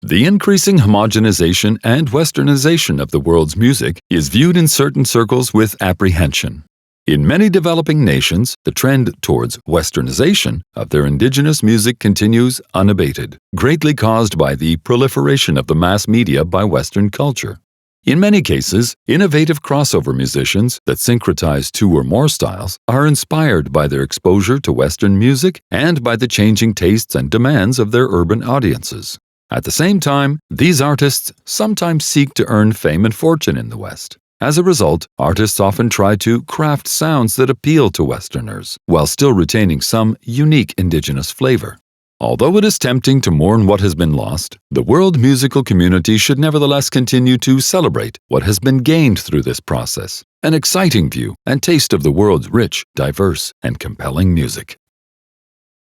The increasing homogenization and westernization of the world's music is viewed in certain circles with apprehension. In many developing nations, the trend towards westernization of their indigenous music continues unabated, greatly caused by the proliferation of the mass media by Western culture. In many cases, innovative crossover musicians that syncretize two or more styles are inspired by their exposure to Western music and by the changing tastes and demands of their urban audiences. At the same time, these artists sometimes seek to earn fame and fortune in the West. As a result, artists often try to craft sounds that appeal to Westerners, while still retaining some unique indigenous flavor. Although it is tempting to mourn what has been lost, the world musical community should nevertheless continue to celebrate what has been gained through this process, an exciting view and taste of the world's rich, diverse, and compelling music.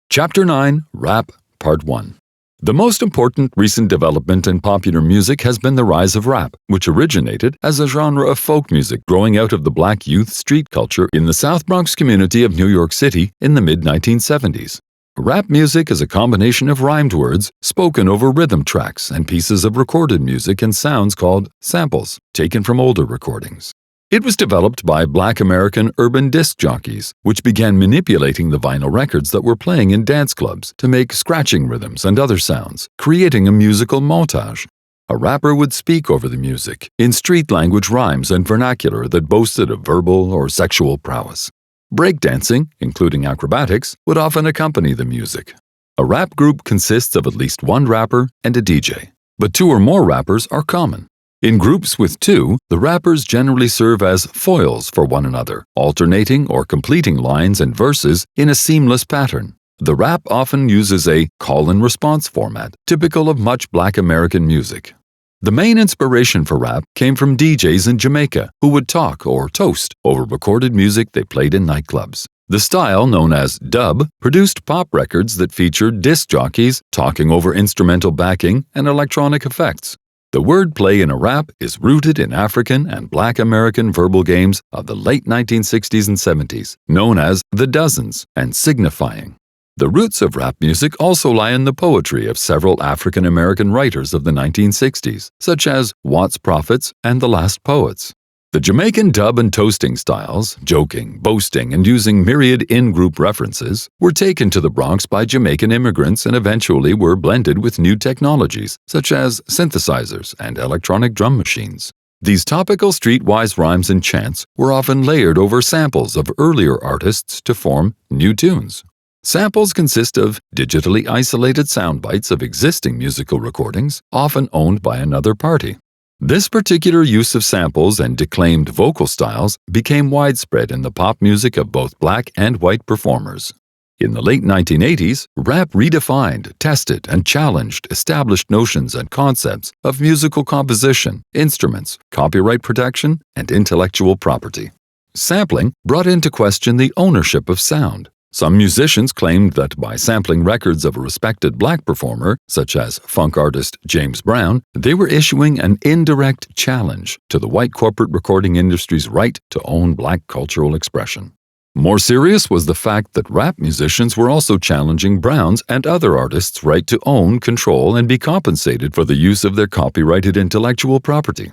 Chapter 9, Rap, Part 1. The most important recent development in popular music has been the rise of rap, which originated as a genre of folk music growing out of the black youth street culture in the South Bronx community of New York City in the mid-1970s. Rap music is a combination of rhymed words spoken over rhythm tracks and pieces of recorded music and sounds called samples, taken from older recordings. It was developed by Black American urban disc jockeys, which began manipulating the vinyl records that were playing in dance clubs to make scratching rhythms and other sounds, creating a musical montage. A rapper would speak over the music in street language rhymes and vernacular that boasted of verbal or sexual prowess. Breakdancing, including acrobatics, would often accompany the music. A rap group consists of at least one rapper and a DJ, but two or more rappers are common. In groups with two, the rappers generally serve as foils for one another, alternating or completing lines and verses in a seamless pattern. The rap often uses a call-and-response format, typical of much Black American music. The main inspiration for rap came from DJs in Jamaica who would talk or toast over recorded music they played in nightclubs. The style, known as dub, produced pop records that featured disc jockeys talking over instrumental backing and electronic effects. The wordplay in a rap is rooted in African and Black American verbal games of the late 1960s and 70s, known as the dozens and signifying. The roots of rap music also lie in the poetry of several African American writers of the 1960s, such as Watts Prophets and the Last Poets. The Jamaican dub and toasting styles, joking, boasting, and using myriad in-group references, were taken to the Bronx by Jamaican immigrants and eventually were blended with new technologies, such as synthesizers and electronic drum machines. These topical streetwise rhymes and chants were often layered over samples of earlier artists to form new tunes. Samples consist of digitally isolated sound bites of existing musical recordings, often owned by another party. This particular use of samples and declaimed vocal styles became widespread in the pop music of both black and white performers. In the late 1980s, rap redefined, tested, and challenged established notions and concepts of musical composition, instruments, copyright protection, and intellectual property. Sampling brought into question the ownership of sound. Some musicians claimed that by sampling records of a respected black performer, such as funk artist James Brown, they were issuing an indirect challenge to the white corporate recording industry's right to own black cultural expression. More serious was the fact that rap musicians were also challenging Brown's and other artists' right to own, control, and be compensated for the use of their copyrighted intellectual property.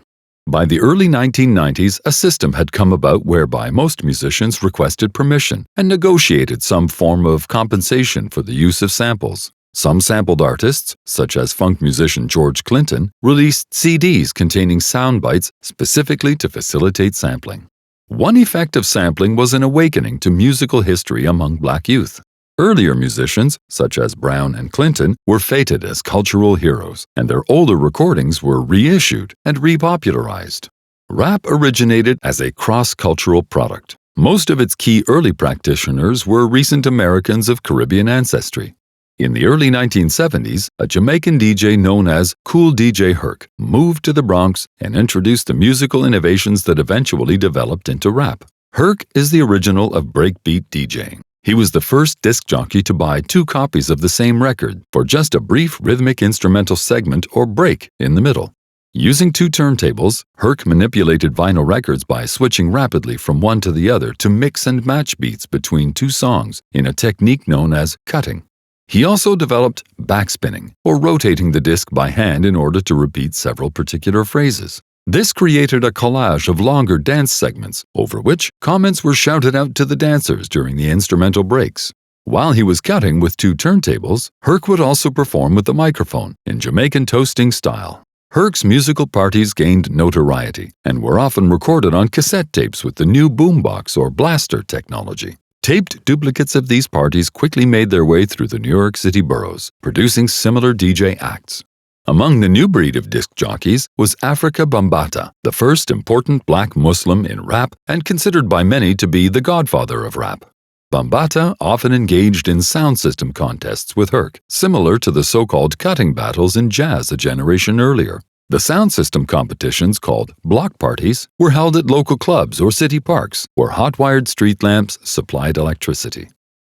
By the early 1990s, a system had come about whereby most musicians requested permission and negotiated some form of compensation for the use of samples. Some sampled artists, such as funk musician George Clinton, released CDs containing sound bites specifically to facilitate sampling. One effect of sampling was an awakening to musical history among black youth. Earlier musicians, such as Brown and Clinton, were feted as cultural heroes, and their older recordings were reissued and repopularized. Rap originated as a cross-cultural product. Most of its key early practitioners were recent Americans of Caribbean ancestry. In the early 1970s, a Jamaican DJ known as Cool DJ Herc moved to the Bronx and introduced the musical innovations that eventually developed into rap. Herc is the original of breakbeat DJing. He was the first disc jockey to buy 2 copies of the same record for just a brief rhythmic instrumental segment or break in the middle. Using 2 turntables, Herc manipulated vinyl records by switching rapidly from one to the other to mix and match beats between 2 songs in a technique known as cutting. He also developed backspinning, or rotating the disc by hand in order to repeat several particular phrases. This created a collage of longer dance segments, over which comments were shouted out to the dancers during the instrumental breaks. While he was cutting with 2 turntables, Herc would also perform with a microphone in Jamaican toasting style. Herc's musical parties gained notoriety and were often recorded on cassette tapes with the new boombox or blaster technology. Taped duplicates of these parties quickly made their way through the New York City boroughs, producing similar DJ acts. Among the new breed of disc jockeys was Africa Bambaataa, the first important black Muslim in rap and considered by many to be the godfather of rap. Bambaataa often engaged in sound system contests with Herc, similar to the so-called cutting battles in jazz a generation earlier. The sound system competitions, called block parties, were held at local clubs or city parks, where hot-wired street lamps supplied electricity.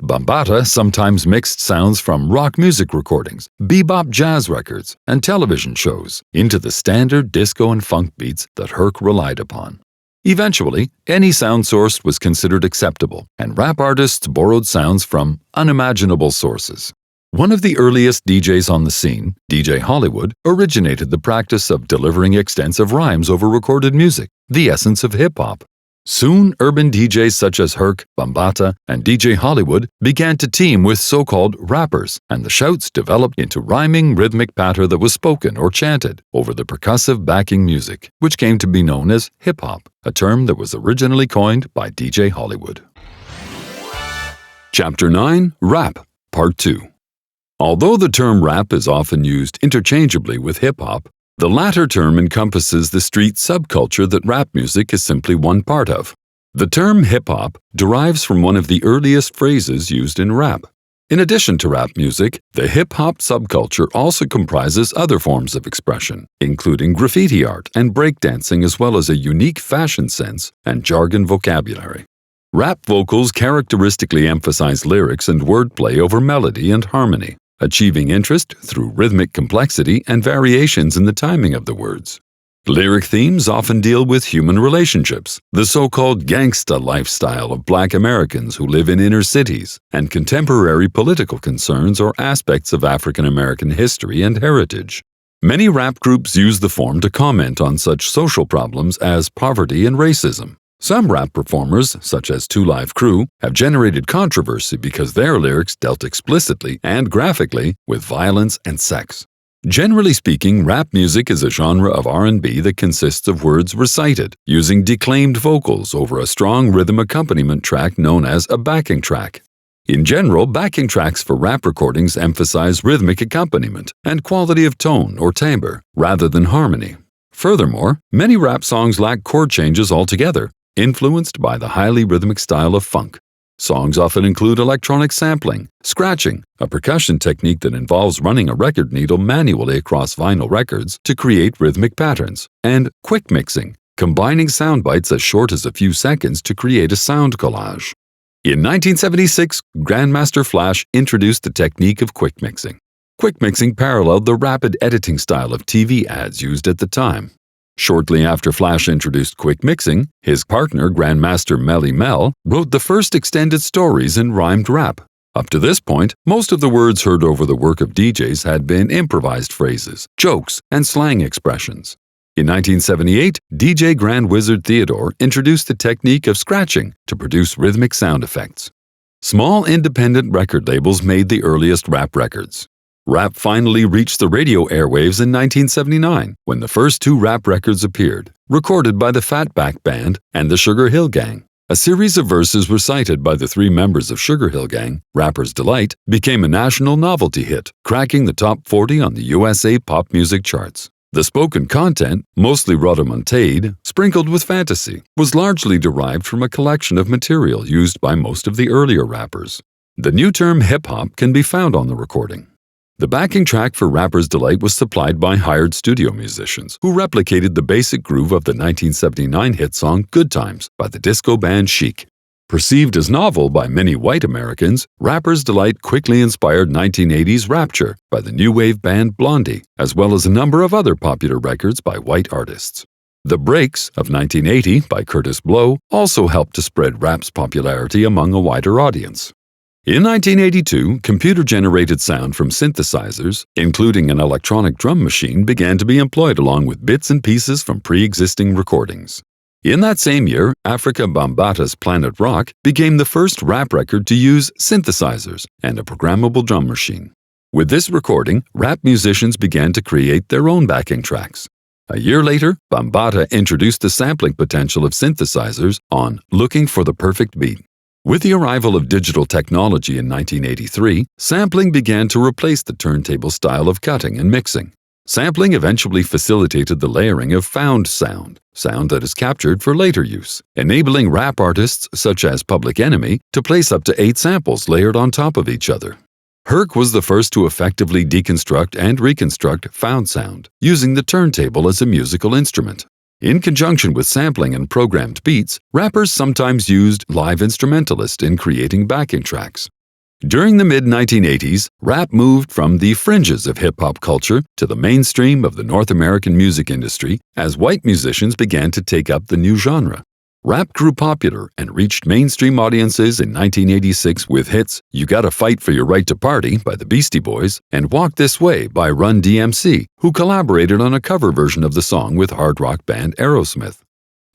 Bambaataa sometimes mixed sounds from rock music recordings, bebop jazz records, and television shows into the standard disco and funk beats that Herc relied upon. Eventually, any sound source was considered acceptable, and rap artists borrowed sounds from unimaginable sources. One of the earliest DJs on the scene, DJ Hollywood, originated the practice of delivering extensive rhymes over recorded music, the essence of hip-hop. Soon, urban DJs such as Herc, Bambaataa, and DJ Hollywood began to team with so-called rappers, and the shouts developed into rhyming rhythmic patter that was spoken or chanted over the percussive backing music, which came to be known as hip-hop, a term that was originally coined by DJ Hollywood. Chapter 9, Rap, Part 2. Although the term rap is often used interchangeably with hip-hop, the latter term encompasses the street subculture that rap music is simply one part of. The term hip-hop derives from one of the earliest phrases used in rap. In addition to rap music, the hip-hop subculture also comprises other forms of expression, including graffiti art and breakdancing, as well as a unique fashion sense and jargon vocabulary. Rap vocals characteristically emphasize lyrics and wordplay over melody and harmony. achieving interest through rhythmic complexity and variations in the timing of the words. Lyric themes often deal with human relationships, the so-called gangsta lifestyle of Black Americans who live in inner cities, and contemporary political concerns or aspects of African American history and heritage. Many rap groups use the form to comment on such social problems as poverty and racism. Some rap performers, such as Two Live Crew, have generated controversy because their lyrics dealt explicitly and graphically with violence and sex. Generally speaking, rap music is a genre of R&B that consists of words recited, using declaimed vocals over a strong rhythm accompaniment track known as a backing track. In general, backing tracks for rap recordings emphasize rhythmic accompaniment and quality of tone or timbre, rather than harmony. Furthermore, many rap songs lack chord changes altogether, influenced by the highly rhythmic style of funk. Songs often include electronic sampling, scratching, a percussion technique that involves running a record needle manually across vinyl records to create rhythmic patterns, and quick mixing, combining sound bites as short as a few seconds to create a sound collage. In 1976, Grandmaster Flash introduced the technique of quick mixing. Quick mixing paralleled the rapid editing style of TV ads used at the time. Shortly after Flash introduced quick mixing, his partner, Grandmaster Melly Mel, wrote the first extended stories in rhymed rap. Up to this point, most of the words heard over the work of DJs had been improvised phrases, jokes, and slang expressions. In 1978, DJ Grand Wizard Theodore introduced the technique of scratching to produce rhythmic sound effects. Small independent record labels made the earliest rap records. Rap finally reached the radio airwaves in 1979, when the first two rap records appeared, recorded by the Fatback Band and the Sugar Hill Gang. A series of verses recited by the three members of Sugar Hill Gang, Rapper's Delight, became a national novelty hit, cracking the top 40 on the USA pop music charts. The spoken content, mostly rhodomontade, sprinkled with fantasy, was largely derived from a collection of material used by most of the earlier rappers. The new term hip-hop can be found on the recording. The backing track for Rapper's Delight was supplied by hired studio musicians who replicated the basic groove of the 1979 hit song Good Times by the disco band Chic. Perceived as novel by many white Americans, Rapper's Delight quickly inspired 1980s Rapture by the new wave band Blondie, as well as a number of other popular records by white artists. The Breaks of 1980 by Curtis Blow also helped to spread rap's popularity among a wider audience. In 1982, computer-generated sound from synthesizers, including an electronic drum machine, began to be employed along with bits and pieces from pre-existing recordings. In that same year, Africa Bambaata's Planet Rock became the first rap record to use synthesizers and a programmable drum machine. With this recording, rap musicians began to create their own backing tracks. A year later, Bambaataa introduced the sampling potential of synthesizers on Looking for the Perfect Beat. With the arrival of digital technology in 1983, sampling began to replace the turntable style of cutting and mixing. Sampling eventually facilitated the layering of found sound that is captured for later use, enabling rap artists such as Public Enemy to place up to 8 samples layered on top of each other. Herc was the first to effectively deconstruct and reconstruct found sound, using the turntable as a musical instrument. In conjunction with sampling and programmed beats, rappers sometimes used live instrumentalists in creating backing tracks. During the mid-1980s, rap moved from the fringes of hip-hop culture to the mainstream of the North American music industry as white musicians began to take up the new genre. Rap grew popular and reached mainstream audiences in 1986 with hits You Gotta Fight for Your Right to Party by the Beastie Boys and Walk This Way by Run DMC, who collaborated on a cover version of the song with hard rock band Aerosmith.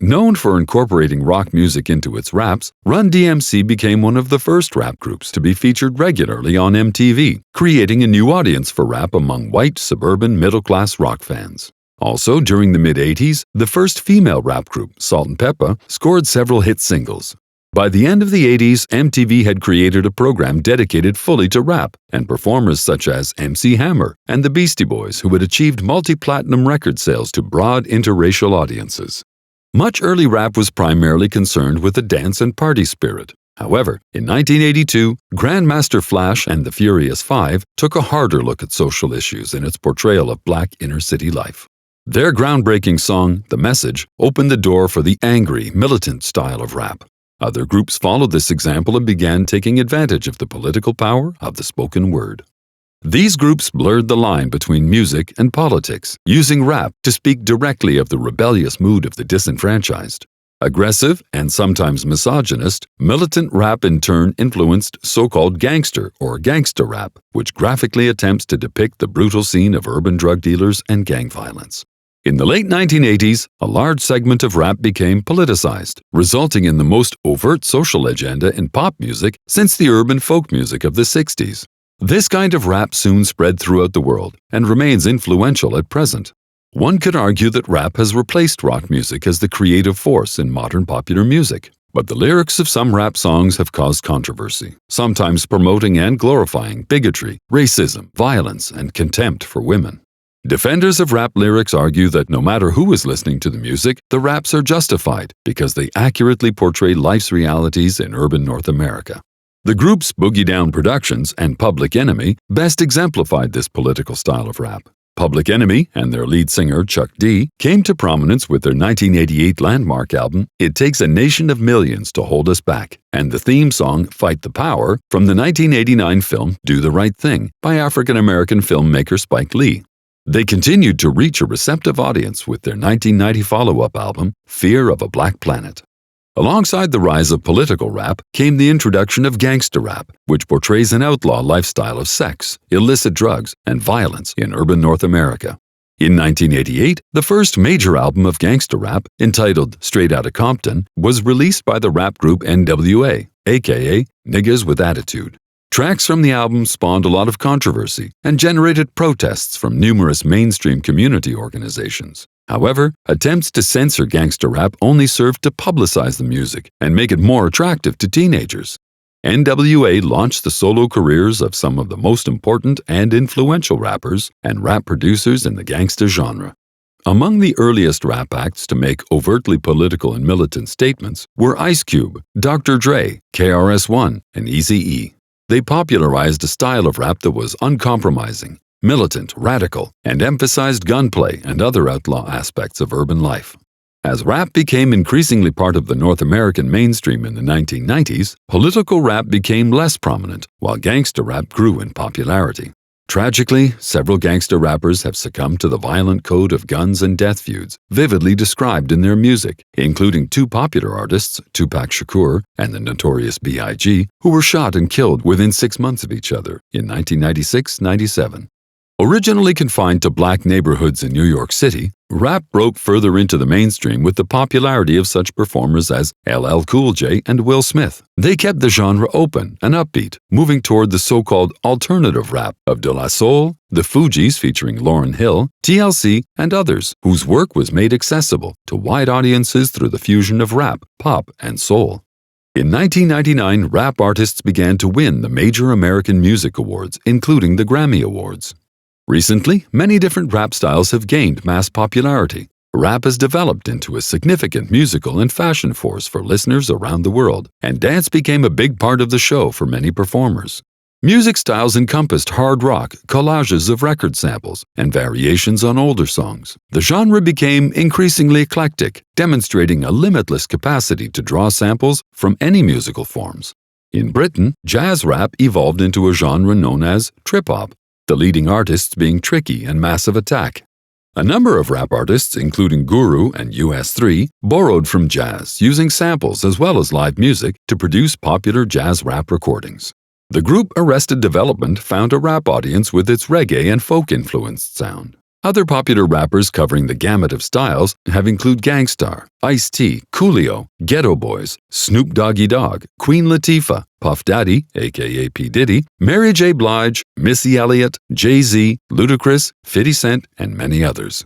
Known for incorporating rock music into its raps, Run DMC became one of the first rap groups to be featured regularly on MTV, creating a new audience for rap among white, suburban, middle-class rock fans. Also, during the mid-80s, the first female rap group, Salt and Peppa, scored several hit singles. By the end of the 80s, MTV had created a program dedicated fully to rap, and performers such as MC Hammer and the Beastie Boys who had achieved multi-platinum record sales to broad interracial audiences. Much early rap was primarily concerned with the dance and party spirit. However, in 1982, Grandmaster Flash and the Furious Five took a harder look at social issues in its portrayal of black inner-city life. Their groundbreaking song, The Message, opened the door for the angry, militant style of rap. Other groups followed this example and began taking advantage of the political power of the spoken word. These groups blurred the line between music and politics, using rap to speak directly of the rebellious mood of the disenfranchised. Aggressive and sometimes misogynist, militant rap in turn influenced so-called gangster or gangsta rap, which graphically attempts to depict the brutal scene of urban drug dealers and gang violence. In the late 1980s, a large segment of rap became politicized, resulting in the most overt social agenda in pop music since the urban folk music of the 60s. This kind of rap soon spread throughout the world and remains influential at present. One could argue that rap has replaced rock music as the creative force in modern popular music, but the lyrics of some rap songs have caused controversy, sometimes promoting and glorifying bigotry, racism, violence, and contempt for women. Defenders of rap lyrics argue that no matter who is listening to the music, the raps are justified because they accurately portray life's realities in urban North America. The groups Boogie Down Productions and Public Enemy best exemplified this political style of rap. Public Enemy and their lead singer Chuck D came to prominence with their 1988 landmark album It Takes a Nation of Millions to Hold Us Back and the theme song Fight the Power from the 1989 film Do the Right Thing by African-American filmmaker Spike Lee. They continued to reach a receptive audience with their 1990 follow-up album Fear of a Black Planet. Alongside the rise of political rap came the introduction of gangsta rap, which portrays an outlaw lifestyle of sex, illicit drugs, and violence in urban North America. In 1988, the first major album of gangsta rap, entitled Straight Outta Compton, was released by the rap group NWA, aka Niggas with Attitude. Tracks from the album spawned a lot of controversy and generated protests from numerous mainstream community organizations. However, attempts to censor gangsta rap only served to publicize the music and make it more attractive to teenagers. NWA launched the solo careers of some of the most important and influential rappers and rap producers in the gangsta genre. Among the earliest rap acts to make overtly political and militant statements were Ice Cube, Dr. Dre, KRS-One, and Eazy-E. They popularized a style of rap that was uncompromising, militant, radical, and emphasized gunplay and other outlaw aspects of urban life. As rap became increasingly part of the North American mainstream in the 1990s, political rap became less prominent, while gangsta rap grew in popularity. Tragically, several gangsta rappers have succumbed to the violent code of guns and death feuds vividly described in their music, including two popular artists, Tupac Shakur and the Notorious B.I.G., who were shot and killed within 6 months of each other in 1996-97. Originally confined to black neighborhoods in New York City, rap broke further into the mainstream with the popularity of such performers as LL Cool J and Will Smith. They kept the genre open and upbeat, moving toward the so-called alternative rap of De La Soul, the Fugees featuring Lauryn Hill, TLC, and others, whose work was made accessible to wide audiences through the fusion of rap, pop, and soul. In 1999, rap artists began to win the major American music awards, including the Grammy Awards. Recently, many different rap styles have gained mass popularity. Rap has developed into a significant musical and fashion force for listeners around the world, and dance became a big part of the show for many performers. Music styles encompassed hard rock, collages of record samples, and variations on older songs. The genre became increasingly eclectic, demonstrating a limitless capacity to draw samples from any musical forms. In Britain, jazz rap evolved into a genre known as trip-hop, the leading artists being Tricky and Massive Attack. A number of rap artists, including Guru and US3, borrowed from jazz, using samples as well as live music to produce popular jazz rap recordings. The group Arrested Development found a rap audience with its reggae and folk-influenced sound. Other popular rappers covering the gamut of styles have included Gang Starr, Ice-T, Coolio, Ghetto Boys, Snoop Doggy Dogg, Queen Latifah, Puff Daddy, aka P. Diddy, Mary J. Blige, Missy Elliott, Jay-Z, Ludacris, 50 Cent, and many others.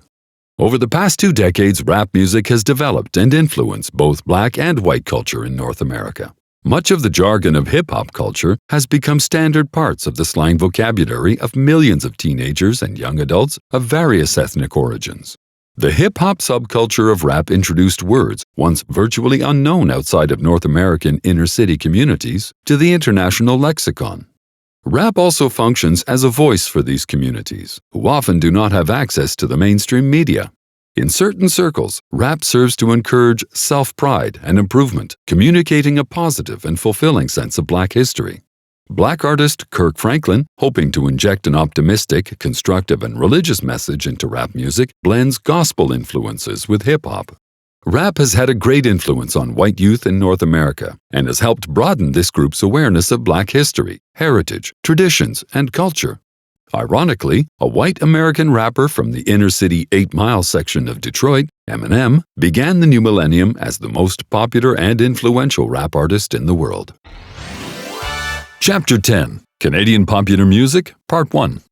Over the past 2 decades, rap music has developed and influenced both black and white culture in North America. Much of the jargon of hip-hop culture has become standard parts of the slang vocabulary of millions of teenagers and young adults of various ethnic origins. The hip-hop subculture of rap introduced words once virtually unknown outside of North American inner-city communities to the international lexicon. Rap also functions as a voice for these communities, who often do not have access to the mainstream media. In certain circles, rap serves to encourage self-pride and improvement, communicating a positive and fulfilling sense of black history. Black artist Kirk Franklin, hoping to inject an optimistic, constructive, and religious message into rap music, blends gospel influences with hip-hop. Rap has had a great influence on white youth in North America and has helped broaden this group's awareness of Black history, heritage, traditions, and culture. Ironically, a white American rapper from the inner-city 8 Mile section of Detroit, Eminem, began the new millennium as the most popular and influential rap artist in the world. Chapter 10. Canadian Popular Music, Part 1.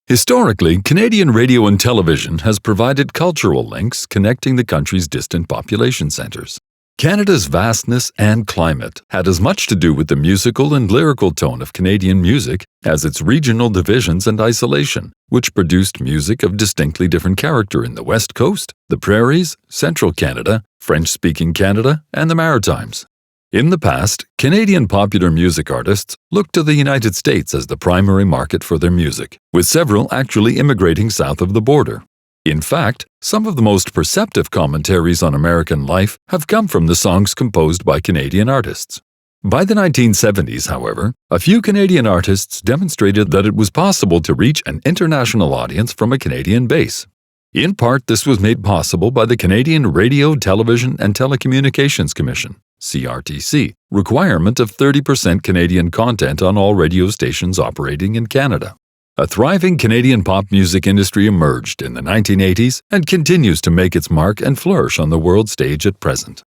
Historically, Canadian radio and television has provided cultural links connecting the country's distant population centres. Canada's vastness and climate had as much to do with the musical and lyrical tone of Canadian music as its regional divisions and isolation, which produced music of distinctly different character in the West Coast, the Prairies, Central Canada, French-speaking Canada, and the Maritimes. In the past, Canadian popular music artists looked to the United States as the primary market for their music, with several actually immigrating south of the border. In fact, some of the most perceptive commentaries on American life have come from the songs composed by Canadian artists. By the 1970s, however, a few Canadian artists demonstrated that it was possible to reach an international audience from a Canadian base. In part, this was made possible by the Canadian Radio, Television and Telecommunications Commission (CRTC) requirement of 30% Canadian content on all radio stations operating in Canada. A thriving Canadian pop music industry emerged in the 1980s and continues to make its mark and flourish on the world stage at present.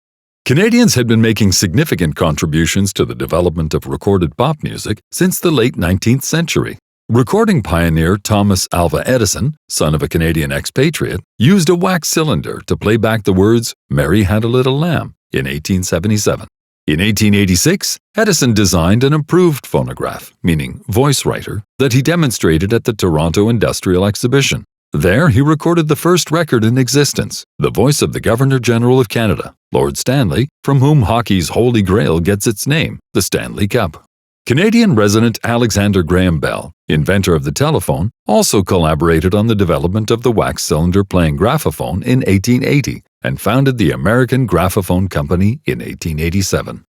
Canadians had been making significant contributions to the development of recorded pop music since the late 19th century. Recording pioneer Thomas Alva Edison, son of a Canadian expatriate, used a wax cylinder to play back the words "Mary Had a Little Lamb" in 1877. In 1886, Edison designed an improved phonograph, meaning voice writer, that he demonstrated at the Toronto Industrial Exhibition. There, he recorded the first record in existence, the voice of the Governor-General of Canada, Lord Stanley, from whom hockey's Holy Grail gets its name, the Stanley Cup. Canadian resident Alexander Graham Bell, inventor of the telephone, also collaborated on the development of the wax cylinder playing graphophone in 1880 and founded the American Graphophone Company in 1887.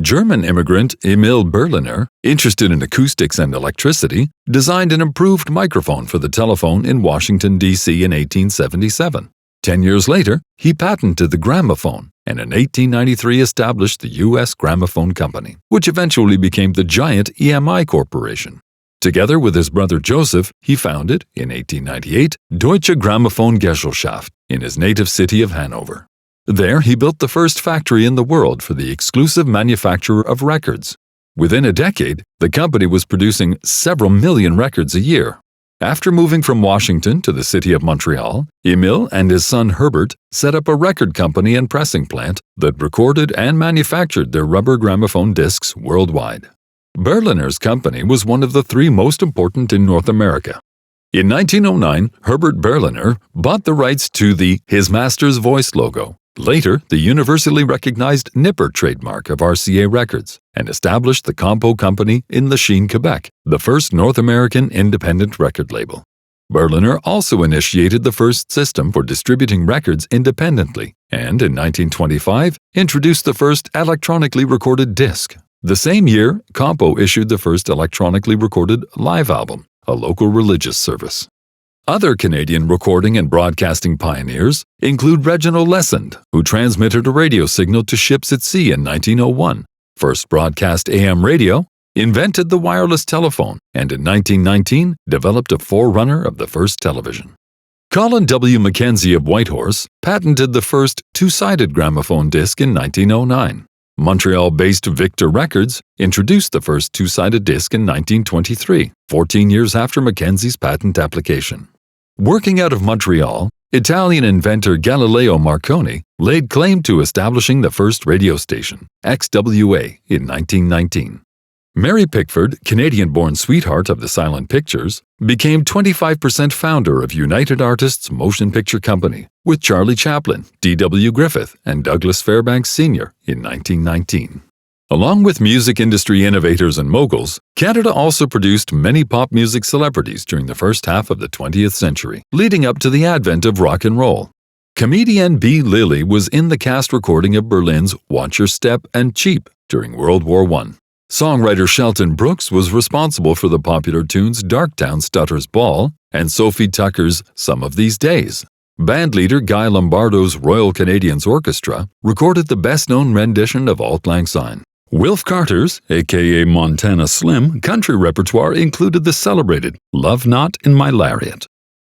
German immigrant Emil Berliner, interested in acoustics and electricity, designed an improved microphone for the telephone in Washington, D.C. in 1877. 10 years later, he patented the gramophone and in 1893 established the U.S. Gramophone Company, which eventually became the giant EMI Corporation. Together with his brother Joseph, he founded, in 1898, Deutsche Grammophon Gesellschaft in his native city of Hanover. There, he built the first factory in the world for the exclusive manufacture of records. Within a decade, the company was producing several million records a year. After moving from Washington to the city of Montreal, Emil and his son Herbert set up a record company and pressing plant that recorded and manufactured their rubber gramophone discs worldwide. Berliner's company was one of the 3 most important in North America. In 1909, Herbert Berliner bought the rights to the His Master's Voice logo, later the universally recognized Nipper trademark of RCA Records, and established the Compo Company in Lachine, Quebec, the first North American independent record label. Berliner also initiated the first system for distributing records independently, and in 1925 introduced the first electronically recorded disc. The same year, Compo issued the first electronically recorded live album, a local religious service. Other Canadian recording and broadcasting pioneers include Reginald Lesend, who transmitted a radio signal to ships at sea in 1901, first broadcast AM radio, invented the wireless telephone, and in 1919 developed a forerunner of the first television. Colin W. Mackenzie of Whitehorse patented the first 2-sided gramophone disc in 1909. Montreal-based Victor Records introduced the first 2-sided disc in 1923, 14 years after Mackenzie's patent application. Working out of Montreal, Italian inventor Galileo Marconi laid claim to establishing the first radio station, XWA, in 1919. Mary Pickford, Canadian-born sweetheart of the silent pictures, became 25% founder of United Artists Motion Picture Company with Charlie Chaplin, D.W. Griffith, and Douglas Fairbanks Sr. in 1919. Along with music industry innovators and moguls, Canada also produced many pop music celebrities during the first half of the 20th century, leading up to the advent of rock and roll. Comedienne Bea Lilly was in the cast recording of Berlin's Watch Your Step and Cheap during World War I. Songwriter Shelton Brooks was responsible for the popular tunes Darktown Stutter's Ball and Sophie Tucker's Some of These Days. Bandleader Guy Lombardo's Royal Canadians Orchestra recorded the best-known rendition of Auld Lang Syne. Wilf Carter's, aka Montana Slim, country repertoire included the celebrated Love Knot in My Lariat.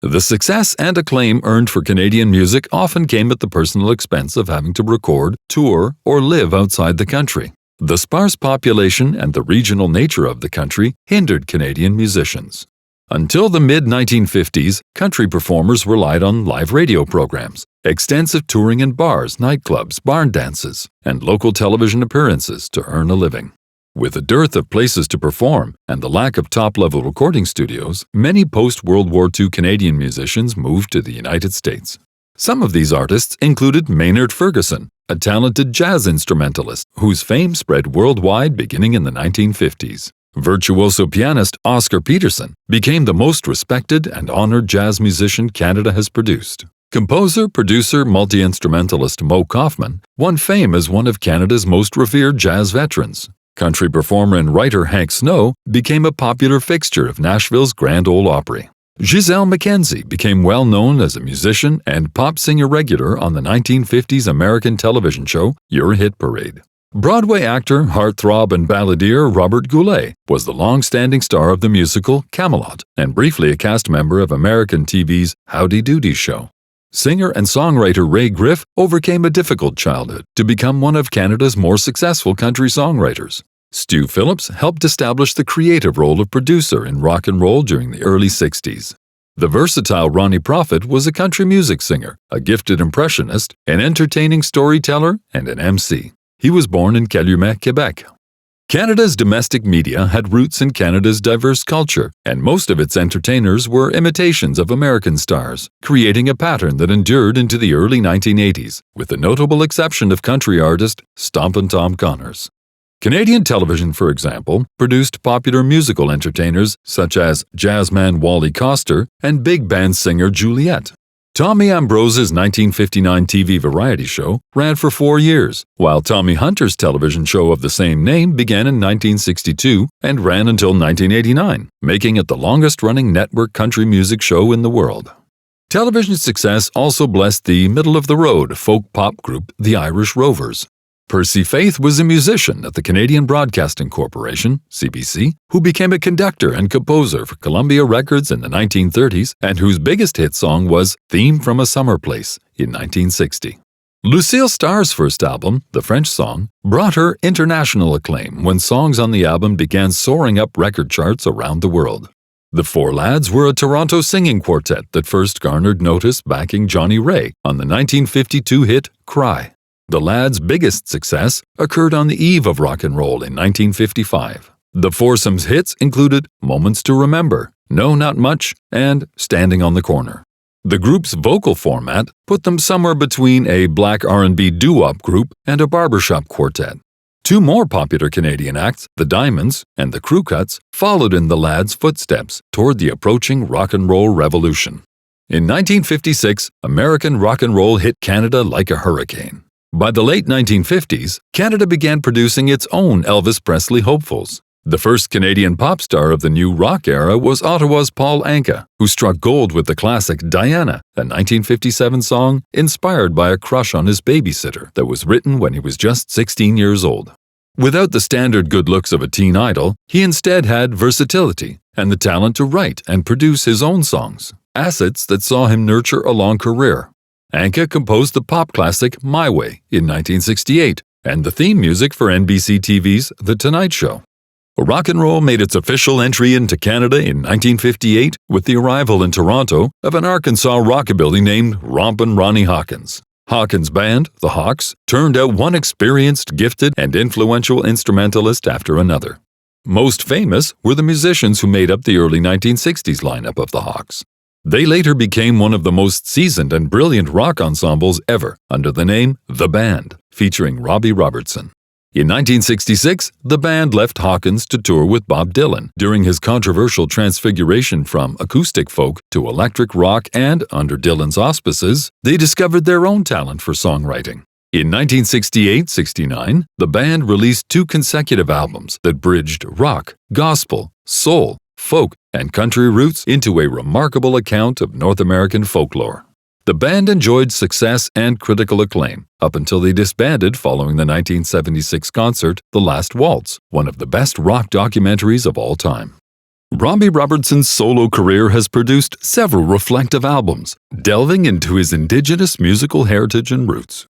The success and acclaim earned for Canadian music often came at the personal expense of having to record, tour, or live outside the country. The sparse population and the regional nature of the country hindered Canadian musicians. Until the mid-1950s, country performers relied on live radio programs, extensive touring in bars, nightclubs, barn dances, and local television appearances to earn a living. With a dearth of places to perform and the lack of top-level recording studios, many post-World War II Canadian musicians moved to the United States. Some of these artists included Maynard Ferguson, a talented jazz instrumentalist whose fame spread worldwide beginning in the 1950s. Virtuoso pianist Oscar Peterson became the most respected and honored jazz musician Canada has produced. Composer, producer, multi-instrumentalist Mo Kaufman won fame as one of Canada's most revered jazz veterans. Country performer and writer Hank Snow became a popular fixture of Nashville's Grand Ole Opry. Giselle McKenzie became well known as a musician and pop singer regular on the 1950s American television show Your Hit Parade. Broadway actor, heartthrob, and balladeer Robert Goulet was the long-standing star of the musical Camelot and briefly a cast member of American TV's Howdy Doody show. Singer and songwriter Ray Griff overcame a difficult childhood to become one of Canada's more successful country songwriters. Stu Phillips helped establish the creative role of producer in rock and roll during the early 60s. The versatile Ronnie Prophet was a country music singer, a gifted impressionist, an entertaining storyteller, and an MC. He was born in Calumet, Quebec. Canada's domestic media had roots in Canada's diverse culture, and most of its entertainers were imitations of American stars, creating a pattern that endured into the early 1980s, with the notable exception of country artist Stompin' Tom Connors. Canadian television, for example, produced popular musical entertainers such as jazzman Wally Coster and big band singer Juliet. Tommy Ambrose's 1959 TV variety show ran for 4 years, while Tommy Hunter's television show of the same name began in 1962 and ran until 1989, making it the longest-running network country music show in the world. Television success also blessed the middle-of-the-road folk pop group The Irish Rovers. Percy Faith was a musician at the Canadian Broadcasting Corporation, CBC, who became a conductor and composer for Columbia Records in the 1930s and whose biggest hit song was Theme from a Summer Place in 1960. Lucille Starr's first album, The French Song, brought her international acclaim when songs on the album began soaring up record charts around the world. The Four Lads were a Toronto singing quartet that first garnered notice backing Johnny Ray on the 1952 hit Cry. The Lads' biggest success occurred on the eve of rock and roll in 1955. The foursome's hits included Moments to Remember, No Not Much, and Standing on the Corner. The group's vocal format put them somewhere between a black R&B doo-wop group and a barbershop quartet. Two more popular Canadian acts, the Diamonds and the Crew Cuts, followed in the Lads' footsteps toward the approaching rock and roll revolution. In 1956, American rock and roll hit Canada like a hurricane. By the late 1950s, Canada began producing its own Elvis Presley hopefuls. The first Canadian pop star of the new rock era was Ottawa's Paul Anka, who struck gold with the classic Diana, a 1957 song inspired by a crush on his babysitter that was written when he was just 16 years old. Without the standard good looks of a teen idol, he instead had versatility and the talent to write and produce his own songs, assets that saw him nurture a long career. Anka composed the pop classic My Way in 1968 and the theme music for NBC TV's The Tonight Show. Rock and roll made its official entry into Canada in 1958 with the arrival in Toronto of an Arkansas rockabilly named Rompin' Ronnie Hawkins. Hawkins' band, the Hawks, turned out one experienced, gifted, and influential instrumentalist after another. Most famous were the musicians who made up the early 1960s lineup of the Hawks. They later became one of the most seasoned and brilliant rock ensembles ever under the name The Band, featuring Robbie Robertson. In 1966, the band left Hawkins to tour with Bob Dylan during his controversial transfiguration from acoustic folk to electric rock, and, under Dylan's auspices, they discovered their own talent for songwriting. In 1968-69, the band released 2 consecutive albums that bridged rock, gospel, soul, folk, and country roots into a remarkable account of North American folklore. The band enjoyed success and critical acclaim up until they disbanded following the 1976 concert The Last Waltz, one of the best rock documentaries of all time. Robbie Robertson's solo career has produced several reflective albums, delving into his indigenous musical heritage and roots.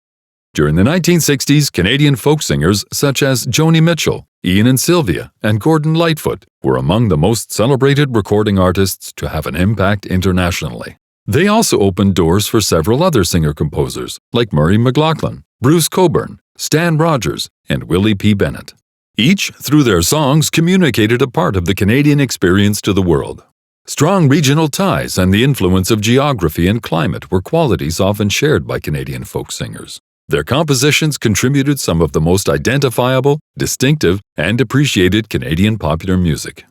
During the 1960s, Canadian folk singers such as Joni Mitchell, Ian and Sylvia, and Gordon Lightfoot were among the most celebrated recording artists to have an impact internationally. They also opened doors for several other singer-composers like Murray McLaughlin, Bruce Cockburn, Stan Rogers, and Willie P. Bennett. Each, through their songs, communicated a part of the Canadian experience to the world. Strong regional ties and the influence of geography and climate were qualities often shared by Canadian folk singers. Their compositions contributed some of the most identifiable, distinctive, and appreciated Canadian popular music.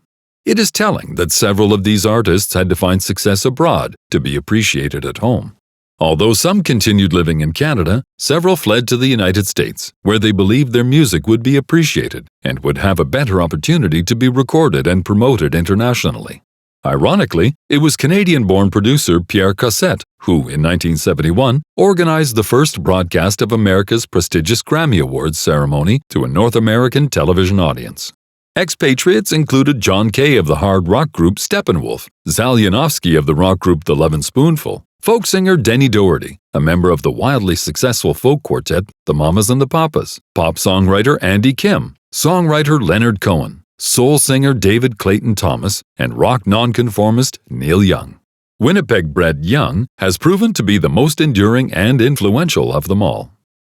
It is telling that several of these artists had to find success abroad to be appreciated at home. Although some continued living in Canada, several fled to the United States, where they believed their music would be appreciated and would have a better opportunity to be recorded and promoted internationally. Ironically, it was Canadian-born producer Pierre Cossette who, in 1971, organized the first broadcast of America's prestigious Grammy Awards ceremony to a North American television audience. Expatriates included John Kay of the hard rock group Steppenwolf, Zal Yanofsky of the rock group The Lovin' Spoonful, folk singer Denny Doherty, a member of the wildly successful folk quartet The Mamas and the Papas, pop songwriter Andy Kim, songwriter Leonard Cohen, soul singer David Clayton Thomas, and rock nonconformist Neil Young. Winnipeg-bred Young has proven to be the most enduring and influential of them all.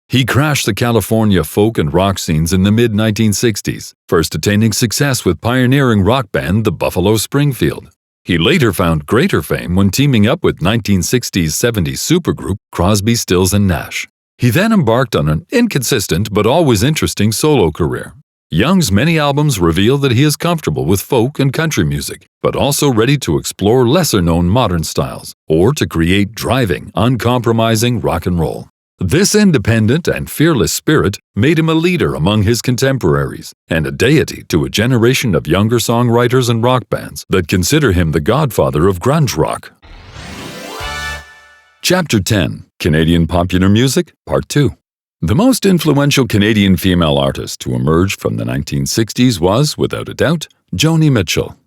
He crashed the California folk and rock scenes in the mid-1960s, first attaining success with pioneering rock band the Buffalo Springfield. He later found greater fame when teaming up with 1960s-70s supergroup Crosby, Stills and Nash. He then embarked on an inconsistent but always interesting solo career. Young's many albums reveal that he is comfortable with folk and country music, but also ready to explore lesser-known modern styles, or to create driving, uncompromising rock and roll. This independent and fearless spirit made him a leader among his contemporaries and a deity to a generation of younger songwriters and rock bands that consider him the godfather of grunge rock. Chapter 10, Canadian Popular Music, Part 2. The most influential Canadian female artist to emerge from the 1960s was, without a doubt, Joni Mitchell.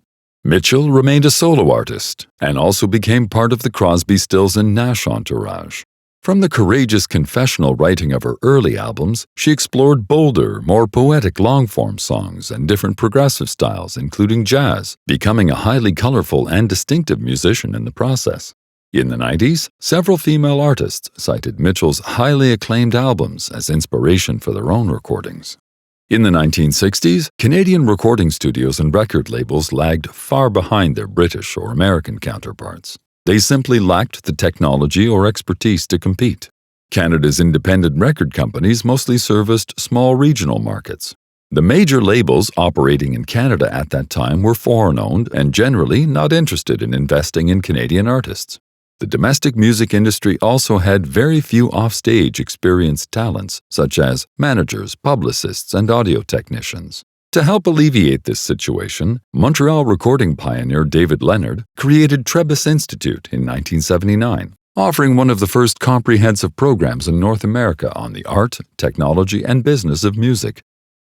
Mitchell remained a solo artist and also became part of the Crosby, Stills and Nash entourage. From the courageous confessional writing of her early albums, she explored bolder, more poetic long-form songs and different progressive styles, including jazz, becoming a highly colorful and distinctive musician in the process. In the 90s, several female artists cited Mitchell's highly acclaimed albums as inspiration for their own recordings. In the 1960s, Canadian recording studios and record labels lagged far behind their British or American counterparts. They simply lacked the technology or expertise to compete. Canada's independent record companies mostly serviced small regional markets. The major labels operating in Canada at that time were foreign-owned and generally not interested in investing in Canadian artists. The domestic music industry also had very few off-stage experienced talents, such as managers, publicists, and audio technicians. To help alleviate this situation, Montreal recording pioneer David Leonard created Trebas Institute in 1979, offering one of the first comprehensive programs in North America on the art, technology, and business of music.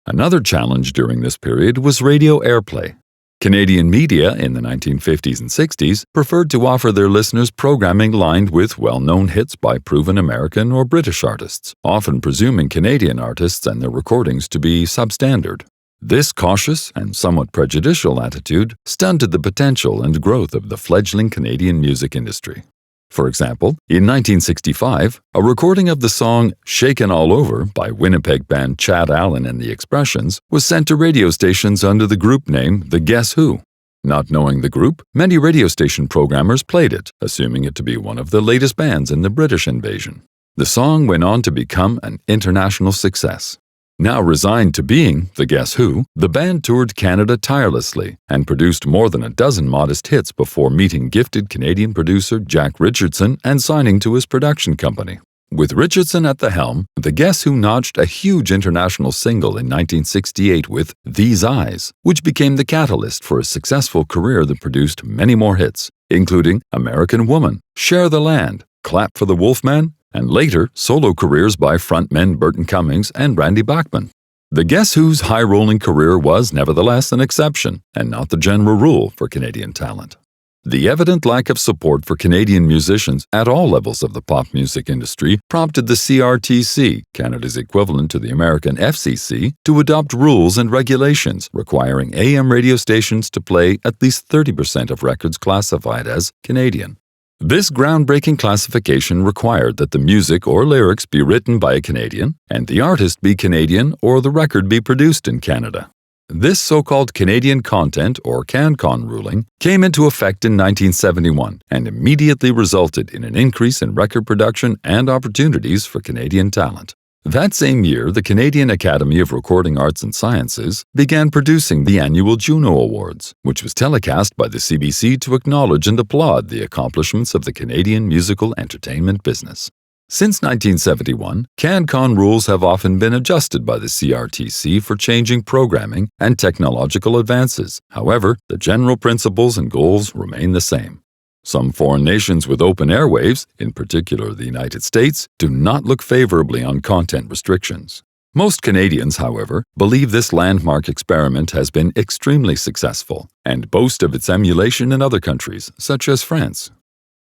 Another challenge during this period was radio airplay. Canadian media in the 1950s and 60s preferred to offer their listeners programming lined with well-known hits by proven American or British artists, often presuming Canadian artists and their recordings to be substandard. This cautious and somewhat prejudicial attitude stunted the potential and growth of the fledgling Canadian music industry. For example, in 1965, a recording of the song "Shakin' All Over" by Winnipeg band Chad Allen and the Expressions was sent to radio stations under the group name The Guess Who. Not knowing the group, many radio station programmers played it, assuming it to be one of the latest bands in the British invasion. The song went on to become an international success. Now resigned to being The Guess Who, the band toured Canada tirelessly and produced more than a dozen modest hits before meeting gifted Canadian producer Jack Richardson and signing to his production company. With Richardson at the helm, the Guess Who notched a huge international single in 1968 with These Eyes, which became the catalyst for a successful career that produced many more hits, including American Woman, Share the Land, Clap for the Wolfman, and later solo careers by frontmen Burton Cummings and Randy Bachman. The Guess Who's high-rolling career was nevertheless an exception and not the general rule for Canadian talent. The evident lack of support for Canadian musicians at all levels of the pop music industry prompted the CRTC, Canada's equivalent to the American FCC, to adopt rules and regulations requiring AM radio stations to play at least 30% of records classified as Canadian. This groundbreaking classification required that the music or lyrics be written by a Canadian and the artist be Canadian or the record be produced in Canada. This so-called Canadian Content or CanCon ruling came into effect in 1971 and immediately resulted in an increase in record production and opportunities for Canadian talent. That same year, the Canadian Academy of Recording Arts and Sciences began producing the annual Juno Awards, which was telecast by the CBC to acknowledge and applaud the accomplishments of the Canadian musical entertainment business. Since 1971, CanCon rules have often been adjusted by the CRTC for changing programming and technological advances. However, the general principles and goals remain the same. Some foreign nations with open airwaves, in particular the United States, do not look favorably on content restrictions. Most Canadians, however, believe this landmark experiment has been extremely successful and boast of its emulation in other countries, such as France.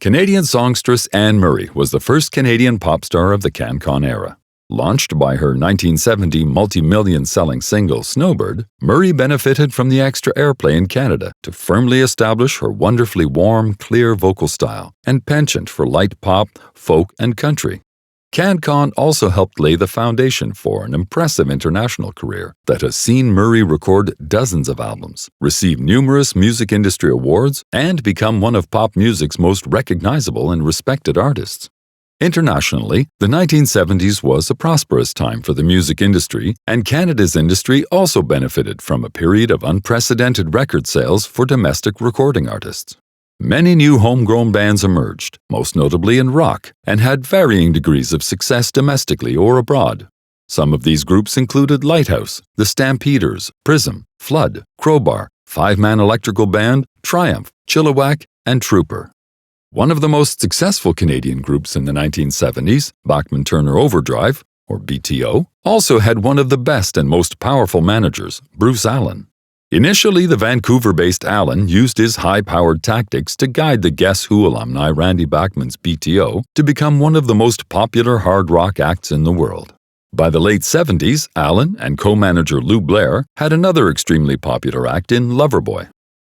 Canadian songstress Anne Murray was the first Canadian pop star of the CanCon era. Launched by her 1970 multi-million-selling single Snowbird, Murray benefited from the extra airplay in Canada to firmly establish her wonderfully warm, clear vocal style and penchant for light pop, folk, and country. CanCon also helped lay the foundation for an impressive international career that has seen Murray record dozens of albums, receive numerous music industry awards, and become one of pop music's most recognizable and respected artists. Internationally, the 1970s was a prosperous time for the music industry, and Canada's industry also benefited from a period of unprecedented record sales for domestic recording artists. Many new homegrown bands emerged, most notably in rock, and had varying degrees of success domestically or abroad. Some of these groups included Lighthouse, The Stampeders, Prism, Flood, Crowbar, Five-Man Electrical Band, Triumph, Chilliwack, and Trooper. One of the most successful Canadian groups in the 1970s, Bachman Turner Overdrive, or BTO, also had one of the best and most powerful managers, Bruce Allen. Initially, the Vancouver-based Allen used his high-powered tactics to guide the Guess Who alumni Randy Bachman's BTO to become one of the most popular hard rock acts in the world. By the late 70s, Allen and co-manager Lou Blair had another extremely popular act in Loverboy.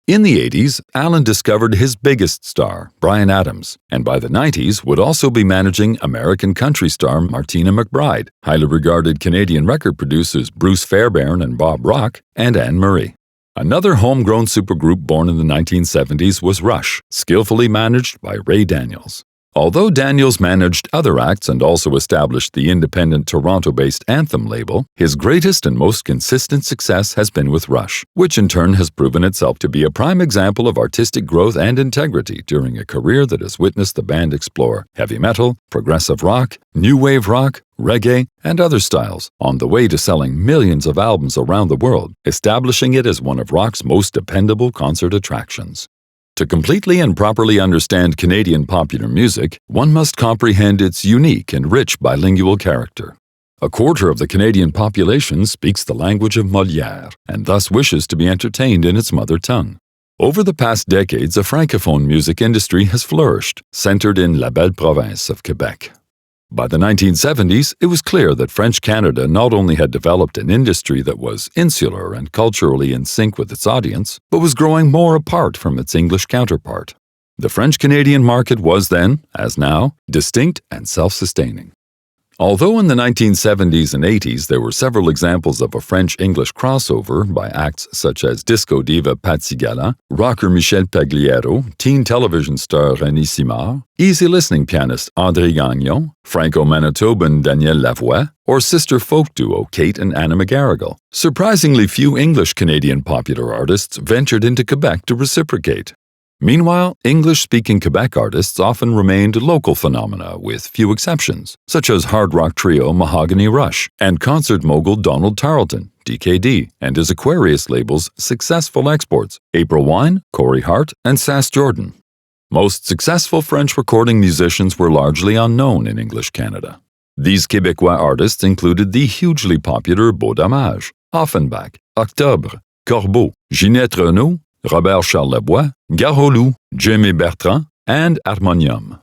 In the 80s, Allen discovered his biggest star, Bryan Adams, and by the 90s would also be managing American country star Martina McBride, highly regarded Canadian record producers Bruce Fairbairn and Bob Rock, and Anne Murray. Another homegrown supergroup born in the 1970s was Rush, skillfully managed by Ray Daniels. Although Daniels managed other acts and also established the independent Toronto-based Anthem label, his greatest and most consistent success has been with Rush, which in turn has proven itself to be a prime example of artistic growth and integrity during a career that has witnessed the band explore heavy metal, progressive rock, new wave rock, reggae, and other styles, on the way to selling millions of albums around the world, establishing it as one of rock's most dependable concert attractions. To completely and properly understand Canadian popular music, one must comprehend its unique and rich bilingual character. A quarter of the Canadian population speaks the language of Molière and thus wishes to be entertained in its mother tongue. Over the past decades, a francophone music industry has flourished, centered in La Belle Province of Quebec. By the 1970s, it was clear that French Canada not only had developed an industry that was insular and culturally in sync with its audience, but was growing more apart from its English counterpart. The French-Canadian market was then, as now, distinct and self-sustaining. Although in the 1970s and 80s there were several examples of a French-English crossover by acts such as disco diva Patsy Gala, rocker Michel Pagliaro, teen television star René Simard, easy-listening pianist André Gagnon, Franco-Manitoban Daniel Lavoie, or sister folk duo Kate and Anna McGarrigle, surprisingly few English-Canadian popular artists ventured into Quebec to reciprocate. Meanwhile, English-speaking Quebec artists often remained local phenomena with few exceptions, such as hard rock trio Mahogany Rush and concert mogul Donald Tarleton, DKD, and his Aquarius label's successful exports, April Wine, Corey Hart, and Sass Jordan. Most successful French recording musicians were largely unknown in English Canada. These Québécois artists included the hugely popular Beau Dommage, Offenbach, Octobre, Corbeau, Ginette Renault, Robert Charles Lebois, Garolou, Jimmy Bertrand, and Harmonium.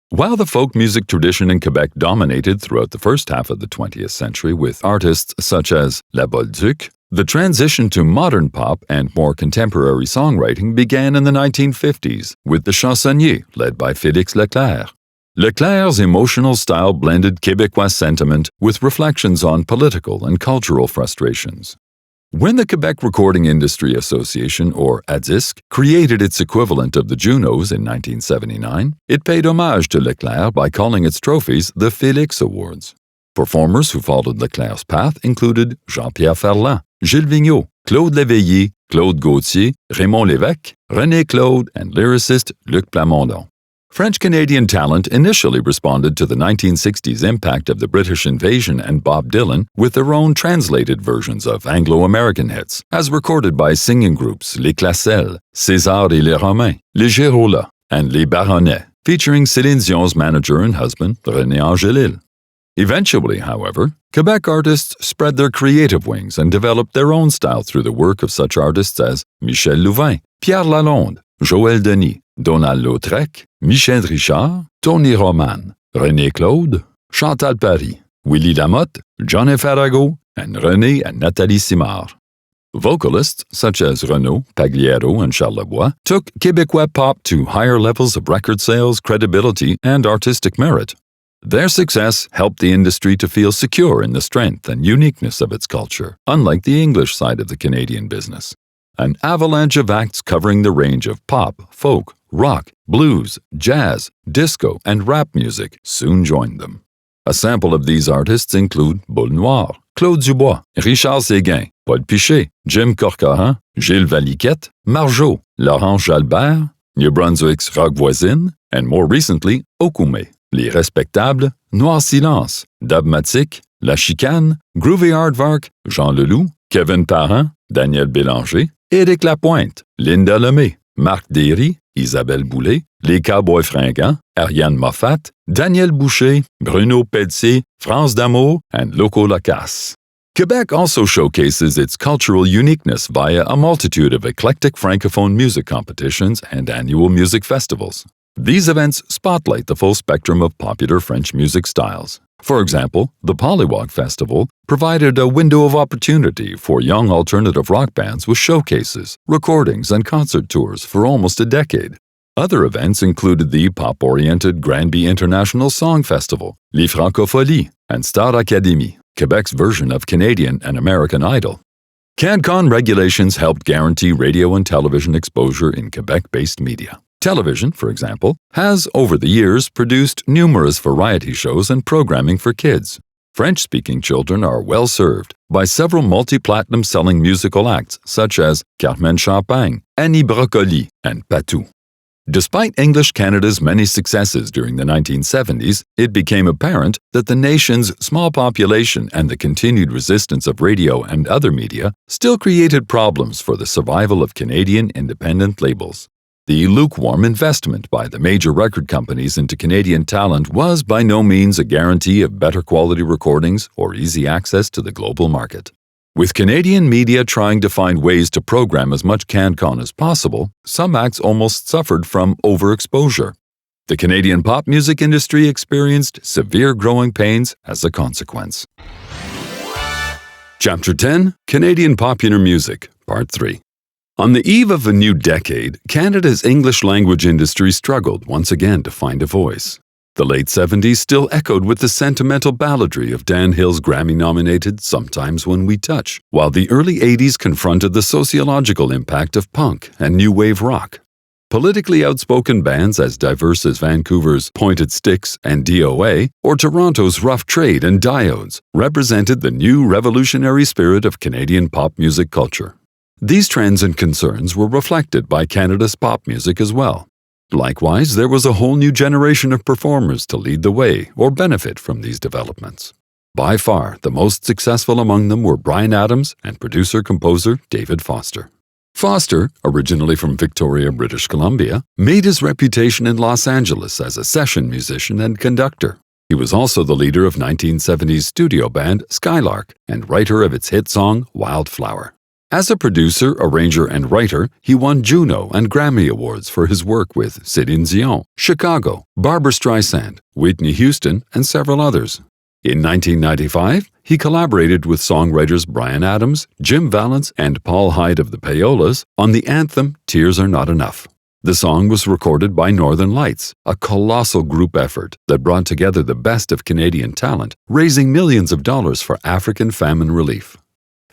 While the folk music tradition in Quebec dominated throughout the first half of the 20th century with artists such as La Bolduc, the transition to modern pop and more contemporary songwriting began in the 1950s with the Chansonniers, led by Félix Leclerc. Leclerc's emotional style blended Québécois sentiment with reflections on political and cultural frustrations. When the Quebec Recording Industry Association, or ADISC, created its equivalent of the Junos in 1979, it paid homage to Leclerc by calling its trophies the Félix Awards. Performers who followed Leclerc's path included Jean-Pierre Ferland, Gilles Vigneault, Claude Léveillé, Claude Gauthier, Raymond Lévesque, René Claude, and lyricist Luc Plamondon. French-Canadian talent initially responded to the 1960s impact of the British invasion and Bob Dylan with their own translated versions of Anglo-American hits, as recorded by singing groups Les Classelles, César et les Romains, Les Gérolas, and Les Baronnets, featuring Céline Dion's manager and husband, René Angélil. Eventually, however, Quebec artists spread their creative wings and developed their own style through the work of such artists as Michel Louvain, Pierre Lalonde, Joël Denis, Donald Lautrec, Michel Richard, Tony Roman, René Claude, Chantal Paris, Willie Lamotte, Johnny Farago, and René and Nathalie Simard. Vocalists such as Renaud, Pagliaro, and Charles Lebois took Québécois pop to higher levels of record sales, credibility, and artistic merit. Their success helped the industry to feel secure in the strength and uniqueness of its culture, unlike the English side of the Canadian business. An avalanche of acts covering the range of pop, folk, rock, blues, jazz, disco, and rap music soon joined them. A sample of these artists include Boule Noire, Claude Dubois, Richard Séguin, Paul Pichet, Jim Corcoran, Gilles Valiquette, Margeau, Laurent Jalbert, New Brunswick's Rock Voisine, and more recently, Okume, Les Respectables, Noir Silence, Dubmatique, La Chicane, Groovy Aardvark, Jean Leloup, Kevin Parent, Daniel Bélanger, Éric Lapointe, Linda Lemay, Marc Derry, Isabelle Boulay, Les Cowboys Fringants, Ariane Moffat, Daniel Boucher, Bruno Pelletier, France D'Amour, and Loco Lacasse. Quebec also showcases its cultural uniqueness via a multitude of eclectic francophone music competitions and annual music festivals. These events spotlight the full spectrum of popular French music styles. For example, the Pollywog Festival provided a window of opportunity for young alternative rock bands with showcases, recordings, and concert tours for almost a decade. Other events included the pop-oriented Granby International Song Festival, Les Francopholies, and Star Academy, Quebec's version of Canadian and American Idol. CanCon regulations helped guarantee radio and television exposure in Quebec-based media. Television, for example, has over the years produced numerous variety shows and programming for kids. French-speaking children are well served by several multi-platinum selling musical acts such as Carmen Champagne, Annie Brocoli, and Patou. Despite English Canada's many successes during the 1970s, it became apparent that the nation's small population and the continued resistance of radio and other media still created problems for the survival of Canadian independent labels. The lukewarm investment by the major record companies into Canadian talent was by no means a guarantee of better quality recordings or easy access to the global market. With Canadian media trying to find ways to program as much CanCon as possible, some acts almost suffered from overexposure. The Canadian pop music industry experienced severe growing pains as a consequence. Chapter 10, Canadian Popular Music, Part 3. On the eve of a new decade, Canada's English-language industry struggled once again to find a voice. The late 70s still echoed with the sentimental balladry of Dan Hill's Grammy-nominated Sometimes When We Touch, while the early 80s confronted the sociological impact of punk and new wave rock. Politically outspoken bands as diverse as Vancouver's Pointed Sticks and DOA, or Toronto's Rough Trade and Diodes, represented the new revolutionary spirit of Canadian pop music culture. These trends and concerns were reflected by Canada's pop music as well. Likewise, there was a whole new generation of performers to lead the way or benefit from these developments. By far, the most successful among them were Bryan Adams and producer-composer David Foster. Foster, originally from Victoria, British Columbia, made his reputation in Los Angeles as a session musician and conductor. He was also the leader of 1970s studio band Skylark and writer of its hit song Wildflower. As a producer, arranger, and writer, he won Juno and Grammy Awards for his work with Celine Dion, Chicago, Barbra Streisand, Whitney Houston, and several others. In 1995, he collaborated with songwriters Bryan Adams, Jim Vallance, and Paul Hyde of the Payolas on the anthem Tears Are Not Enough. The song was recorded by Northern Lights, a colossal group effort that brought together the best of Canadian talent, raising millions of dollars for African famine relief.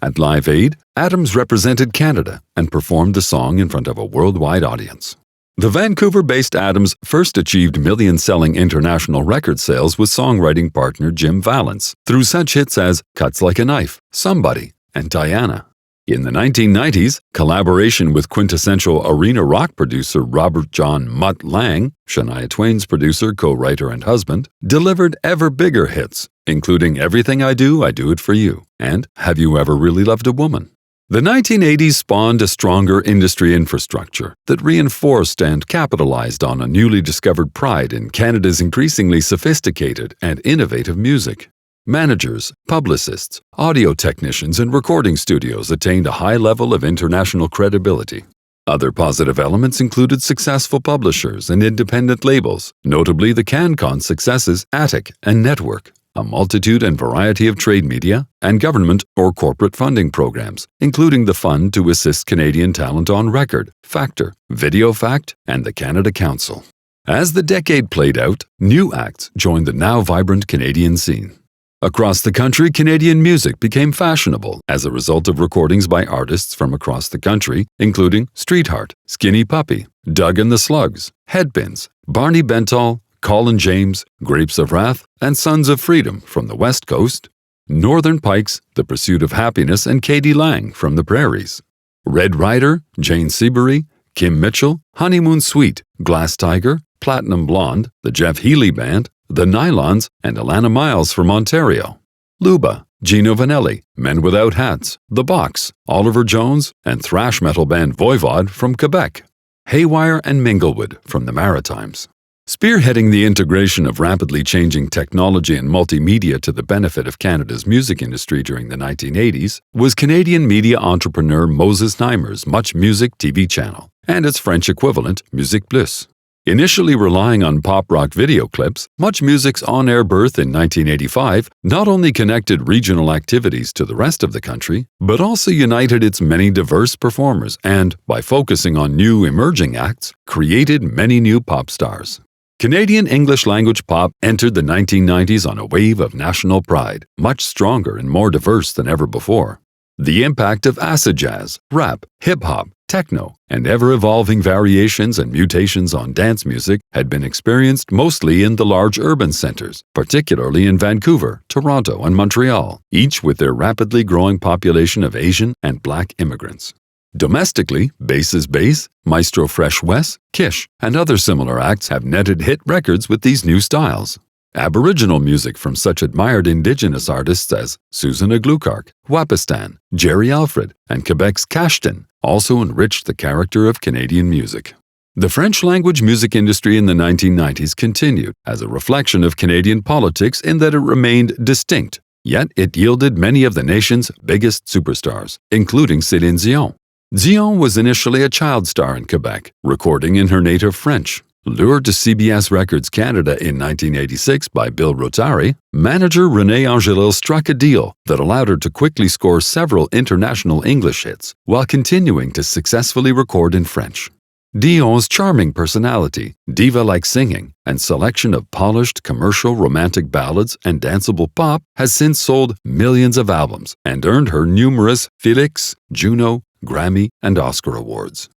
At Live Aid, Adams represented Canada and performed the song in front of a worldwide audience. The Vancouver-based Adams first achieved million-selling international record sales with songwriting partner Jim Vallance through such hits as Cuts Like a Knife, Somebody, and Diana. In the 1990s, collaboration with quintessential arena rock producer Robert John Mutt Lang, Shania Twain's producer, co-writer, and husband, delivered ever bigger hits, including Everything I Do It For You, and Have You Ever Really Loved a Woman? The 1980s spawned a stronger industry infrastructure that reinforced and capitalized on a newly discovered pride in Canada's increasingly sophisticated and innovative music. Managers, publicists, audio technicians, and recording studios attained a high level of international credibility. Other positive elements included successful publishers and independent labels, notably the CanCon successes Attic and Network, a multitude and variety of trade media, and government or corporate funding programs, including the Fund to Assist Canadian Talent on Record, Factor, Video Fact, and the Canada Council. As the decade played out, new acts joined the now vibrant Canadian scene. Across the country, Canadian music became fashionable as a result of recordings by artists from across the country, including Streetheart, Skinny Puppy, Doug and the Slugs, Headpins, Barney Bentall, Colin James, Grapes of Wrath, and Sons of Freedom from the West Coast, Northern Pikes, The Pursuit of Happiness, and Katie Lang from the Prairies, Red Rider, Jane Seabury, Kim Mitchell, Honeymoon Suite, Glass Tiger, Platinum Blonde, the Jeff Healey Band, The Nylons, and Alana Miles from Ontario, Luba, Gino Vanelli, Men Without Hats, The Box, Oliver Jones, and thrash metal band Voivod from Quebec, Haywire and Minglewood from the Maritimes. Spearheading the integration of rapidly changing technology and multimedia to the benefit of Canada's music industry during the 1980s was Canadian media entrepreneur Moses Neimer's Much Music TV channel and its French equivalent, Musique Plus. Initially relying on pop-rock video clips, Much Music's on-air birth in 1985 not only connected regional activities to the rest of the country, but also united its many diverse performers and, by focusing on new emerging acts, created many new pop stars. Canadian English-language pop entered the 1990s on a wave of national pride, much stronger and more diverse than ever before. The impact of acid jazz, rap, hip-hop, techno, and ever-evolving variations and mutations on dance music had been experienced mostly in the large urban centers, particularly in Vancouver, Toronto, and Montreal, each with their rapidly growing population of Asian and Black immigrants. Domestically, Bass is Bass, Maestro Fresh Wes, Kish, and other similar acts have netted hit records with these new styles. Aboriginal music from such admired Indigenous artists as Susan Aglukark, Wapistan, Jerry Alfred, and Quebec's Cashton also enriched the character of Canadian music. The French-language music industry in the 1990s continued as a reflection of Canadian politics in that it remained distinct, yet it yielded many of the nation's biggest superstars, including Celine Dion. Dion was initially a child star in Quebec, recording in her native French. Lured to CBS Records Canada in 1986 by Bill Rotary, manager René Angelil struck a deal that allowed her to quickly score several international English hits while continuing to successfully record in French. Dion's charming personality, diva-like singing, and selection of polished commercial romantic ballads and danceable pop has since sold millions of albums and earned her numerous Felix, Juno, Grammy, and Oscar awards.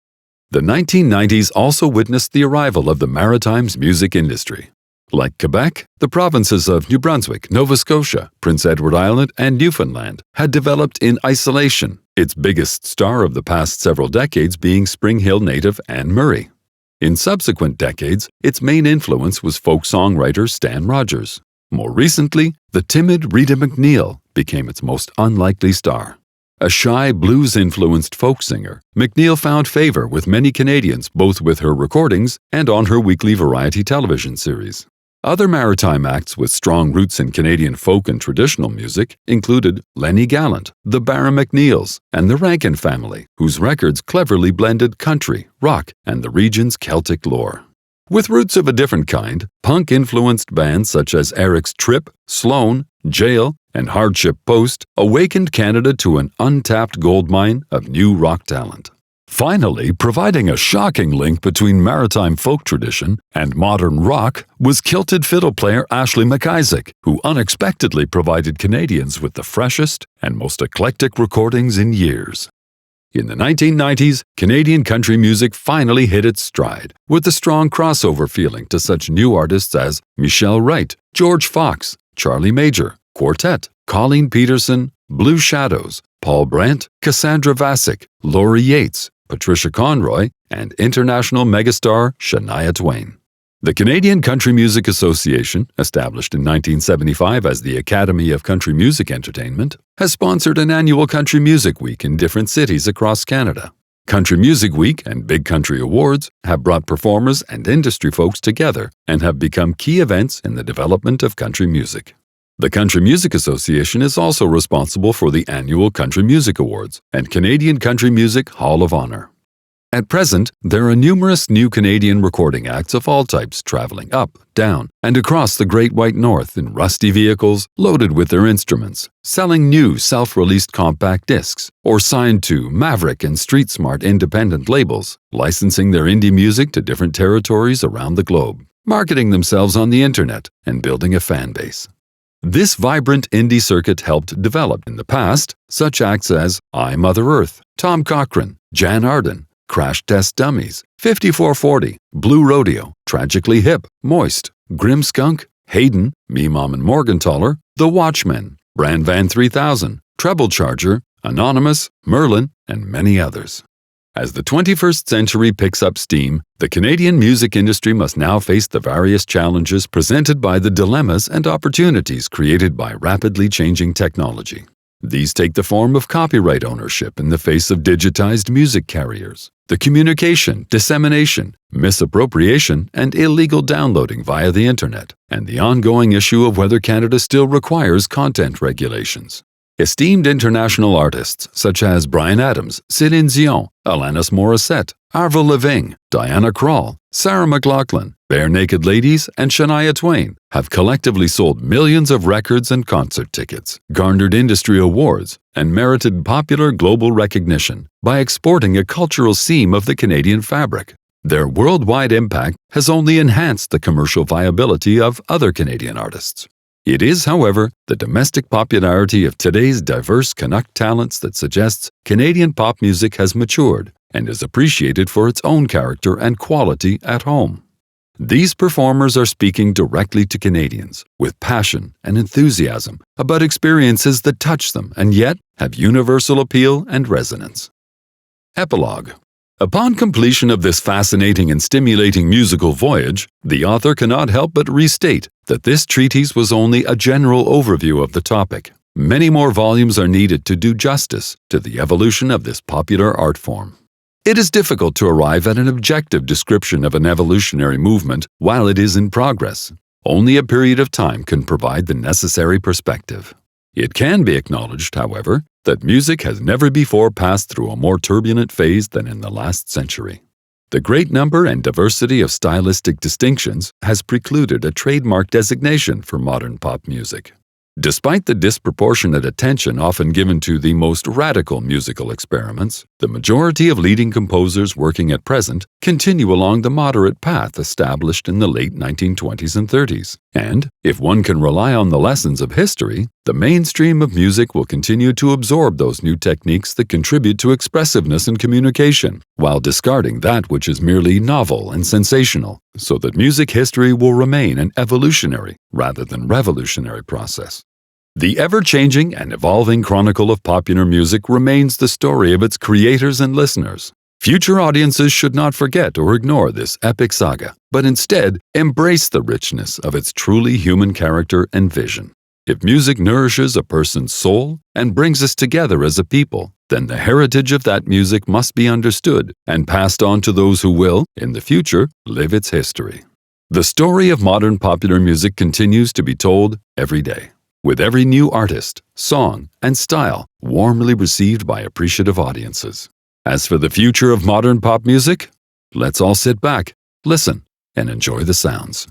The 1990s also witnessed the arrival of the Maritimes music industry. Like Quebec, the provinces of New Brunswick, Nova Scotia, Prince Edward Island, and Newfoundland had developed in isolation, its biggest star of the past several decades being Spring Hill native Anne Murray. In subsequent decades, its main influence was folk songwriter Stan Rogers. More recently, the timid Rita McNeil became its most unlikely star. A shy, blues-influenced folk singer, McNeil found favor with many Canadians both with her recordings and on her weekly variety television series. Other maritime acts with strong roots in Canadian folk and traditional music included Lenny Gallant, the Barra McNeils, and the Rankin Family, whose records cleverly blended country, rock, and the region's Celtic lore. With roots of a different kind, punk-influenced bands such as Eric's Trip, Sloan, Jail, and Hardship Post awakened Canada to an untapped goldmine of new rock talent. Finally, providing a shocking link between maritime folk tradition and modern rock was kilted fiddle player Ashley McIsaac, who unexpectedly provided Canadians with the freshest and most eclectic recordings in years. In the 1990s, Canadian country music finally hit its stride, with a strong crossover feeling to such new artists as Michelle Wright, George Fox, Charlie Major, Quartet, Colleen Peterson, Blue Shadows, Paul Brandt, Cassandra Vassick, Laurie Yates, Patricia Conroy, and international megastar Shania Twain. The Canadian Country Music Association, established in 1975 as the Academy of Country Music Entertainment, has sponsored an annual Country Music Week in different cities across Canada. Country Music Week and Big Country Awards have brought performers and industry folks together and have become key events in the development of country music. The Country Music Association is also responsible for the annual Country Music Awards and Canadian Country Music Hall of Honor. At present, there are numerous new Canadian recording acts of all types traveling up, down, and across the Great White North in rusty vehicles loaded with their instruments, selling new self-released compact discs, or signed to Maverick and Street Smart independent labels, licensing their indie music to different territories around the globe, marketing themselves on the internet, and building a fan base. This vibrant indie circuit helped develop in the past such acts as I Mother Earth, Tom Cochrane, Jan Arden, Crash Test Dummies, 5440, Blue Rodeo, Tragically Hip, Moist, Grim Skunk, Hayden, Me Mom and Morgenthaler, The Watchmen, Brand Van 3000, Treble Charger, Anonymous, Merlin, and many others. As the 21st century picks up steam, the Canadian music industry must now face the various challenges presented by the dilemmas and opportunities created by rapidly changing technology. These take the form of copyright ownership in the face of digitized music carriers, the communication, dissemination, misappropriation, and illegal downloading via the internet, and the ongoing issue of whether Canada still requires content regulations. Esteemed international artists such as Bryan Adams, Celine Dion, Alanis Morissette, Avril Lavigne, Diana Krall, Sarah McLachlan, Bare Naked Ladies, and Shania Twain have collectively sold millions of records and concert tickets, garnered industry awards, and merited popular global recognition by exporting a cultural seam of the Canadian fabric. Their worldwide impact has only enhanced the commercial viability of other Canadian artists. It is, however, the domestic popularity of today's diverse Canuck talents that suggests Canadian pop music has matured and is appreciated for its own character and quality at home. These performers are speaking directly to Canadians with passion and enthusiasm about experiences that touch them and yet have universal appeal and resonance. Epilogue. Upon completion of this fascinating and stimulating musical voyage, the author cannot help but restate that this treatise was only a general overview of the topic. Many more volumes are needed to do justice to the evolution of this popular art form. It is difficult to arrive at an objective description of an evolutionary movement while it is in progress. Only a period of time can provide the necessary perspective. It can be acknowledged, however, that music has never before passed through a more turbulent phase than in the last century. The great number and diversity of stylistic distinctions has precluded a trademark designation for modern pop music. Despite the disproportionate attention often given to the most radical musical experiments, the majority of leading composers working at present continue along the moderate path established in the late 1920s and 30s, And, if one can rely on the lessons of history, the mainstream of music will continue to absorb those new techniques that contribute to expressiveness and communication, while discarding that which is merely novel and sensational, so that music history will remain an evolutionary rather than revolutionary process. The ever-changing and evolving chronicle of popular music remains the story of its creators and listeners. Future audiences should not forget or ignore this epic saga, but instead embrace the richness of its truly human character and vision. If music nourishes a person's soul and brings us together as a people, then the heritage of that music must be understood and passed on to those who will, in the future, live its history. The story of modern popular music continues to be told every day, with every new artist, song, and style warmly received by appreciative audiences. As for the future of modern pop music, let's all sit back, listen, and enjoy the sounds.